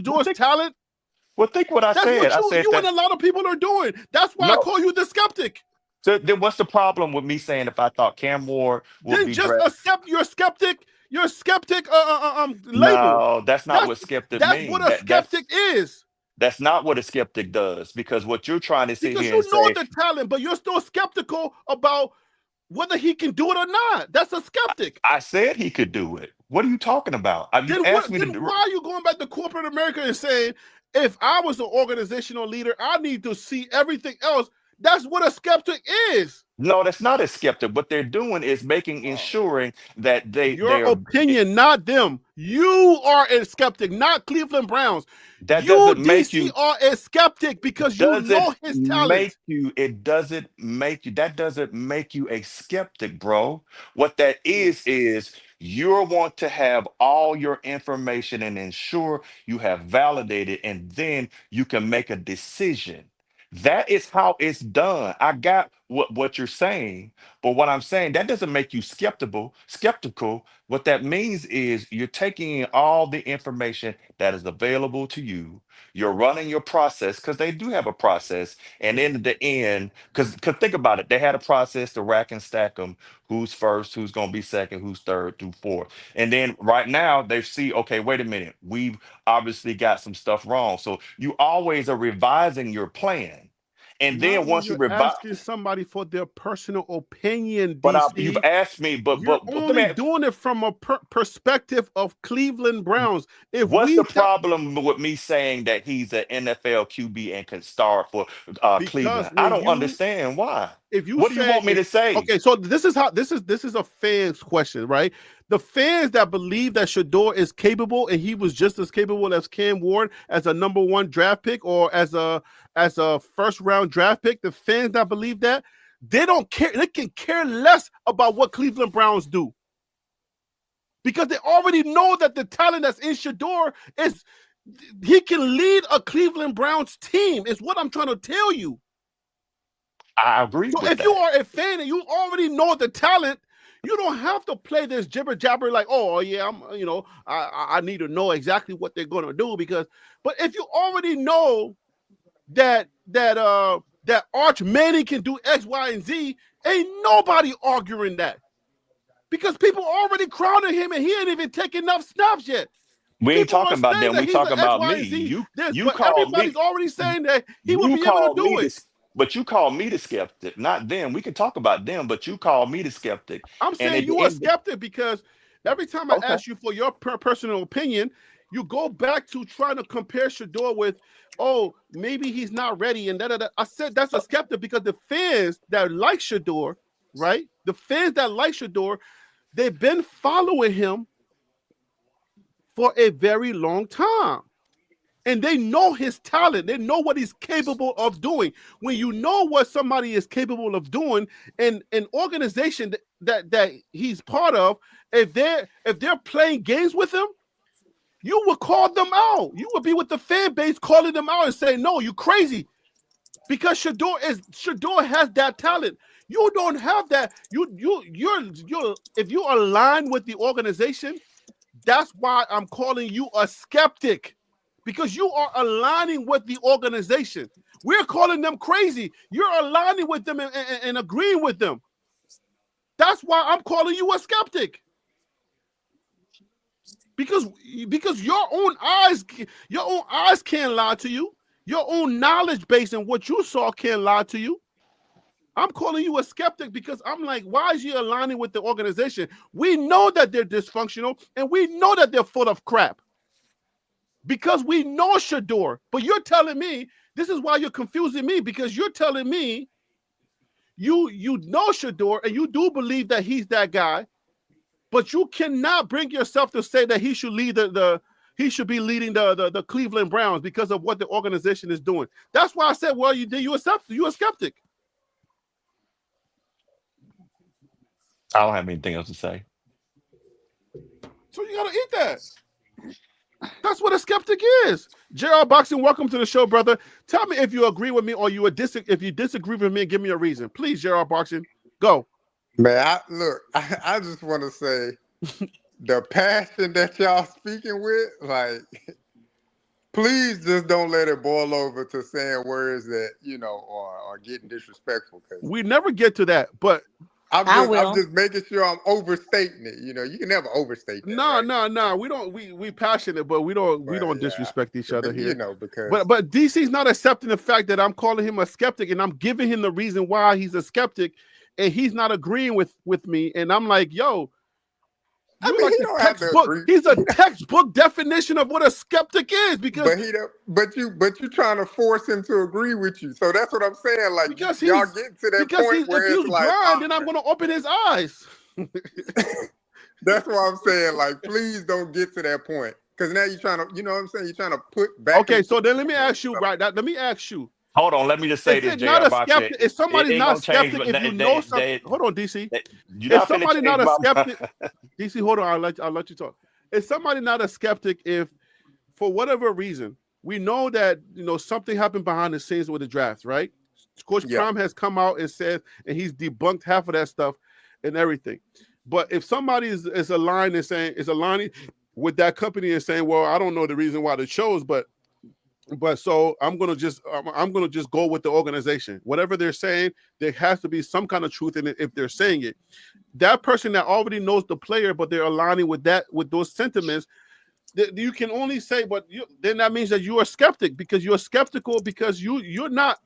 Well, Shadeur's think, talent. well, think what I That's said. what I said you and that. a lot of people are doing. That's why I No. call you the skeptic. So then, what's the problem with me saying if I thought Cam Ward would Then be just drafted? accept your skeptic label. No, that's not That's what skeptic that's what mean. a skeptic is. That's not what a skeptic does. Because what you're trying to sit Because here you and know say, the talent, but you're still skeptical about whether he can do it or not. That's a skeptic. I said he could do it. What are you talking about? You Then asked what? me to Then do. why are you going back to corporate America and saying, if I was the organizational leader, I need to see everything else? That's what a skeptic is. No, that's not a skeptic. What they're doing is Oh. ensuring that they Your are. opinion, not them. You are a skeptic, not Cleveland Browns. That You, doesn't make DC, you. are a skeptic because you Doesn't know his make talent. you. It doesn't make you. That doesn't make you a skeptic, bro. What that is you want to have all your information and ensure you have validated, and then you can make a decision. That is how it's done. I got what you're saying, but what I'm saying, that doesn't make you skeptical. What that means is you're taking in all the information that is available to you. You're running your process because they do have a process. And in the end, because think about it, they had a process to rack and stack them. Who's first, who's going to be second, who's third through fourth. And then right now they see, okay, wait a minute, we've obviously got some stuff wrong. So you always are revising your plan. And Not then when once you you're revise, asking somebody for their personal opinion, you've DC. asked me, You're but let me only ask, doing it from a perspective of Cleveland Browns. If what's the we tell, problem with me saying that he's an NFL QB and can start for because Cleveland? I when don't you understand why. if you What do you say want me to say? okay, so this is how this is a fan's question, right? The fans that believe that Shedeur is capable and he was just as capable as Cam Ward as a number one draft pick or as a first round draft pick, the fans that believe that, they don't care, they can care less about what Cleveland Browns do. Because they already know that the talent that's in Shedeur is he can lead a Cleveland Browns team, is what I'm trying to tell you. I agree So with if you that. are a fan and you already know the talent, you don't have to play this jibber jabber like, oh yeah, I need to know exactly what they're gonna do because. But if you already know that Arch Manning can do X, Y, and Z, ain't nobody arguing that because people already crowning him and he ain't even taking enough snaps yet. We ain't People are talking about saying them. that We he's an talking X, about Y, me. and Z. You But called me. everybody's already saying that he would You be able to called do me it. this, but you call me the skeptic, not them. We can talk about them, but you call me the skeptic. I'm And saying at you the are end, skeptic because every time I okay. ask you for your personal opinion, you go back to trying to compare Shedeur with, oh, maybe he's not ready. And da. I said that's a skeptic because the fans that like Shedeur, right? The fans that like Shedeur, they've been following him for a very long time. And they know his talent. They know what he's capable of doing. When you know what somebody is capable of doing in an organization that he's part of, if they're playing games with him, you would call them out. You would be with the fan base calling them out and say, no, you crazy. Because Shedeur has that talent. You don't have that. You're if you align with the organization, that's why I'm calling you a skeptic. Because you are aligning with the organization. We're calling them crazy. You're aligning with them and agreeing with them. That's why I'm calling you a skeptic. Because your own eyes can't lie to you. Your own knowledge base and what you saw can't lie to you. I'm calling you a skeptic because I'm like, why is he aligning with the organization? We know that they're dysfunctional and we know that they're full of crap because we know Shedeur. But you're telling me, this is why you're confusing me, because you're telling me you know Shedeur and you do believe that he's that guy, but you cannot bring yourself to say that he should lead he should be leading the Cleveland Browns because of what the organization is doing. That's why I said, well, you're a skeptic. I don't have anything else to say. So you gotta eat that. That's what a skeptic is. JR Boxing, welcome to the show, brother. Tell me if you agree with me or if you disagree with me, give me a reason. Please, JR Boxing, go. Man, I just want to say the passion that y'all speaking with, like, please just don't let it boil over to saying words that, are getting disrespectful. We never get to that, but I'm just making sure I'm overstating it. You can never overstate that. No. We don't. We passionate, but we don't disrespect each other here. Because but DC's not accepting the fact that I'm calling him a skeptic, and I'm giving him the reason why he's a skeptic, and he's not agreeing with me. And I'm like, yo, he's a textbook definition of what a skeptic is. Because but you're trying to force him to agree with you. So that's what I'm saying. Like, because y'all get to that point where if it's he's like, blind, then I'm going to open his eyes. That's what I'm saying. Like, please don't get to that point, because now you're trying to, you know what I'm saying? You're trying to put back. Okay, so then let me ask you, let me ask you. Hold on, let me just say this, JR Boxing. If somebody's not skeptic, if you know something, hold on, DC. If somebody not a skeptic, DC, hold on, I'll let you talk. If somebody not a skeptic, if for whatever reason we know that something happened behind the scenes with the draft, right? Coach Prime has come out and said, and he's debunked half of that stuff and everything. But if somebody is aligning with that company and saying, well, I don't know the reason why they chose, but so I'm gonna just go with the organization. Whatever they're saying, there has to be some kind of truth in it if they're saying it. That person that already knows the player, but they're aligning with those sentiments, you can only say, then that means that you are skeptic, because you're skeptical because you're not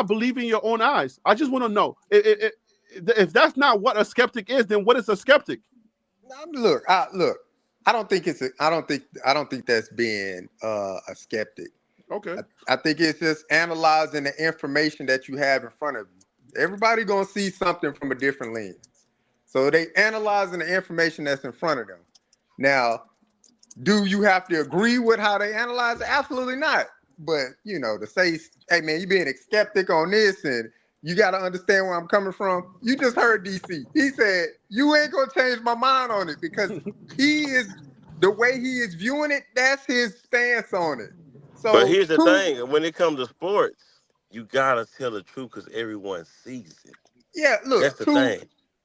believing your own eyes. I just want to know if that's not what a skeptic is, then what is a skeptic? Look. I don't think that's being a skeptic. Okay. I think it's just analyzing the information that you have in front of you. Everybody gonna see something from a different lens. So they analyzing the information that's in front of them. Now, do you have to agree with how they analyze it? Absolutely not. But to say, hey man, you being a skeptic on this, and you got to understand where I'm coming from. You just heard DC. He said, you ain't going to change my mind on it, because the way he is viewing it, that's his stance on it. So, but here's the thing. When it comes to sports, you got to tell the truth because everyone sees it. Yeah, look. That's the thing.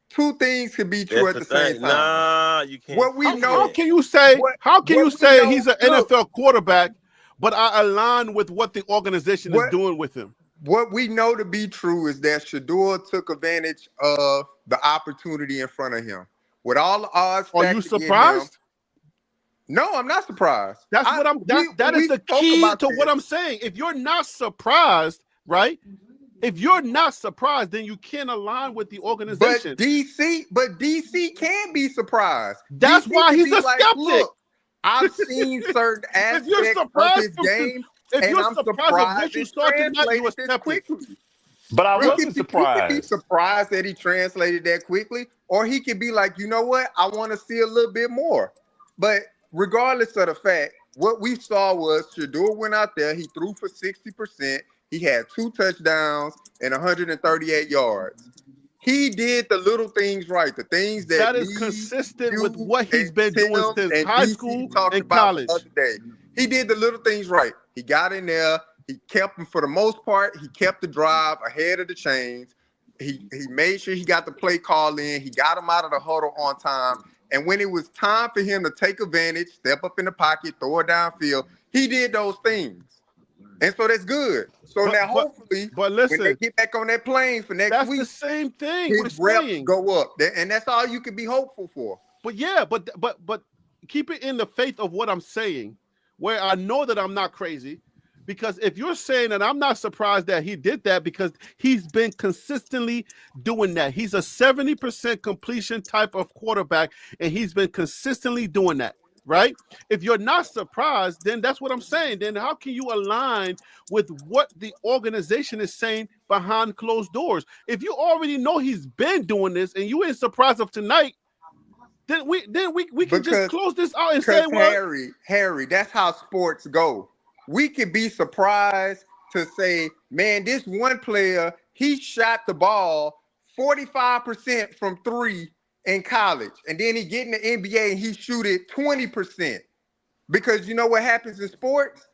Two things can be true at the same time. Nah, you can't. What we know. How can you say he's an NFL quarterback, but I align with what the organization is doing with him? What we know to be true is that Shedeur took advantage of the opportunity in front of him. With all the odds, are you surprised? No, I'm not surprised. That is the key to what I'm saying. If you're not surprised, right? If you're not surprised, then you can't align with the organization. But DC can be surprised. That's why he's a skeptic. Look, I've seen certain aspects of his game. If you're surprised what you saw tonight, you were skeptic. But I wasn't surprised. He could be surprised that he translated that quickly, or he could be like, you know what? I want to see a little bit more. But regardless of the fact, what we saw was Shedeur went out there. He threw for 60%. He had 2 touchdowns and 138 yards. He did the little things right, the things that is consistent with what he's been doing since high school and college. He did the little things right. He got in there. He kept them, for the most part, he kept the drive ahead of the chains. He made sure he got the play call in. He got him out of the huddle on time. And when it was time for him to take advantage, step up in the pocket, throw it downfield, he did those things. And so that's good. So now hopefully when they get back on that plane for next week, that's the same thing. His reps go up. And that's all you can be hopeful for. But keep it in the faith of what I'm saying, where I know that I'm not crazy. Because if you're saying that, I'm not surprised that he did that because he's been consistently doing that. He's a 70% completion type of quarterback, and he's been consistently doing that, right? If you're not surprised, then that's what I'm saying. Then how can you align with what the organization is saying behind closed doors? If you already know he's been doing this and you ain't surprised of tonight, then we can just close this out and say, well, Harry, that's how sports go. We could be surprised to say, man, this one player, he shot the ball 45% from 3 in college, and then he get in the NBA and he shoot it 20%. Because you know what happens in sports?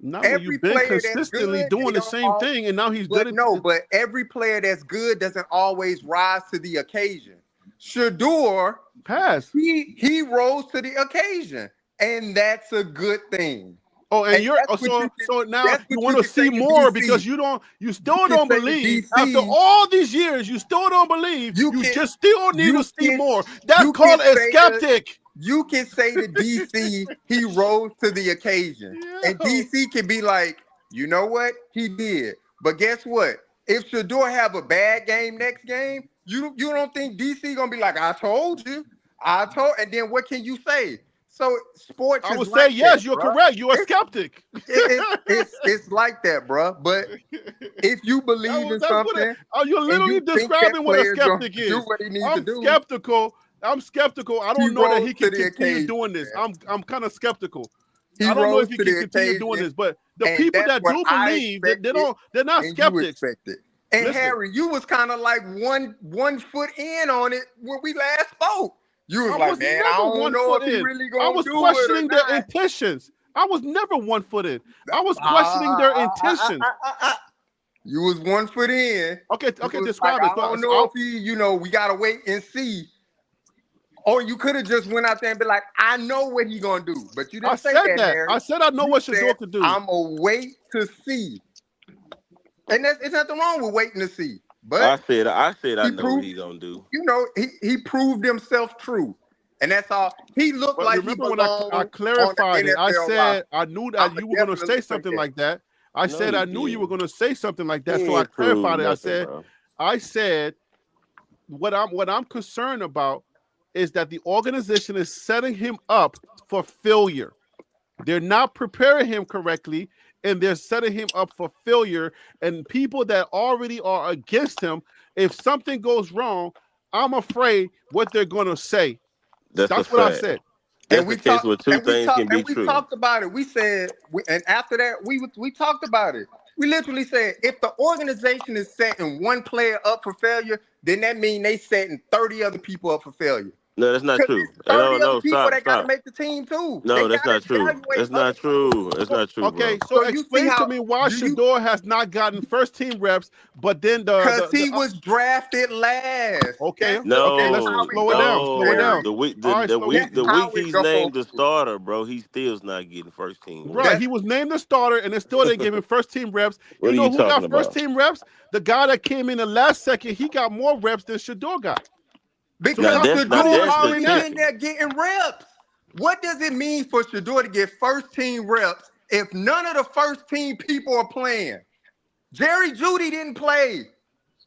not when you've been consistently doing the same thing, and now he's good. But every player that's good doesn't always rise to the occasion. Shedeur pass. He rose to the occasion, and that's a good thing. Oh, and you're so now you want to see more because you still don't believe after all these years, you still don't believe. You just still need to see more. That's called a skeptic. You can say to DC he rose to the occasion, and DC can be like, you know what, he did. But guess what? If Shedeur have a bad game next game, you don't think DC gonna be like, I told you, and then what can you say? So sports. I would say yes, you're correct. You're a skeptic. It's like that, bro. But if you believe in something, you're literally describing what a skeptic is. Do what he needs to do. I'm skeptical. I don't know that he can continue doing this. I'm kind of skeptical. I don't know if he can continue doing this. But the people that do believe, they're not skeptics. And listen, Harry, you was kind of like one foot in on it when we last spoke. You was like, man, I don't know if he really gonna do it. I was questioning their intentions. I was never 1 foot in. I was questioning their intentions. You was 1 foot in. Okay, describe it. I don't know if he, we gotta wait and see. Or you could have just went out there and be like, I know what he gonna do. But you didn't say that, Harry. I said I know what Shedeur could do. I'm a wait to see. And it's nothing wrong with waiting to see. But I said I know what he gonna do. He proved himself true, and that's all. He looked like. Remember when I clarified it? I said I knew that you were going to say something like that. I said I knew you were going to say something like that, so I clarified it. I said what I'm concerned about is that the organization is setting him up for failure. They're not preparing him correctly. And they're setting him up for failure. And people that already are against him, if something goes wrong, I'm afraid what they're going to say. That's what I said. That's the case where two things can be true. We talked about it. We said, and after that, we talked about it. We literally said, if the organization is setting one player up for failure, then that means they setting 30 other people up for failure. No, that's not true. No, people that got to make the team too. No, that's not true. That's not true. That's not true. Okay, so explain to me why Shedeur has not gotten first team reps, but then because he was drafted last. Okay, no, okay, let's slow it down. Slow it down. The week he's named the starter, bro, he still's not getting first team. Right, he was named the starter, and they still didn't give him first team reps. You know who got first team reps? The guy that came in the last second. He got more reps than Shedeur got. Because Shedeur already in there getting reps. What does it mean for Shedeur to get first team reps if none of the first team people are playing? Jerry Jeudy didn't play.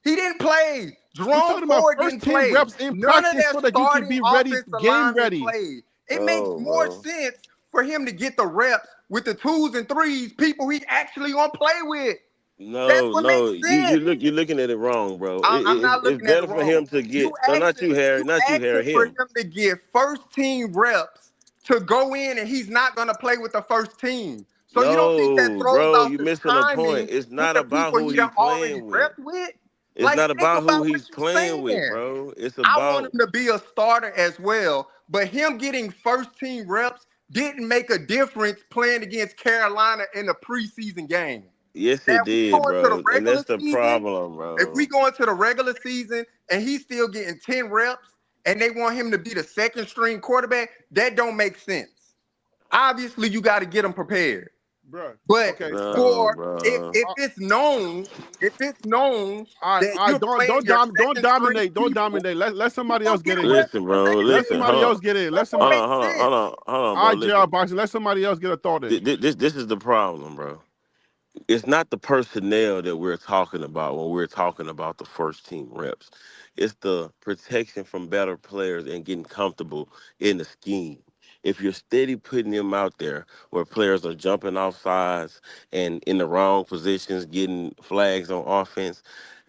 He didn't play. Jerome Ford didn't play. Reps in none of their so that you can be ready, game ready. Played. It makes more sense for him to get the reps with the 2s and 3s, people he actually gonna play with. No, you're looking at it wrong, bro. I'm not looking at it wrong. It's better for him to get. Not you, Harry. Not you, Harry. For him to get first team reps to go in, and he's not going to play with the first team. So you don't think that throws off you're missing the point. It's not about who he's playing with. It's not about who he's playing with, bro. It's about. I want him to be a starter as well, but him getting first team reps didn't make a difference playing against Carolina in the preseason game. Yes, it did, bro. And that's the problem, bro. If we go into the regular season and he's still getting 10 reps and they want him to be the second string quarterback, that don't make sense. Obviously, you got to get him prepared. Bro. But if it's known don't dominate. Let somebody else get in. Listen, bro. Let somebody else get in. Hold on. All right, JR Boxing. Let somebody else get a thought in. This is the problem, bro. it's not the personnel that we're talking about when we're talking about the first team reps. It's the protection from better players and getting comfortable in the scheme. If you're steady putting them out there where players are jumping off sides and in the wrong positions, getting flags on offense,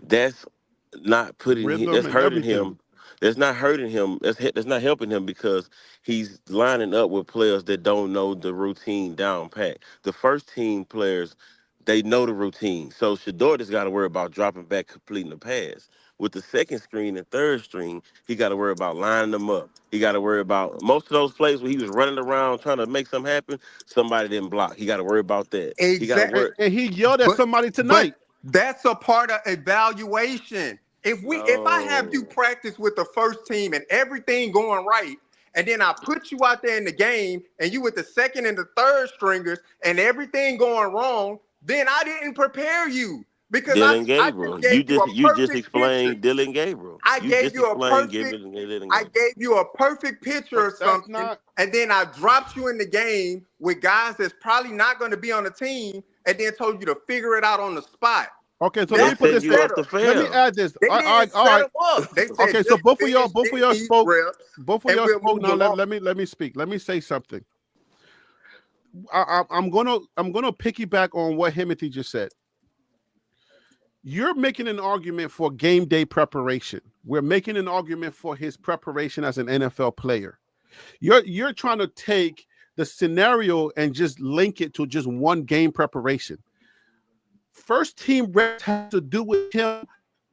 that's not Rhythm that's and hurting everything. him. That's not hurting him. That's not helping him because he's lining up with players that don't know the routine down pat. The first team players, they know the routine. So Shedeur just got to worry about dropping back, completing the pass. With the second string and third string, he got to worry about lining them up. He got to worry about most of those plays where he was running around trying to make something happen. Somebody didn't block. He got to worry about that. He got to Exactly. worry. And he yelled at somebody But tonight. that's a part of evaluation. If I have you No, practice with the first team and everything going right, and then I put you out there in the game and you with the second and the third stringers and everything going wrong, then I didn't prepare you because Dylan I just Gabriel. gave you a You just perfect picture. explained Dylan Gabriel. I You gave just you a explained perfect Dylan I Gabriel. gave you a perfect picture But of that's something, not and then I dropped you in the game with guys that's probably not going to be on the team, and then told you to figure it out on the spot. okay. So let They me That's put the set this. you up setup. to Let me fail. add this. They All right, didn't all set right. him up. They said Okay, so just finish both of y'all getting spoke. these reps, Both of and y'all we'll spoke. move Now along. let me speak. Let me say something. I'm gonna piggyback on what Himothy just said. You're making an argument for game day preparation. We're making an argument for his preparation as an NFL player. You're trying to take the scenario and just link it to just one game preparation. First team reps has to do with him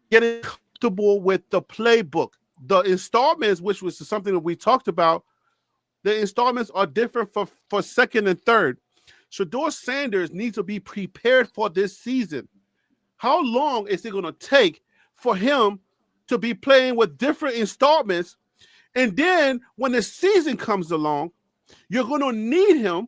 getting comfortable with the playbook. The installments, which was something that we talked about, the installments are different for second and third. Shador Sanders needs to be prepared for this season. How long is it going to take for him to be playing with different installments? And then when the season comes along, you're going to need him.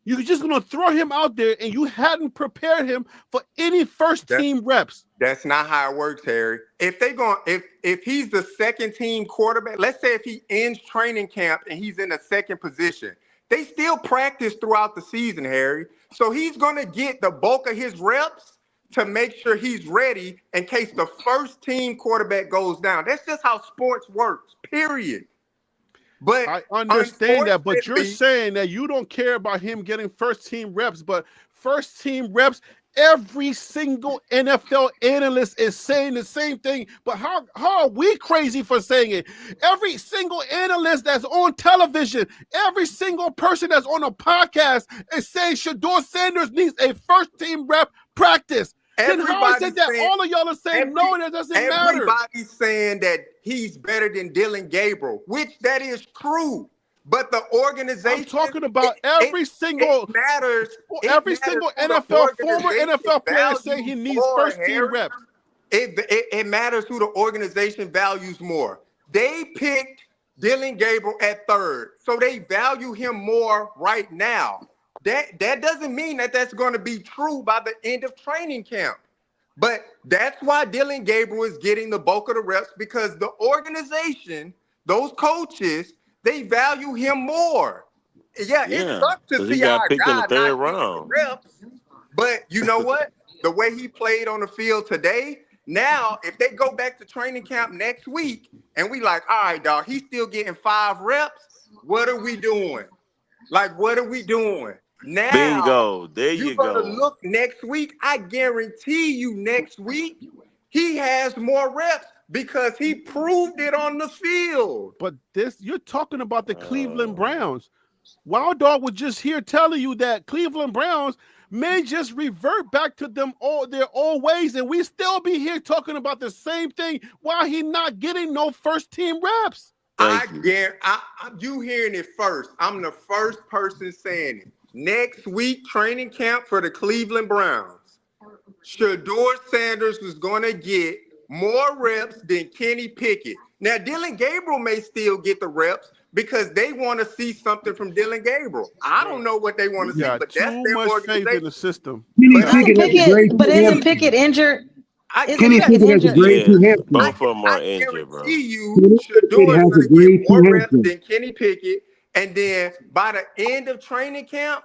You're just going to throw him out there and you hadn't prepared him for any first That team reps. that's not how it works, Harry. If he's the second team quarterback, let's say if he ends training camp and he's in the second position, they still practice throughout the season, Harry. So he's gonna get the bulk of his reps to make sure he's ready in case the first team quarterback goes down. That's just how sports works, period. But I understand that, but you're unfortunately, saying that you don't care about him getting first team reps, but first team reps, every single NFL analyst is saying the same thing. But how are we crazy for saying it? Every single analyst that's on television, every single person that's on a podcast is saying Shador Sanders needs a first team rep practice. Then how is it everybody's that saying all of y'all are saying no, that doesn't matter? everybody's saying that he's better than Dylan Gabriel, which that is true. But the I'm organization, talking it about it, it matters. It every matters single who the NFL, former organization NFL player say values he needs more, first team Harry. reps. It matters who the organization values more. They picked Dylan Gabriel at third, so they value him more right now. That doesn't mean that that's going to be true by the end of training camp. But that's why Dylan Gabriel is getting the bulk of the reps because the organization, those coaches, they value him more. Yeah, it Yeah, sucks to because he see our got picked in the guy not third getting the round. reps. But you know what? The way he played on the field today, now if they go back to training camp next week and we like, all right, dog, he's still getting 5 reps. What are we doing? Like, what are we doing? Now Bingo. There you're you gonna go. look next week. I guarantee you next week he has more reps because he proved it on the field. But this, you're talking about the Cleveland Uh, Browns. Wild Dog was just here telling you that Cleveland Browns may just revert back to them all their old ways, and we still be here talking about the same thing while he not getting no first team reps. I thank you. guarantee you hearing it first. I'm the first person saying it. Next week, training camp for the Cleveland Browns. Shador Sanders was going to get more reps than Kenny Pickett. Now, Dylan Gabriel may still get the reps because they want to see something from Dylan Gabriel. I don't know what they want You to see, got but that's too their much faith in the organization. system. Kenny But I Isn't Pickett has a Pickett? grade But two isn't guarantee, Pickett hamstring. injured? I Isn't Kenny Pickett Pickett has a injured? grade two Yes, I hamstring. both of them I are injured, bro. guarantee you Kenny Pickett Shador is has going a to get grade two more reps hamstring. than Kenny Pickett. And then by the end of training camp,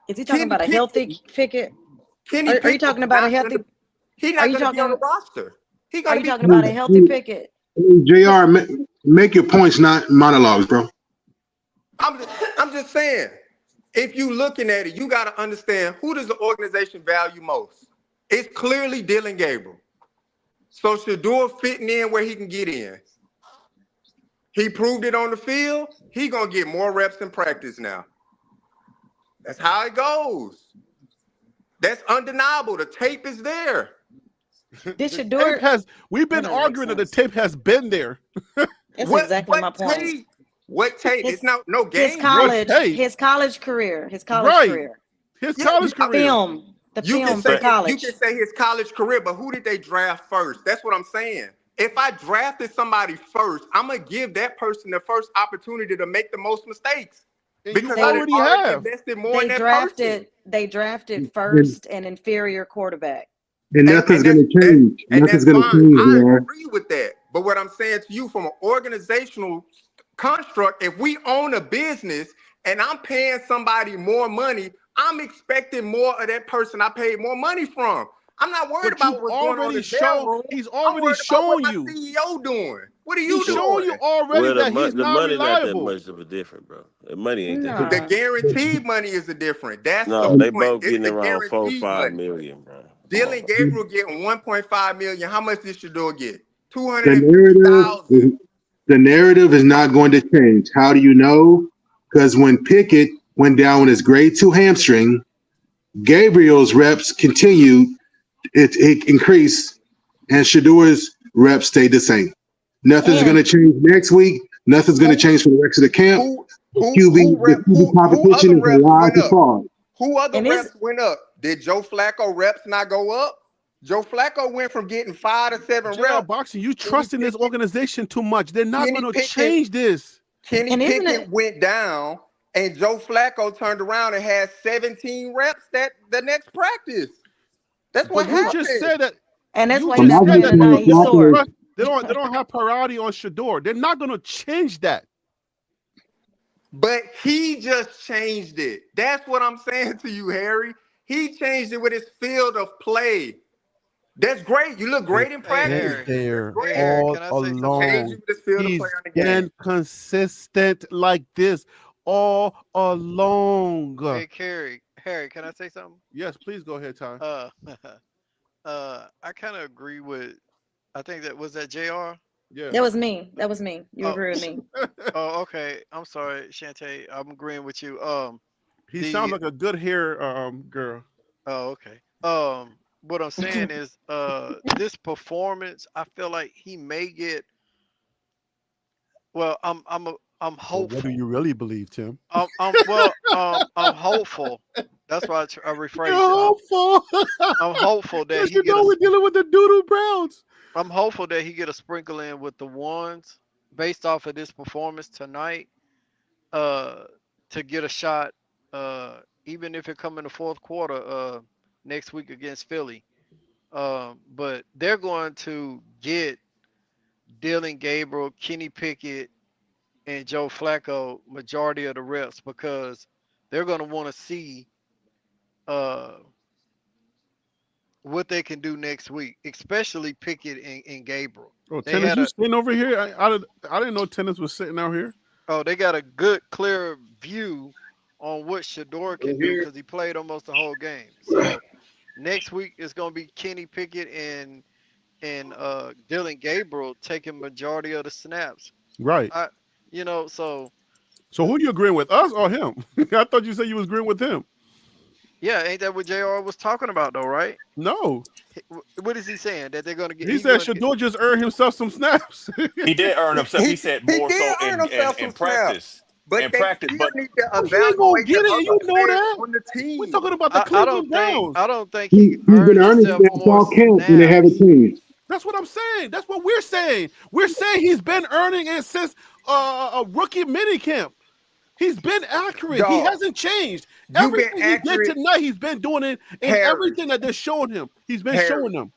Is he talking Kenny about a Pickett, healthy Pickett? Kenny Are you Pickett's talking about a not healthy? gonna, he's Are not you going to be on the talking? roster. He's Are going to you be talking about a healthy Pickett? Jr. Make your points, not monologues, bro. I'm just saying, if you looking at it, you got to understand, who does the organization value most? It's clearly Dylan Gabriel. So Shedeur fitting in where he can get in. He proved it on the field. He going to get more reps in practice now. That's how it goes. That's undeniable. The tape is there. Did The Shedeur? tape has. We've That been doesn't make arguing that the sense. tape has been there. That's What exactly my point. tape? What tape? His It's not no his game. What college tape? his college career. His college Right. career. His Yeah, college career. Film. The you can film from say you can college. say his college career, but who did they draft first? That's what I'm saying. If I drafted somebody first, I'm gonna give that person the first opportunity to make the most mistakes And you because They I done already already have. invested more in that person. They drafted And, first an inferior quarterback. and nothing's And going that's to that, change. and Nothing's that's going to fine. change I there. agree with that. But what I'm saying to you from an organizational construct, if we own a business and I'm paying somebody more money, I'm expecting more of that person I paid more money from. I'm not worried But about you've what's going on already in their shown. room. He's I'm already worried about what shown my you. CEO doing. What are He's you shown you doing? already that he's the not money not that reliable. much of a difference, bro. The money ain't that The Nah. different. guaranteed money is the difference. That's the No, they point. both It's getting the around guaranteed 4-5 money. million, bro. Come on, Dylan bro. Gabriel getting 1.5 million. How much did Shador get? The narrative, 250,000. the narrative is not going to change. How do you know? Because when Pickett went down with his grade 2 hamstring, Gabriel's reps continued. It increased, and Shador's reps stayed the same. Nothing's going to And change next week. Nothing's going to Who change for the rest of the camp. who The who QB, the rep QB who competition other is reps alive went to up? fall. Who other and is reps went up? Did Joe Flacco reps not go up? Joe Flacco went from getting 5 to 7 JR reps. Boxing, you Kenny trust in this Pickett, organization too much. They're not Kenny going to Pickett, change this. Kenny and isn't Pickett it? went down, and Joe Flacco turned around and had 17 reps that the next practice. That's what But you just happened. said that. And that's You why From he's just my said playing that they tonight. don't, viewpoint, they He's don't Flacco sore. is trust. They don't have priority on Shador. They're not going to change that. But he just changed it. That's what I'm saying to you, Harry. He changed it with his field of play. That's great. You look great in Hey, practice. Harry. That's There Hey, great. Harry, all can I say something to Change that? along. it with his field of play He's on the game. been consistent like this all along. Hey, Harry, can I say something? Yes, please go ahead, Ty. Uh, I kind of agree with. I think that was that Jr. Yeah. That was me. That was me. You Oh, agree with me? oh, okay. I'm sorry, Shantae. I'm agreeing with you. He sounds The like a good hair girl. Oh, okay. What I'm saying is, this performance, I feel like he may get. Well, I'm Well, what do hopeful. you really believe, Tim? I'm hopeful. That's why I rephrased it. You're hopeful. I'm hopeful that Because he you get know we're dealing with the doodoo Browns. I'm hopeful that he get a sprinkle in with the ones based off of this performance tonight. Uh, to get a shot. Even if it come in the fourth quarter. Next week against Philly. But they're going to get Dylan Gabriel, Kenny Pickett, and Joe Flacco majority of the reps because they're going to want to see uh, what they can do next week, especially Pickett and Gabriel. Oh, They tennis, had you a sitting over here? I didn't know tennis was sitting out here. they got a good clear view on what Shedeur can do because he played almost the whole game. So next week is going to be Kenny Pickett and Dylan Gabriel taking majority of the snaps. Right. I so So who you agreeing with, us or him? I thought you said you was agreeing with him. yeah, ain't that what JR was talking about though, right? No. What is he saying that they're gonna get? He He's said gonna get. Shador just earned himself some snaps. He did earn himself. He said He more did so earn in himself in some snaps, practice. but In they practice, still but need to He ain't gonna evaluate get the it, and other you know players that. on the We're team. talking about the I don't Cleveland think Browns. I don't think he he's been earned earning himself snaps more all camp, and they haven't snaps. changed. That's what I'm saying. That's what we're saying. We're saying he's been earning it since a rookie mini camp. He's been accurate. He Dog, hasn't changed. you've been Everything he did accurate, tonight, he's been doing it, and Harry. everything that they're showing him, he's been Harry, showing them.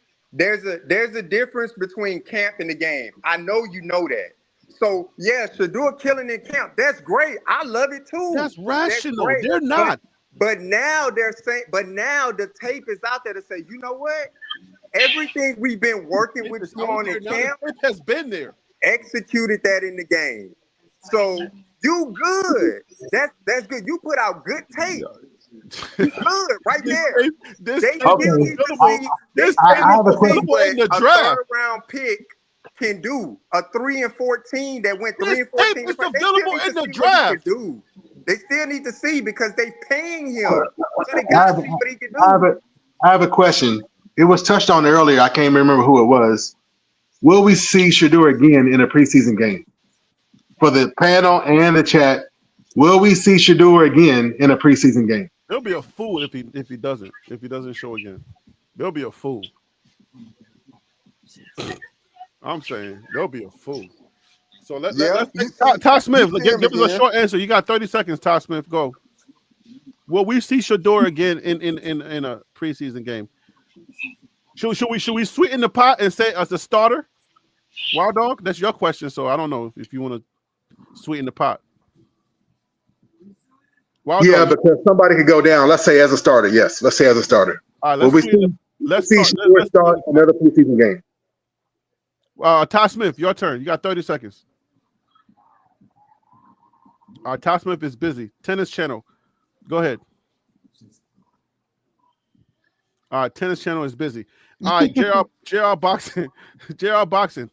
there's a difference between camp and the game. I know you know that. So yeah, Shador killing in camp. That's great. I love it too. That's That's rational. great. They're But not. But now they're saying, but now the tape is out there to say, you know what? Everything we've been working with It's you out on there in now. The camp, tape has been there. executed that in the game. So you good. That's good. You put out good tape. You good right there. This They tape is still Okay, need to available. see. They This still tape I is need have a to see question. available in what the a draft. 3rd-round pick can do. A 3 and 14 that went This 3 and tape 14. is They still available need in to the see what he can draft. do. They still need to see because they paying him. So they I got have, to see what he can I have do. a I have a question. It was touched on earlier. I can't remember who it was. Will we see Shedeur again in a preseason game? For the panel and the chat, will we see Shedeur again in a preseason game? There'll be a fool if he doesn't show again. There'll be a fool. I'm saying there'll be a fool. So let's Yeah, Todd Smith. see him Give us a again. short answer. You got 30 seconds, Todd Smith. Go. Will we see Shedeur again in a preseason game? Should we sweeten the pot and say as a starter? Wild Dog, that's your question. So I don't know if you want to sweeten the pot. Wild Yeah, Dog. because somebody could go down. Let's say as a starter. Yes, let's say as a starter. All right, Will let's we sweeten the, see Shedeur let's start another preseason game? Todd Smith, your turn. You got 30 seconds. Todd Smith is busy. Tennis Channel. Go ahead. Tennis Channel is busy. All right, JR Boxing. JR Boxing.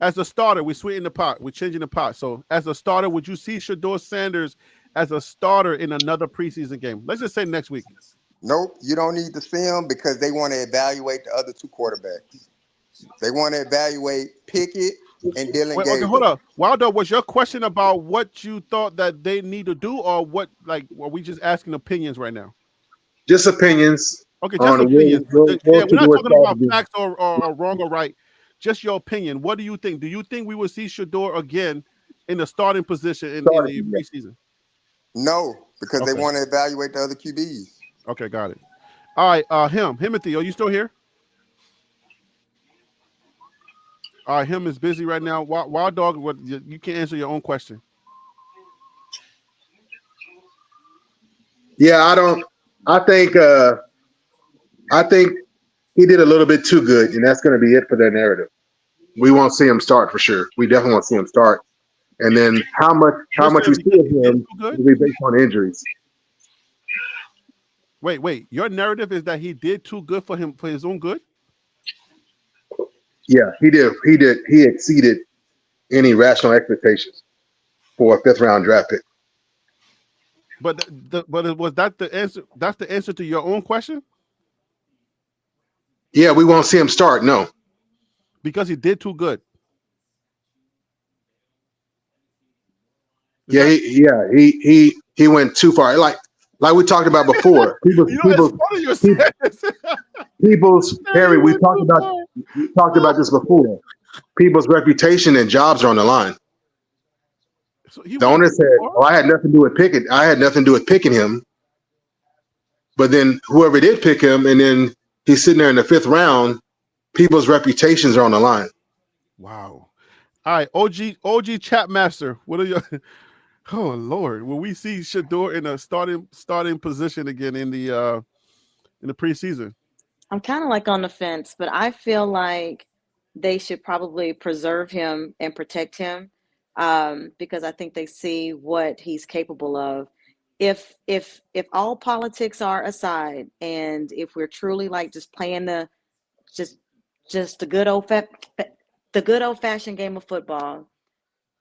As a starter, we sweeten the pot. We're changing the pot. So as a starter, would you see Shador Sanders as a starter in another preseason game? Let's just say next week. Nope, you don't need to see him because they want to evaluate the other 2 quarterbacks. They want to evaluate Pickett and Dylan Wait, okay, Gabriel. hold up. Wilder, was your question about what you thought that they need to do, or what? Like, are we just asking opinions right now? Just opinions. Okay, just On opinions. will Yeah, we're not Shedeur talking start about again? facts or wrong or right. Just your opinion. What do you think? Do you think we will see Shedeur again in the starting position in the preseason? No, because they Okay. want to evaluate the other QBs. Okay, got it. All right, Himothy, are you still here? All right, him is busy right now. Wild Dog, you can answer your own question. Yeah, I think he did a little bit too good, and that's going to be it for their narrative. We won't see him start for sure. We definitely won't see him start. And then how much we see of him will be based on injuries. Wait. Your narrative is that he did too good for his own good? Yeah, he did. He exceeded any rational expectations for a 5th round draft pick. But was that the answer? That's the answer to your own question? Yeah, we won't see him start. No, because he did too good. He went too far. Like we talked about before. People's Harry. We talked about this before. People's reputation and jobs are on the line. So the owner said, "Oh, I had nothing to do with picking. I had nothing to do with picking him." But then whoever did pick him, and then he's sitting there in the 5th round. People's reputations are on the line. Wow. All right, OG Chatmaster. What are your? Oh Lord, will we see Shedeur in a starting position again in the preseason? I'm kind of like on the fence, but I feel like they should probably preserve him and protect him because I think they see what he's capable of. If all politics are aside, and if we're truly like just playing just the good old fashioned game of football,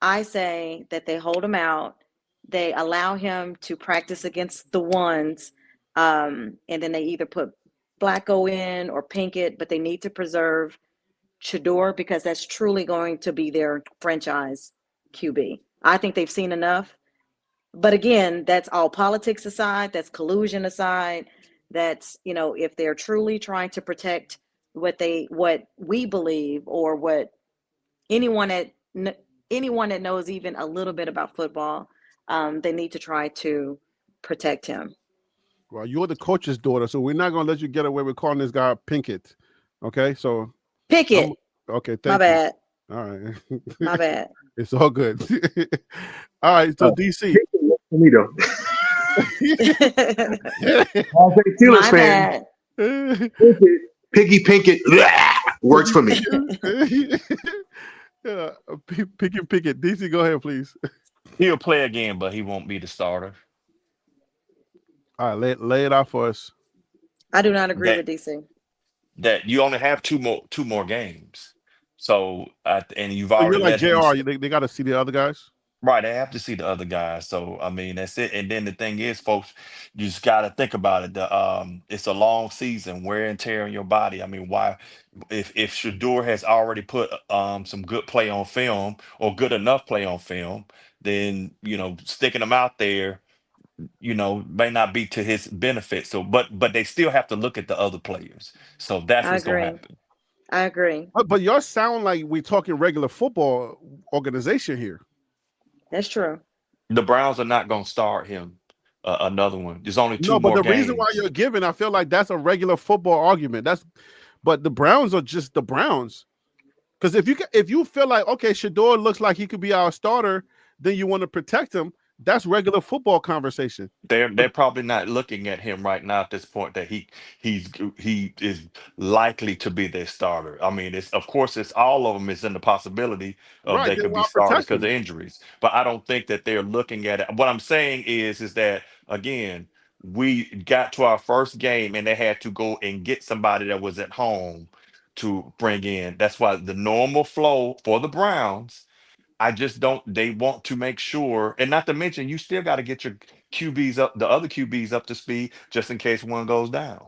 I say that they hold him out. They allow him to practice against the ones, and then they either put Blacko in or Pinkett, but they need to preserve Shedeur because that's truly going to be their franchise QB. I think they've seen enough. But again, that's all politics aside, that's collusion aside, that's, if they're truly trying to protect what we believe or what anyone that knows even a little bit about football, they need to try to protect him. Well, you're the coach's daughter, so we're not going to let you get away with calling this guy Pinkett. Okay, so Pickett. Okay, thank My you. bad. All right. My bad. It's all good. All right, so DC. Steelers My fan. bad. Piggy Pinkett works for me. Yeah, pick it. DC, go ahead, please. He'll play again, but he won't be the starter. All right, lay it out for us. I do not agree That with DC. that you only have two more games. So and you've So you're already like let him JR. They got to see the other guys. right. They have to see the other guys. So I mean that's it. And then the thing is, folks, you just got to think about it. It's a long season, wear and tear on your body. I mean, why? If Shedeur has already put some good play on film or good enough play on film, then sticking him out there may not be to his benefit. So, but they still have to look at the other players. So that's I what's gonna agree. happen. I agree. But y'all sound like we talking regular football organization here. That's true. The Browns are not gonna start him another one. There's only two No, but more the reason why games. you're giving, I feel like that's a regular football argument. But the Browns are just the Browns. Because if you feel like, okay, Shedeur looks like he could be our starter, then you want to protect him. That's regular football conversation. They're probably not looking at him right now at this point that he is likely to be their starter. I mean, it's of course it's all of them is in the possibility of Right. they Then could why be starters protect because of him? injuries. But I don't think that they're looking at it. What I'm saying is that again, we got to our first game and they had to go and get somebody that was at home to bring in. That's why the normal flow for the Browns. I just don't. They want to make sure, and not to mention, you still got to get your QBs up, the other QBs up to speed, just in case one goes down.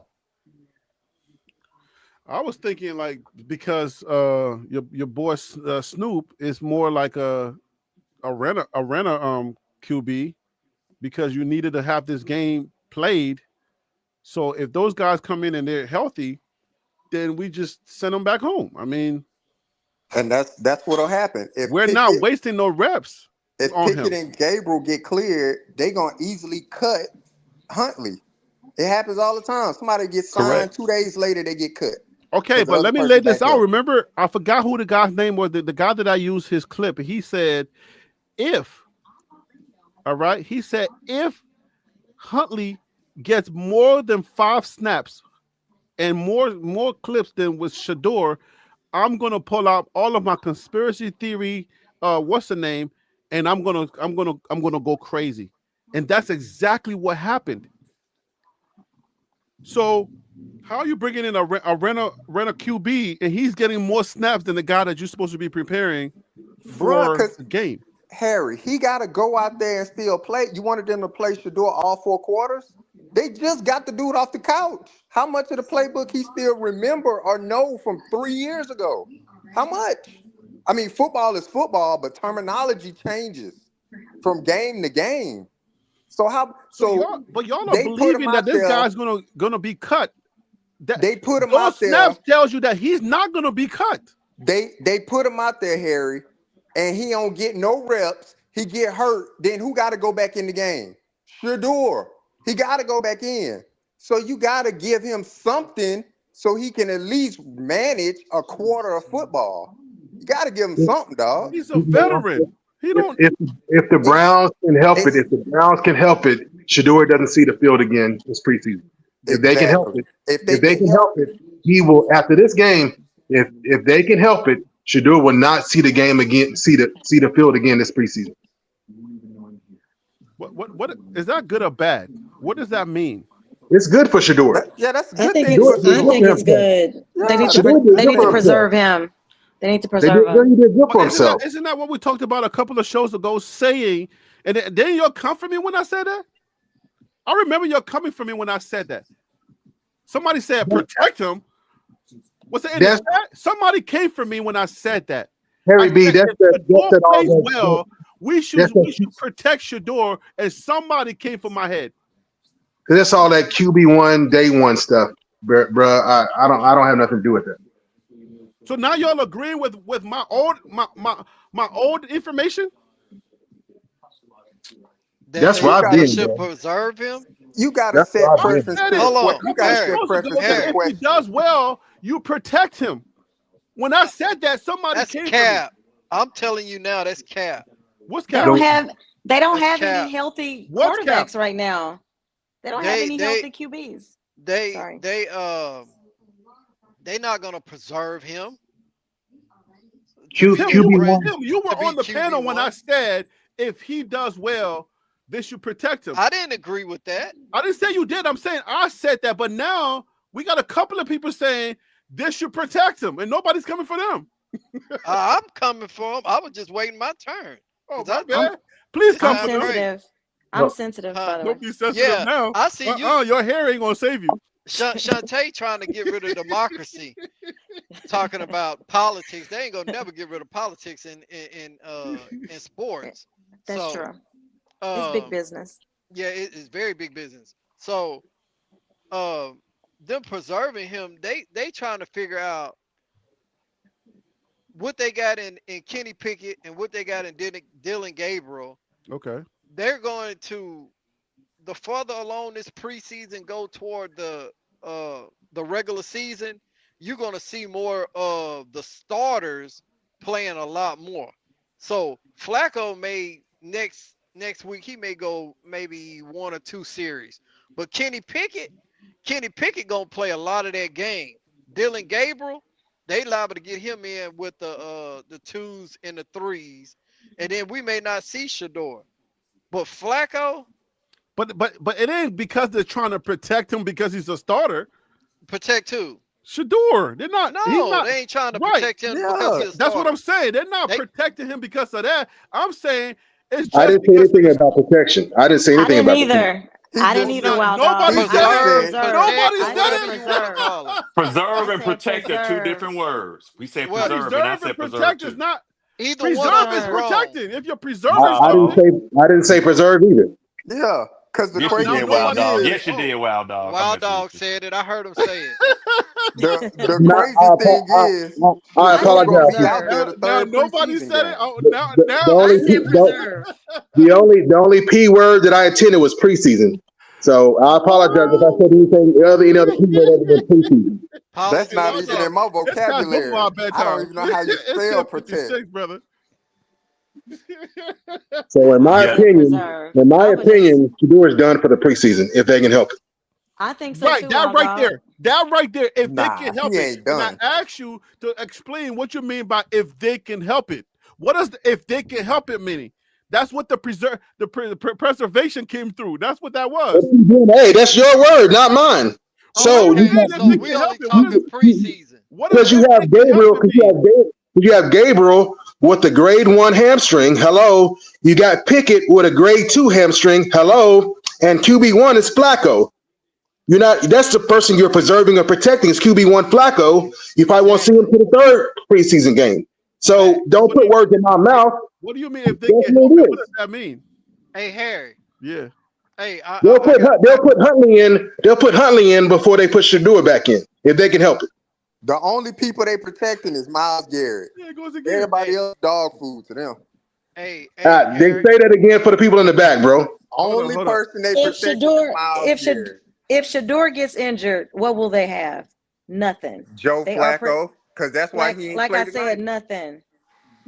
I was thinking like because your boy Snoop is more like a renter QB because you needed to have this game played. So if those guys come in and they're healthy, then we just send them back home. I mean, And that's what'll happen. we're not wasting no reps If on Pickett him. and Gabriel get cleared, they gonna easily cut Huntley. It happens all the time. Somebody gets signed Correct. 2 days later, they get cut. Okay, 'Cause the but other let me person lay this back out. up. Remember, I forgot who the guy's name was. The guy that I used his clip. He said, if Huntley gets more than 5 snaps and more clips than with Shedeur, I'm gonna pull out all of my conspiracy theory. What's the name? And I'm gonna go crazy. And that's exactly what happened. So, how are you bringing in a renter QB and he's getting more snaps than the guy that you're supposed to be preparing Bruh, for because the game? Harry, he got to go out there and still play. You wanted them to play Shador all 4 quarters? They just got the dude off the couch. How much of the playbook he still remember or know from 3 years ago? How much? I mean, football is football, but terminology changes from game to game. So y'all are they put him believing that out this there. guy's gonna be cut. They put him Those out there. snaps tells you that he's not gonna be cut. They put him out there, Harry, and he don't get no reps. He get hurt. Then who got to go back in the game? Shedeur. He got to go back in. So you got to give him something so he can at least manage a quarter of football. You got to give him something, dog. He's a veteran. He don't. If the Browns can help it, Shedeur doesn't see the field again this preseason. If they can help it, If they can help it, he will. After this game, if they can help it, Shedeur will not see the game again, see the field again this preseason. What is that good or bad? What does that mean? It's good for Shedeur. that's a I good think thing. it's good. They need to preserve him. They need to preserve him. He did good for himself. Isn't that what we talked about a couple of shows ago? Saying, and then you'll come for me when I said that. I remember you're coming for me when I said that. Somebody said protect him. Was it in the chat? Somebody came for me when I said that. Harry B, that's plays well. We should protect Shedeur, and somebody came for my head. Cause that's all that QB1 day one stuff, bro. I don't have nothing to do with that. So now y'all agreeing with my old information? That's why I should preserve him. You gotta set preference to Hold on. you gotta set preference to the if question. he does well, you protect him. When I said that, somebody That's came cap. I'm telling you now, that's cap. What's They cap? don't have They don't That's have any cap. healthy What's cap? quarterbacks right now. They don't have any They healthy QBs. Sorry. they not gonna preserve him Q, to Tim, be a QB1. Tim, you were to be on the panel when I QB1. said if he does well, they should protect him. I didn't agree with that. I didn't say you did. I'm saying I said that, but now we got a couple of people saying this should protect him, and nobody's coming for them. I'm coming for him. I was just waiting my turn. Oh, 'Cause my I- bad. Please come I'm for them. sensitive. I'm Look, sensitive, Huh. by the way. Don't be sensitive Yeah, now. I see you. Your hair ain't gonna save you. Shantae trying to get rid of democracy, talking about politics. They ain't gonna never get rid of politics in sports. That's So, true. It's big um, business. yeah, it's very big business. So, them preserving him, they trying to figure out what they got in Kenny Pickett and what they got in Dylan Gabriel. Okay. They're going to, the further along this preseason go toward the regular season, you're gonna see more of the starters playing a lot more. So Flacco may next week he may go maybe 1 or 2 series, but Kenny Pickett gonna play a lot of that game. Dylan Gabriel, they liable to get him in with the 2s and the 3s, and then we may not see Shedeur. But Flacco, But it ain't because they're trying to protect him because he's a starter. protect who? Shedeur, they're not. He's No, not, they ain't trying to right. protect him Yeah. because he's a That's what starter. I'm saying. They're not They- protecting him because of that. I'm saying it's just I didn't say because anything about protection. I didn't say I anything didn't about protection. either. I didn't either, Wild nobody Dog. said I it. said He preserve. Nobody I said said whatever you want to preserve. call it. Preserve I and said protect are two preserve. different words. We said Well, preserve, and I preserve and said preserve protect is too. not. Either one of Preserve them is is wrong. protecting. If you're preserving I something, didn't say preserve either. Yeah, because the Yes, you crazy now did, thing Wild nobody Dog. said is, it. Yes, you did, Wild Dog. I'm Wild messing Dog with you. said it. I heard him say it. the No, crazy thing is, I I said Shador gonna apologize. be out preserve. there the Now third nobody preseason said it. game. Oh, The, now the, the I only said P, preserve. the only P word that I attended was preseason. So I apologize if I said anything any other P word other than preseason. That's Apologies not Wild even Dog, in my it's past both of vocabulary. our I don't bedtime. even know how you It's spell protect. 10:56, brother. So in I my Yeah. said opinion, preserve. I was just. Shador is done for the preseason if they can help it. I think so Right, too, that Wild right Dog. there. That right there. If they Nah, can help he it. ain't And I done. ask you to explain what you mean by if they can help it. What does if they can help it meaning? That's what the preservation came through. That's what that was. Hey, that's your word, not mine. Oh, what So do you you Okay, mean if so they we can help only it? What is talking preseason. what is because you if have they can help Gabriel, it mean? you have Gabriel with the grade 1 hamstring. Hello, you got Pickett with a grade 2 hamstring. Hello, and QB1 is Flacco. You're not. That's the person you're preserving or protecting is QB1 Flacco. You probably won't see him Exactly. to the third preseason game. So Facts. don't What do put you words in my mouth. what do you mean if they That's can what help it? it What does is. that mean? Hey Harry. Yeah. Hey, They'll I got put Huntley in. They'll put Huntley in before they put Shedeur back in if they can help it. The only people they protecting is Miles Garrett. There it goes again. Everybody hey else dog food to them. hey They Harry. say that again for the people in the back, bro. Only Hold on. person they If protecting is Shador, Miles Garrett. if Shador gets injured, what will they have? Nothing. Joe They are Flacco, because that's why he ain't like I played said, tonight. nothing.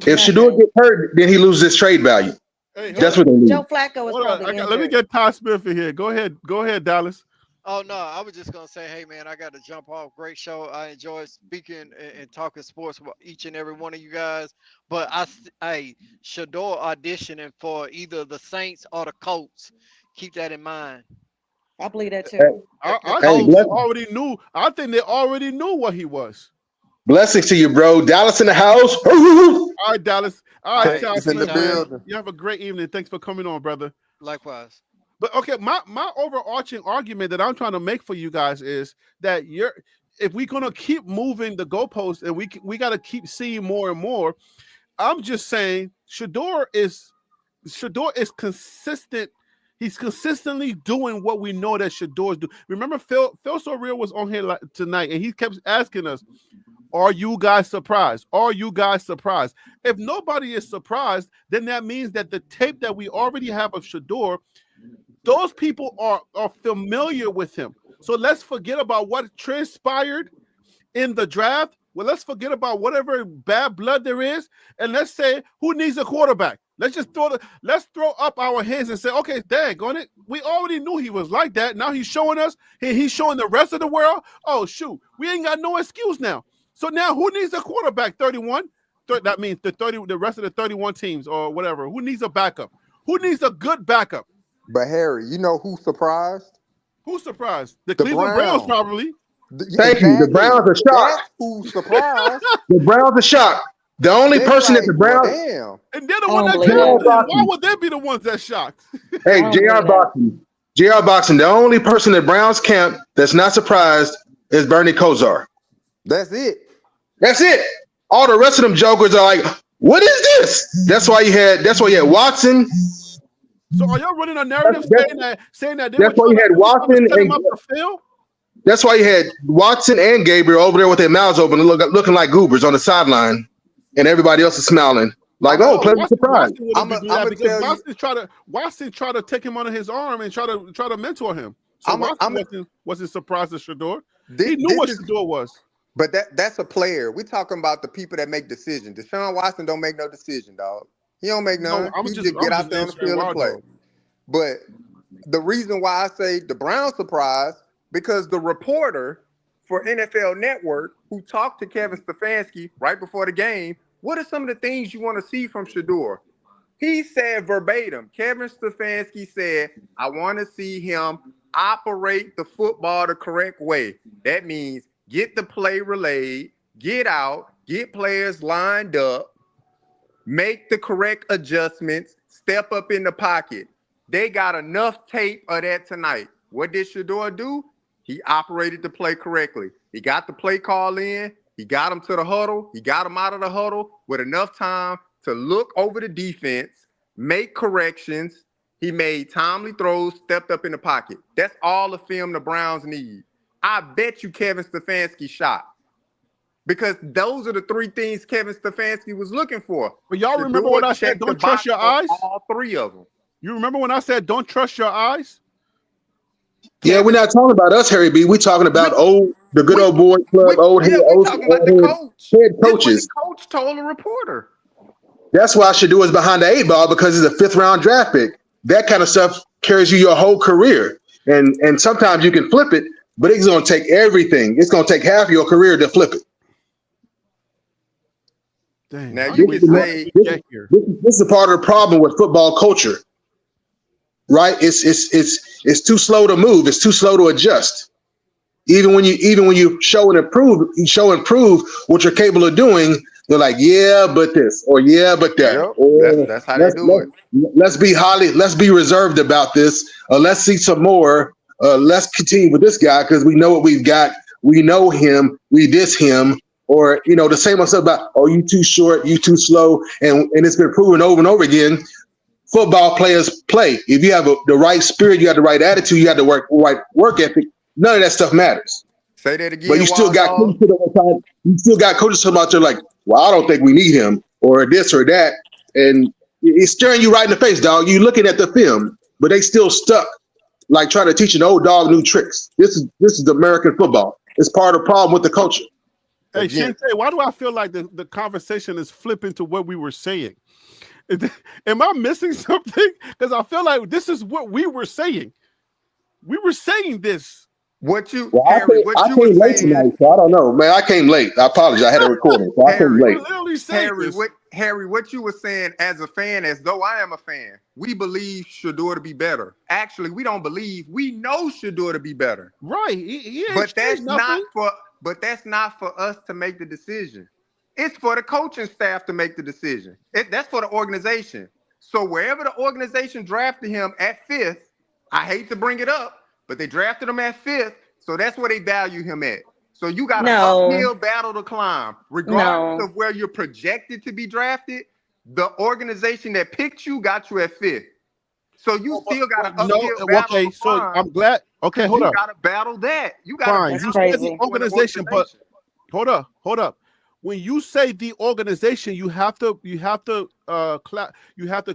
If Shedeur Nothing. gets hurt, then he loses his trade value. Hey, hold That's on. what they need. Joe Flacco is Hold on. probably Let me injured. get Todd Smith in here. Go ahead, Dallas. Oh no, I was just gonna say, hey man, I got to jump off. Great show. I enjoy speaking and talking sports with each and every one of you guys. But Shador auditioning for either the Saints or the Colts. Keep that in mind. I believe that Hey, too. I The hey, think they Colts. already knew. I think they already knew what he was. blessings to you, bro. Dallas in the house. All right, Dallas. All right, Hey, Todd It's in the Smith, man. building. You have a great evening. Thanks for coming on, brother. Likewise. But okay, my overarching argument that I'm trying to make for you guys is that if we're gonna keep moving the goalposts and we got to keep seeing more and more. I'm just saying Shedeur is consistent. He's consistently doing what we know that Shedeurs do. Remember, Phil Sorrell was on here tonight, and he kept asking us, "Are you guys surprised? Are you guys surprised?" If nobody is surprised, then that means that the tape that we already have of Shedeur, those people are familiar with him. So let's forget about what transpired in the draft. Well, let's forget about whatever bad blood there is, and let's say who needs a quarterback. Let's throw up our hands and say, okay, daggone it. We already knew he was like that. Now he's showing us, he's showing the rest of the world. Oh, shoot, we ain't got no excuse now. So now who needs a quarterback? 31? That means the rest of the 31 teams or whatever. Who needs a backup? Who needs a good backup? But Harry, you know who's surprised? Who's surprised? The The Cleveland Browns, Browns. probably. Thank you. The Browns are shocked. That's who's surprised. The Browns are shocked. The only They person that the well, Browns, damn. And they're the I one don't that believe got that. why would they be the ones that shocked? hey, I don't JR believe that. Boxing, JR Boxing, the only person at Browns camp that's not surprised is Bernie Kosar. That's it. That's it. All the rest of them jokers are like, what is this? That's why you had Watson. So are y'all running a narrative saying that they That's were why you trying had Watson to set him and up to fail? that's why you had Watson and Gabriel over there with their mouths open, looking like goobers on the sideline, and everybody else is smiling like, No, oh, pleasant surprise. Watson wouldn't I'ma do that because tell you- Watson tried to take him under his arm and try to mentor him. So I'ma- Watson wasn't surprised at Shedeur. This- He knew this what is- Shedeur was. But that's a player. We're talking about the people that make decisions. Deshaun Watson don't make no decision, dog. He don't make none. I'm He just just get out there on the answering field and play. Waldo. But the reason why I say the Browns surprised, because the reporter for NFL Network who talked to Kevin Stefanski right before the game, what are some of the things you want to see from Shedeur? He said verbatim, Kevin Stefanski said, I want to see him operate the football the correct way. That means get the play relayed, get out, get players lined up, make the correct adjustments, step up in the pocket. They got enough tape of that tonight. What did Shedeur do? He operated the play correctly. He got the play call in. He got him to the huddle. He got him out of the huddle with enough time to look over the defense, make corrections. He made timely throws, stepped up in the pocket. That's all the film the Browns need. I bet you Kevin Stefanski shot. Because those are the three things Kevin Stefanski was looking for. But y'all remember Shedeur when I said checked the don't trust box your on eyes? all three of them. You remember when I said don't trust your eyes? Yeah, we're not talking about us, Harry B. We're talking about the good old boy club, We're talking about the coach. head This coaches. what the coach told the reporter. That's why Shedeur is behind the 8 ball, because he's a 5th round draft pick. That kind of stuff carries you your whole career. And sometimes you can flip it, but it's going to take everything. It's going to take half your career to flip it. Dang, Now how you did can we say get here? This is a part of the problem with football culture, right? It's too slow to move. It's too slow to adjust. Even when you show and improve what you're capable of doing, they're like, yeah, but this, or yeah, but that. Yep, Or that's how they do it. Let's be reserved about this. Let's see some more. Let's continue with this guy because we know what we've got. We know him. We diss him. Or, the same stuff about, oh, you too short, you too slow. And it's been proven over and over again. Football players play. If you have the right spirit, you have the right attitude, you have the right work ethic, none of that stuff matters. Say that again. But you still got coaches talking about, they're like, well, I don't think we need him, or this or that. And it's staring you right in the face, dog. You looking at the film, but they still stuck, like trying to teach an old dog new tricks. This is American football. It's part of the problem with the culture. Hey, Shinte, why do I feel like the conversation is flipping to what we were saying? Am I missing something? Because I feel like this is what we were saying. We were saying this. I came late tonight, so I don't know, man. I came late. I apologize. I had a recording, so I came late. Harry, what you were saying as a fan, as though I am a fan, we believe Shedeur to be better. Actually, we don't believe. We know Shedeur to be better. Right. He but that's not for us to make the decision. It's for the coaching staff to make the decision. That's for the organization. So wherever the organization drafted him at 5th, I hate to bring it up, but they drafted him at 5th, so that's where they value him at. So you got an uphill battle to climb. Regardless of where you're projected to be drafted, the organization that picked you got you at 5th. So you still got an uphill battle to climb. So I'm glad. Okay, hold up. You got to battle that. You got Fine. You said the organization, but hold up. When you say the organization, you have to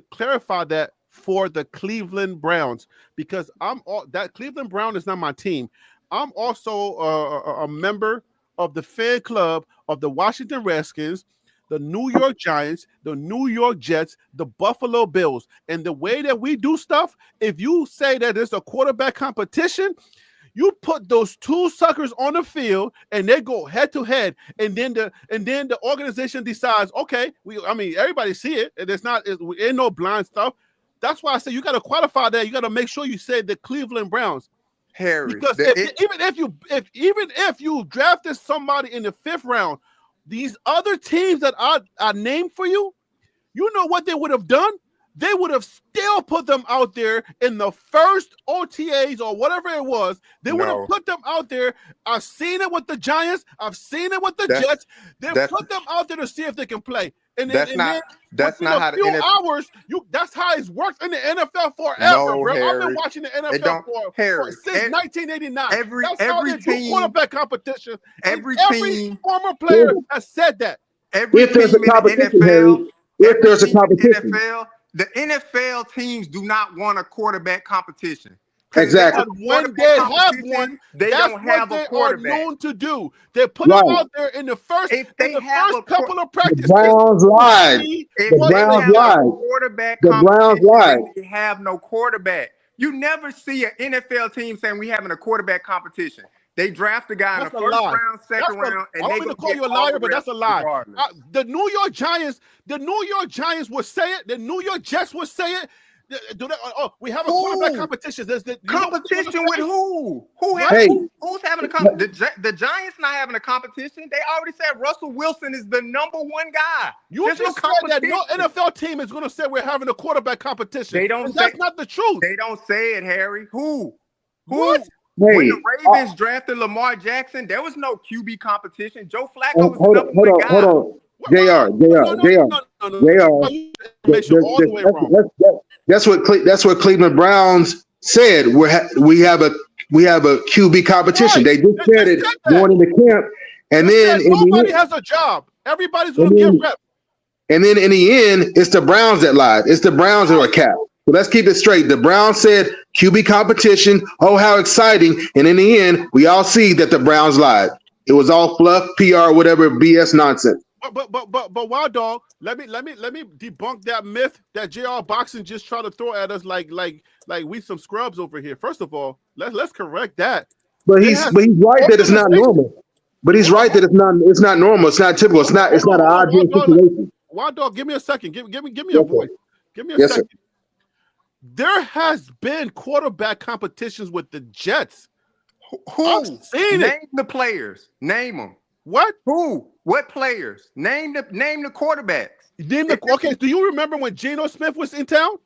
clarify that for the Cleveland Browns, because that Cleveland Brown is not my team. I'm also a member of the fan club of the Washington Redskins. the New York Giants, the New York Jets, the Buffalo Bills. And the way that we do stuff, if you say that it's a quarterback competition, you put those two suckers on the field and they go head to head, and then the organization decides, okay, everybody see it, and it's ain't no blind stuff. That's why I say you got to qualify that. You got to make sure you say the Cleveland Browns. Harry, Because even if you drafted somebody in the 5th round, these other teams that I named for you, you know what they would have done? They would have still put them out there in the first OTAs or whatever it was. They would have put them out there. I've seen it with the Giants. I've seen it with the Jets. They put them out there to see if they can play. That's not how the NFL. Hours, that's how it's worked in the NFL forever, bro. Harry. I've been watching the NFL since 1989. That's how they do quarterback competition. Every former player has said that. If there's a competition, Harry, if there's a competition. The NFL teams do not want a quarterback competition. Exactly. When they have one, they don't have a quarterback. They are known to do. They put them out there in the first, couple of practice. The Browns lied. The Browns lied. They have no quarterback. You never see an NFL team saying we having a quarterback competition. They draft a guy in the first round, second round, and they go call you a liar, but that's a lie. The New York Giants would say it. The New York Jets would say it. We have a quarterback competition. Competition with who? Who's having a competition? The Giants not having a competition. They already said Russell Wilson is the #1 guy. You just said that no NFL team is going to say we're having a quarterback competition. They don't. That's not the truth. They don't say it, Harry. Who? What? When the Ravens drafted Lamar Jackson, there was no QB competition. Joe Flacco was the #1 guy. Hold on. That's what Cleveland Browns said. We have a QB competition. They just said it going into camp, and then nobody has a job. Everybody's going to get reps. And then in the end, it's the Browns that lied. It's the Browns that are capped. So let's keep it straight. The Browns said QB competition. Oh, how exciting! And in the end, we all see that the Browns lied. It was all fluff, PR, whatever, BS nonsense. But Wild Dog, let me debunk that myth that JR Boxing just tried to throw at us like we some scrubs over here. First of all, let's correct that. But he's right that it's not normal. But he's right that it's not normal. It's not typical. It's not an ideal situation. Wild Dog, give me a second. Give me a voice. Give me a second. Sir. There has been quarterback competitions with the Jets. Who? I've seen Name the players. Name them. What? Who? What players? Name the quarterbacks. Okay, do you remember when Geno Smith was in town?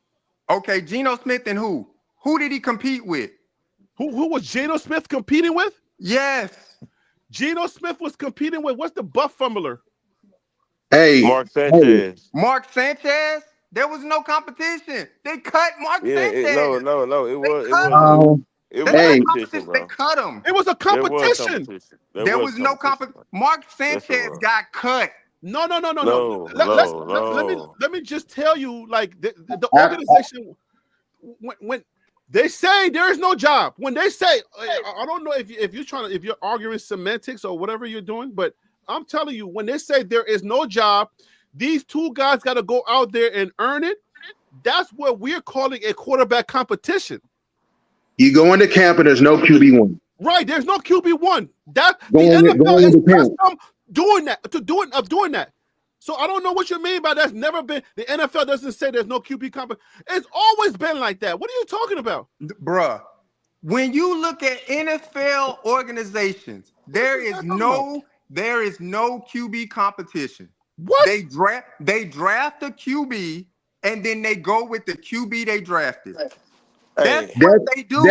Okay, Geno Smith and who? Who did he compete with? Who was Geno Smith competing with? Yes. Geno Smith was competing with, what's the buff fumbler? Hey. Mark Sanchez. Mark Sanchez? There was no competition. They cut Mark Sanchez. No. It was a competition. They cut him. It was a competition. There was no competition. Mark Sanchez got cut. No. Let me just tell you, like the organization, when they say there is no job, when they say, I don't know if you're arguing semantics or whatever you're doing, but I'm telling you, when they say there is no job, these two guys got to go out there and earn it. That's what we're calling a quarterback competition. You go into camp and there's no QB1. Right, there's no QB1. That the NFL is custom doing that. So I don't know what you mean by that's never been. The NFL doesn't say there's no QB competition. It's always been like that. What are you talking about, bruh? When you look at NFL organizations, there is no QB competition. What? They draft a QB and then they go with the QB they drafted. That's what they do.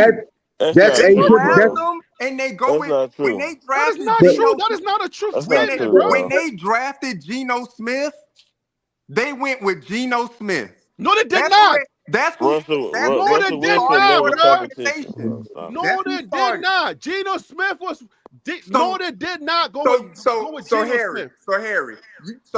That's they draft them and they go with when they drafted. That is not a true statement, bro. When they drafted Geno Smith, they went with Geno Smith. No, they did not. Russell they did not. Geno Smith was. No, they did not go with Geno Smith.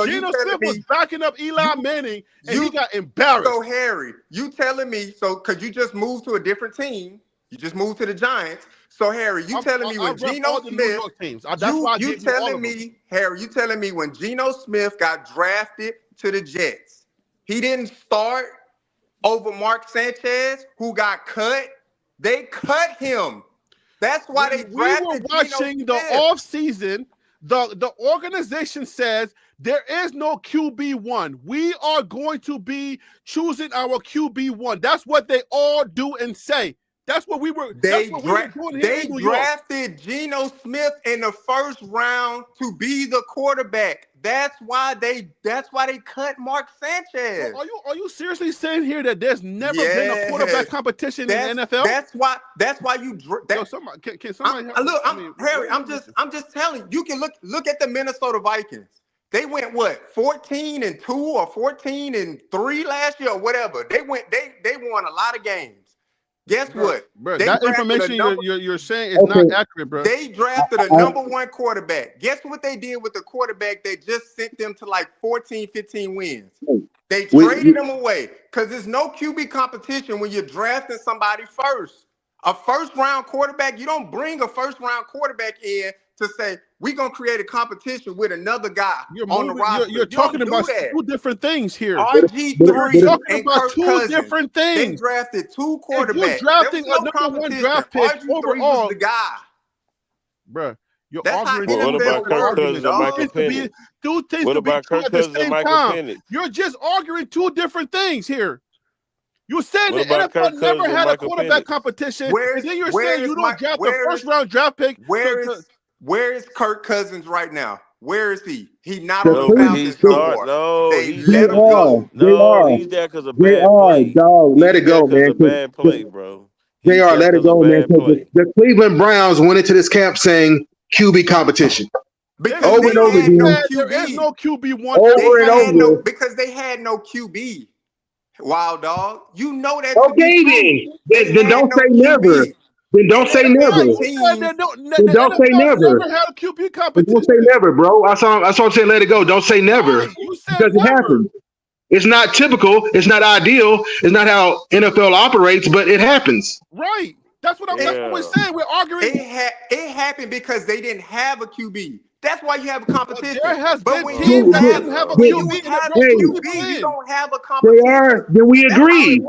Geno Smith was backing up Eli Manning, and he got embarrassed. So Harry, you telling me because you just moved to a different team, You just moved to the Giants. So Harry, you telling me I when rep Geno all the New Smith, York teams. That's why I you gave you all telling of them. me, Harry, you telling me when Geno Smith got drafted to the Jets, he didn't start over Mark Sanchez, who got cut? They cut him. That's why they When we were drafted Geno watching the Smith. off season, the organization says there is no QB1. We are going to be choosing our QB1. That's what they all do and say. That's what we were. That's what we were doing here in New York. Drafted Geno Smith in the first round to be the quarterback. That's why they cut Mark Sanchez. So are you seriously saying here that there's never been a quarterback competition in the NFL? That's why you. Somebody, can somebody Harry. I'm just telling you. You can look at the Minnesota Vikings. They went 14-2 or 14-3 last year or whatever. They won a lot of games. Guess what? Bro, that information you're saying is not accurate, bro. They drafted a number one quarterback. Guess what they did with the quarterback? They just sent them to like 14, 15 wins. They traded them away because there's no QB competition when you're drafting somebody first. A first-round quarterback, you don't bring a first-round quarterback in to say, we're going to create a competition with another guy on the roster. You're talking about two different things here. RG3 You're talking and about Kirk two Cousins. different things. They drafted two quarterbacks. If you're drafting there was no a number one competition. draft pick RG3 overall, was the guy. Bro, you're That's arguing. What about Kirk Cousins and Michael Penix? Two things What to be about true Kirk at the Cousins and same Michael time. Penix? You're just arguing two different things here. You're saying What the about NFL Kirk never Cousins and had a Michael quarterback Penix? competition, and then you're saying you don't draft the first-round draft pick. Where is Kirk Cousins right now? Where is he? He's not on the Falcons no more. They let him go. No, he's there because of bad play. Dog, let it go, man. Bad play, bro. JR, let it go, man. The Cleveland Browns went into this camp saying QB competition. Because over and over again. There is no QB1. Over and over. Because they had no QB. Wild dog. You know that. Okay, then don't say never. Then don't say never. Then don't say never. Never had a QB competition. Don't say never, bro. That's all I'm saying. Let it go. Don't say never. You said because never. It happens. It's not typical. It's not ideal. It's not how NFL operates, but it happens. Right. That's what we're saying. We're arguing. It happened because they didn't have a QB. That's why you have a competition. There has but been when teams you that didn't have a QB. You don't have a competition. JR, then we agree.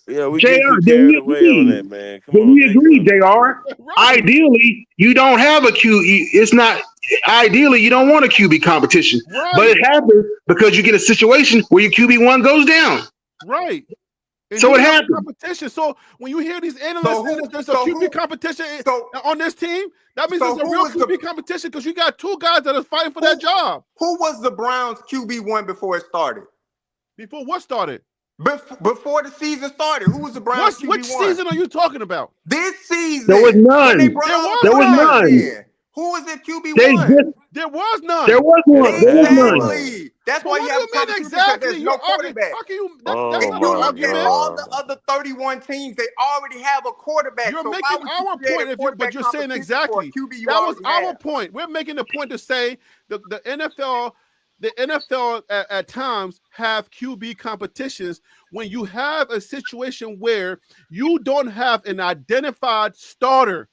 Yeah, we get too carried away on that, man. Come on, we agree, JR. Right. Ideally, you don't have a QB. It's not ideally you don't want a QB competition, but it happens because you get a situation where your QB1 goes down. Right. And so it happens. Competition. So when you hear these analysts saying there's a QB competition on this team, that means it's a real QB competition because you got two guys that are fighting for that job. Who was the Browns QB1 before it started? Before what started? Before the season started, who was the Browns QB1? Which season are you talking about? This season. There was none. There was none. Who was it QB1? There was none. There was one. There was none. That's why you have exactly. There's no quarterback. How can you? If you look at all the other 31 teams, they already have a quarterback. You're making our point, but you're saying exactly. That was our point. We're making the point to say the NFL at times have QB competitions when you have a situation where you don't have an identified starter.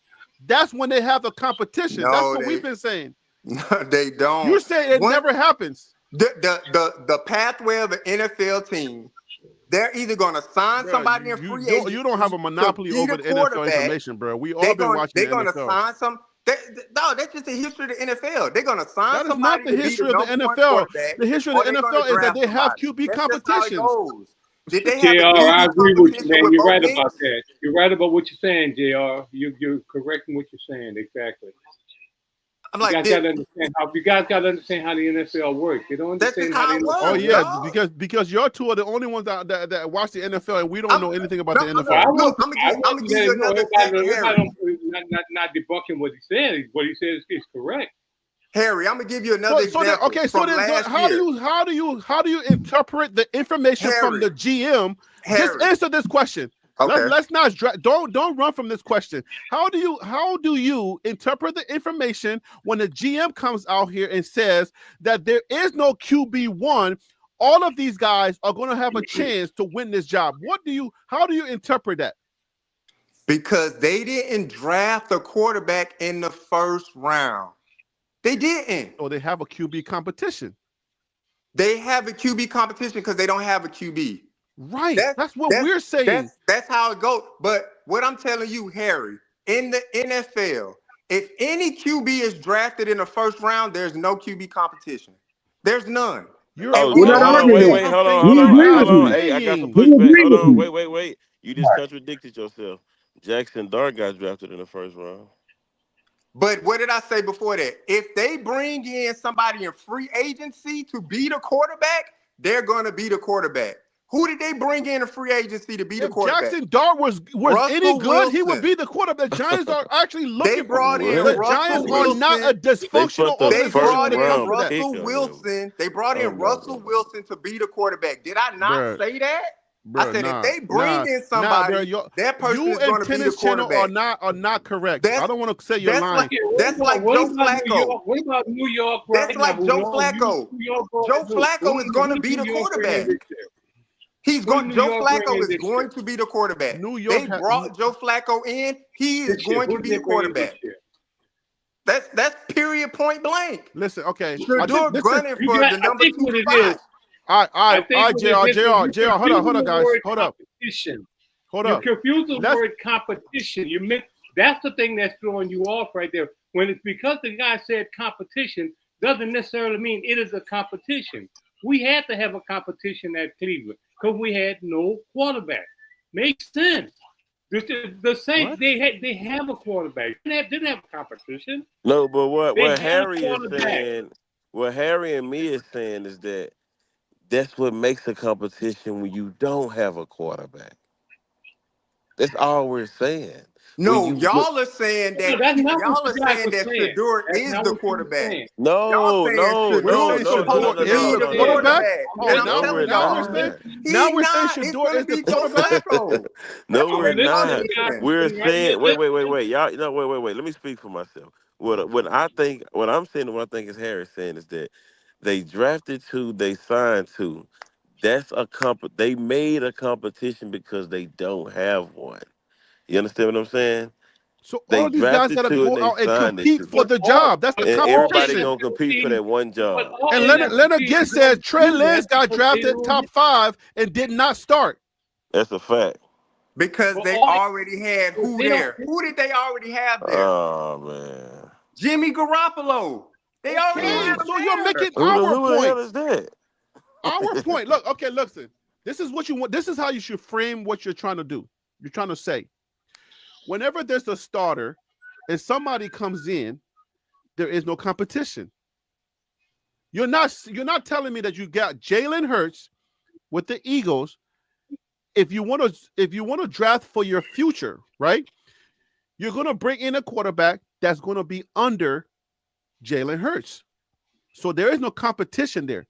That's when they have a competition. That's what we've been saying. No, they don't. You're saying it never happens. The pathway of an NFL team, they're either going to sign somebody in free agency. You don't have a monopoly over the NFL information, bro. We all been watching the NFL. They're going to sign some. No, that's just the history of the NFL. They're going to sign somebody. That is not the history of the NFL. The history of the NFL is that they have QB competitions. Did they have I agree with you, man. You're right about that. You're right about what you're saying, JR. You're correct in what you're saying. Exactly. I'm like, you guys got to understand how the NFL works. You don't understand how the NFL works. Oh yeah, because y'all two are the only ones that watch the NFL, and we don't know anything about the NFL. I'm gonna give you another not debunking what he said. What he says is correct. Harry, I'm gonna give you another example. How do you interpret the information from the GM? Just answer this question. Okay. Let's not don't run from this question. How do you interpret the information when the GM comes out here and says that there is no QB1? All of these guys are going to have a chance to win this job. How do you interpret that? Because they didn't draft a quarterback in the first round. They didn't. Or they have a QB competition. They have a QB competition because they don't have a QB. Right. That's what we're saying. That's how it goes. But what I'm telling you, Harry, in the NFL, if any QB is drafted in the first round, there's no QB competition. There's none. You're Oh, We're not hold on, arguing wait, that. hold on, We hold on, agree hold with on. you. Hey, I got some We pushback. agree Hold with on, you. wait. You just contradicted yourself. Jackson Dart got drafted in the first round. But what did I say before that? If they bring in somebody in free agency to be the quarterback, they're going to be the quarterback. Who did they bring in free agency to be the If quarterback? Jackson Dart was any good, he would Wilson. be the quarterback. The Giants are actually looking They brought in The What? Giants Russell are not a Wilson. They dysfunctional put the They organization first when brought it comes in to round that. pick Russell on him. Wilson. They brought in Russell Wilson to be the quarterback. Did I not Bruh, say that? I bruh, said if they nah, bring in somebody, bruh. that person You is and going to be the Tennis Channel quarterback. are not correct. I That's don't want to say you're that's lying. like that's like what Joe about New Flacco. York? What about New York That's right now? like Joe Flacco. New York going Joe to do? Flacco is going to Who's be the New York bringing quarterback. this year? He's Who going. New Joe York Flacco bringing is this going year? to be the quarterback. New They York brought Joe Flacco in. He is This year, going who to did be they the bring in this quarterback. year? That's period point blank. Listen, okay. I think Shador this is gunning for the I number think 2 what it spot. is. I all think right, what JR, it is, you're hold up, confusing the guys. word Hold up. competition. Hold You're up. confusing the word competition. That's the thing that's throwing you off right there. When it's because the guy said competition doesn't necessarily mean it is a competition. We had to have a competition at Cleveland because we had no quarterback. Makes sense. The Saints, they have a quarterback. They didn't have a competition. No, but what They have Harry a is quarterback. saying, what Harry and me is saying is that that's what makes a competition when you don't have a quarterback. That's all we're saying. When No, you look, y'all are saying No, that that's not what y'all are you guys saying were that saying. Shedeur That's is not the what you were quarterback. saying. Y'all no, saying no, We're no, Shedeur saying is no, no, no, Shador supposed no, to is no, be the the no, no, no. quarterback. quarterback. Oh, And I'm No, we're telling now we're y'all, saying not. now he's we're saying not. It's Shador gonna is the be Joe quarterback. Flacco. That's No, what we're Okay, listen y'all to not. the guy saying. We're speaking right here. saying, wait. Y'all, wait. Let me speak for myself. What I'm saying, and what I think is Harry saying is that they drafted two, they signed two. That's they made a competition because they don't have one. You understand what I'm saying? So all They of these guys drafted gotta two and go they out and signed the compete two. for But the all, job. That's the but And all everybody competition. gonna NFL compete for teams, that one but job. all And NFL Leonard teams Gist don't said Trey do Lance that got because they drafted don't. top 5 and did not start. That's a fact. Because But they all already had who they don't. there? Who did they already have there? Oh man. Jimmy Garoppolo. They already Okay, had him so you're there. making our Who the hell point. is that? Our point. Look, okay, listen. This is what you want. This is how you should frame what you're trying to do. You're trying to say, whenever there's a starter and somebody comes in, there is no competition. You're not telling me that you got Jalen Hurts with the Eagles. If you want to draft for your future, right? You're going to bring in a quarterback that's going to be under Jalen Hurts. So there is no competition there.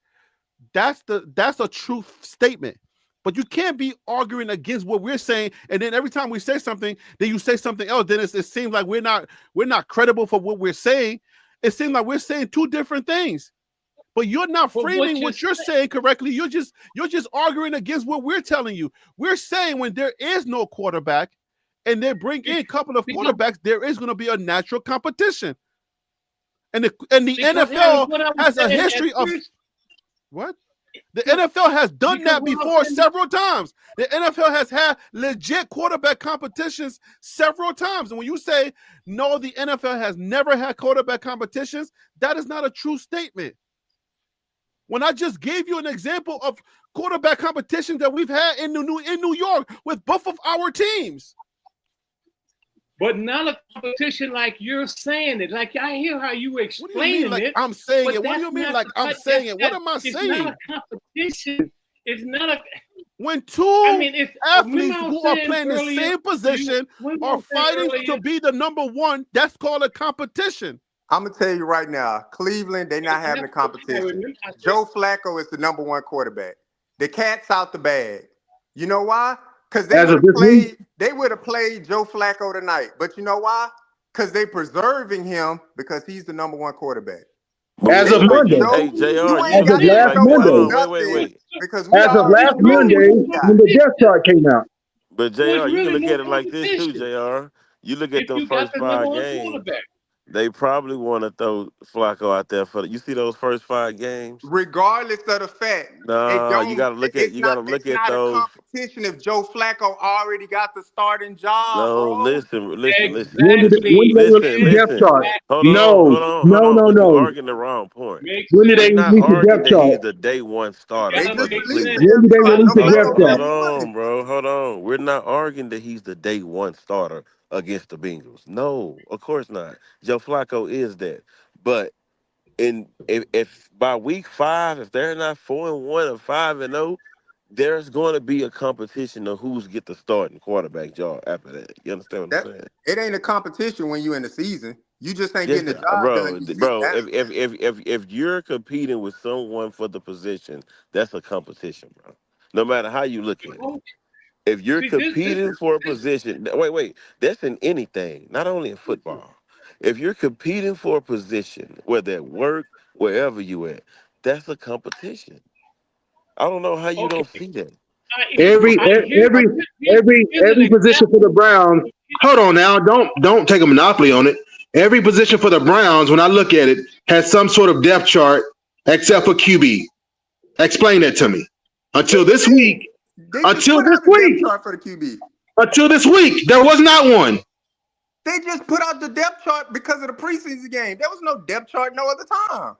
That's a true statement. But you can't be arguing against what we're saying, and then every time we say something, then you say something else. Then it seems like we're not credible for what we're saying. It seems like we're saying two different things. But you're not But framing what you're saying correctly. You're just arguing against what we're telling you. We're saying when there is no quarterback, and they bring in a couple of quarterbacks, there is going to be a natural competition. And the NFL has a history of what? The NFL has done that before several times. The NFL has had legit quarterback competitions several times. And when you say, no, the NFL has never had quarterback competitions, that is not a true statement. When I just gave you an example of quarterback competition that we've had in New York with both of our teams. But not a competition like you're saying it. Like I hear how you explain What do you mean, like it. I'm saying it? What do you mean like I'm saying it? What am I saying? It's not a competition. It's not a. When two athletes who are playing the same position are fighting to be the number one, that's called a competition. I'm gonna tell you right now, Cleveland, they're not having a competition. Joe Flacco is the number one quarterback. The cat's out the bag. You know why? Because they would have played Joe Flacco tonight. But you know why? Because they preserving him because he's the number one quarterback. As of Monday. Hey, JR, You you ain't got to last show Monday. us nothing Wait. because we As of already last know Monday, who we got. when the depth chart came out. But There was JR, you can really look no at it like this too, competition JR. You look at if them you got first the number 5 one games. quarterback. They probably want to throw Flacco out there for. You see those first 5 games? Regardless of the fact, it No, you don't. gotta look at It's you gotta not. look It's at not a those. competition if Joe Flacco already got the starting job, No, bro. When Exactly. did they release listen, the depth listen. chart? Hold Exactly. No, on, no, no, You no. arguing the wrong point. Makes When did We're they sense. not release the arguing depth that he's chart? the day one You starter They gotta for just make released the sense. Cleveland. When depth did they chart. release the Nobody depth know Hold who chart? won. on, bro. Hold on. We're not arguing that he's the day one starter against the Bengals. No, of course not. Joe Flacco is that. But if by week 5, if they're not 4-1 or 5-0, there's going to be a competition of who's get the starting quarterback job after that. You understand what That I'm saying? it ain't a competition when you in the season. You just ain't getting Just the job done. You sit bro. down. If you're competing with someone for the position, that's a competition, bro. No matter how you look at it. Coach, If you're see this competing for a this position, wait, that's in anything, not only in football. If you're competing for a position, whether at work, wherever you at, that's a competition. I don't know how you okay. don't see that. Every I hear every here's an every position for example. the Browns. Hold on now, don't take a monopoly on it. Every position for the Browns, when I look at it, has some sort of depth chart except for QB. Explain that to me. Until What you this mean? week, They just until put this out the depth week, chart for the QB. until this week, there was not one. They just put out the depth chart because of the preseason game. There was no depth chart no other time.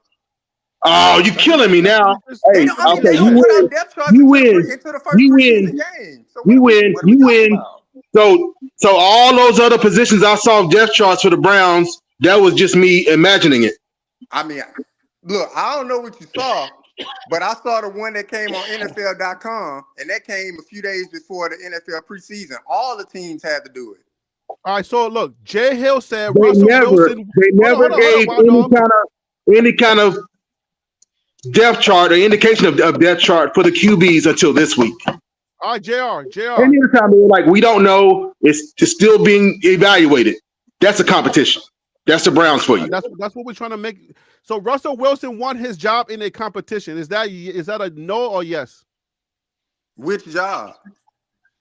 Oh, you killing me That's what now. we just They Hey, don't. I we mean, okay, they just you don't said. put win, out depth charts you into win, the first you preseason win, game. So you win, what are we you talking win. about? So all those other positions I saw depth charts for the Browns, that was just me imagining it. I mean, look, I don't know what you saw, but I saw the one that came on NFL.com, and that came a few days before the NFL preseason. All the teams had to do it. All right, so look, Jay Hill said They Russell never, Wilson. they never Hold on, gave Wild Dog. any kind of depth chart or indication of depth chart for the QBs until this week. All right, JR. Anytime they were like, we don't know, it's still being evaluated. That's a competition. That's the Browns for you. That's what we're trying to make. So Russell Wilson won his job in a competition. Is that a no or yes? Which job?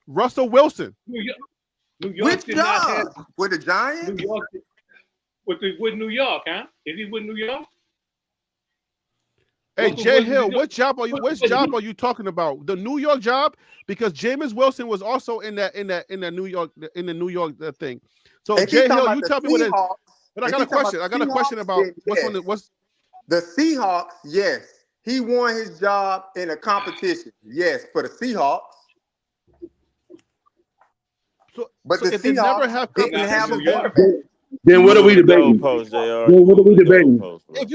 Russell Wilson. New York Which did not have job? With the New Giants? York with New York, huh? Is he with New York? Hey, Russell Jay Wilson, Hill, New York. which job are you talking about? The New York job? Because Jameis Wilson was also in the New York thing. So If he's Jay talking Hill, about you the tell me what it. Seahawks, But I if got a he's talking about question. I got the a question Seahawks, about then what's on yes. the what's. The Seahawks, yes. He won his job in a competition. Yes, for the Seahawks. But So the if they never Seahawks have didn't Not with have a New competition, then York. quarterback. Then You what are we moving the debating? goalposts, JR. Then You what are we moving the debating? goalposts, bro.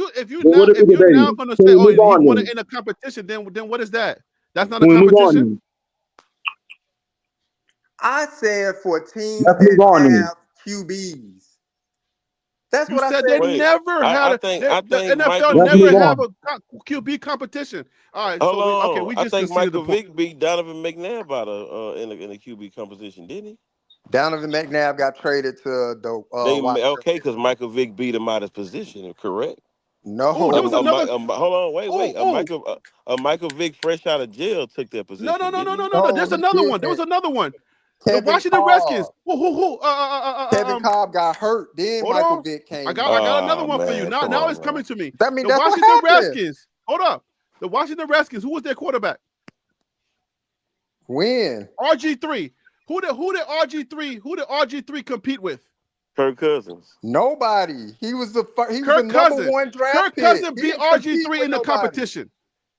Then what are we if you're now debating? gonna Can say, we oh, move he on won it then? in a competition, then what is that? That's not a Can we move on competition. then? I said for teams Let's move that on then. have QBs. That's You what I said they said. Wait, never had I the think NFL Michael Let's never move Vick. have on. a QB competition. All right, Hold so on, we I just think conceded the Michael point. Vick beat Donovan McNabb out of in the QB competition, didn't he? Donovan McNabb got traded to the Washington Okay, because Redskins. Michael Vick beat him out of position, correct? Oh, there was No. another. Hold on, wait. Oh, A Michael Vick fresh out of jail took that no, no, position, no, didn't no, no, he? no, no. No, There's he another one. There was didn't. another one. The Kevin Washington Redskins. Cobb. Kevin Um. Cobb got hurt. Then Hold Michael on. Vick I came got in. another Oh one for you. man, come Now on, it's man. coming to me. That mean The that's what Washington happened. Redskins. Hold up. The Washington Redskins. Who was their quarterback? When? RG3. Who did RG3 compete with? Kirk Cousins. Nobody. He was the Kirk number Cousins. one draft Kirk pick. Cousins He beat didn't compete RG3 with in the nobody. competition.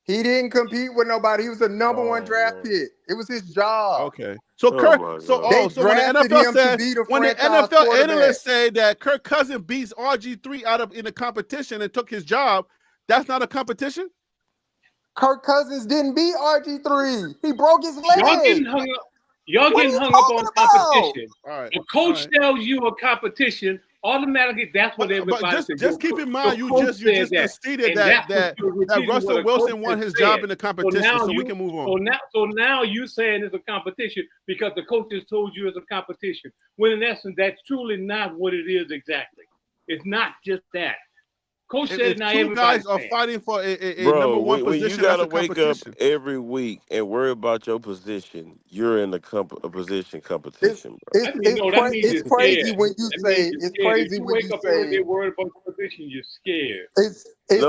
He didn't compete with nobody. He was the number one Oh draft man. pick. It was his job. Okay. So Oh my God. They so when the drafted NFL him to said be the when the franchise NFL quarterback. analysts say that Kirk Cousins beats RG3 out of in the competition and took his job, that's not a competition? Kirk Cousins didn't beat RG3. He broke his Y'all leg. getting hung up. Y'all What are getting you hung up on talking about? competition. All right. A All coach right. tells you a competition, automatically that's what But everybody says. just keep in mind you Coach just said that. conceded And that's what that you're repeating what Russell a coach Wilson won has his said. job in the competition, so we can move on. So now you saying it's a competition because the coach has told you it's a competition. When in essence, that's truly not what it is exactly. It's not just that. Coach said If not two guys everybody's are fan. fighting for a number Bro, one when you position, that's gotta a wake up competition. every week and worry about your position, you're in a position It's competition, bro. That means no. That means it's you're crazy scared. when you That means say you're it's scared. If crazy you when wake you up every day say worried about the position, you're scared. it's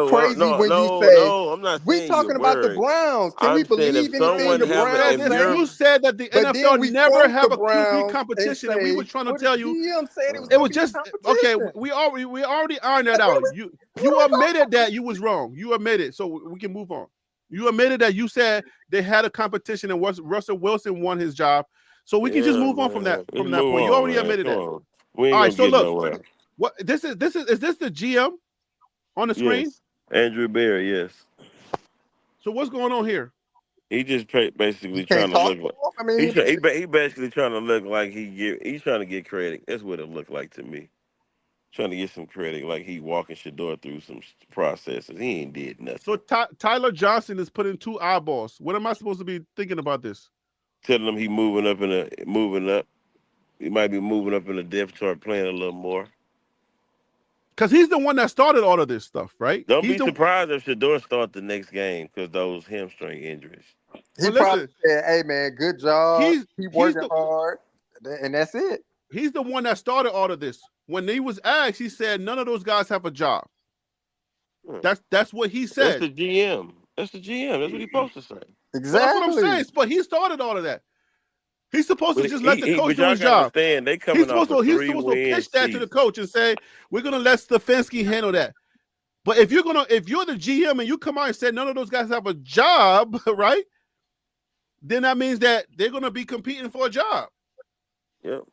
crazy when you say No. I'm not we saying you're talking about the worried. Browns. Can we I'm saying if believe anything someone the You having, said Browns if this. say? you're, You said that the But then NFL we never quote the have a QB Browns and competition, and we say, were trying to well, the tell you GM said it was it gonna was be a just okay. competition. We already ironed that Like, out. what You are we admitted that you was wrong. You admitted, so we can move on. You admitted that you said they had a competition and Russell Wilson won his job, so we can just yeah, move on from man. that Let's move point. You on, already man. admitted Come that. on. We ain't All right. gonna So get look, nowhere. what is this the GM on the screen? Yes. Andrew Bear, yes. So what's going on here? He just you basically can't trying to talk look for like him? I mean, he basically trying to look like he's trying to get credit. That's what it looked like to me. Trying to get some credit, like he walking Shedeur through some processes. He ain't did So nothing. Tyler Johnson is putting 2 eyeballs. What am I supposed to be thinking about this? Telling him he moving up. He might be moving up in the depth chart, playing a little more. Because he's the one that started all of this stuff, right? Don't He's be the surprised if Shedeur start the next game because those hamstring injuries. he but probably listen, said, "Hey man, good job. Keep he's working the hard," and that's it. he's the one that started all of this. When he was asked, he said none of those guys have a job. Hmm. That's what he That's said. the GM. That's the GM. That's what he's supposed to say. So that's what I'm saying. Exactly. But he started all of that. He's supposed to But just let the coach but do y'all his gotta job. understand they He's coming off supposed a to he's supposed to 3-win pitch that to the season. coach and say, we're gonna let Stefanski handle that. But if you're the GM and you come out and say none of those guys have a job, right? Then that means that they're gonna be competing for a job. Yep.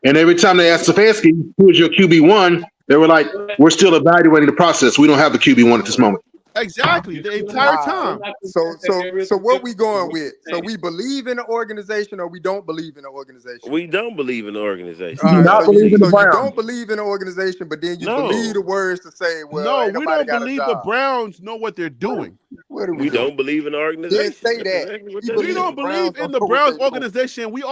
And every time they asked Stefanski, who is your QB1, they were like, we're still evaluating the process. We don't have the QB1 at this moment. Exactly. You're The still entire not, All right. still time. not So convinced that so there is so a what we difference in going what with? you're So saying. we believe in the organization or we don't believe in the organization? We don't believe in the organization. We All do right. not So believe in the you Browns. don't believe in the organization, but then you believe the No. words to say, well, No, ain't we nobody don't got a believe the job. Browns know what they're doing. What are we We doing? don't believe in the He didn't organization. say That's that. exactly what He that We believes is. the don't Browns believe in don't the know what Browns they're doing. organization. We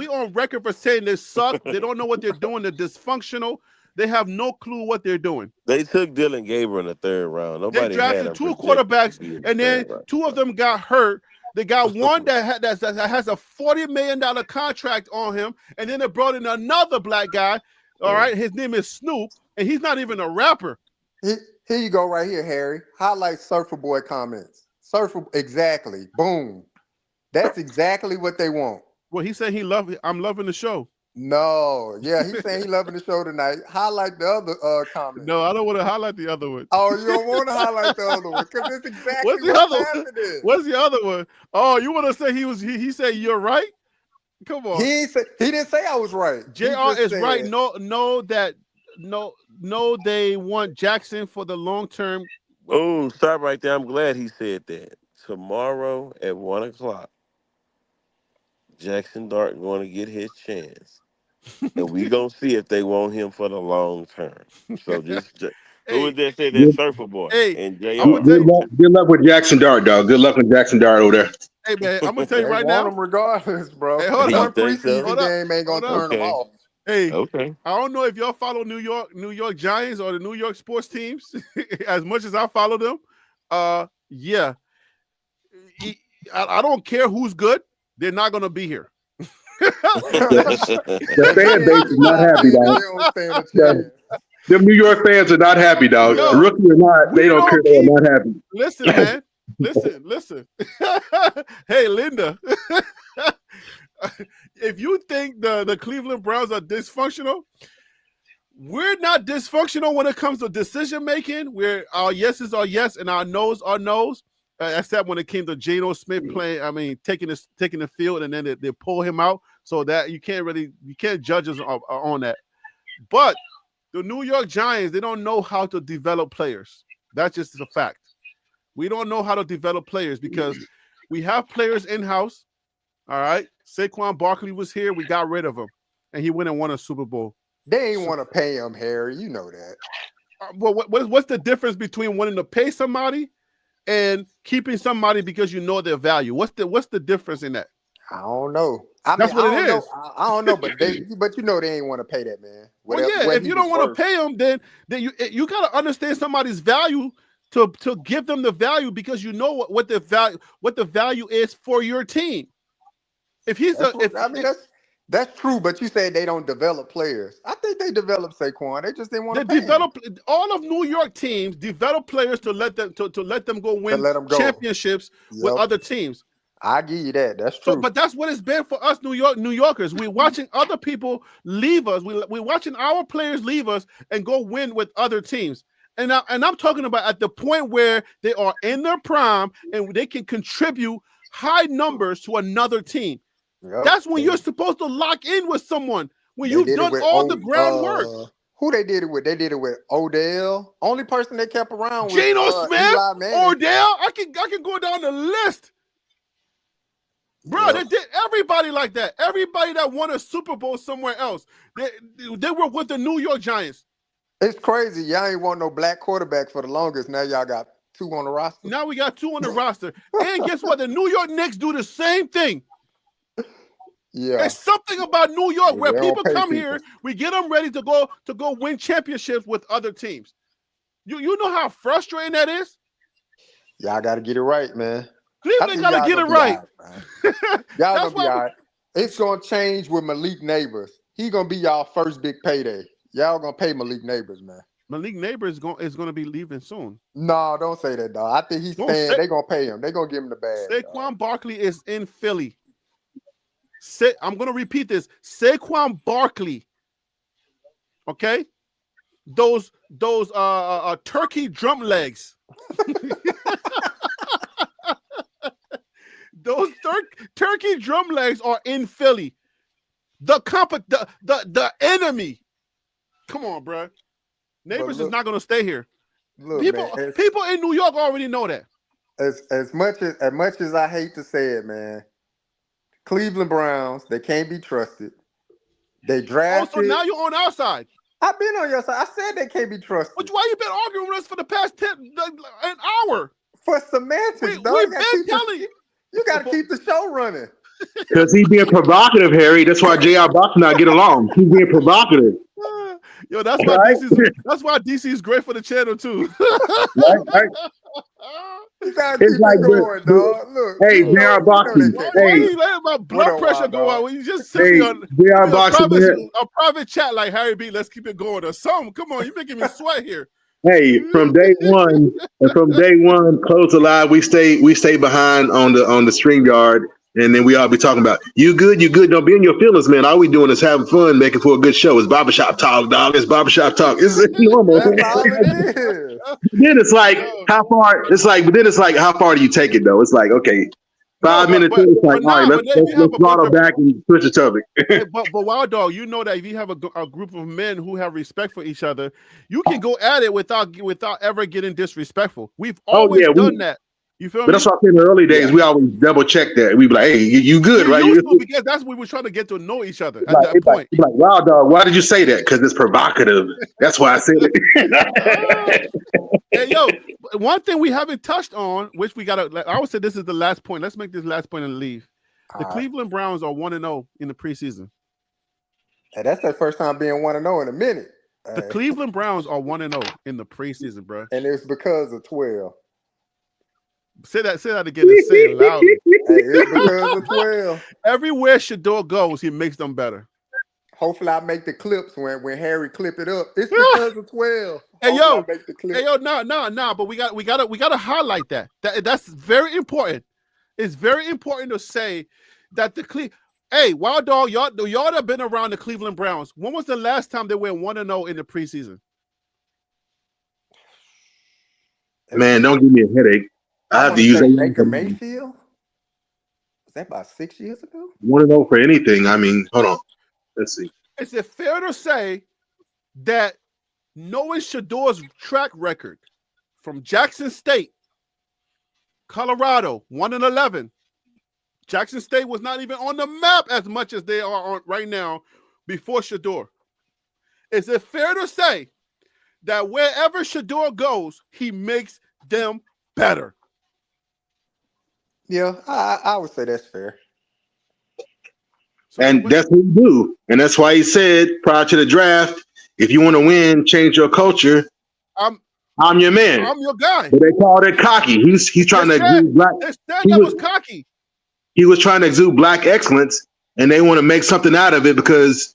on record for saying they suck. They don't know what they're doing. They're dysfunctional. They have no clue what they're doing. They took Dylan Gabriel in the third round. They Nobody had drafted him 2 projected to quarterbacks, be in the and then third round. 2 of them got hurt. They got one that has a $40 million contract on him, and then they brought in another black guy. All right, his name is Snoop, and he's not even a rapper. Here you go, right here, Harry. Highlight Surfer Boy comments. Exactly. Boom. That's exactly what they want. Well, he said I'm loving the show. No, yeah, he's saying he loving the show tonight. Highlight the other comment. No, I don't want to highlight the other one. Oh, you don't want to highlight the other one because that's exactly What's the what's other one? happening. What's the other one? Oh, you want to say he said you're right? Come on. He didn't say I was right. He JR just is said, right. No, they want Jackson for the long term. Oh, stop right there. I'm glad he said that. Tomorrow at 1:00, Jackson Dart going to get his chance. And we going to see if they want him for the long term. So who was Hey, that said that Good, Surfer Boy? hey, And I'm gonna JR. tell you, good luck with Jackson Dart, dog. Good luck with Jackson Dart over there. hey man, I'm gonna tell you they right want now. him regardless, bro. Hey, hold You up, One think so? preseason hold up, game ain't hold gonna up. turn them Okay. off. Hey, Okay. I don't know if y'all follow New York Giants or the New York sports teams as much as I follow them. Yeah, I don't care who's good. They're not gonna be here. The They fan can't base is not stop happy, it. They dog. don't stand a The, chance. them New York fans are not happy, dog. Yeah. Yo, Rookie or not, we they don't care. don't They are keep. not happy. Listen, man. Listen. Hey, Linda. If you think the Cleveland Browns are dysfunctional, we're not dysfunctional when it comes to decision making. Where our yeses are yes and our no's are no's. Except when it came to Geno Smith taking the field and then they pull him out. So that you can't judge us on that. But the New York Giants, they don't know how to develop players. That's just a fact. We don't know how to develop players because we have players in-house. All right. Saquon Barkley was here. We got rid of him. And he went and won a Super Bowl. They ain't want to pay him, Harry. You know that. Well, what's the difference between wanting to pay somebody and keeping somebody because you know their value? What's the difference in that? I don't know. I mean, That's I what it don't know. is. I don't know, but you know they ain't want to pay that man. Well, Whatever yeah, what if he you was don't want worth. to pay them, then you got to understand somebody's value to give them the value, because you know what the value is for your team. If he's That's true, but you said they don't develop players. I think they developed Saquon. They just didn't want they to pay him develop, all of New York teams develop players to let them go to win let him go. championships with Yep, other teams. I give you that. That's So, true. but that's what it's been for us New Yorkers. We're watching other people leave us. We're watching our players leave us and go win with other teams. And I'm talking about at the point where they are in their prime and they can contribute high numbers to another team. Yep. That's when you're supposed to lock in with someone, when They you've did it done with all the groundwork. who they did it with? They did it with Odell. Only person they kept around was Geno Smith, Eli Manning. Odell. I can go down the list. Bro, Yep. they did everybody like that. Everybody that won a Super Bowl somewhere else, they were with the New York Giants. It's crazy. Y'all ain't want no black quarterback for the longest. Now y'all got 2 on the roster. Now we got 2 on the roster. And guess what? The New York Knicks do the same thing. Yeah. There's something about New York Yeah, where they don't people pay come people. here, we get them ready to go win championships with other teams. You know how frustrating that is? Y'all got to get it right, man. Cleveland got to get it right. Y'all That's gonna be all right. It's gonna change with Malik Neighbors. He gonna be y'all first big payday. Y'all gonna pay Malik Neighbors, man. Malik Neighbors is going to be leaving soon. No, don't say that, dog. I think he's saying they gonna pay him. They gonna give him the bag. Saquon Barkley is in Philly. I'm going to repeat this. Saquon Barkley. Okay? Those turkey drum legs. Those turkey drum legs are in Philly. The enemy. Come on, bro. Neighbors is not going to stay here. Look, people in New York already know that. As much as I hate to say it, man, Cleveland Browns, they can't be trusted. They drafted. Oh, so now you're on our side. I've been on your side. I said they can't be trusted. Which why you been arguing with us for the past an hour? For semantics, dog. We've been telling you. You got to keep the show running. Because he's being provocative, Harry. That's why J.R. Box and I get along. He's being provocative. Yo, that's why DC is great for the channel too. Right. You gotta keep it going, dog. Look, hey, J.R. Boxing. Why you letting my blood pressure go out when you just sit me on J.R. Boxing, a private chat like Harry B? Let's keep it going or something. Come on, you're making me sweat here. Hey, from day one, close the live. We stay behind on the StreamYard, and then we all be talking about you good. Don't be in your feelings, man. All we doing is having fun, making for a good show. It's barbershop talk, dog. It's barbershop talk. It's normal. That's all it is. Then it's like how far? But then it's like how far do you take it though? It's like okay. 5 minutes. It's like, all right, let's throttle back and switch the topic. but Wild Dog, you know that if you have a group of men who have respect for each other, you can go at it without ever getting disrespectful. We've always done that. You feel me? But that's what I said in the early days. We always double check that. We be like, hey, you good, right? Because that's when we were trying to get to know each other at that point. Like, wow, dog, why did you say that? Because it's provocative. That's why I said it. Hey, yo, one thing we haven't touched on, which we gotta, I would say this is the last point. Let's make this last point and leave. The Cleveland Browns are 1-0 in the preseason. Hey, that's their first time being 1-0 in a minute. The Cleveland Browns are 1-0 in the preseason, bro. And it's because of 12. Say that again and say it loudly. Hey, it's because of 12. Everywhere Shedeur goes, he makes them better. Hopefully I make the clips when Harry clip it up. It's because of 12. Hey yo, no, but we gotta highlight that. That's very important. It's very important to say that hey, Wild Dog, y'all have been around the Cleveland Browns. When was the last time they went 1-0 in the preseason? Man, don't give me a headache. I have to use Baker Mayfield. Was that about 6 years ago? 1-0 for anything. I mean, hold on. Let's see. Is it fair to say that knowing Shedeur's track record from Jackson State, Colorado, 1-11, Jackson State was not even on the map as much as they are on right now before Shedeur. Is it fair to say that wherever Shedeur goes, he makes them better? Yeah, I would say that's fair. And that's what you do. And that's why he said prior to the draft, if you want to win, change your culture. I'm your man. I'm your guy. But they call it cocky. He's trying to exude black. That was cocky. He was trying to exude black excellence, and they want to make something out of it because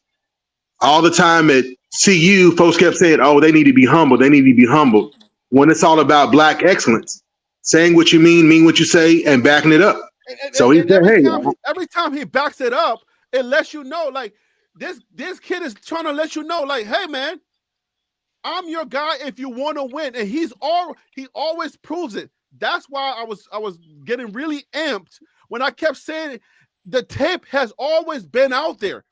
all the time at CU, folks kept saying, "Oh, they need to be humble. They need to be humble." When it's all about black excellence, saying what you mean what you say, and backing it up. So he said, "Hey." Every time he backs it up, it lets you know, like this kid is trying to let you know, like, hey man, I'm your guy if you want to win, and he always proves it. That's why I was getting really amped when I kept saying the tape has always been out there,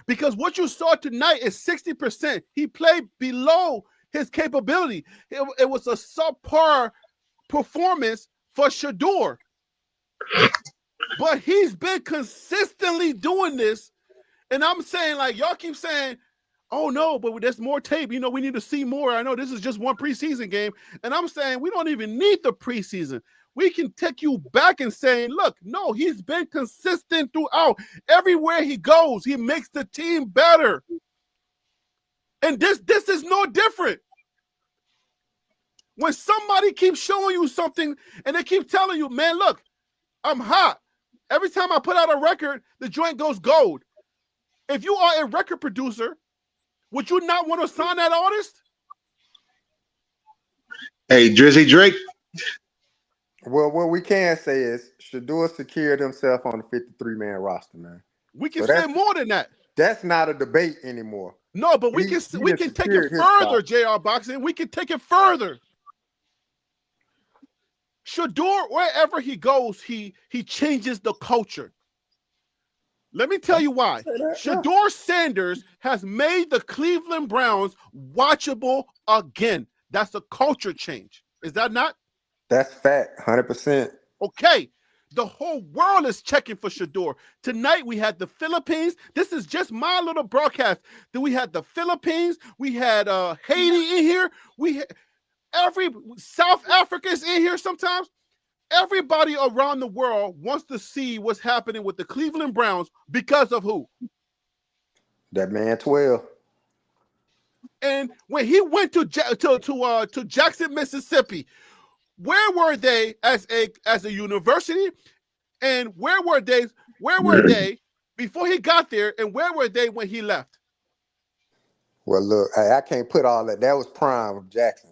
because what you saw tonight is 60%. He played below his capability. It was a subpar performance for Shedeur, but he's been consistently doing this, and I'm saying, like, y'all keep saying, oh no, but there's more tape. You know, we need to see more. I know this is just one preseason game. And I'm saying we don't even need the preseason. We can take you back and saying, look, no, he's been consistent throughout. Everywhere he goes, he makes the team better. And this is no different. When somebody keeps showing you something and they keep telling you, man, look, I'm hot. Every time I put out a record, the joint goes gold. If you are a record producer, would you not want to sign that artist? Hey, Drizzy Drake. Well, what we can say is Shedeur secured himself on the 53-man roster, man. We can say more than that. That's not a debate anymore. No, but we can take it further, JR Boxing. We can take it further. Shedeur, wherever he goes, he changes the culture. Let me tell you why. Shador Sanders has made the Cleveland Browns watchable again. That's a culture change. Is that not? That's fact, 100%. Okay. The whole world is checking for Shedeur. Tonight we had the Philippines. This is just my little broadcast. Then we had the Philippines. We had Haiti in here. We had South Africa's in here sometimes. Everybody around the world wants to see what's happening with the Cleveland Browns because of who? That man 12. And when he went to Jackson, Mississippi, where were they as a university? And where were they before he got there? And where were they when he left? Well, look, I can't put all that. That was prime of Jackson.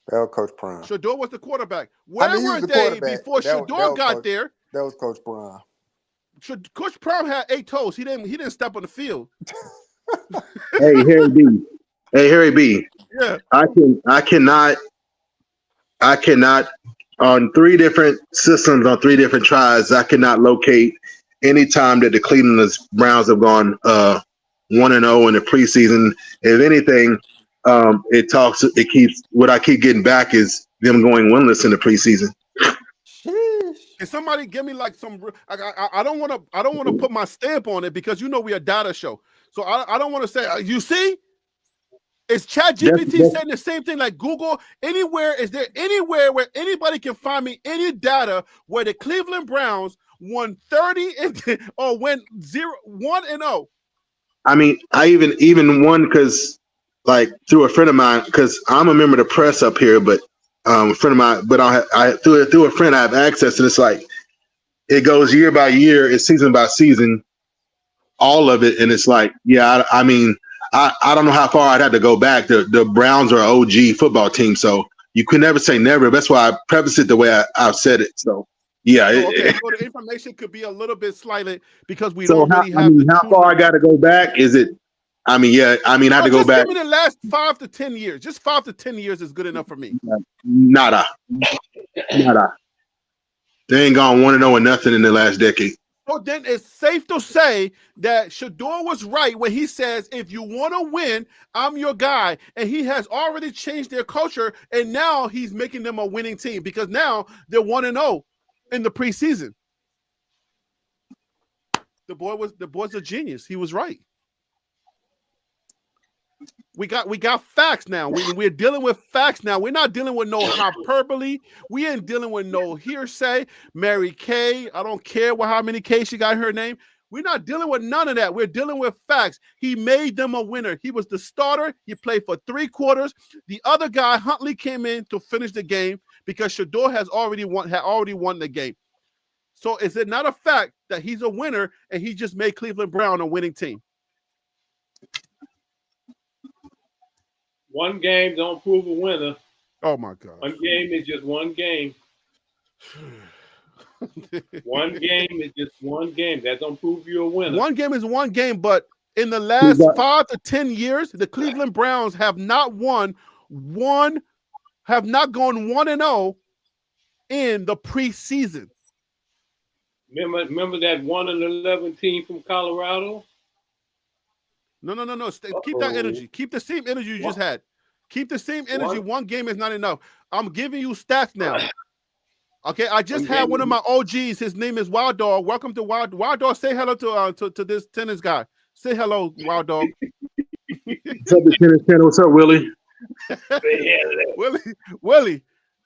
That was Coach Prime. Shedeur was the quarterback. Where were they before Shedeur got there? That was Coach Prime. Coach Prime had 8 toes. He didn't step on the field. Hey, Harry B. Yeah. I cannot on 3 different systems, on 3 different tries, I cannot locate any time that the Cleveland Browns have gone 1-0 in the preseason. If anything, it keeps what I keep getting back is them going winless in the preseason. Can somebody give me like some? I don't want to put my stamp on it because we are a data show. So I don't want to say you see. Is ChatGPT saying the same thing like Google? Is there anywhere where anybody can find me any data where the Cleveland Browns won 30 or went 1-0? I mean, I even won because like through a friend of mine, because I'm a member of the press up here, but a friend of mine, but I through a friend I have access to this. Like it goes year by year, it's season by season, all of it, and it's like, yeah, I mean. I don't know how far I'd have to go back. The Browns are an OG football team, so you could never say never. That's why I preface it the way I've said it. So, yeah. So the information could be a little bit slightly because we don't really have. How far I got to go back? Is it? I have to go back. Give me the last 5 to 10 years. Just 5 to 10 years is good enough for me. Nada. They ain't gone 1-0 or nothing in the last decade. So then it's safe to say that Shedeur was right when he says, if you want to win, I'm your guy. And he has already changed their culture, and now he's making them a winning team because now they're 1-0 in the preseason. The boy's a genius. He was right. We got facts now. We're dealing with facts now. We're not dealing with no hyperbole. We ain't dealing with no hearsay. Mary Kay, I don't care how many K's she got her name. We're not dealing with none of that. We're dealing with facts. He made them a winner. He was the starter. He played for 3 quarters. The other guy, Huntley, came in to finish the game because Shedeur had already won the game. So is it not a fact that he's a winner and he just made Cleveland Brown a winning team? One game don't prove a winner. Oh my God. One game is just one game. One game is just one game. That don't prove you're a winner. One game is one game, but in the last 5 to 10 years, the Cleveland Browns have not gone 1-0 in the preseason. Remember that 1-11 team from Colorado? No. Keep that energy. Keep the same energy you just had. Keep the same energy. One game is not enough. I'm giving you stats now. Okay, I just had one of my OGs. His name is Wild Dog. Welcome to Wild Dog. Say hello to this tennis guy. Say hello, Wild Dog. What's up, the tennis channel? What's up, Willie? Willie,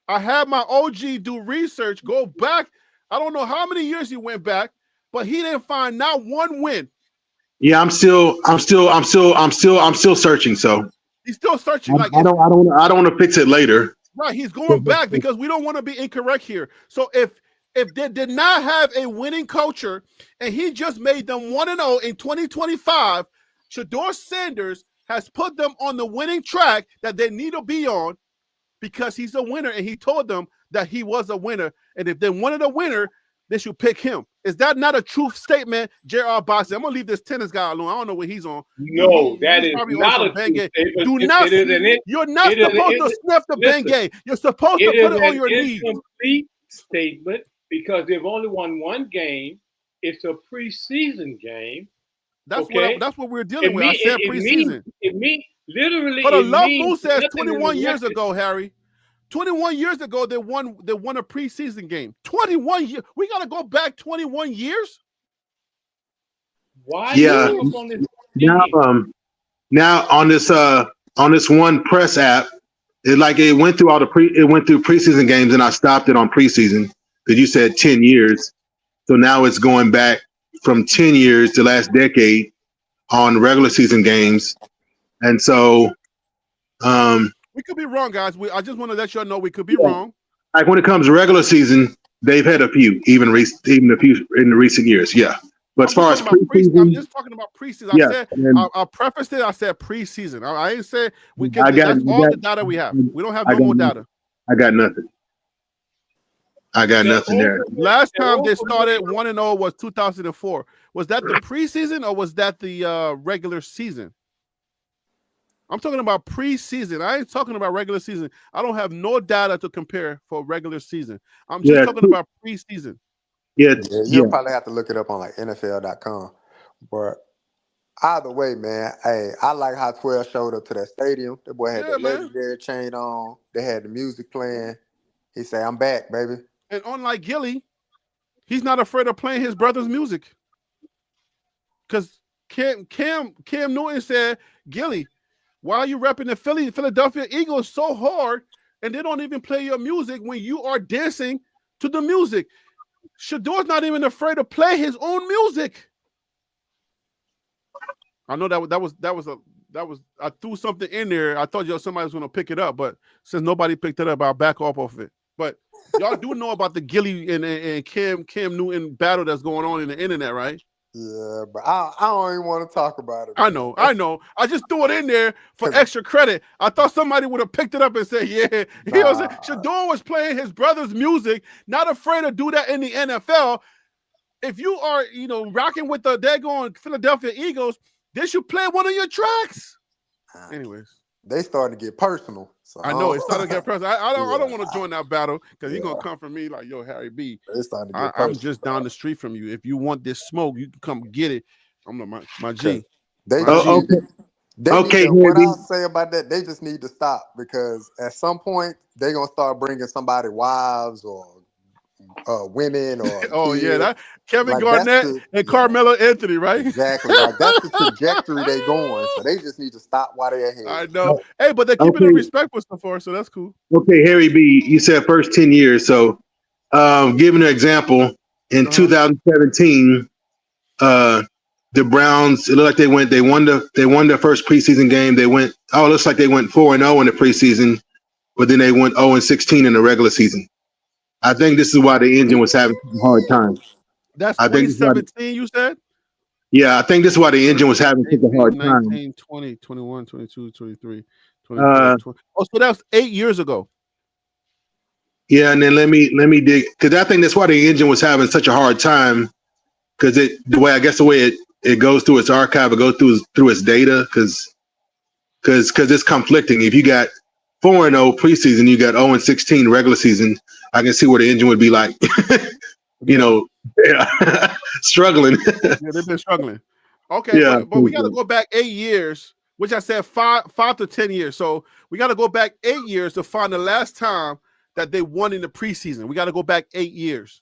I had my OG do research. Go back. I don't know how many years he went back, but he didn't find not one win. Yeah, I'm still searching. So he's still searching. I don't want to fix it later. Right, he's going back because we don't want to be incorrect here. So if they did not have a winning culture and he just made them 1-0 in 2025, Shador Sanders has put them on the winning track that they need to be on because he's a winner and he told them that he was a winner. And if they wanted a winner, they should pick him. Is that not a truth statement, J.R. Boxer? I'm going to leave this tennis guy alone. I don't know what he's on. No, that is not a truth statement. You're not supposed to sniff the Bengay. You're supposed to put it on your knees. It is an incomplete statement because they've only won one game. It's a preseason game. That's what we're dealing with. I said preseason. It means literally. But a love fool says 21 years ago, Harry. 21 years ago, they won a preseason game. 21 years. We got to go back 21 years? Why? Yeah. Now on this one press app, it went through preseason games and I stopped it on preseason because you said 10 years. So now it's going back from 10 years to last decade on regular season games. And so we could be wrong, guys. I just want to let you all know we could be wrong. Like when it comes to regular season, they've had a few, even a few in the recent years. Yeah. But as far as preseason, I'm just talking about preseason. I prefaced it. I said preseason. I ain't said we can. That's all the data we have. We don't have no more data. I got nothing. There. Last time they started 1-0 was 2004. Was that the preseason or was that the regular season? I'm talking about preseason. I ain't talking about regular season. I don't have no data to compare for regular season. I'm just talking about preseason. You'll probably have to look it up on like NFL.com. But either way, man, hey, I like how 12 showed up to that stadium. The boy had the legendary chain on. They had the music playing. He said, "I'm back, baby." And unlike Gilly, he's not afraid of playing his brother's music. Because Cam Newton said, "Gilly, why are you repping the Philadelphia Eagles so hard and they don't even play your music when you are dancing to the music?" Shedor's not even afraid to play his own music. I know that was I threw something in there. I thought somebody was going to pick it up, but since nobody picked it up, I'll back off of it. But y'all do know about the Gilly and Cam Newton battle that's going on in the internet, right? Yeah, but I don't even want to talk about it. I know. I just threw it in there for extra credit. I thought somebody would have picked it up and said, "Yeah." Shedeur was playing his brother's music, not afraid to do that in the NFL. If you are, rocking with the daggone Philadelphia Eagles, they should play one of your tracks. Anyways, they started to get personal. So I know it started to get personal. I don't want to join that battle because he's gonna come for me like, "Yo, Harry B, I'm just down the street from you. If you want this smoke, you can come get it." I'm my G. What I'll say about that, they just need to stop because at some point they're gonna start bringing somebody wives or women or that Kevin Garnett and Carmelo Anthony, right? Exactly. Like that's the trajectory they going. So they just need to stop while they're ahead. I know. Hey, but they're keeping it respectful so far, so that's cool. Okay, Harry B, you said first 10 years. So giving an example, in 2017, the Browns, it looked like they won their first preseason game. It looks like they went 4-0 in the preseason, but then they went 0-16 in the regular season. I think this is why the engine was having a hard time. That's I think this is why, 2017, you said? yeah, I think this is why the engine was having such a hard 18, time. 19, 20, 21, 22, 23, 24, 20. Oh, so that was 8 years ago. Yeah, and then let me dig, because I think that's why the engine was having such a hard time, because the way it goes through its archive, it goes through its data, because it's conflicting. If you got 4-0 preseason, you got 0-16 regular season, I can see where the engine would be like, struggling. Yeah, they've been struggling. Okay, Yeah, but we got to go back 8 years, which I said 5 to 10 years. So we got to go back 8 years to find the last time that they won in the preseason. We got to go back 8 years.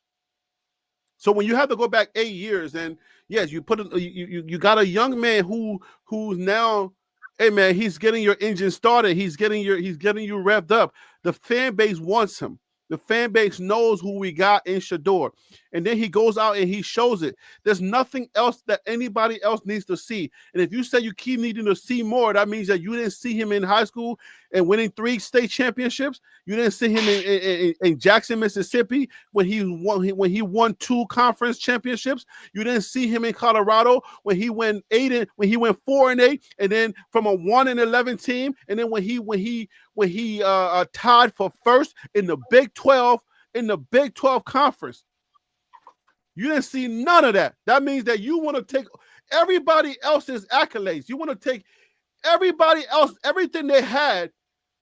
So when you have to go back 8 years, then yes, you got a young man who's now, hey man, he's getting your engine started. He's getting you revved up. The fan base wants him. The fan base knows who we got in Shedeur. And then he goes out and he shows it. There's nothing else that anybody else needs to see. And if you say you keep needing to see more, that means that you didn't see him in high school and winning 3 state championships. You didn't see him in Jackson, Mississippi when he won 2 conference championships. You didn't see him in Colorado when he went 4-8, and then from a 1-11 team, and then when he tied for first in the Big 12 conference. You didn't see none of that. That means that you want to take everybody else's accolades. You want to take everybody else, everything they had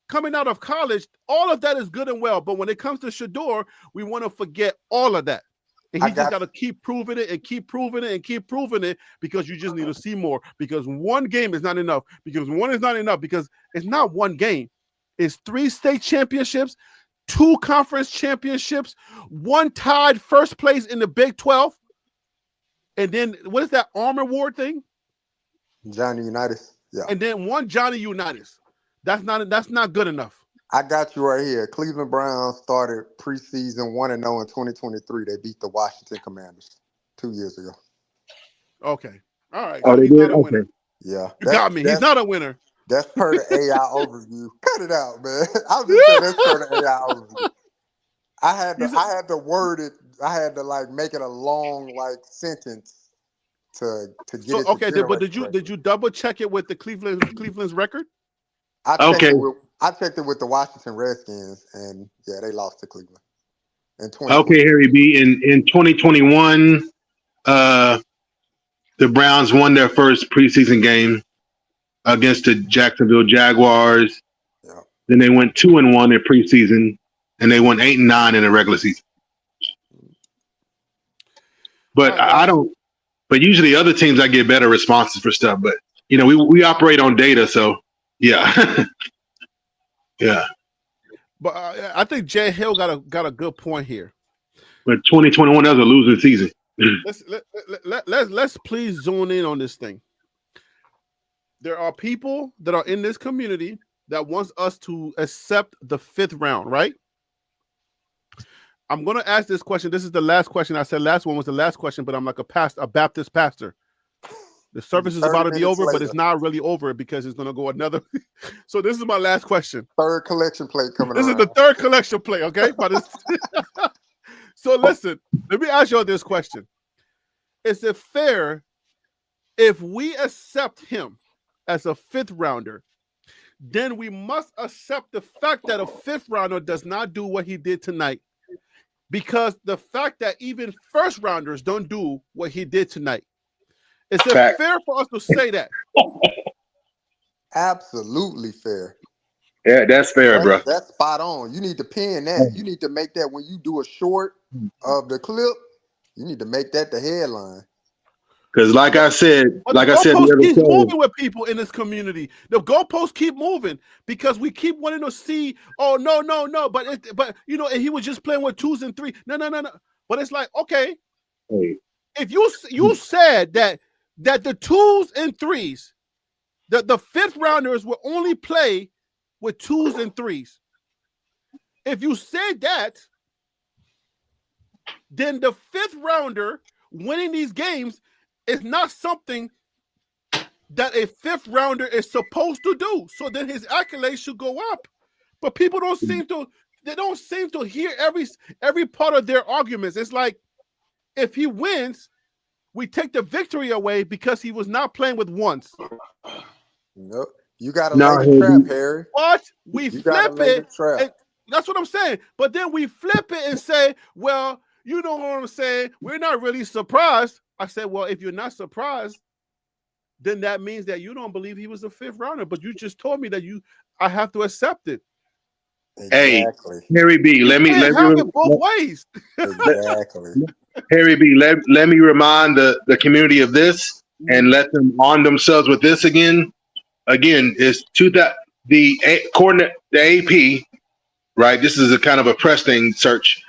coming out of college. All of that is good and well. But when it comes to Shedeur, we want to forget all of that. And he just got to keep proving it and keep proving it and keep proving it, because you just need to see more. Because one game is not enough. Because it's not one game. It's 3 state championships, 2 conference championships, 1 tied first place in the Big 12. And then what is that Arm Award thing? Johnny Unitas. Yeah. And then 1 Johnny Unitas. That's not good enough. I got you right here. Cleveland Browns started preseason 1-0 in 2023. They beat the Washington Commanders 2 years ago. Okay. All right. Oh, So they he's did? not a winner. Yeah. You got me. He's not a winner. That's per the AI overview. Cut it out, man. I was just saying that's per the AI overview. I had to word it. I had to like make it a long like sentence to get it. Okay, but did you double check it with the Cleveland's record? I checked it with the Washington Redskins, and yeah, they lost to Cleveland. Okay, Harry B. In 2021, the Browns won their first preseason game against the Jacksonville Jaguars. Yeah. Then they went 2-1 in preseason, and they won 8-9 in the regular season. But But usually other teams, I get better responses for stuff. But we operate on data, so yeah, yeah. But I think Jay Hill got a good point here. But 2021, that was a losing season. Let's please zone in on this thing. There are people that are in this community that wants us to accept the 5th round, right? I'm going to ask this question. This is the last question. I said last one was the last question, but I'm like a Baptist pastor. The service is about to be over, but it's not really over because it's going to go another. So this is my last question. 3rd collection plate coming This around. is the 3rd collection plate, okay? So listen, let me ask you all this question. Is it fair if we accept him as a 5th rounder, then we must accept the fact that a 5th rounder does not do what he did tonight? Because the fact that even 1st rounders don't do what he did tonight. Is it fair for us to say that? Absolutely fair. Yeah, that's fair, bro. That's spot on. You need to pin that. You need to make that when you do a short of the clip. You need to make that the headline. Because, like I saad, the goalpost keeps moving with people in this community. The goalposts keep moving because we keep wanting to see. Oh no! But and he was just playing with 2s and 3s. No. But it's like, okay, if you said that the 2s and 3s, that the 5th rounders will only play with 2s and 3s. If you said that, then the 5th rounder winning these games It's not something that a 5th rounder is supposed to do. So then his accolades should go up. But people don't seem to hear every part of their arguments. It's like if he wins, we take the victory away because he was not playing with ones. Nope. You gotta No, lay the trap, Harry. But we You gotta flip lay it. the trap. And that's what I'm saying. But then we flip it and say, well, you know what I'm saying? We're not really surprised. I said, well, if you're not surprised, then that means that you don't believe he was a 5th rounder. But you just told me that I have to accept it. Exactly. Hey, Harry B, let me have it both ways. Exactly. Harry B, let me remind the community of this and let them on themselves with this again. Again, it's according to the AP, right? This is a kind of a press thing search.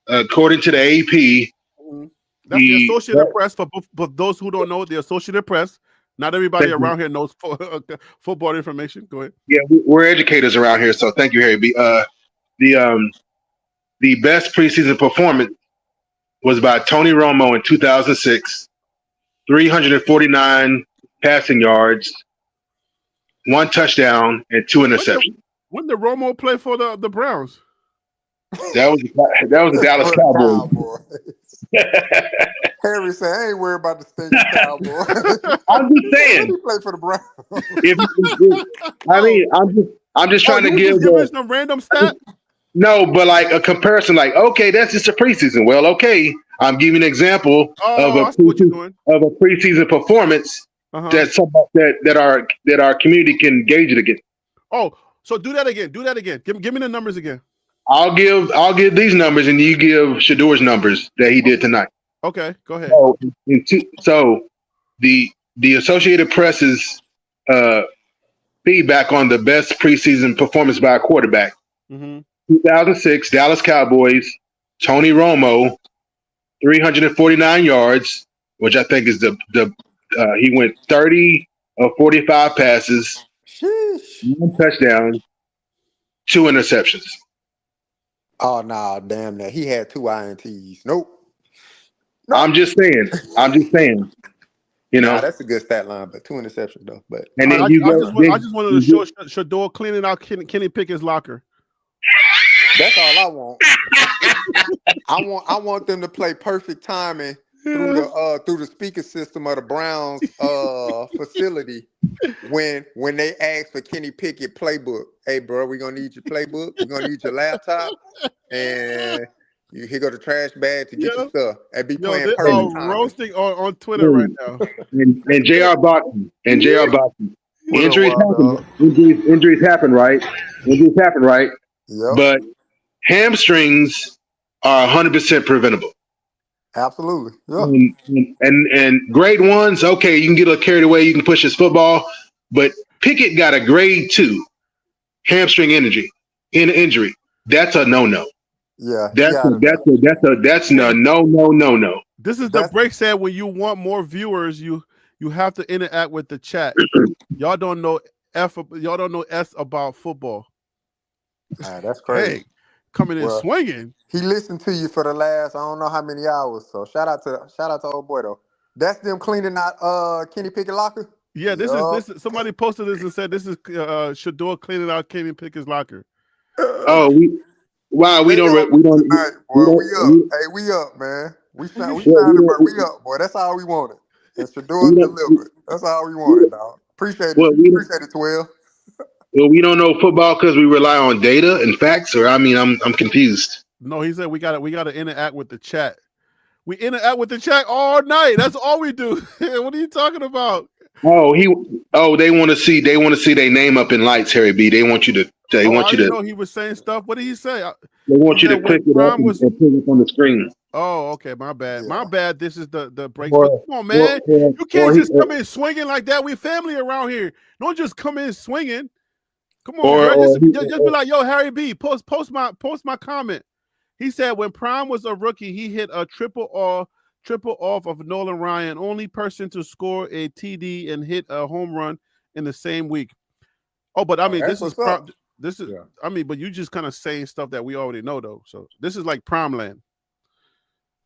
According to the AP, that's the Associated Press. For those who don't know, the Associated Press. Not everybody around here knows football information. Go ahead. Yeah, we're educators around here, so thank you, Harry B. The best preseason performance was by Tony Romo in 2006, 349 passing yards, 1 touchdown, and 2 interceptions. When did Romo play for the Browns? That was the Dallas Cowboys. Harry said, I ain't worried about the state Cowboys. I'm just saying. He played for the Browns. I'm just trying to give some random stat. No, but like a comparison, like, okay, that's just a preseason. Well, okay, I'm giving an example of a preseason performance that our community can gauge it against. Oh, so do that again. Give me the numbers again. I'll give these numbers, and you give Shedor's numbers that he did tonight. Okay, go ahead. So the Associated Press's feedback on the best preseason performance by a quarterback. 2006 Dallas Cowboys, Tony Romo, 349 yards, which I think is he went 30 of 45 passes, 1 touchdown, 2 interceptions. Oh no, damn that. He had 2 INTs. Nope. I'm just saying. You know, that's a good stat line, but 2 interceptions though. But and then I just wanted to show Shedeur cleaning out Kenny Pickett's locker. That's all I want. I want them to play perfect timing through the speaker system of the Browns facility when they ask for Kenny Pickett playbook. Hey, bro, we're gonna need your playbook. We're gonna need your laptop, and here go the trash bag to get your stuff. And be playing perfect timing. Roasting on Twitter right now. And J.R. Boxing. Injuries happen, right? Yep. But hamstrings are 100% preventable. Absolutely. Yep. And grade 1s, okay, you can get a little carried away, you can push his football, but Pickett got a grade 2 hamstring injury. That's a no-no. Yeah. That's no. This is the break said when you want more viewers, you have to interact with the chat. Y'all don't know S about football. That's crazy. Hey, coming in swinging. He listened to you for the last I don't know how many hours. So shout out to old boy though. That's them cleaning out Kenny Pickett locker. Yeah, this is somebody posted this and said this is Shedeur cleaning out Kenny Pickett's locker. Oh, we don't. We up, man. We signed but we up, boy. That's all we wanted. And Shedeur delivered. That's all we wanted, dog. Appreciate it. Appreciate it, 12. Well, we don't know football because we rely on data and facts, or I'm confused. No, he said we gotta interact with the chat. We interact with the chat all night. That's all we do. What are you talking about? They want to see their name up in lights, Harry B. They want you to. I didn't know he was saying stuff. What did he say? They want you to click it up and put it on the screen. Oh, okay. My bad. Yeah. My bad. This is the break. Come on, man. You can't just come in swinging like that. We family around here. Don't just come in swinging. Come on, just be like, yo, Harry B. Post my comment. He said when Prime was a rookie, he hit a triple off of Nolan Ryan, only person to score a TD and hit a home run in the same week. Oh, but I mean, but you just kind of saying stuff that we already know though. So this is like Prime land.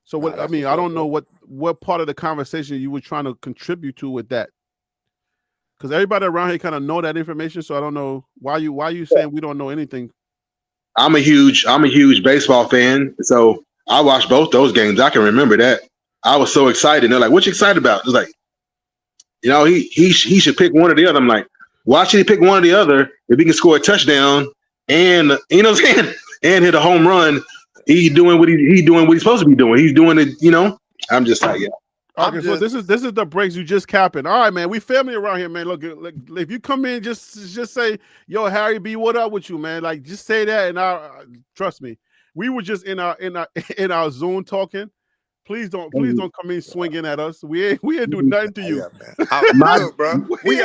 So Nah, what I that's mean, what's I up, don't know bro. what part of the conversation you were trying to contribute to with that. Because everybody around here kind of know that information, so I don't know why you saying we don't know anything. I'm a huge baseball fan, so I watched both those games. I can remember that. I was so excited. They're like, "What you excited about?" It's like, he should pick one or the other. I'm like, why should he pick one or the other if he can score a touchdown and what I'm saying, and hit a home run? He doing what he's supposed to be doing. He's doing it. I'm just like, yeah. Okay, so this is the breaks you just capping. All right, man. We family around here, man. Look, if you come in, just say, "Yo, Harry B, what up with you, man?" Like, just say that, and trust me. We were just in our Zoom talking. Please don't come in swinging at us. We ain't do nothing to you. Yeah, man. Look, bro. We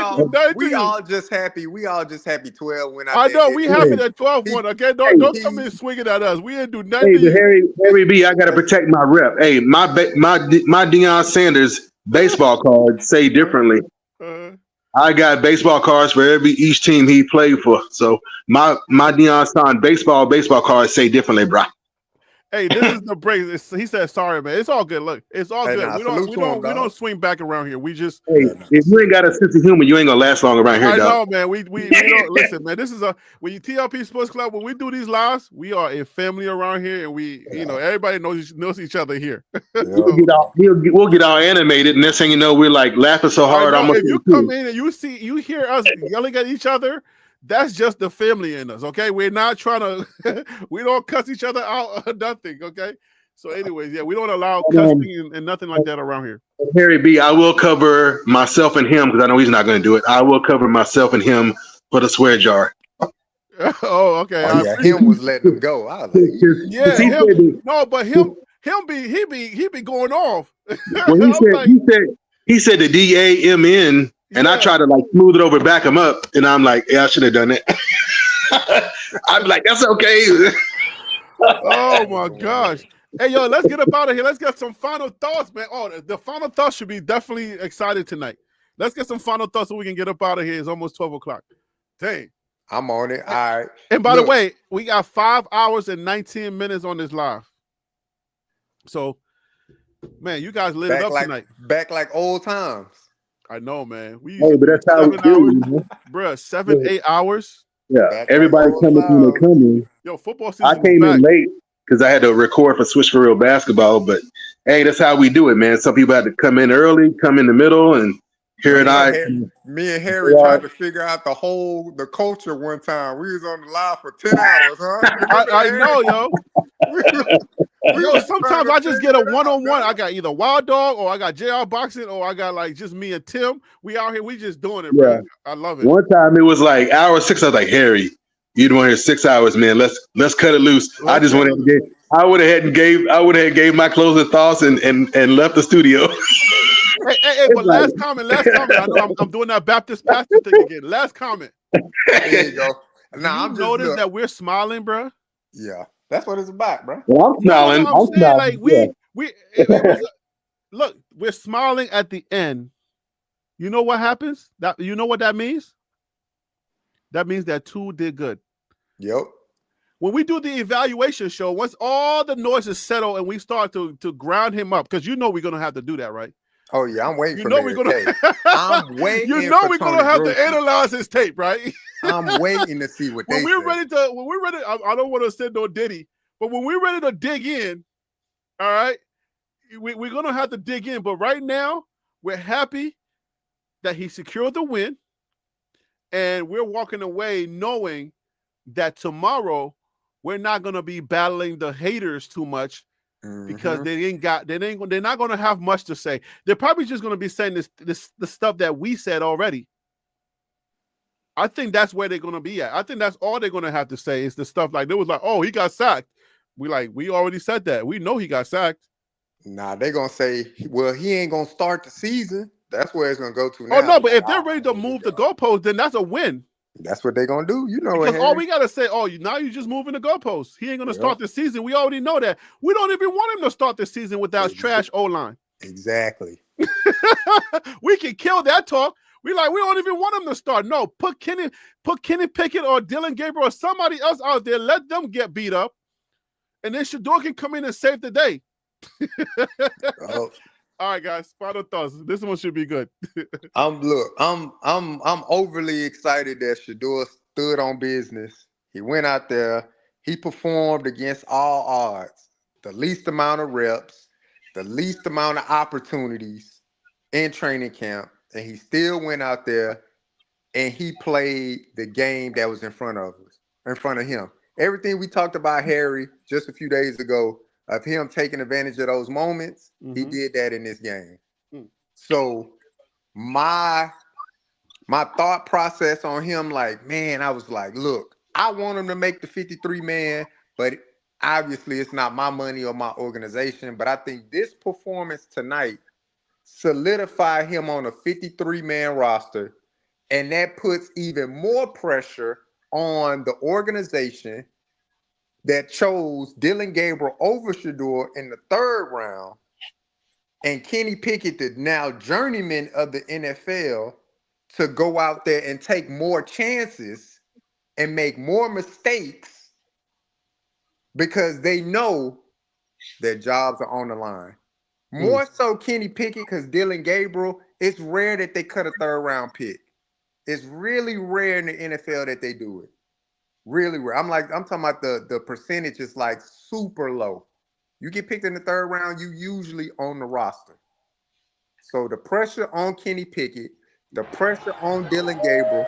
We all just happy. We all just happy 12 went out I there. know we happy that 12 won. Okay, don't come in swinging at us. We ain't do nothing Hey, to but you. Harry B, I got to protect my rep. Hey, my Deion Sanders baseball cards say differently. I got baseball cards for each team he played for. So my Deion Sanders baseball cards say differently, bro. Hey, this is the break. He said, "Sorry, man. It's all good. Look, it's all good. Nah, We salute to him, don't dog. swing back around here. We just Hey, if you ain't got a sense of humor, you ain't gonna last long around here, I dog. know, man. We don't listen, man. This is when you TLP Sports Club, when we do these lives, we are a family around here, and we, everybody knows each other here. We'll get all animated, and next thing you know, we're like laughing so hard. I know, if you come in and you hear us yelling at each other, that's just the family in us. Okay, we're not trying to. We don't cuss each other out or nothing. Okay. So, anyways, yeah, we don't allow cussing and nothing like that around here. Harry B, I will cover myself and him because I know he's not going to do it. I will cover myself and him for the swear jar. Oh, okay. Oh, yeah, him was letting them go. I was like, yeah, him be going off. Well, he said the DAMN, and I tried to like smooth it over, back him up, and I'm like, yeah, I should have done it. I'm like, that's okay. Oh my gosh. Hey, yo, let's get up out of here. Let's get some final thoughts, man. Oh, the final thoughts should be definitely excited tonight. Let's get some final thoughts so we can get up out of here. It's almost 12 o'clock. Dang. I'm on it. All right. And by the way, we got 5 hours and 19 minutes on this live. So, man, you guys lit it up tonight. Back like old times. I know, man. Hey, but that's how we do, bro. 7, 8 hours. Yeah, everybody coming when they come in. Yo, football season. I came in late because I had to record for Switch for Real Basketball, but hey, that's how we do it, man. Some people had to come in early, come in the middle, and here me and Harry tried to figure out the culture one time. We was on the live for 10 hours, huh? I know, yo. Yo, sometimes I just get a one-on-one. I got either Wild Dog or I got JR Boxing or I got like just me and Tim. We out here, we just doing it, bro. I love it. One time it was like hour 6. I was like, Harry, you don't want to hear 6 hours, man. Let's cut it loose. I just wanted to get. I would have gave my closing thoughts and left the studio. Hey, but last comment. I know I'm doing that Baptist pastor thing again. Last comment. There you go. Now I'm notice that we're smiling, bro. Yeah, that's what it's about, bro. Well, I'm smiling. No, I'm saying, like look, we're smiling at the end. You know what happens? You know what that means? That means that 2 did good. Yep. When we do the evaluation show, once all the noise is settled and we start to ground him up, because we're gonna have to do that, right? Oh yeah, I'm waiting for we're gonna. I'm waiting. We're gonna have to analyze his tape, right? I'm waiting to see what when we're ready. I don't want to send no Diddy, but when we're ready to dig in, all right, we're gonna have to dig in. But right now, we're happy that he secured the win, and we're walking away knowing that tomorrow we're not gonna be battling the haters too much. Because they're not going to have much to say. They're probably just going to be saying the stuff that we said already. I think that's where they're going to be at. I think that's all they're going to have to say is the stuff like, they was like, oh, he got sacked. We already said that. We know he got sacked. Nah, they're going to say, well, he ain't going to start the season. That's where it's going to go to now. Oh, no, but if they're ready to move the goalpost, then that's a win. That's what they're going to do. You know because all we got to say, now you're just moving the goalposts. He ain't going to start the season. We already know that. We don't even want him to start the season without trash O-line. Exactly. We can kill that talk. We don't even want him to start. No, put Kenny Pickett or Dylan Gabriel or somebody else out there. Let them get beat up. And then Shedeur can come in and save the day. Oh, All right, guys. Final thoughts. This one should be good. I'm overly excited that Shador stood on business. He went out there. He performed against all odds. The least amount of reps, the least amount of opportunities in training camp, and he still went out there and he played the game that was in front of him. Everything we talked about Harry just a few days ago of him taking advantage of those moments, he did that in this game. So my thought process on him, like, man, I was like, look, I want him to make the 53 man, but obviously it's not my money or my organization. But I think this performance tonight solidified him on a 53 man roster. And that puts even more pressure on the organization that chose Dylan Gabriel over Shedeur in the 3rd round, and Kenny Pickett, the now journeyman of the NFL, to go out there and take more chances and make more mistakes because they know their jobs are on the line. More so Kenny Pickett, because Dylan Gabriel, it's rare that they cut a 3rd round pick. It's really rare in the NFL that they do it. Really rare. I'm talking about the percentage is like super low. You get picked in the 3rd round, you usually on the roster. So the pressure on Kenny Pickett, the pressure on Dylan Gabriel,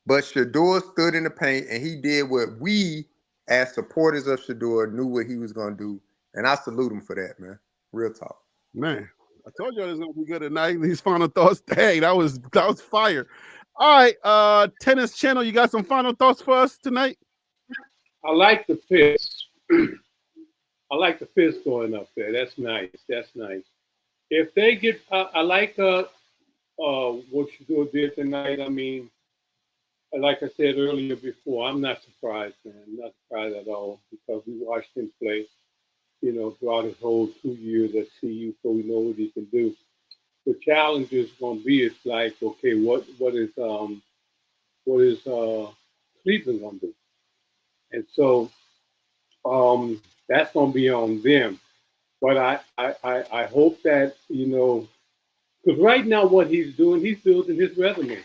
but Shedeur stood in the paint and he did what we, as supporters of Shedeur, knew what he was going to do. And I salute him for that, man. Real talk. Man, I told you it was going to be good tonight. These final thoughts. Dang, that was fire. All right, Tennis Channel, you got some final thoughts for us tonight? I like the fist. I like the fist going up there. That's nice. That's nice. If they get, I like what Shedeur did tonight. I mean, like I said earlier before, I'm not surprised, man. I'm not surprised at all because we watched him play, throughout his whole 2 years at CU, so we know what he can do. The challenge is going to be, it's like, okay, what is Cleveland going to do? And so that's going to be on them. But I hope that, because right now what he's doing, he's building his resume.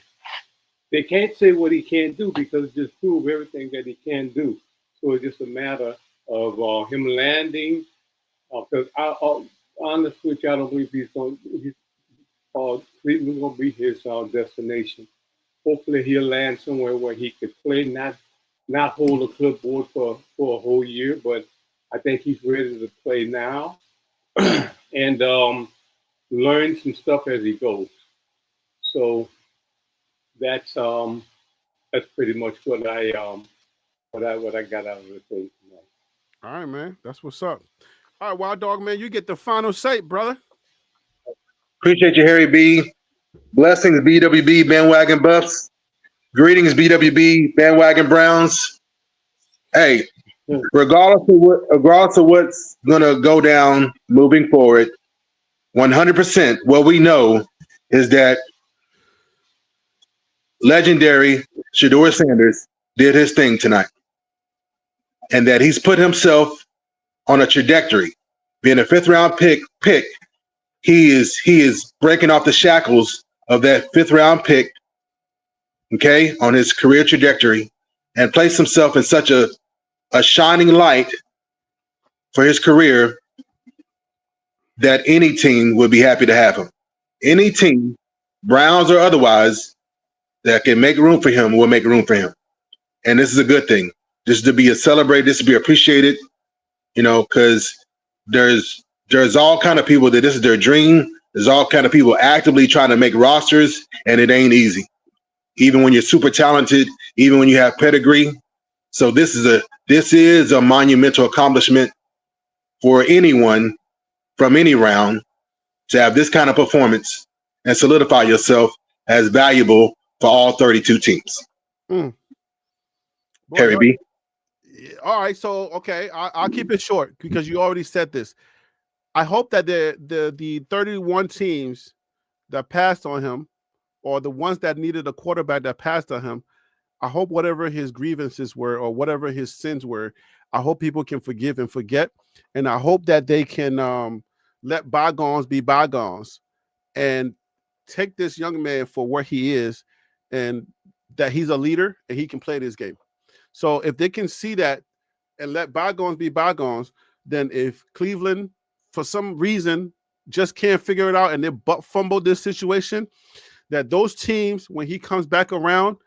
They can't say what he can't do because it just proves everything that he can do. So it's just a matter of him landing. Because honestly, I don't believe Cleveland's going to be his destination. Hopefully he'll land somewhere where he could play, not hold a clipboard for a whole year, but I think he's ready to play now and learn some stuff as he goes. So that's pretty much what I got out of the thing tonight. All right, man. That's what's up. All right, Wild Dog, man, you get the final say, brother. Appreciate you, Harry B. Blessings, BWB bandwagon buffs. Greetings, BWB bandwagon Browns. Hey, regardless of what's gonna go down moving forward, 100%. What we know is that legendary Shador Sanders did his thing tonight, and that he's put himself on a trajectory. Being a 5th round pick, he is breaking off the shackles of that 5th round pick, okay, on his career trajectory, and placed himself in such a shining light for his career that any team would be happy to have him. Any team, Browns or otherwise, that can make room for him will make room for him. And this is a good thing. This is to be celebrated, this to be appreciated, because there's all kind of people that this is their dream. There's all kind of people actively trying to make rosters, and it ain't easy. Even when you're super talented, even when you have pedigree. So this is a monumental accomplishment for anyone from any round to have this kind of performance and solidify yourself as valuable for all 32 teams. Boy, Harry B. All right, so okay, I'll keep it short because you already said this. I hope that the 31 teams that passed on him, or the ones that needed a quarterback that passed on him, I hope whatever his grievances were or whatever his sins were, I hope people can forgive and forget, and I hope that they can let bygones be bygones and take this young man for where he is, and that he's a leader and he can play this game. So if they can see that and let bygones be bygones, then if Cleveland, for some reason, just can't figure it out and they fumble this situation, that those teams, when he comes back around,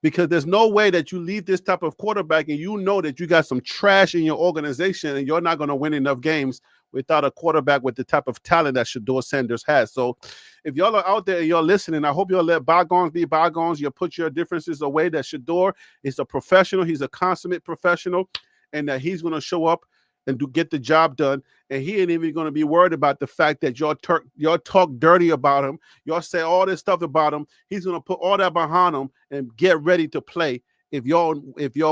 because there's no way that you leave this type of quarterback and you know that you got some trash in your organization and you're not going to win enough games without a quarterback with the type of talent that Shador Sanders has. So if y'all are out there and you're listening, I hope you'll let bygones be bygones. You'll put your differences away, that Shador is a professional. He's a consummate professional, and that he's going to show up and get the job done. And he ain't even going to be worried about the fact that y'all talk dirty about him. Y'all say all this stuff about him. He's going to put all that behind him and get ready to play if y'all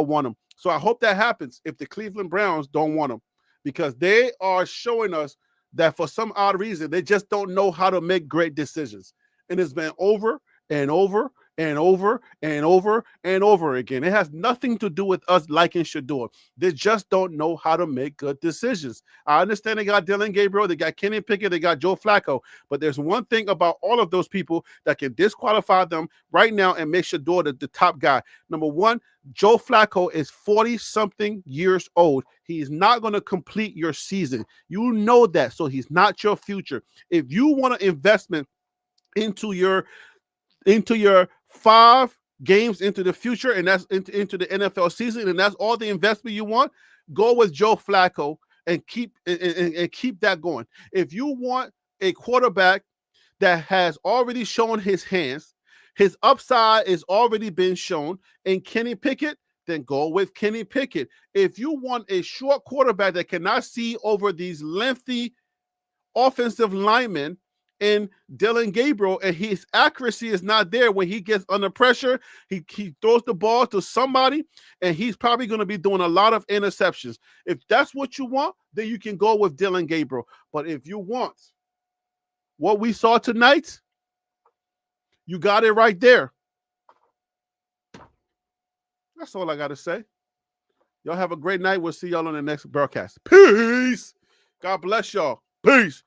want him. So I hope that happens if the Cleveland Browns don't want him, because they are showing us that for some odd reason, they just don't know how to make great decisions. And it's been over and over and over and over and over again. It has nothing to do with us liking Shedeur. They just don't know how to make good decisions. I understand they got Dylan Gabriel, they got Kenny Pickett, they got Joe Flacco, but there's one thing about all of those people that can disqualify them right now and make Shedeur the top guy. Number one, Joe Flacco is 40-something years old. He's not going to complete your season. You know that, so he's not your future. If you want an investment into your 5 games into the future, and that's into the NFL season, and that's all the investment you want, go with Joe Flacco and keep that going. If you want a quarterback that has already shown his hands, his upside is already been shown in Kenny Pickett, then go with Kenny Pickett. If you want a short quarterback that cannot see over these lengthy offensive linemen in Dylan Gabriel, and his accuracy is not there when he gets under pressure, he throws the ball to somebody, and he's probably going to be doing a lot of interceptions. If that's what you want, then you can go with Dylan Gabriel. But if you want what we saw tonight, you got it right there. That's all I got to say. Y'all have a great night. We'll see y'all on the next broadcast. Peace. God bless y'all. Peace.